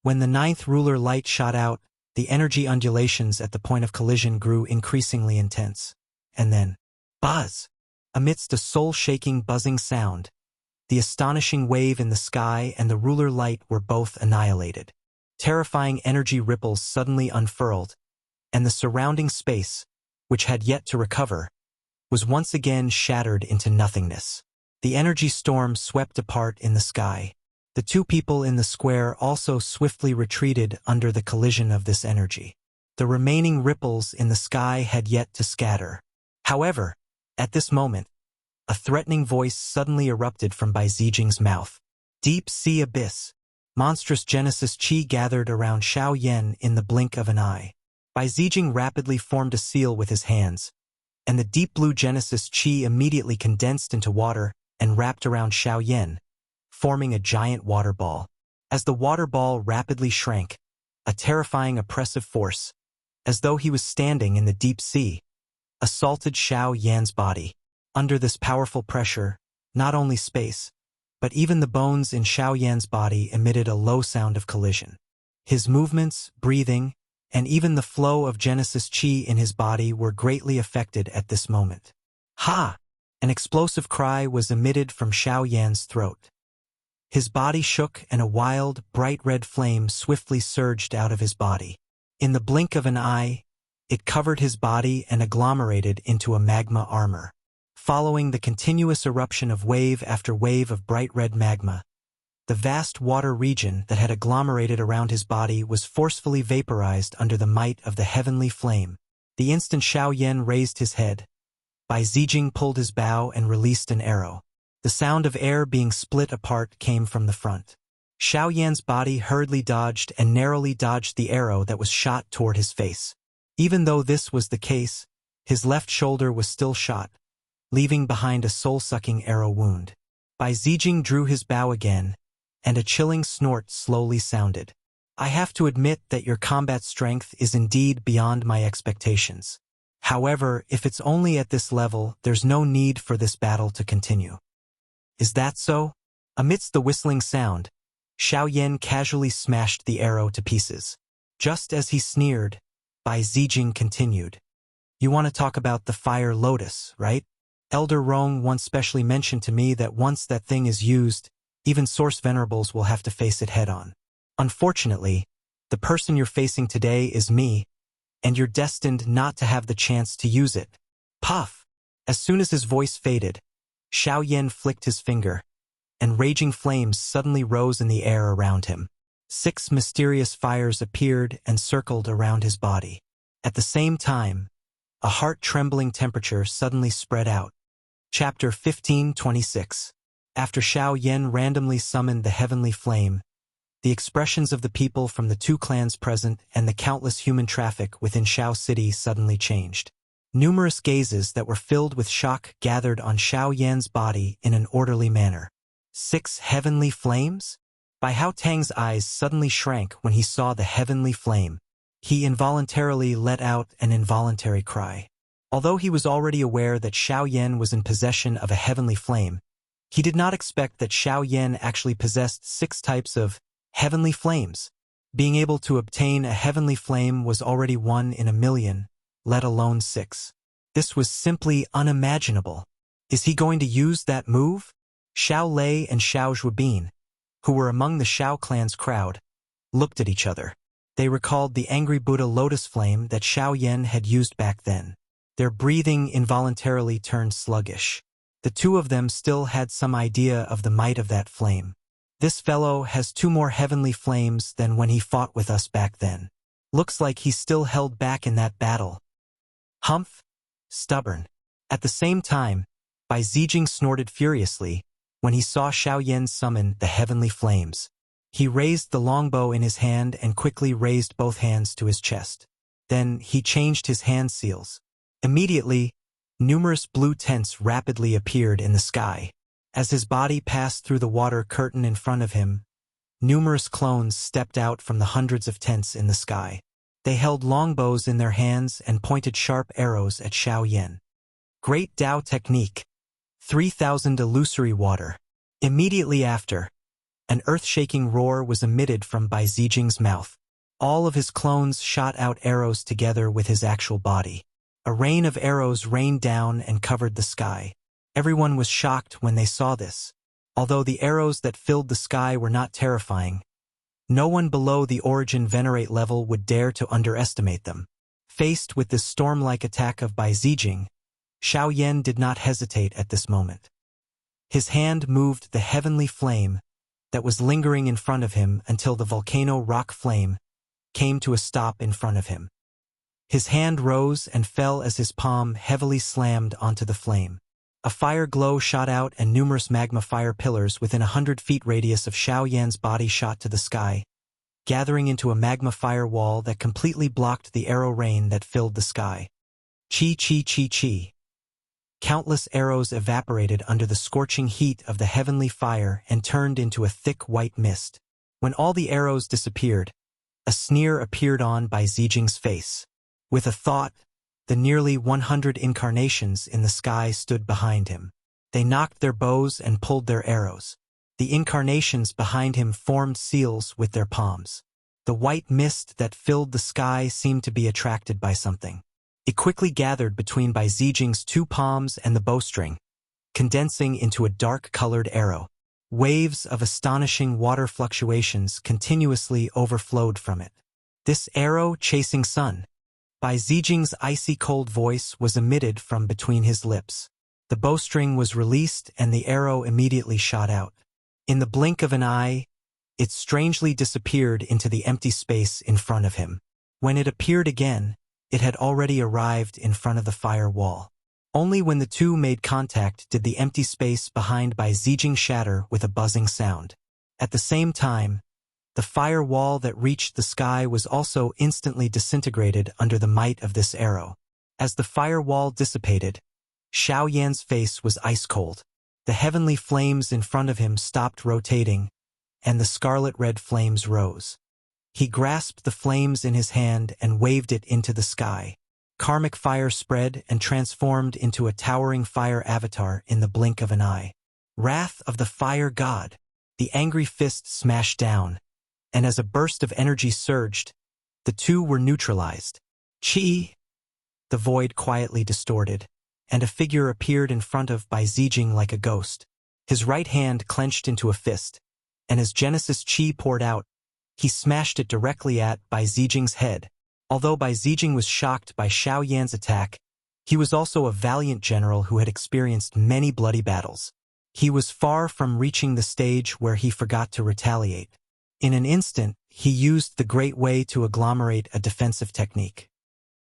When the 9th ruler light shot out, the energy undulations at the point of collision grew increasingly intense. And then, buzz! Amidst a soul-shaking buzzing sound, the astonishing wave in the sky and the ruler light were both annihilated. Terrifying energy ripples suddenly unfurled, and the surrounding space, which had yet to recover, was once again shattered into nothingness. The energy storm swept apart in the sky. The two people in the square also swiftly retreated under the collision of this energy. The remaining ripples in the sky had yet to scatter. However, at this moment, A threatening voice suddenly erupted from Bai Zijing's mouth. Deep sea abyss. Monstrous Genesis Qi gathered around Xiao Yan in the blink of an eye. Bai Zijing rapidly formed a seal with his hands, and the deep blue Genesis Qi immediately condensed into water and wrapped around Xiao Yan, forming a giant water ball. As the water ball rapidly shrank, a terrifying oppressive force, as though he was standing in the deep sea, assaulted Xiao Yan's body. Under this powerful pressure, not only space, but even the bones in Xiao Yan's body emitted a low sound of collision. His movements, breathing, and even the flow of Genesis Qi in his body were greatly affected at this moment. Ha! An explosive cry was emitted from Xiao Yan's throat. His body shook and a wild, bright red flame swiftly surged out of his body. In the blink of an eye, it covered his body and agglomerated into a magma armor. Following the continuous eruption of wave after wave of bright red magma, the vast water region that had agglomerated around his body was forcefully vaporized under the might of the heavenly flame. The instant Xiao Yan raised his head, Bai Zijing pulled his bow and released an arrow. The sound of air being split apart came from the front. Xiao Yan's body hurriedly dodged and narrowly dodged the arrow that was shot toward his face. Even though this was the case, his left shoulder was still shot, leaving behind a soul-sucking arrow wound. Bai Zijing drew his bow again, and a chilling snort slowly sounded. I have to admit that your combat strength is indeed beyond my expectations. However, if it's only at this level, there's no need for this battle to continue. Is that so? Amidst the whistling sound, Xiao Yan casually smashed the arrow to pieces. Just as he sneered, Bai Zijing continued. You want to talk about the fire lotus, right? Elder Rong once specially mentioned to me that once that thing is used, even Source Venerables will have to face it head-on. Unfortunately, the person you're facing today is me, and you're destined not to have the chance to use it. Puff! As soon as his voice faded, Xiao Yan flicked his finger, and raging flames suddenly rose in the air around him. 6 mysterious fires appeared and circled around his body. At the same time, a heart-trembling temperature suddenly spread out. Chapter 15:26. After Xiao Yan randomly summoned the heavenly flame, the expressions of the people from the 2 clans present and the countless human traffic within Xiao City suddenly changed. Numerous gazes that were filled with shock gathered on Xiao Yan's body in an orderly manner. 6 heavenly flames? Bai Hao Tang's eyes suddenly shrank when he saw the heavenly flame. He involuntarily let out an involuntary cry. Although he was already aware that Xiao Yan was in possession of a heavenly flame, he did not expect that Xiao Yan actually possessed 6 types of heavenly flames. Being able to obtain a heavenly flame was already 1 in a million, let alone 6. This was simply unimaginable. Is he going to use that move? Xiao Lei and Xiao Zhuobin, who were among the Xiao clan's crowd, looked at each other. They recalled the angry Buddha lotus flame that Xiao Yan had used back then. Their breathing involuntarily turned sluggish. The 2 of them still had some idea of the might of that flame. This fellow has 2 more heavenly flames than when he fought with us back then. Looks like he's still held back in that battle. Humph! Stubborn. At the same time, Bai Zijing snorted furiously when he saw Xiao Yan summon the heavenly flames. He raised the longbow in his hand and quickly raised both hands to his chest. Then he changed his hand seals. Immediately, numerous blue tents rapidly appeared in the sky. As his body passed through the water curtain in front of him, numerous clones stepped out from the hundreds of tents in the sky. They held longbows in their hands and pointed sharp arrows at Xiao Yan. Great Dao Technique. 3,000 illusory water. Immediately after, an earth-shaking roar was emitted from Bai Zijing's mouth. All of his clones shot out arrows together with his actual body. A rain of arrows rained down and covered the sky. Everyone was shocked when they saw this. Although the arrows that filled the sky were not terrifying, no one below the Origin Venerate level would dare to underestimate them. Faced with this storm-like attack of Bai Zijing, Xiao Yan did not hesitate at this moment. His hand moved the heavenly flame that was lingering in front of him until the volcano rock flame came to a stop in front of him. His hand rose and fell as his palm heavily slammed onto the flame. A fire glow shot out and numerous magma fire pillars within 100 feet radius of Xiao Yan's body shot to the sky, gathering into a magma fire wall that completely blocked the arrow rain that filled the sky. Chi chi chi chi. Countless arrows evaporated under the scorching heat of the heavenly fire and turned into a thick white mist. When all the arrows disappeared, a sneer appeared on Bai Zijing's face. With a thought, the nearly 100 incarnations in the sky stood behind him. They knocked their bows and pulled their arrows. The incarnations behind him formed seals with their palms. The white mist that filled the sky seemed to be attracted by something. It quickly gathered between Bai Zijing's 2 palms and the bowstring, condensing into a dark-colored arrow. Waves of astonishing water fluctuations continuously overflowed from it. This arrow chasing sun. Bai Zijing's icy cold voice was emitted from between his lips. The bowstring was released and the arrow immediately shot out. In the blink of an eye, it strangely disappeared into the empty space in front of him. When it appeared again, it had already arrived in front of the fire wall. Only when the two made contact did the empty space behind Bai Zijing shatter with a buzzing sound. At the same time, the fire wall that reached the sky was also instantly disintegrated under the might of this arrow. As the fire wall dissipated, Xiao Yan's face was ice-cold. The heavenly flames in front of him stopped rotating, and the scarlet-red flames rose. He grasped the flames in his hand and waved it into the sky. Karmic fire spread and transformed into a towering fire avatar in the blink of an eye. Wrath of the Fire God. The angry fist smashed down, and as a burst of energy surged, the two were neutralized. Chi! The void quietly distorted, and a figure appeared in front of Bai Zijing like a ghost. His right hand clenched into a fist, and as Genesis Chi poured out, he smashed it directly at Bai Zijing's head. Although Bai Zijing was shocked by Xiao Yan's attack, he was also a valiant general who had experienced many bloody battles. He was far from reaching the stage where he forgot to retaliate. In an instant, he used the Great Way to agglomerate a defensive technique.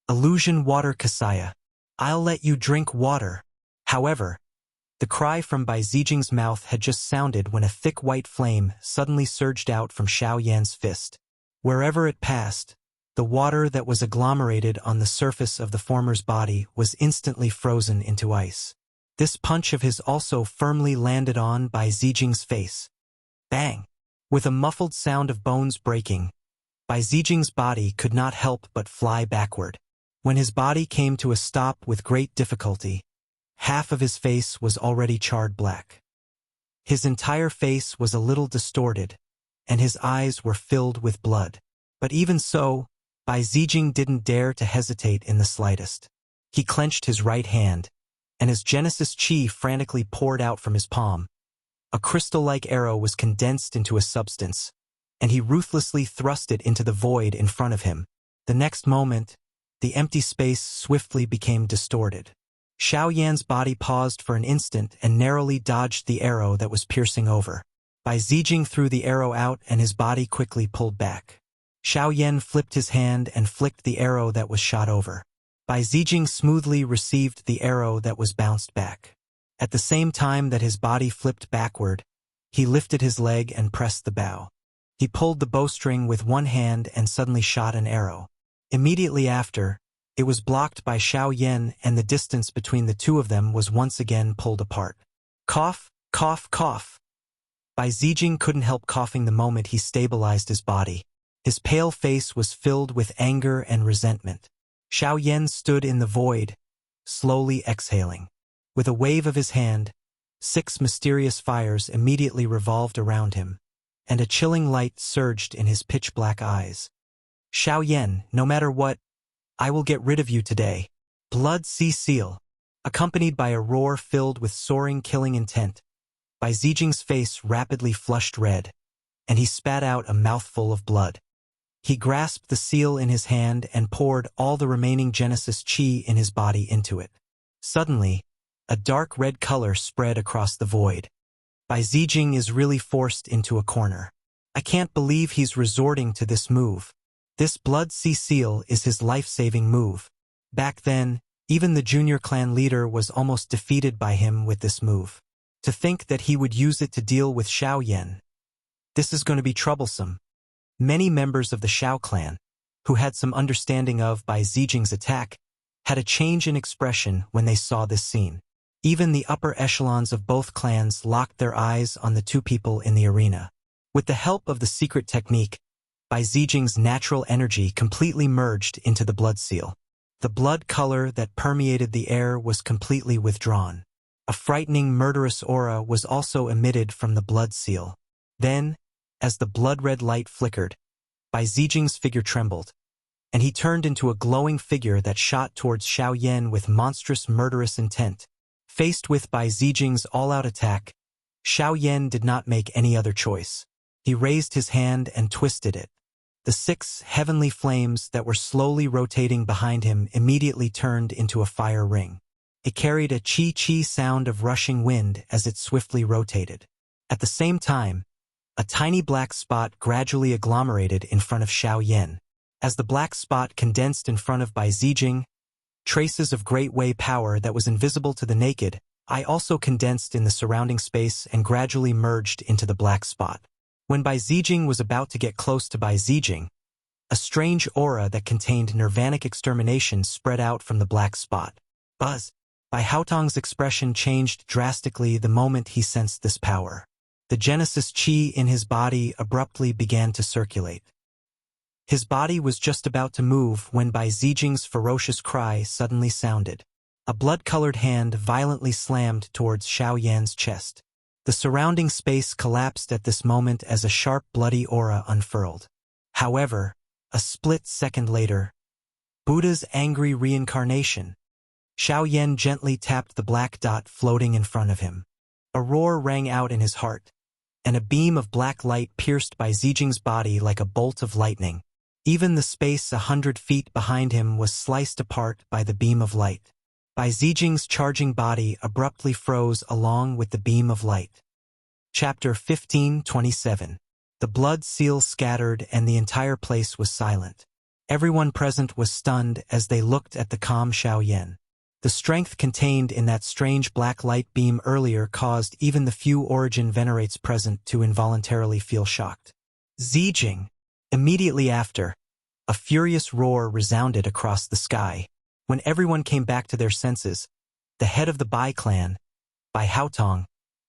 Illusion Water Kasaya. I'll let you drink water. However, the cry from Bai Zijing's mouth had just sounded when a thick white flame suddenly surged out from Xiao Yan's fist. Wherever it passed, the water that was agglomerated on the surface of the former's body was instantly frozen into ice. This punch of his also firmly landed on Bai Zijing's face. Bang! With a muffled sound of bones breaking, Bai Zijing's body could not help but fly backward. When his body came to a stop with great difficulty, half of his face was already charred black. His entire face was a little distorted, and his eyes were filled with blood. But even so, Bai Zijing didn't dare to hesitate in the slightest. He clenched his right hand, and as Genesis Chi frantically poured out from his palm, a crystal-like arrow was condensed into a substance, and he ruthlessly thrust it into the void in front of him. The next moment, the empty space swiftly became distorted. Xiao Yan's body paused for an instant and narrowly dodged the arrow that was piercing over. Bai Zijing threw the arrow out and his body quickly pulled back. Xiao Yan flipped his hand and flicked the arrow that was shot over. Bai Zijing smoothly received the arrow that was bounced back. At the same time that his body flipped backward, he lifted his leg and pressed the bow. He pulled the bowstring with one hand and suddenly shot an arrow. Immediately after, it was blocked by Xiao Yan and the distance between the two of them was once again pulled apart. Cough, cough, cough. Bai Zijing couldn't help coughing the moment he stabilized his body. His pale face was filled with anger and resentment. Xiao Yan stood in the void, slowly exhaling. With a wave of his hand, 6 mysterious fires immediately revolved around him, and a chilling light surged in his pitch-black eyes. Xiao Yan, no matter what, I will get rid of you today. Blood Sea Seal. Accompanied by a roar filled with soaring killing intent, Bai Zijing's face rapidly flushed red, and he spat out a mouthful of blood. He grasped the seal in his hand and poured all the remaining Genesis Chi in his body into it. Suddenly, a dark red color spread across the void. Bai Zijing is really forced into a corner. I can't believe he's resorting to this move. This Blood Sea Seal is his life-saving move. Back then, Even the junior clan leader was almost defeated by him with this move. To think that he would use it to deal with Xiao Yan. This is going to be troublesome. Many members of the Xiao clan, who had some understanding of Bai Zijing's attack, had a change in expression when they saw this scene. Even the upper echelons of both clans locked their eyes on the two people in the arena. With the help of the secret technique, Bai Zijing's natural energy completely merged into the blood seal. The blood color that permeated the air was completely withdrawn. A frightening, murderous aura was also emitted from the blood seal. Then, as the blood-red light flickered, Bai Zijing's figure trembled, and he turned into a glowing figure that shot towards Xiao Yan with monstrous, murderous intent. Faced with Bai Zijing's all-out attack, Xiao Yan did not make any other choice. He raised his hand and twisted it. The 6 heavenly flames that were slowly rotating behind him immediately turned into a fire ring. It carried a chi-chi sound of rushing wind as it swiftly rotated. At the same time, a tiny black spot gradually agglomerated in front of Xiao Yan. As the black spot condensed in front of Bai Zijing, traces of great Wei power that was invisible to the naked eye also condensed in the surrounding space and gradually merged into the black spot. When Bai Zijing was about to get close to Bai Zijing, a strange aura that contained nirvanic extermination spread out from the black spot. Buzz! Bai Haotong's expression changed drastically the moment he sensed this power. The Genesis Qi in his body abruptly began to circulate. His body was just about to move when Bai Zijing's ferocious cry suddenly sounded. A blood-colored hand violently slammed towards Xiao Yan's chest. The surrounding space collapsed at this moment as a sharp, bloody aura unfurled. However, a split second later, Buddha's angry reincarnation. Xiao Yan gently tapped the black dot floating in front of him. A roar rang out in his heart, and a beam of black light pierced Bai Zijing's body like a bolt of lightning. Even the space 100 feet behind him was sliced apart by the beam of light. Bai Zijing's charging body abruptly froze along with the beam of light. Chapter 15:27. The blood seal scattered and the entire place was silent. Everyone present was stunned as they looked at the calm Xiao Yan. The strength contained in that strange black light beam earlier caused even the few origin venerates present to involuntarily feel shocked. Zijing! Immediately after, a furious roar resounded across the sky. When everyone came back to their senses, the head of the Bai clan, Bai Haotong,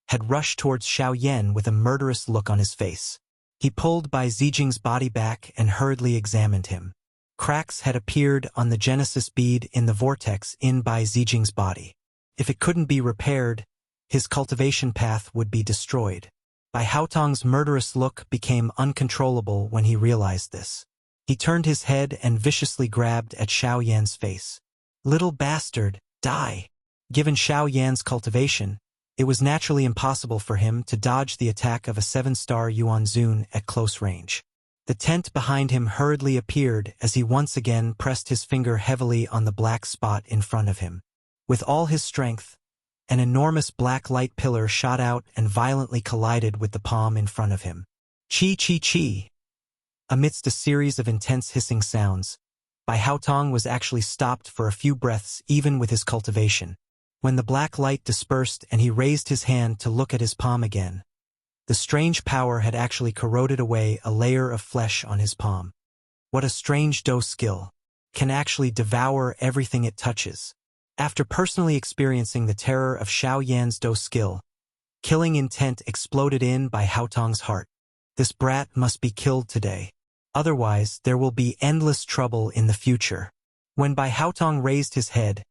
had rushed towards Xiao Yan with a murderous look on his face. He pulled Bai Zijing's body back and hurriedly examined him. Cracks had appeared on the Genesis bead in the vortex in Bai Zijing's body. If it couldn't be repaired, his cultivation path would be destroyed. Bai Haotong's murderous look became uncontrollable when he realized this. He turned his head and viciously grabbed at Xiao Yan's face. Little bastard, die! Given Xiao Yan's cultivation, it was naturally impossible for him to dodge the attack of a 7-star Yuan Zun at close range. The tent behind him hurriedly appeared as he once again pressed his finger heavily on the black spot in front of him. With all his strength, an enormous black light pillar shot out and violently collided with the palm in front of him. Chi chi chi! Amidst a series of intense hissing sounds, Bai Haotong was actually stopped for a few breaths even with his cultivation. When the black light dispersed and he raised his hand to look at his palm again, the strange power had actually corroded away a layer of flesh on his palm. What a strange Do skill. Can actually devour everything it touches. After personally experiencing the terror of Xiao Yan's Do skill, killing intent exploded in Bai Haotong's heart. This brat must be killed today. Otherwise, there will be endless trouble in the future. When Bai Haotong raised his head,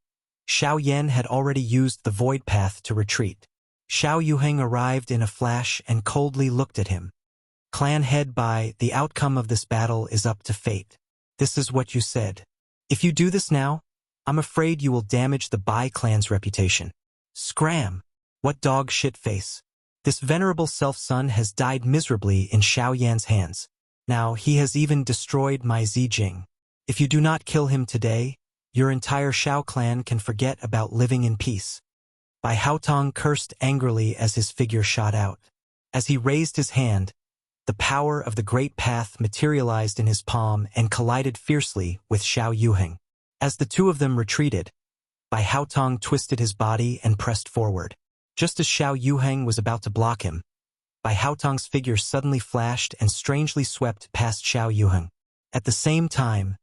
Xiao Yan had already used the void path to retreat. Xiao Yuheng arrived in a flash and coldly looked at him. Clan head Bai, the outcome of this battle is up to fate. This is what you said. If you do this now, I'm afraid you will damage the Bai clan's reputation. Scram! What dog shit face. This venerable self-son has died miserably in Xiao Yan's hands. Now he has even destroyed my Zijing. If you do not kill him today, your entire Xiao clan can forget about living in peace. Bai Haotong cursed angrily as his figure shot out. As he raised his hand, the power of the Great Path materialized in his palm and collided fiercely with Xiao Yuheng. As the two of them retreated, Bai Haotong twisted his body and pressed forward. Just as Xiao Yuheng was about to block him, Bai Haotong's figure suddenly flashed and strangely swept past Xiao Yuheng. At the same time,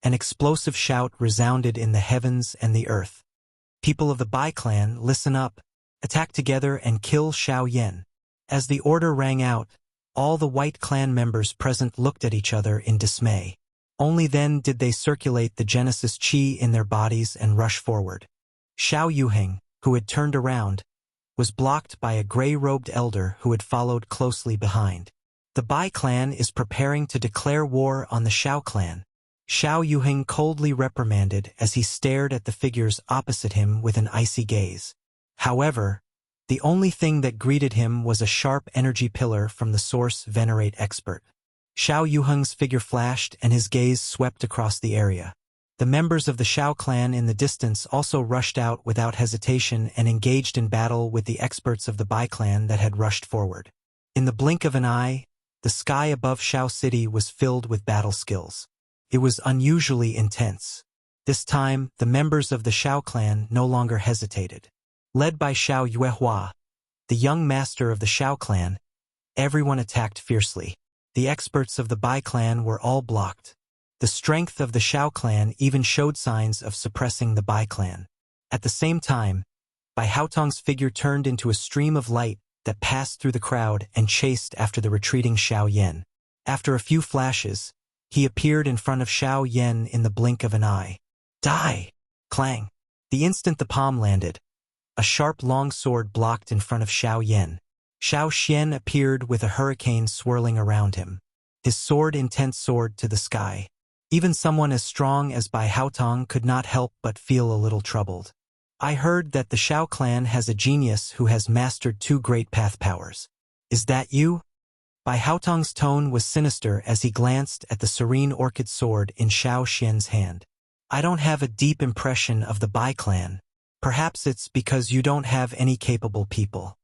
an explosive shout resounded in the heavens and the earth. People of the Bai clan, listen up. Attack together and kill Xiao Yan. As the order rang out, all the White clan members present looked at each other in dismay. Only then did they circulate the Genesis Qi in their bodies and rush forward. Xiao Yuheng, who had turned around, was blocked by a gray-robed elder who had followed closely behind. The Bai clan is preparing to declare war on the Xiao clan. Xiao Yuheng coldly reprimanded as he stared at the figures opposite him with an icy gaze. However, the only thing that greeted him was a sharp energy pillar from the Source Venerate expert. Xiao Yuheng's figure flashed and his gaze swept across the area. The members of the Xiao clan in the distance also rushed out without hesitation and engaged in battle with the experts of the Bai clan that had rushed forward. In the blink of an eye, the sky above Xiao City was filled with battle skills. It was unusually intense. This time, the members of the Xiao clan no longer hesitated. Led by Xiao Yuehua, the young master of the Xiao clan, everyone attacked fiercely. The experts of the Bai clan were all blocked. The strength of the Xiao clan even showed signs of suppressing the Bai clan. At the same time, Bai Haotong's figure turned into a stream of light that passed through the crowd and chased after the retreating Xiao Yan. After a few flashes, he appeared in front of Xiao Yan in the blink of an eye. Die! Clang! The instant the palm landed, a sharp long sword blocked in front of Xiao Yan. Xiao Xian appeared with a hurricane swirling around him. His sword intent soared to the sky. Even someone as strong as Bai Haotong could not help but feel a little troubled. I heard that the Xiao clan has a genius who has mastered 2 great path powers. Is that you? Bai Haotong's tone was sinister as he glanced at the serene orchid sword in Xiao Xian's hand. I don't have a deep impression of the Bai clan. Perhaps it's because you don't have any capable people.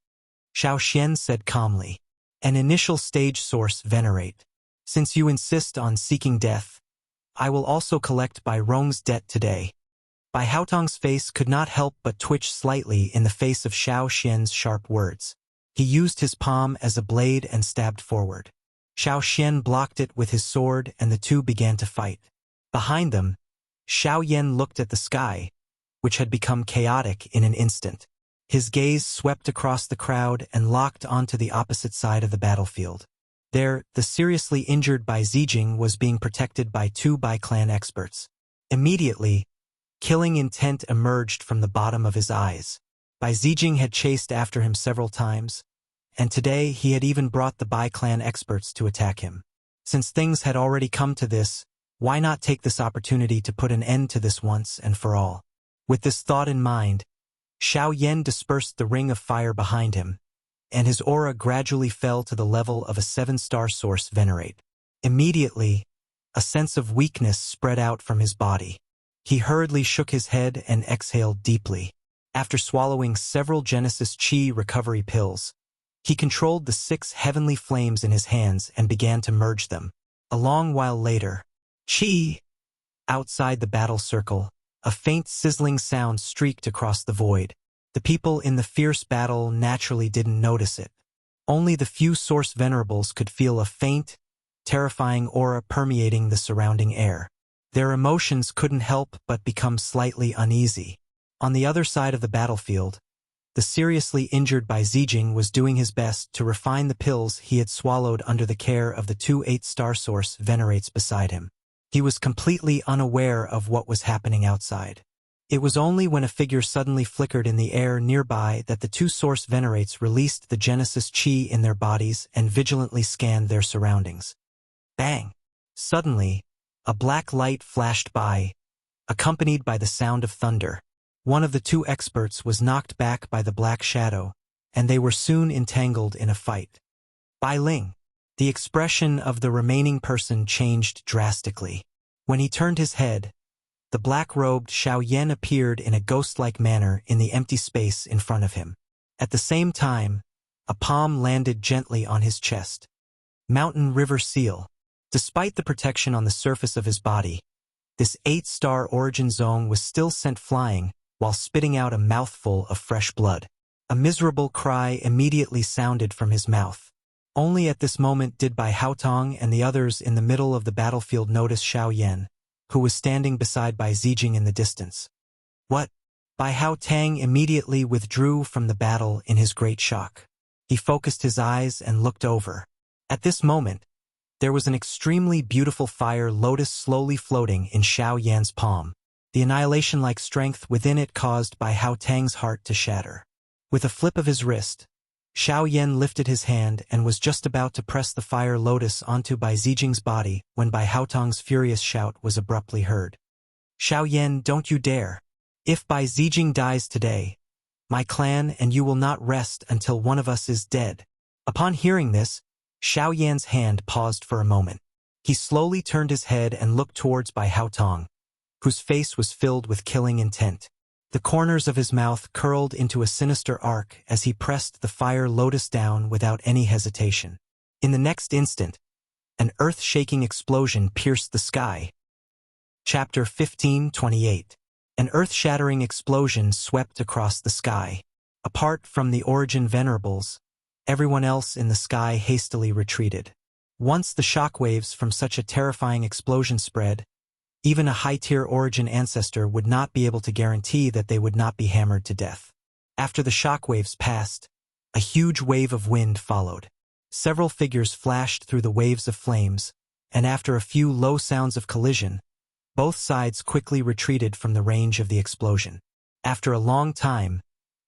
Xiao Xian said calmly. An initial stage Source Venerate. Since you insist on seeking death, I will also collect Bai Rong's debt today. Bai Haotong's face could not help but twitch slightly in the face of Xiao Xian's sharp words. He used his palm as a blade and stabbed forward. Xiao Xian blocked it with his sword and the two began to fight. Behind them, Xiao Yan looked at the sky, which had become chaotic in an instant. His gaze swept across the crowd and locked onto the opposite side of the battlefield. There, the seriously injured Bai Zijing was being protected by 2 Bai clan experts. Immediately, killing intent emerged from the bottom of his eyes. Bai Zijing had chased after him several times, and today he had even brought the Bai clan experts to attack him. Since things had already come to this, why not take this opportunity to put an end to this once and for all? With this thought in mind, Xiao Yan dispersed the ring of fire behind him, and his aura gradually fell to the level of a 7-star Source Venerate. Immediately, a sense of weakness spread out from his body. He hurriedly shook his head and exhaled deeply. After swallowing several Genesis Qi recovery pills, he controlled the 6 heavenly flames in his hands and began to merge them. A long while later, Qi! Outside the battle circle, a faint sizzling sound streaked across the void. The people in the fierce battle naturally didn't notice it. Only the few Source Venerables could feel a faint, terrifying aura permeating the surrounding air. Their emotions couldn't help but become slightly uneasy. On the other side of the battlefield, the seriously injured Bai Zijing was doing his best to refine the pills he had swallowed under the care of the 2 8-star Source Venerates beside him. He was completely unaware of what was happening outside. It was only when a figure suddenly flickered in the air nearby that the 2 Source Venerates released the Genesis Qi in their bodies and vigilantly scanned their surroundings. Bang! Suddenly, a black light flashed by, accompanied by the sound of thunder. One of the 2 experts was knocked back by the black shadow, and they were soon entangled in a fight. Bai Ling. The expression of the remaining person changed drastically. When he turned his head, the black-robed Xiao Yan appeared in a ghost-like manner in the empty space in front of him. At the same time, a palm landed gently on his chest. Mountain River Seal. Despite the protection on the surface of his body, this 8-star origin zone was still sent flying, while spitting out a mouthful of fresh blood. A miserable cry immediately sounded from his mouth. Only at this moment did Bai Haotong and the others in the middle of the battlefield notice Xiao Yan, who was standing beside Bai Zijing in the distance. What? Bai Haotong immediately withdrew from the battle in his great shock. He focused his eyes and looked over. At this moment, there was an extremely beautiful fire lotus slowly floating in Xiao Yan's palm. The annihilation-like strength within it caused Bai Haotong's heart to shatter. With a flip of his wrist, Xiao Yan lifted his hand and was just about to press the fire lotus onto Bai Zijing's body when Bai Haotong's furious shout was abruptly heard. Xiao Yan, don't you dare! If Bai Zijing dies today, my clan and you will not rest until one of us is dead. Upon hearing this, Xiao Yan's hand paused for a moment. He slowly turned his head and looked towards Bai Haotong, whose face was filled with killing intent. The corners of his mouth curled into a sinister arc as he pressed the fire lotus down without any hesitation. In the next instant, an earth-shaking explosion pierced the sky. Chapter 15:28. An earth-shattering explosion swept across the sky. Apart from the Origin Venerables, everyone else in the sky hastily retreated. Once the shockwaves from such a terrifying explosion spread, even a high-tier Origin ancestor would not be able to guarantee that they would not be hammered to death. After the shockwaves passed, a huge wave of wind followed. Several figures flashed through the waves of flames, and after a few low sounds of collision, both sides quickly retreated from the range of the explosion. After a long time,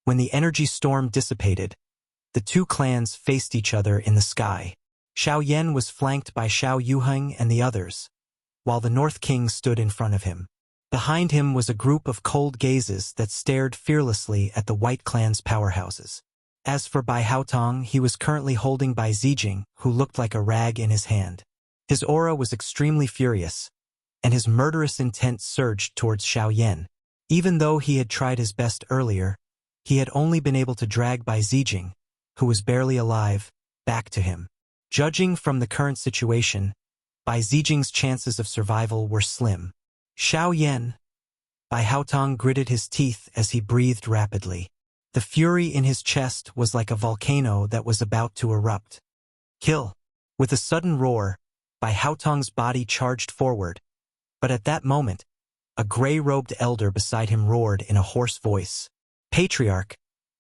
when the energy storm dissipated, the two clans faced each other in the sky. Xiao Yan was flanked by Xiao Yuheng and the others, while the North King stood in front of him. Behind him was a group of cold gazes that stared fearlessly at the White Clan's powerhouses. As for Bai Haotong, he was currently holding Bai Zijing, who looked like a rag in his hand. His aura was extremely furious, and his murderous intent surged towards Xiao Yan. Even though he had tried his best earlier, he had only been able to drag Bai Zijing, who was barely alive, back to him. Judging from the current situation, Bai Zijing's chances of survival were slim. Xiao Yan. Bai Haotong gritted his teeth as he breathed rapidly. The fury in his chest was like a volcano that was about to erupt. Kill! With a sudden roar, Bai Haotong's body charged forward, but at that moment, a gray-robed elder beside him roared in a hoarse voice. Patriarch,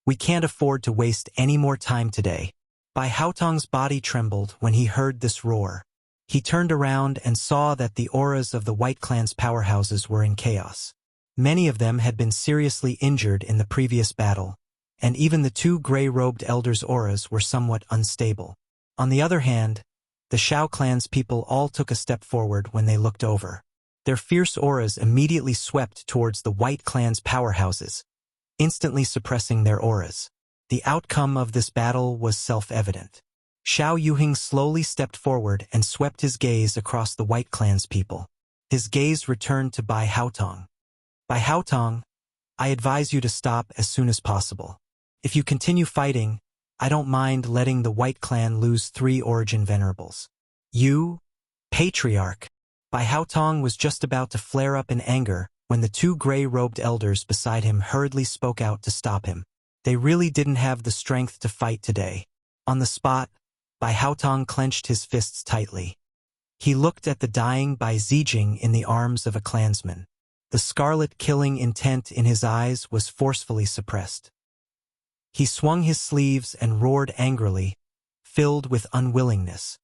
we can't afford to waste any more time today. Bai Haotong's body trembled when he heard this roar. He turned around and saw that the auras of the White Clan's powerhouses were in chaos. Many of them had been seriously injured in the previous battle, and even the two gray-robed elders' auras were somewhat unstable. On the other hand, the Xiao Clan's people all took a step forward when they looked over. Their fierce auras immediately swept towards the White Clan's powerhouses, instantly suppressing their auras. The outcome of this battle was self-evident. Xiao Yuheng slowly stepped forward and swept his gaze across the White Clan's people. His gaze returned to Bai Haotong. Bai Haotong, I advise you to stop as soon as possible. If you continue fighting, I don't mind letting the White Clan lose 3 Origin Venerables. You, Patriarch. Bai Haotong was just about to flare up in anger when the 2 gray-robed elders beside him hurriedly spoke out to stop him. They really didn't have the strength to fight today. On the spot, Bai Haotong clenched his fists tightly. He looked at the dying Bai Zijing in the arms of a clansman. The scarlet killing intent in his eyes was forcefully suppressed. He swung his sleeves and roared angrily, filled with unwillingness.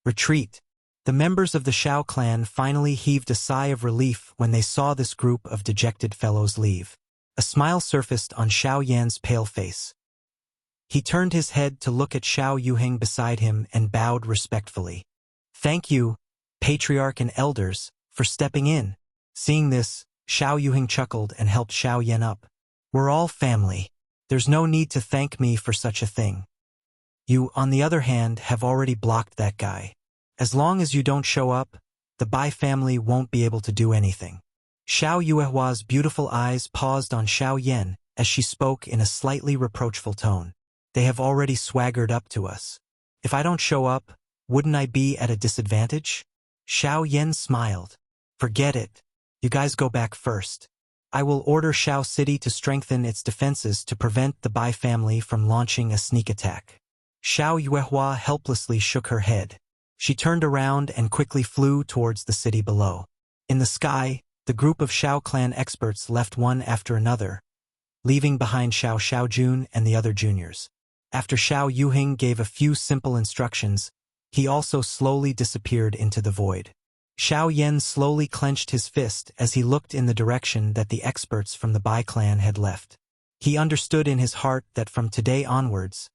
Retreat! The members of the Xiao clan finally heaved a sigh of relief when they saw this group of dejected fellows leave. A smile surfaced on Xiao Yan's pale face. He turned his head to look at Xiao Yuheng beside him and bowed respectfully. Thank you, Patriarch and Elders, for stepping in. Seeing this, Xiao Yuheng chuckled and helped Xiao Yan up. We're all family. There's no need to thank me for such a thing. You, on the other hand, have already blocked that guy. As long as you don't show up, the Bai family won't be able to do anything. Xiao Yuehua's beautiful eyes paused on Xiao Yan as she spoke in a slightly reproachful tone. They have already swaggered up to us. If I don't show up, wouldn't I be at a disadvantage? Xiao Yan smiled. Forget it. You guys go back first. I will order Shao City to strengthen its defenses to prevent the Bai family from launching a sneak attack. Shao Yuehua helplessly shook her head. She turned around and quickly flew towards the city below. In the sky, the group of Shao clan experts left one after another, leaving behind Shao Xiaojun and the other juniors. After Shao Yuhing gave a few simple instructions, he also slowly disappeared into the void. Shao Yan slowly clenched his fist as he looked in the direction that the experts from the Bai clan had left. He understood in his heart that from today onwards,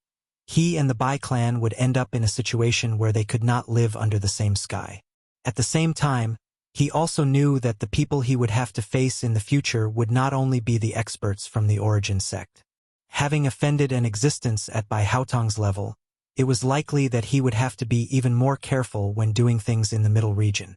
he and the Bai clan would end up in a situation where they could not live under the same sky. At the same time, he also knew that the people he would have to face in the future would not only be the experts from the Origin sect. Having offended an existence at Bai Haotong's level, it was likely that he would have to be even more careful when doing things in the middle region.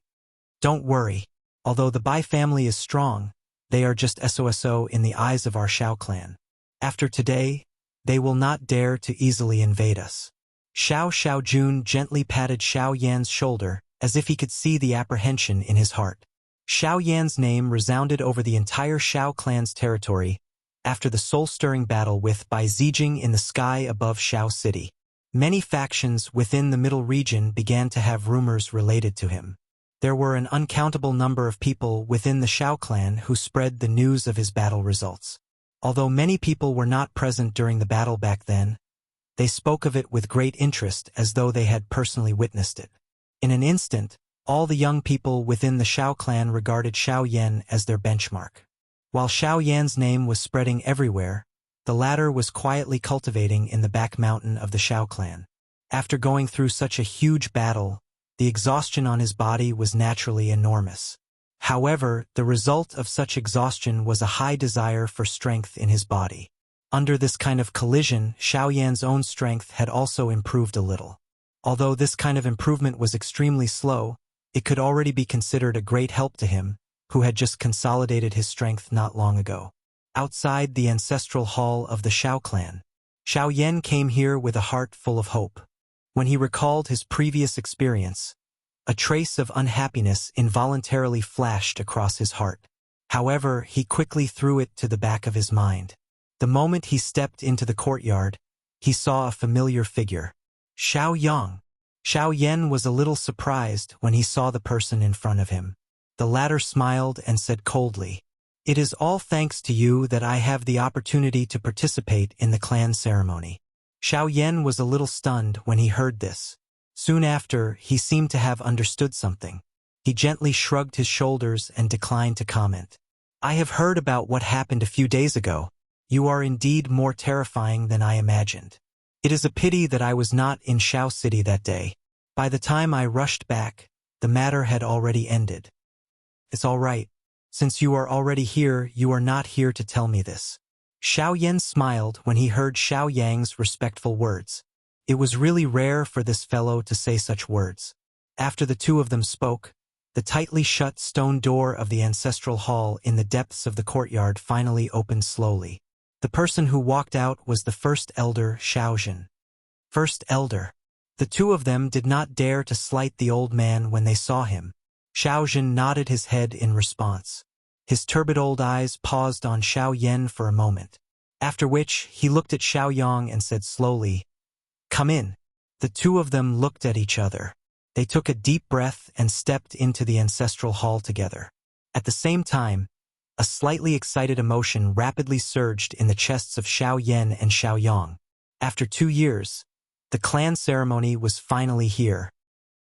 Don't worry. Although the Bai family is strong, they are just SOSO in the eyes of our Shao clan. After today, they will not dare to easily invade us. Shao Xiaojun gently patted Shao Yan's shoulder, as if he could see the apprehension in his heart. Shao Yan's name resounded over the entire Shao clan's territory after the soul-stirring battle with Bai Zijing in the sky above Shao City. Many factions within the middle region began to have rumors related to him. There were an uncountable number of people within the Shao clan who spread the news of his battle results. Although many people were not present during the battle back then, they spoke of it with great interest as though they had personally witnessed it. In an instant, all the young people within the Shao clan regarded Shao Yan as their benchmark. While Shao Yan's name was spreading everywhere, the latter was quietly cultivating in the back mountain of the Shao clan. After going through such a huge battle, the exhaustion on his body was naturally enormous. However, the result of such exhaustion was a high desire for strength in his body. Under this kind of collision, Shao Yan's own strength had also improved a little. Although this kind of improvement was extremely slow, it could already be considered a great help to him, who had just consolidated his strength not long ago. Outside the ancestral hall of the Shao clan, Shao Yan came here with a heart full of hope. When he recalled his previous experience, a trace of unhappiness involuntarily flashed across his heart. However, he quickly threw it to the back of his mind. The moment he stepped into the courtyard, he saw a familiar figure. Shao Yang. Shao Yan was a little surprised when he saw the person in front of him. The latter smiled and said coldly, "It is all thanks to you that I have the opportunity to participate in the clan ceremony." Shao Yan was a little stunned when he heard this. Soon after, he seemed to have understood something. He gently shrugged his shoulders and declined to comment. "I have heard about what happened a few days ago. You are indeed more terrifying than I imagined. It is a pity that I was not in Shao City that day. By the time I rushed back, the matter had already ended." "It's all right. Since you are already here, you are not here to tell me this." Shao Yan smiled when he heard Shao Yang's respectful words. It was really rare for this fellow to say such words. After the two of them spoke, the tightly shut stone door of the ancestral hall in the depths of the courtyard finally opened slowly. The person who walked out was the first elder, Xiaojun. First elder. The two of them did not dare to slight the old man when they saw him. Xiaojun nodded his head in response. His turbid old eyes paused on Shao Yan for a moment, after which he looked at Shao Yang and said slowly, "Come in." The two of them looked at each other. They took a deep breath and stepped into the ancestral hall together. At the same time, a slightly excited emotion rapidly surged in the chests of Shao Yan and Shao Yang. After 2 years, the clan ceremony was finally here.